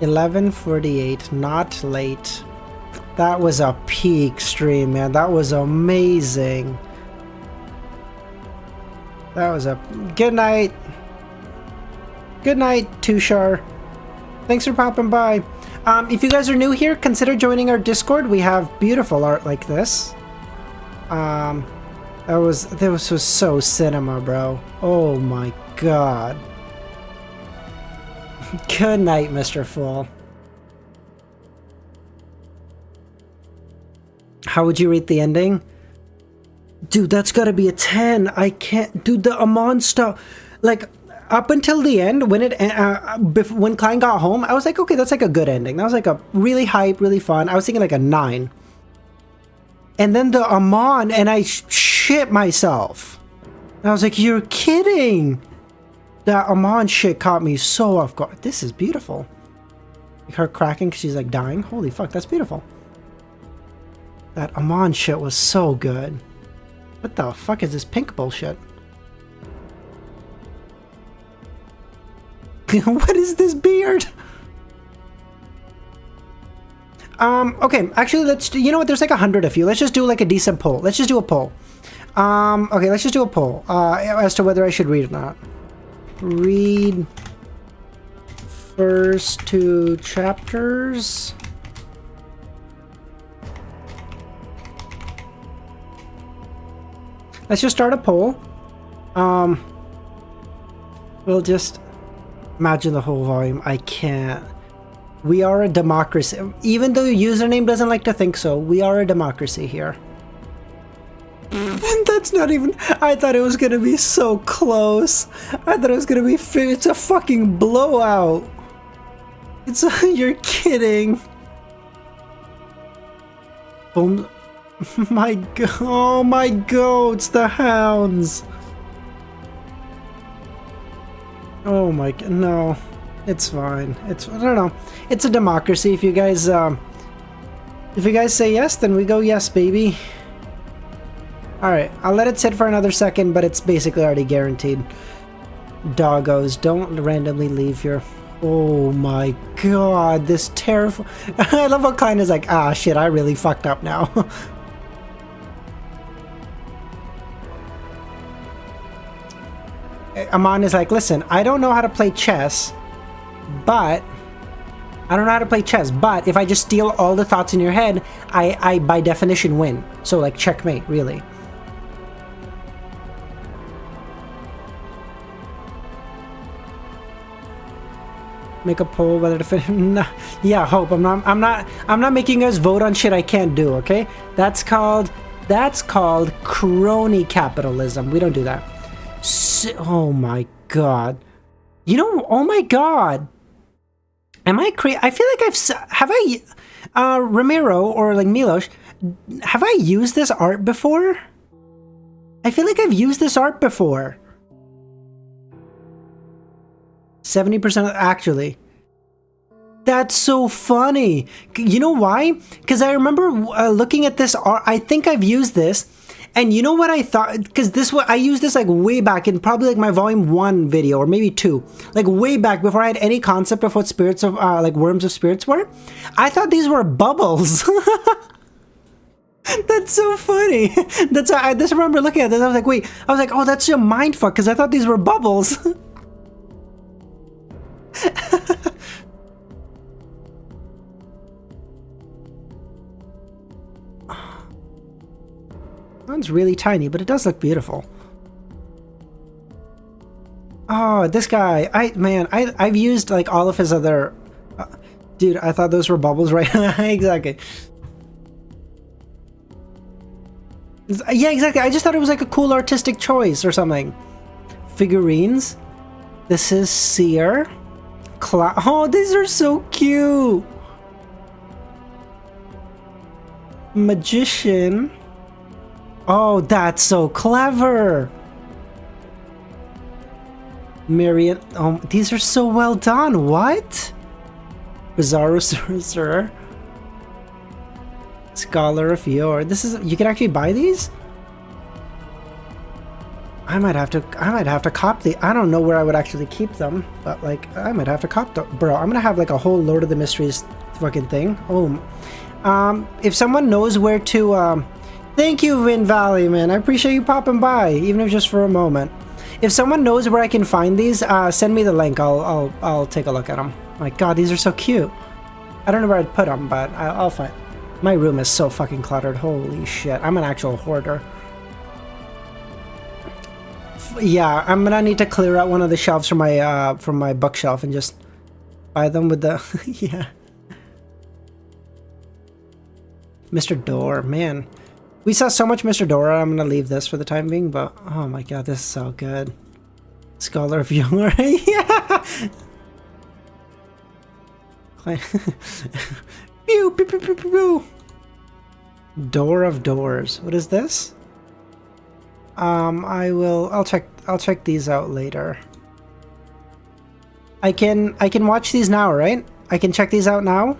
11:48, not late. That was a peak stream, man. That was amazing. That was a good night. Good night, Tushar. Thanks for popping by. If you guys are new here, consider joining our Discord. We have beautiful art like this. This was so cinema, bro. Oh my god. Good night, Mr. Fool. How would you rate the ending? Dude, that's gotta be a 10. I can't... Dude, the Amon stuff... Like, up until the end, when Klein got home, I was like, okay, that's like a good ending. That was like a really hype, really fun. I was thinking like a 9. And then the Amon, and I shit myself. And I was like, you're kidding! That Amon shit caught me so off guard. This is beautiful. Like her cracking because she's like dying. Holy fuck, that's beautiful. That Amon shit was so good. What the fuck is this pink bullshit? What is this beard? Okay, actually, you know what, there's like 100 of you. Let's just do like a decent poll. Let's just do a poll. Okay, let's just do a poll, as to whether I should read or not. Read first 2 chapters. Let's just start a poll. We'll just imagine the whole volume. I can't. We are a democracy. Even though the username doesn't like to think so, we are a democracy here. And that's not even... I thought it was gonna be so close. I thought it was gonna be... It's a fucking blowout. It's a... You're kidding. Boom. My god. Oh my goats. The hounds. Oh my god. No. It's fine. It's... I don't know. It's a democracy. If you guys say yes, then we go yes, baby. Alright, I'll let it sit for another second, but it's basically already guaranteed. Doggos, don't randomly leave here. Oh my god, this terrifying... I love how Klein is like, ah shit, I really fucked up now. Amon is like, listen, I don't know how to play chess, but... I don't know how to play chess, but if I just steal all the thoughts in your head, I by definition win. So like, checkmate, really. Make a poll whether to finish. Nah, yeah, Hope. I'm not making you guys vote on shit I can't do. Okay, that's called crony capitalism. We don't do that. Oh my god. You know. Oh my god. Am I crazy? I feel like Ramiro or like Milos, have I used this art before? I feel like I've used this art before. 70% actually. That's so funny. You know why? Because I remember looking at this art. I think I've used this. And you know what I thought? Because I used this like way back in probably like my volume 1 video or maybe 2. Like way back before I had any concept of what spirits of like worms of spirits were. I thought these were bubbles. That's so funny. That's I just remember looking at this. I was like, wait. I was like, oh, that's a mindfuck because I thought these were bubbles. One's really tiny, but it does look beautiful. Oh, this guy. I've used like all of his other... dude, I thought those were bubbles, right? Exactly. Yeah, exactly. I just thought it was like a cool artistic choice or something. Figurines. This is Seer. Oh, these are so cute. Magician. Oh, that's so clever. Marionette. Oh, these are so well done. What? Bizarro Sorcerer. Scholar of Yore. This is... You can actually buy these? I might have to cop the... I don't know where I would actually keep them, but like, I might have to cop them. Bro, I'm gonna have like a whole Lord of the Mysteries fucking thing. Oh. If someone knows where to... Thank you, Vin Valley, man. I appreciate you popping by, even if just for a moment. If someone knows where I can find these, send me the link. I'll take a look at them. My god, these are so cute. I don't know where I'd put them, but I'll find... My room is so fucking cluttered. Holy shit. I'm an actual hoarder. Yeah, I'm gonna need to clear out one of the shelves from my bookshelf and just buy them with the... yeah. Mr. Door, man. We saw so much Mr. Dora. I'm gonna leave this for the time being, but oh my god, this is so good. Scholar of Yore. Yeah. Pew, pew, pew, pew, pew. Door of Doors. What is this? I'll check these out later. I can watch these now, right? I can check these out now.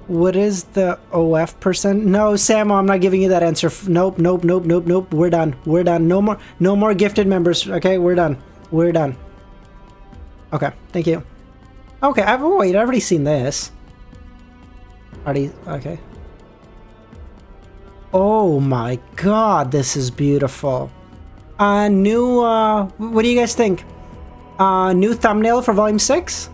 What is the OF percent? No, Samo, I'm not giving you that answer. Nope, nope, nope, nope, nope. We're done. We're done. No more gifted members. Okay, we're done. We're done. Okay, thank you. Okay, I've already seen this. Okay. Oh my god, this is beautiful. New, what do you guys think? New thumbnail for Volume 6?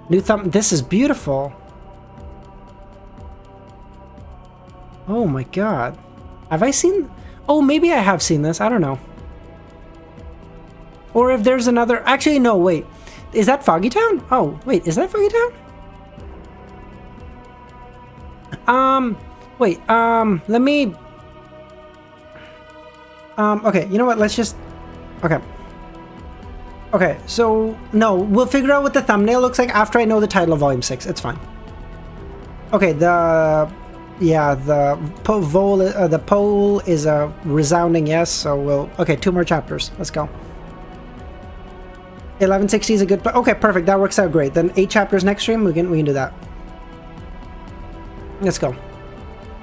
This is beautiful. Oh my god. Have I seen... Oh, maybe I have seen this. I don't know. Or if there's another... Actually, no, wait. Is that Foggy Town? Oh, wait. Is that Foggy Town? Wait, let me... okay, you know what? Let's just... Okay. Okay, so... No, we'll figure out what the thumbnail looks like after I know the title of Volume 6. It's fine. Okay, yeah, the poll is a resounding yes, so we'll... Okay, 2 more chapters. Let's go. 1160 is a good... Okay, perfect. That works out great. Then 8 chapters next stream, we can do that. Let's go.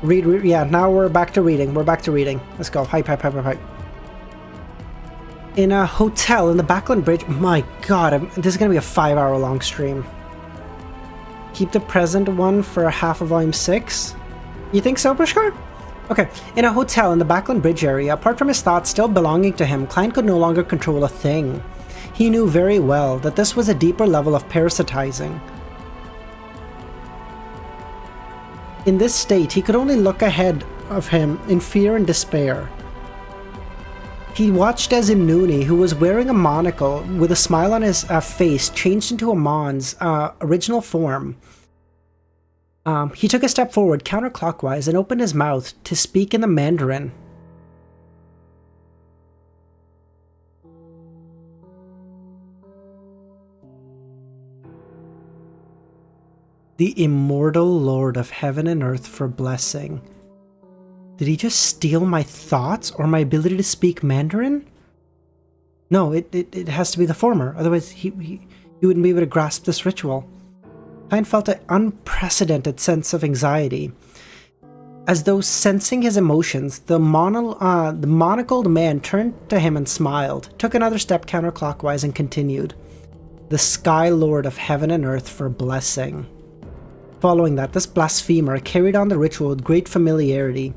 Read, yeah, now we're back to reading. We're back to reading. Let's go. Hype, hype, hype, hype, hype. In a hotel in the Backland Bridge. My god, this is going to be a 5-hour long stream. Keep the present one for a half of Volume 6? You think so, Pushkar? Okay. In a hotel in the Backland Bridge area, apart from his thoughts still belonging to him, Klein could no longer control a thing. He knew very well that this was a deeper level of parasitizing. In this state, he could only look ahead of him in fear and despair. He watched as Inuni, who was wearing a monocle with a smile on his face, changed into Amon's original form. He took a step forward counterclockwise and opened his mouth to speak in the Mandarin. The immortal Lord of heaven and earth for blessing. Did he just steal my thoughts or my ability to speak Mandarin? No, it has to be the former. Otherwise, he wouldn't be able to grasp this ritual. Klein felt an unprecedented sense of anxiety. As though sensing his emotions, the monocled man turned to him and smiled, took another step counterclockwise and continued. The Sky Lord of heaven and earth for blessing. Following that, this blasphemer carried on the ritual with great familiarity.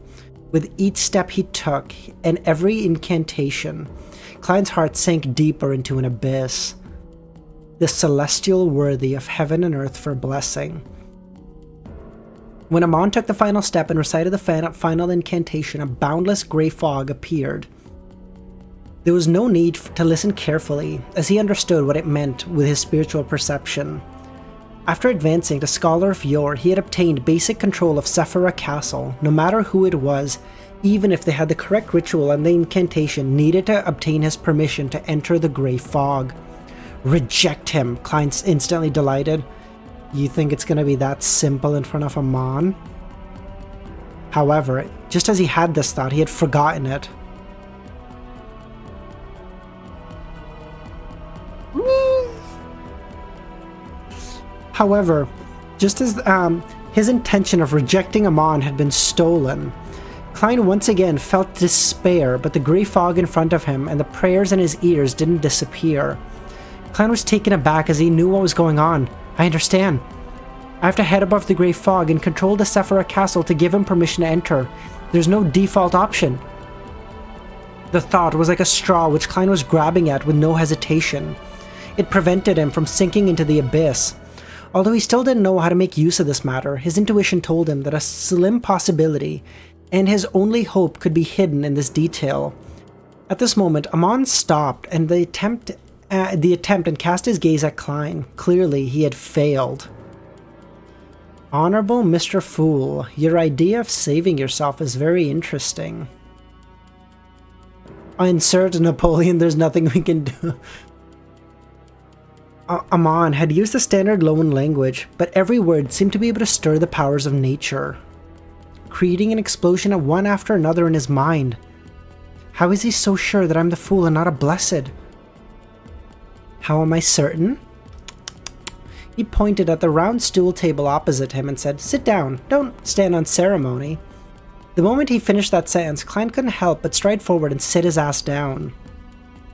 With each step he took, and every incantation, Klein's heart sank deeper into an abyss. The celestial worthy of heaven and earth for blessing. When Amon took the final step and recited the final incantation, a boundless grey fog appeared. There was no need to listen carefully, as he understood what it meant with his spiritual perception. After advancing to Scholar of Yore, he had obtained basic control of Sefirah Castle, no matter who it was, even if they had the correct ritual and the incantation needed to obtain his permission to enter the grey fog. Reject him, Klein's instantly delighted. You think it's going to be that simple in front of Amon? However, just as he had this thought, he had forgotten it. However, just as his intention of rejecting Amon had been stolen, Klein once again felt despair, but the grey fog in front of him and the prayers in his ears didn't disappear. Klein was taken aback as he knew what was going on. I understand. I have to head above the grey fog and control the Sefirah Castle to give him permission to enter. There's no default option. The thought was like a straw which Klein was grabbing at with no hesitation. It prevented him from sinking into the abyss. Although he still didn't know how to make use of this matter, his intuition told him that a slim possibility, and his only hope, could be hidden in this detail. At this moment, Amon stopped and the attempt and cast his gaze at Klein. Clearly, he had failed. Honorable Mr. Fool, your idea of saving yourself is very interesting. Insert Napoleon, there's nothing we can do. Amon had used the standard loan language, but every word seemed to be able to stir the powers of nature, creating an explosion of one after another in his mind. How is he so sure that I'm the fool and not a blessed? How am I certain? He pointed at the round stool table opposite him and said, "Sit down, don't stand on ceremony." The moment he finished that sentence, Klein couldn't help but stride forward and sit his ass down.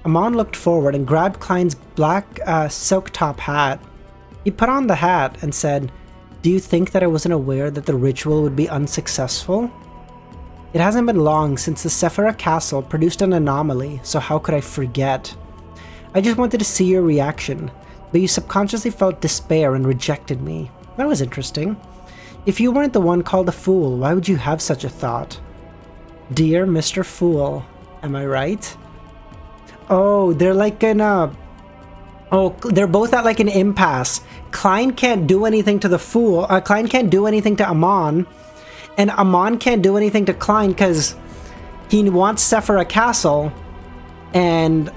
Amon looked forward and grabbed Klein's black silk top hat. He put on the hat and said, "Do you think that I wasn't aware that the ritual would be unsuccessful? It hasn't been long since the Sefirah Castle produced an anomaly, so how could I forget? I just wanted to see your reaction, but you subconsciously felt despair and rejected me. That was interesting. If you weren't the one called a fool, why would you have such a thought? Dear Mr. Fool, am I right?" Oh, they're like in a... Oh, they're both at like an impasse. Klein can't do anything to the fool. Klein can't do anything to Amon. And Amon can't do anything to Klein because he wants Sefirah Castle. And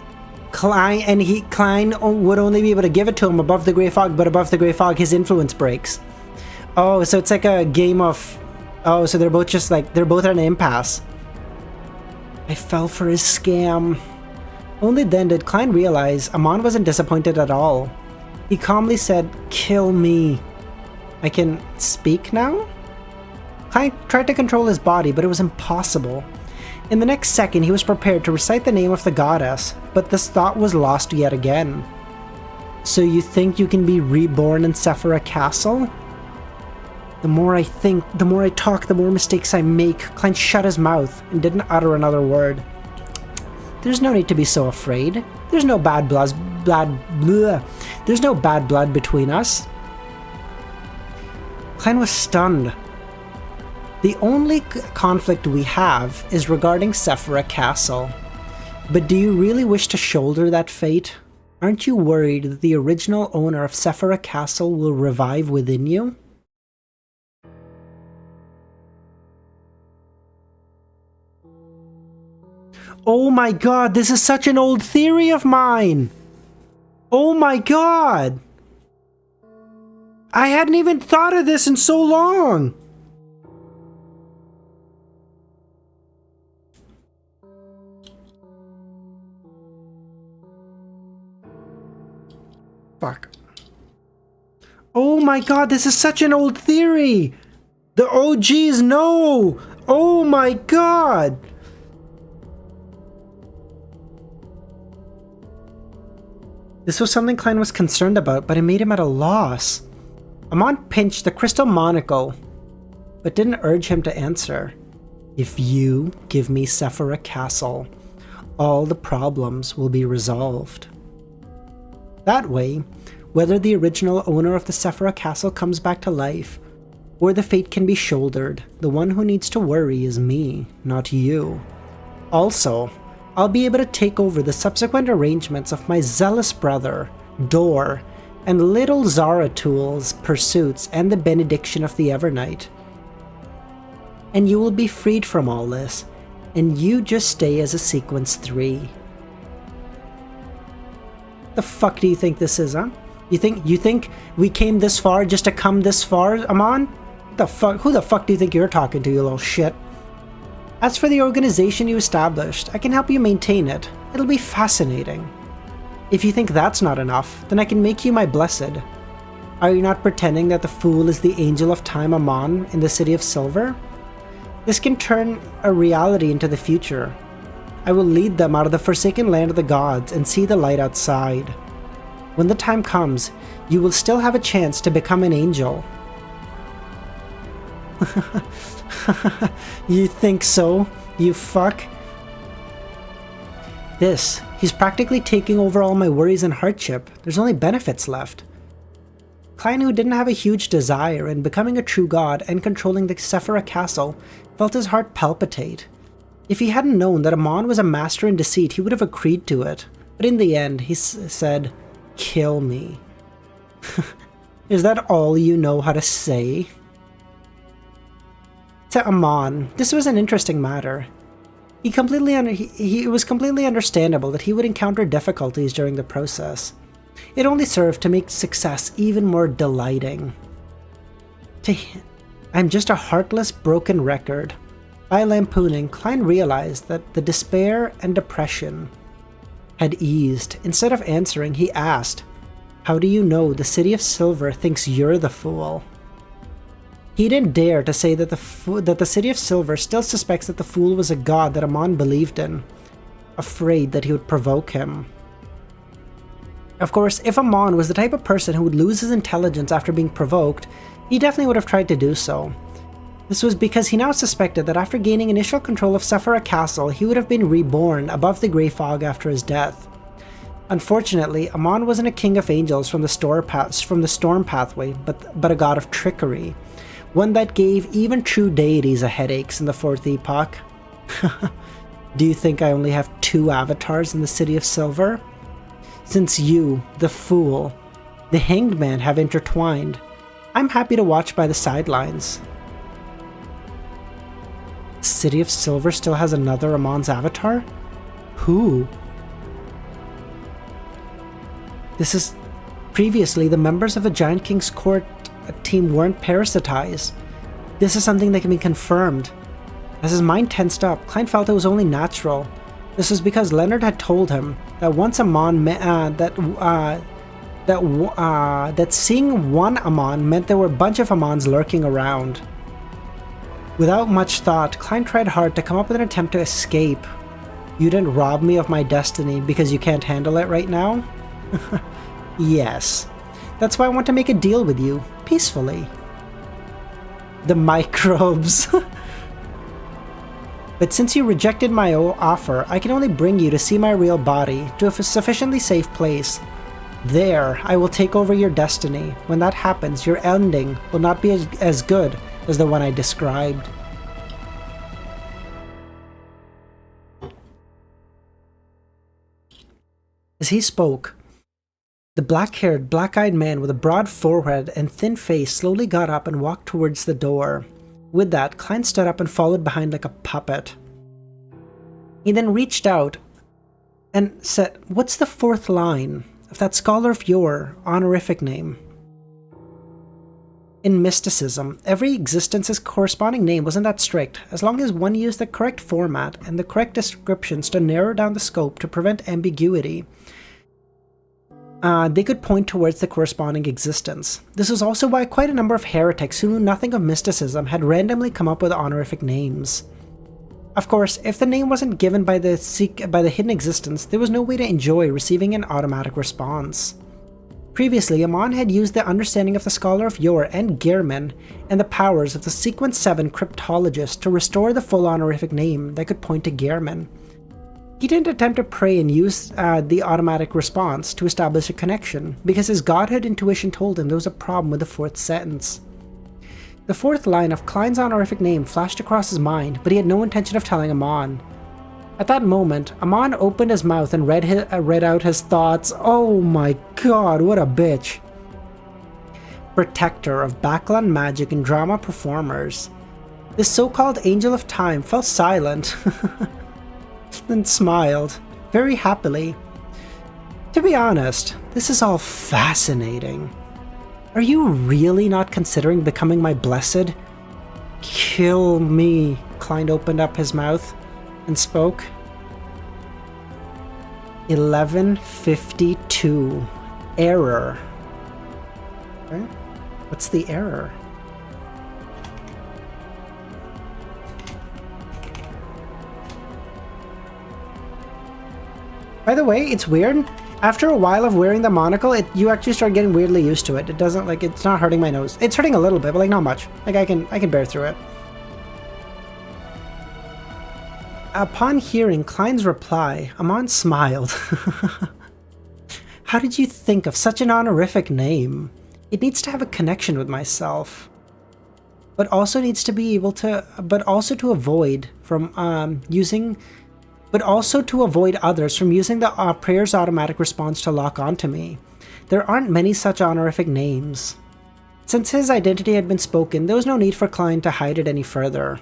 Klein would only be able to give it to him above the Grey Fog, but above the Grey Fog his influence breaks. Oh, so it's like a game of... Oh, so they're both just like... They're both at an impasse. I fell for his scam. Only then did Klein realize Amon wasn't disappointed at all. He calmly said, "Kill me." I can speak now? Klein tried to control his body, but it was impossible. In the next second, he was prepared to recite the name of the goddess, but this thought was lost yet again. So you think you can be reborn in Sefirah Castle? The more I think, the more I talk, the more mistakes I make. Klein shut his mouth and didn't utter another word. There's no need to be so afraid. There's no bad blood between us. Klein was stunned. The only conflict we have is regarding Sefirah Castle. But do you really wish to shoulder that fate? Aren't you worried that the original owner of Sefirah Castle will revive within you? Oh my god, this is such an old theory of mine! Oh my god! I hadn't even thought of this in so long! Fuck. Oh my god, this is such an old theory! The OGs know! Oh my god! This was something Klein was concerned about, but it made him at a loss. Amon pinched the crystal monocle, but didn't urge him to answer. If you give me Sefirah Castle, all the problems will be resolved. That way, whether the original owner of the Sefirah Castle comes back to life, or the fate can be shouldered, the one who needs to worry is me, not you. Also, I'll be able to take over the subsequent arrangements of my zealous brother, Dor, and little Zaratul's pursuits and the benediction of the Evernight. And you will be freed from all this, and you just stay as a Sequence 3. The fuck do you think this is, huh? You think we came this far just to come this far, Amon? The fuck? Who the fuck do you think you're talking to, you little shit? As for the organization you established, I can help you maintain it. It'll be fascinating. If you think that's not enough, then I can make you my blessed. Are you not pretending that the fool is the angel of time Amon in the City of Silver? This can turn a reality into the future. I will lead them out of the forsaken land of the gods and see the light outside. When the time comes, you will still have a chance to become an angel. You think so, you fuck? He's practically taking over all my worries and hardship. There's only benefits left. Klein, who didn't have a huge desire in becoming a true god and controlling the Sefirah Castle, felt his heart palpitate. If he hadn't known that Amon was a master in deceit, he would have agreed to it. But in the end, he said, "Kill me." Is that all you know how to say? To Amon, this was an interesting matter. It was completely understandable that he would encounter difficulties during the process. It only served to make success even more delighting. To him, I'm just a heartless, broken record. By lampooning, Klein realized that the despair and depression had eased. Instead of answering, he asked, How do you know the City of Silver thinks you're the fool? He didn't dare to say that the City of Silver still suspects that the fool was a god that Amon believed in, afraid that he would provoke him. Of course, if Amon was the type of person who would lose his intelligence after being provoked, he definitely would have tried to do so. This was because he now suspected that after gaining initial control of Sefirah Castle, he would have been reborn above the grey fog after his death. Unfortunately, Amon wasn't a king of angels from the storm pathway, but a god of trickery, one that gave even true deities a headaches in the Fourth Epoch. Do you think I only have 2 avatars in the City of Silver? Since you, the fool, the Hanged Man have intertwined, I'm happy to watch by the sidelines. The City of Silver still has another Amon's avatar? Who? This is... Previously, the members of the Giant King's court team weren't parasitized. This is something that can be confirmed. As his mind tensed up, Klein felt it was only natural. This was because Leonard had told him that once Amon that seeing one Amon meant there were a bunch of Amons lurking around. Without much thought, Klein tried hard to come up with an attempt to escape. You didn't rob me of my destiny because you can't handle it right now? Yes. That's why I want to make a deal with you, peacefully. The microbes. But since you rejected my offer, I can only bring you to see my real body, to a sufficiently safe place. There, I will take over your destiny. When that happens, your ending will not be as good as the one I described. As he spoke, the black-haired, black-eyed man with a broad forehead and thin face slowly got up and walked towards the door. With that, Klein stood up and followed behind like a puppet. He then reached out and said, "What's the 4th line of that Scholar of Yore honorific name?" In mysticism, every existence's corresponding name wasn't that strict, as long as one used the correct format and the correct descriptions to narrow down the scope to prevent ambiguity. They could point towards the corresponding existence. This was also why quite a number of heretics who knew nothing of mysticism had randomly come up with honorific names. Of course, if the name wasn't given by the hidden existence, there was no way to enjoy receiving an automatic response. Previously, Amon had used the understanding of the Scholar of Yore and Gehrman and the powers of the Sequence 7 cryptologist to restore the full honorific name that could point to Gehrman. He didn't attempt to pray and use the automatic response to establish a connection, because his godhood intuition told him there was a problem with the 4th sentence. The 4th line of Klein's honorific name flashed across his mind, but he had no intention of telling Amon. At that moment, Amon opened his mouth and read out his thoughts. Oh my god, what a bitch. Protector of backland magic and drama performers. This so-called Angel of Time fell silent. Then smiled, very happily. To be honest, this is all fascinating. Are you really not considering becoming my blessed? Kill me. Klein opened up his mouth and spoke. 1152. Error. Okay. What's the error? By the way, it's weird. After a while of wearing the monocle, you actually start getting weirdly used to it. It doesn't, like, it's not hurting my nose. It's hurting a little bit, but like not much. Like I can bear through it. Upon hearing Klein's reply, Amon smiled. How did you think of such an honorific name? It needs to have a connection with myself, but also needs to be able to, but also to avoid others from using the prayer's automatic response to lock onto me. There aren't many such honorific names. Since his identity had been spoken, there was no need for Klein to hide it any further.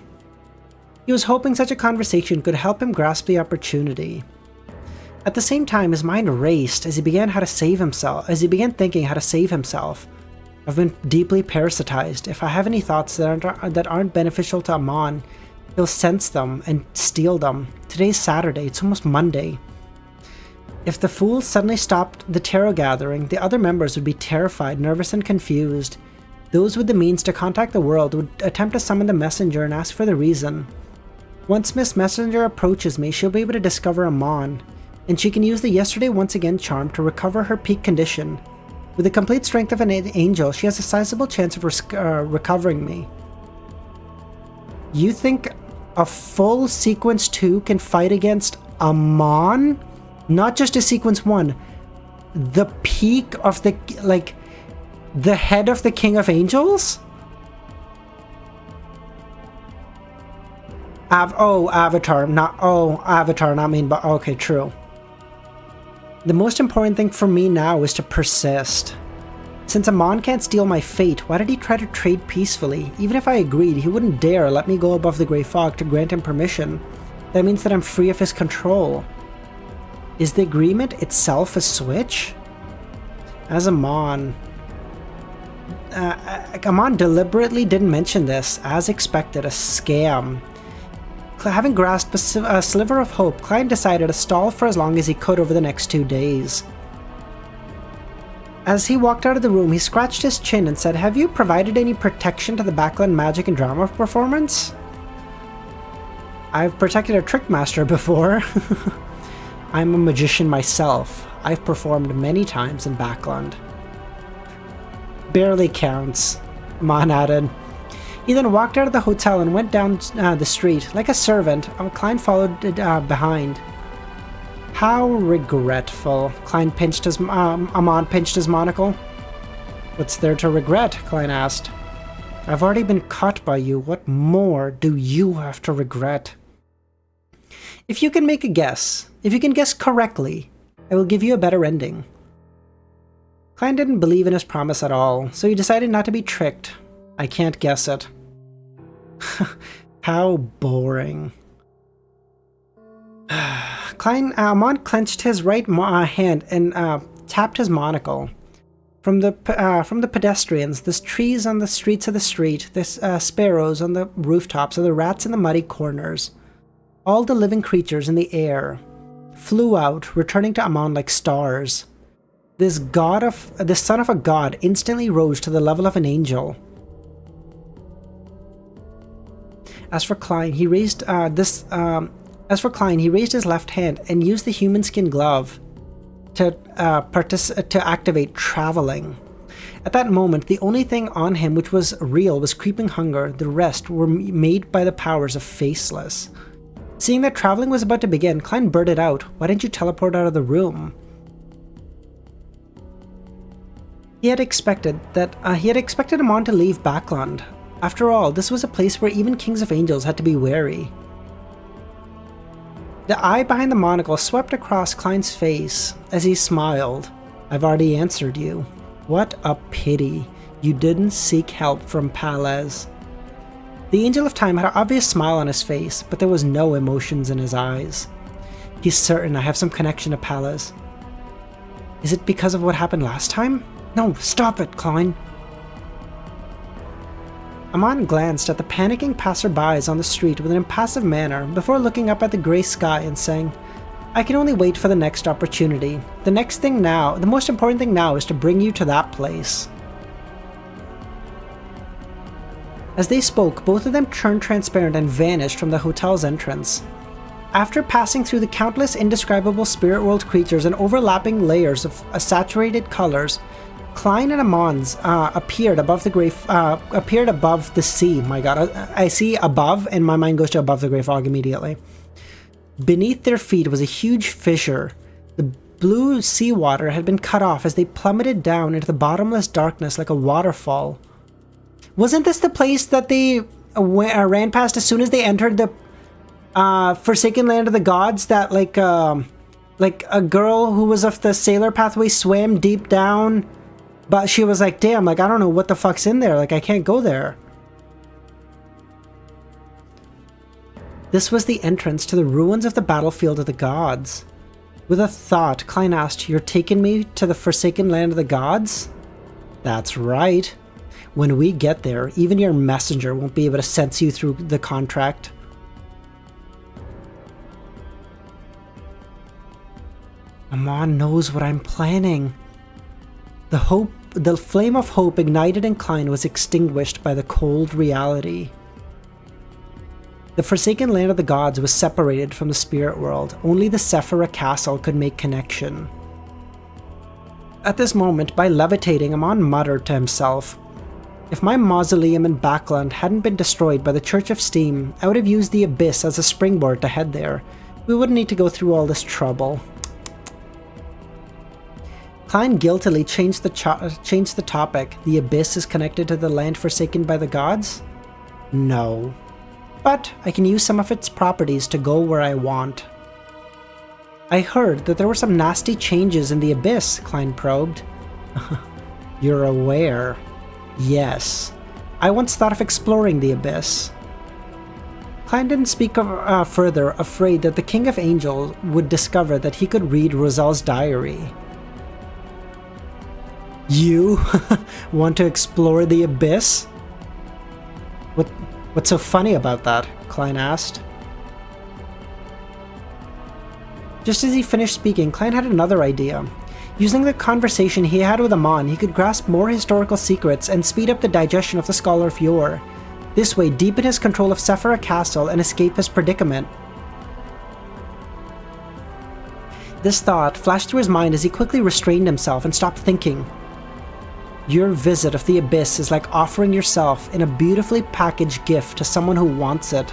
He was hoping such a conversation could help him grasp the opportunity. At the same time, his mind raced as he began thinking how to save himself. I've been deeply parasitized. If I have any thoughts that aren't beneficial to Amon, he'll sense them and steal them. Today's Saturday, it's almost Monday. If the fool suddenly stopped the tarot gathering, the other members would be terrified, nervous, and confused. Those with the means to contact the world would attempt to summon the messenger and ask for the reason. Once Miss Messenger approaches me, she'll be able to discover Amon, and she can use the Yesterday Once Again charm to recover her peak condition. With the complete strength of an angel, she has a sizable chance of recovering me. You think a full Sequence 2 can fight against Amon? Not just a Sequence 1. The peak of the, like, the head of the King of Angels? Avatar, not mean, but okay, true. The most important thing for me now is to persist. Since Amon can't steal my fate, why did he try to trade peacefully? Even if I agreed, he wouldn't dare let me go above the Grey Fog to grant him permission. That means that I'm free of his control. Is the agreement itself a switch? As Amon... Amon deliberately didn't mention this, as expected, a scam. Having grasped a sliver of hope, Klein decided to stall for as long as he could over the next 2 days. As he walked out of the room, he scratched his chin and said, "Have you provided any protection to the Backland magic and drama performance?" "I've protected a trick master before." "I'm a magician myself. I've performed many times in Backland." "Barely counts," Amon added. He then walked out of the hotel and went down the street. Like a servant, Klein followed behind. How regretful. Amon pinched his monocle. "What's there to regret?" Klein asked. "I've already been caught by you. What more do you have to regret?" If you can make a guess, if you can guess correctly, I will give you a better ending." Klein didn't believe in his promise at all, so he decided not to be tricked. "I can't guess it." How boring. Amon clenched his right hand and tapped his monocle. From the pedestrians, the trees on the streets of the street, the sparrows on the rooftops, and the rats in the muddy corners, all the living creatures in the air, flew out, returning to Amon like stars. This son of a god instantly rose to the level of an angel. As for Klein, he raised his left hand and used the human skin glove to activate traveling. At that moment, the only thing on him which was real was creeping hunger. The rest were made by the powers of Faceless. Seeing that traveling was about to begin, Klein blurted out, "Why didn't you teleport out of the room?" He had expected Amon to leave Backland. After all, this was a place where even kings of angels had to be wary. The eye behind the monocle swept across Klein's face as he smiled. "I've already answered you. What a pity you didn't seek help from Palez." The Angel of Time had an obvious smile on his face, but there was no emotions in his eyes. "He's certain I have some connection to Palez." "Is it because of what happened last time?" "No, stop it, Klein." Amon glanced at the panicking passerbys on the street with an impassive manner before looking up at the grey sky and saying, "I can only wait for the next opportunity. The most important thing now is to bring you to that place." As they spoke, both of them turned transparent and vanished from the hotel's entrance. After passing through the countless indescribable spirit world creatures and overlapping layers of saturated colors, Klein and Amon's appeared above the sea. My god, I see above and my mind goes to above the Grey Fog immediately. Beneath their feet was a huge fissure. The blue seawater had been cut off as they plummeted down into the bottomless darkness like a waterfall. Wasn't this the place that they ran past as soon as they entered the Forsaken Land of the Gods? That like a girl who was of the sailor pathway swam deep down, but she was like, "Damn, like I don't know what the fuck's in there. Like I can't go there." This was the entrance to the ruins of the battlefield of the gods. With a thought, Klein asked, "You're taking me to the Forsaken Land of the Gods?" "That's right. When we get there, even your messenger won't be able to sense you through the contract." Amon knows what I'm planning. The flame of hope ignited in Klein was extinguished by the cold reality. The forsaken land of the gods was separated from the spirit world. Only the Sefirah Castle could make connection. At this moment, by levitating, Amon muttered to himself, "If my mausoleum in Backland hadn't been destroyed by the Church of Steam, I would have used the Abyss as a springboard to head there. We wouldn't need to go through all this trouble." Klein guiltily changed the topic. The Abyss is connected to the land forsaken by the gods? No. But I can use some of its properties to go where I want. I heard that there were some nasty changes in the Abyss, Klein probed. You're aware? Yes. I once thought of exploring the Abyss. Klein didn't speak further, afraid that the King of Angels would discover that he could read Roselle's diary. You want to explore the Abyss? What's so funny about that? Klein asked. Just as he finished speaking, Klein had another idea. Using the conversation he had with Amon, he could grasp more historical secrets and speed up the digestion of the Scholar of Yore. This way, deepen his control of Sefirah Castle and escape his predicament. This thought flashed through his mind as he quickly restrained himself and stopped thinking. Your visit of the Abyss is like offering yourself in a beautifully packaged gift to someone who wants it.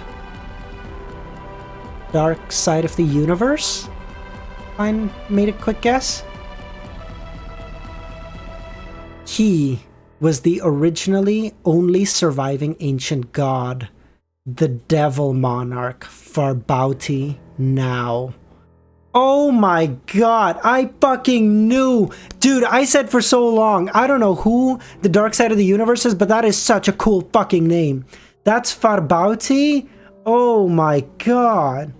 Dark side of the universe? Klein made a quick guess. He was the originally only surviving ancient god, the Devil Monarch, Farbauti now. Oh my god, I fucking knew! Dude, I said for so long, I don't know who the dark side of the universe is, but that is such a cool fucking name. That's Farbauti? Oh my god.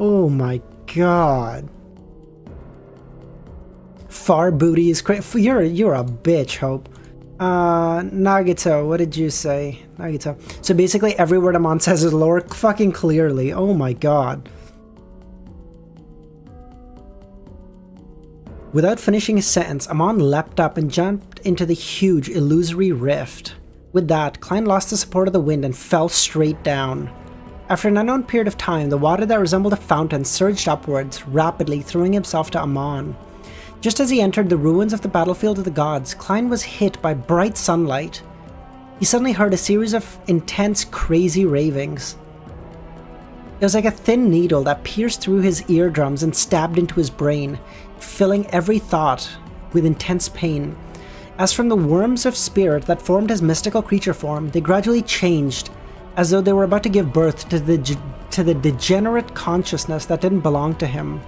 Oh my god. Far booty is crazy. You're a bitch, Hope. Nagito, what did you say? Nagito. So basically every word Amon says is lore fucking clearly. Oh my god. Without finishing his sentence, Amon leapt up and jumped into the huge illusory rift. With that, Klein lost the support of the wind and fell straight down. After an unknown period of time, the water that resembled a fountain surged upwards, rapidly throwing himself to Amon. Just as he entered the ruins of the battlefield of the gods, Klein was hit by bright sunlight. He suddenly heard a series of intense, crazy ravings. It was like a thin needle that pierced through his eardrums and stabbed into his brain, filling every thought with intense pain. As from the worms of spirit that formed his mystical creature form, they gradually changed, as though they were about to give birth to the degenerate consciousness that didn't belong to him.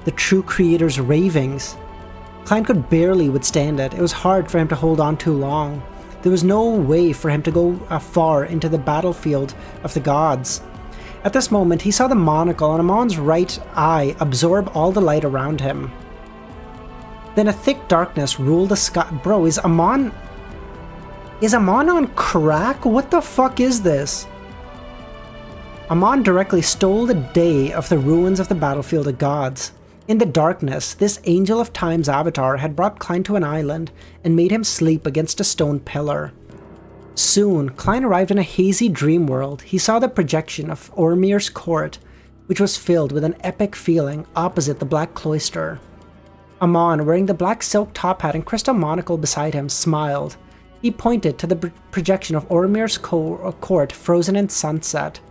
The true creator's ravings. Klein could barely withstand it. It was hard for him to hold on too long. There was no way for him to go far into the battlefield of the gods. At this moment, he saw the monocle on Amon's right eye absorb all the light around him. Then a thick darkness ruled the sky. Bro, is Amon on crack? What the fuck is this? Amon directly stole the day of the ruins of the battlefield of gods. In the darkness, this Angel of Time's avatar had brought Klein to an island and made him sleep against a stone pillar. Soon, Klein arrived in a hazy dream world. He saw the projection of Ormir's court, which was filled with an epic feeling opposite the Black Cloister. Amon, wearing the black silk top hat and crystal monocle beside him, smiled. He pointed to the projection of Ormir's court frozen in sunset.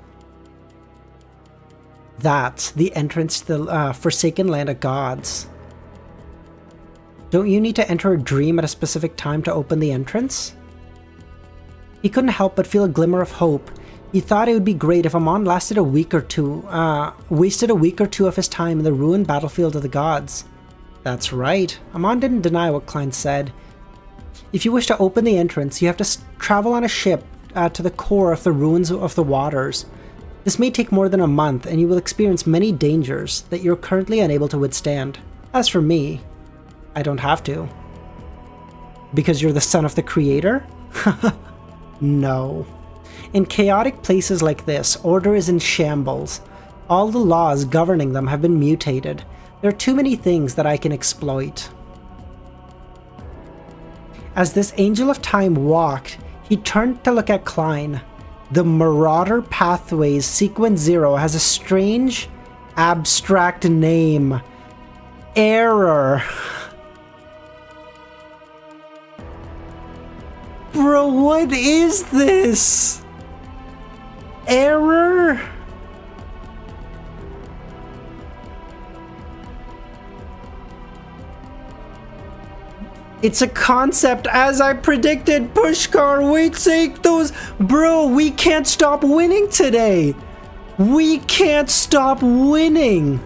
That's the entrance to the forsaken land of gods. Don't you need to enter a dream at a specific time to open the entrance? He couldn't help but feel a glimmer of hope. He thought it would be great if Amon wasted a week or two of his time in the ruined battlefield of the gods. That's right. Amon didn't deny what Klein said. If you wish to open the entrance, you have to travel on a ship to the core of the ruins of the waters. This may take more than a month, and you will experience many dangers that you're currently unable to withstand. As for me, I don't have to. Because you're the son of the creator? No. In chaotic places like this, order is in shambles. All the laws governing them have been mutated. There are too many things that I can exploit. As this angel of time walked, he turned to look at Klein. The Marauder Pathways Sequence 0 has a strange, abstract name. Error. Bro, what is this? Error? It's a concept, as I predicted. Pushkar, wait, take those. Bro, we can't stop winning today. We can't stop winning.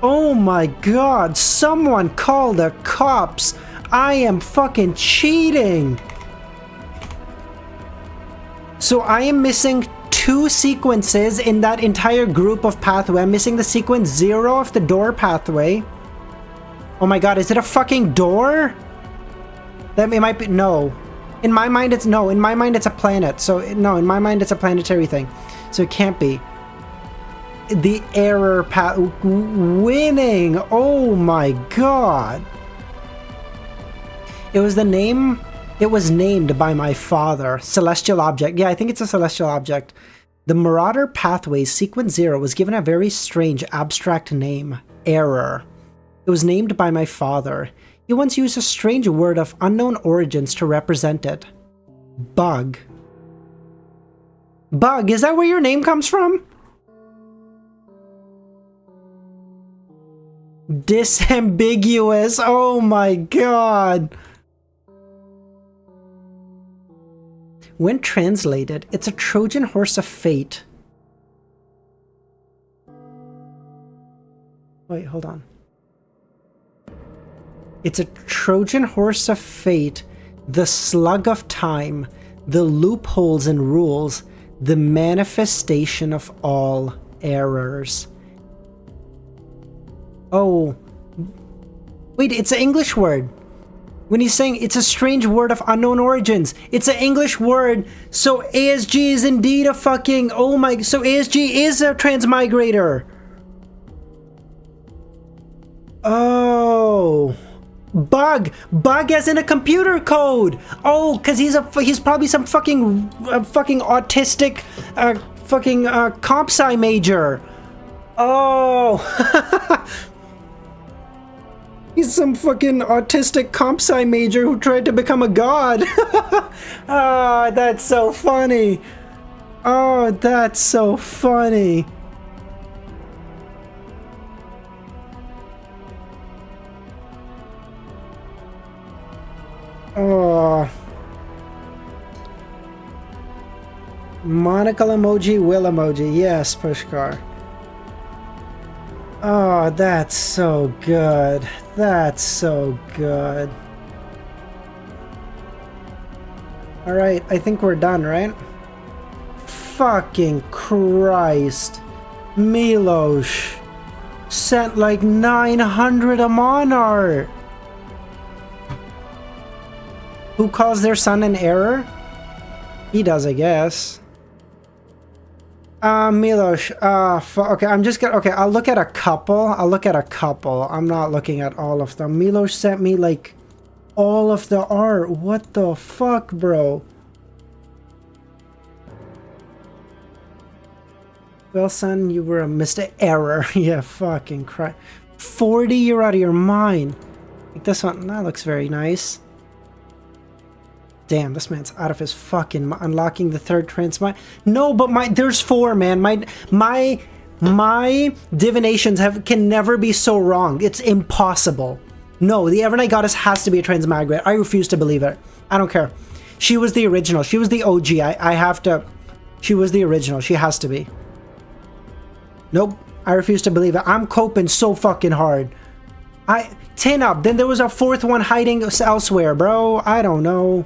Oh my god, someone call the cops. I am fucking cheating. So I am missing 2 sequences in that entire group of pathway. I'm missing the sequence 0 of the door pathway. Oh my god, is it a fucking door? That it might be. No. In my mind it's no. In my mind it's a planet. So no, in my mind it's a planetary thing. So it can't be. The error path. Winning. Oh my god. It was the name. It was named by my father. Celestial object. Yeah, I think it's a celestial object. The Marauder Pathways Sequence 0 was given a very strange abstract name. Error. It was named by my father. He once used a strange word of unknown origins to represent it. Bug. Bug, is that where your name comes from? Disambiguous. Oh my god. When translated, it's a Trojan horse of fate. Wait, hold on. It's a Trojan horse of fate, the slug of time, the loopholes and rules, the manifestation of all errors. Oh. Wait, it's an English word. When he's saying it's a strange word of unknown origins, it's an English word. So ASG is indeed a fucking... Oh my... So ASG is a transmigrator. Oh... Bug as in a computer code. Oh, because he's probably some fucking autistic comp sci major. Oh. He's some fucking autistic comp sci major who tried to become a god. Oh, that's so funny. Oh, that's so funny. Oh. Monocle emoji, will emoji. Yes, Pushkar. Oh, that's so good. That's so good. Alright, I think we're done, right? Fucking Christ. Milosh sent like 900 Amon art. Who calls their son an error? He does, I guess. Milosh, okay, I'm just gonna, okay, I'll look at a couple. I'm not looking at all of them. Milosh sent me, like, all of the art. What the fuck, bro? Well, son, you were a Mr. Error. Yeah, fucking Christ. 40, you're out of your mind. Like this one, that looks very nice. Damn, this man's out of his fucking mind. Unlocking the third transmit. No, but there's 4, man. My divinations can never be so wrong. It's impossible. No, the Evernight Goddess has to be a transmigrate. I refuse to believe it. I don't care. She was the original. She was the OG. I have to. She was the original. She has to be. Nope. I refuse to believe it. I'm coping so fucking hard. 10 up. Then there was a 4th one hiding elsewhere, bro. I don't know.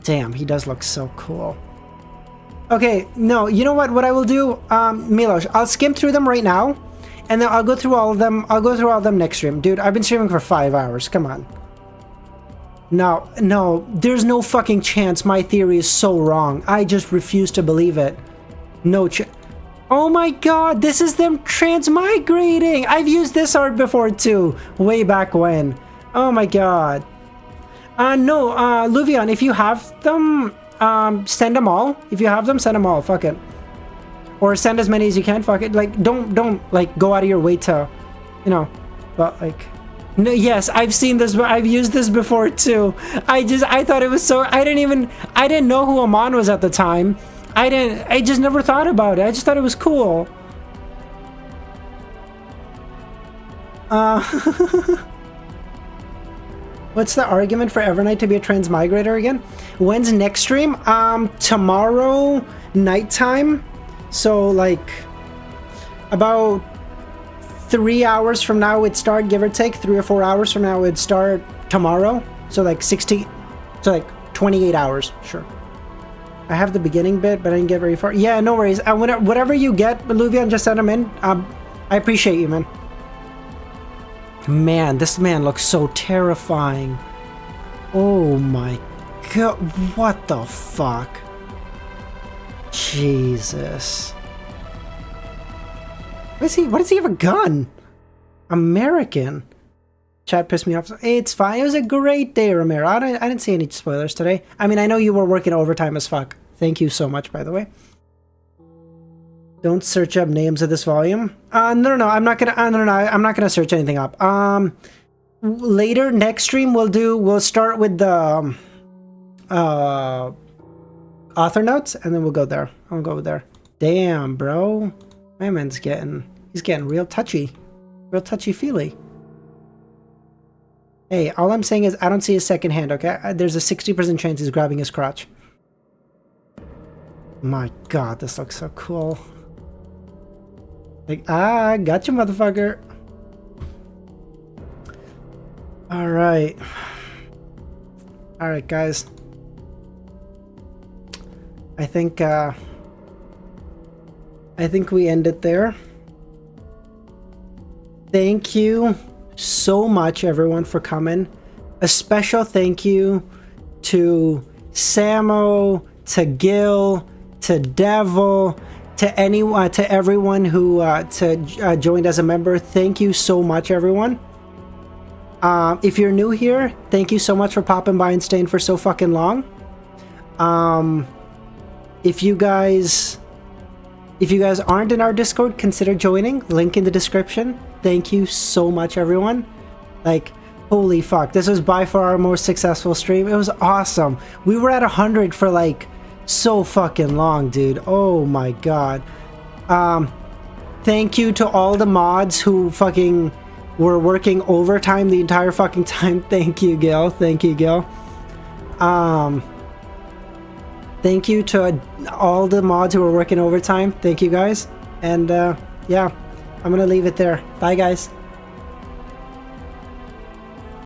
Damn, he does look so cool. Okay, no, you know what? What I will do, Milos, I'll skim through them right now, and then I'll go through all of them. I'll go through all of them next stream. Dude, I've been streaming for 5 hours. Come on. No, no, there's no fucking chance my theory is so wrong. I just refuse to believe it. No chance. Oh my god, this is them transmigrating! I've used this art before too, way back when. Oh my god. No, Luvion, if you have them, send them all. If you have them, send them all, fuck it. Or send as many as you can, fuck it. Like, don't, like, go out of your way to, you know, but, like... No, yes, I've seen this, but I've used this before too. I thought it was so... I didn't know who Amon was at the time. I just never thought about it. I just thought it was cool. What's the argument for Evernight to be a transmigrator again? When's next stream? Tomorrow nighttime. So like about 3 hours from now it'd start, give or take. 3 or 4 hours from now it'd start tomorrow. So like 60, so like 28 hours, sure. I have the beginning bit, but I didn't get very far. Yeah, no worries. Whatever you get, Luvian, just send them in. I appreciate you, man. Man, this man looks so terrifying. Oh my god, what the fuck? Jesus. Why does he have a gun? American. Chat pissed me off. It's fine. It was a great day, Romero. I didn't see any spoilers today. I mean, I know you were working overtime as fuck. Thank you so much, by the way. Don't search up names of this volume. No, I'm not gonna. I'm not gonna search anything up. Later next stream we'll start with the author notes, and then we'll go there. I'll go there. Damn, bro, my man's he's getting real touchy feely. Hey, all I'm saying is I don't see his second hand. Okay, there's a 60% chance he's grabbing his crotch. My god, this looks so cool. Like, gotcha, motherfucker. Alright. Alright, guys. I think we end it there. Thank you so much, everyone, for coming. A special thank you to Samo, to Gil, to Devil, to anyone, to everyone who joined as a member. Thank you so much, everyone. If you're new here, thank you so much for popping by and staying for so fucking long. If you guys aren't in our Discord, consider joining. Link in the description. Thank you so much, everyone. Like, holy fuck, this was by far our most successful stream. It was awesome. We were at 100 for like so fucking long, dude. Oh my god. Thank you to all the mods who fucking were working overtime the entire fucking time. Thank you, Gil. Thank you, Gil. Thank you to all the mods who were working overtime. Thank you, guys. And yeah, I'm gonna leave it there. Bye, guys.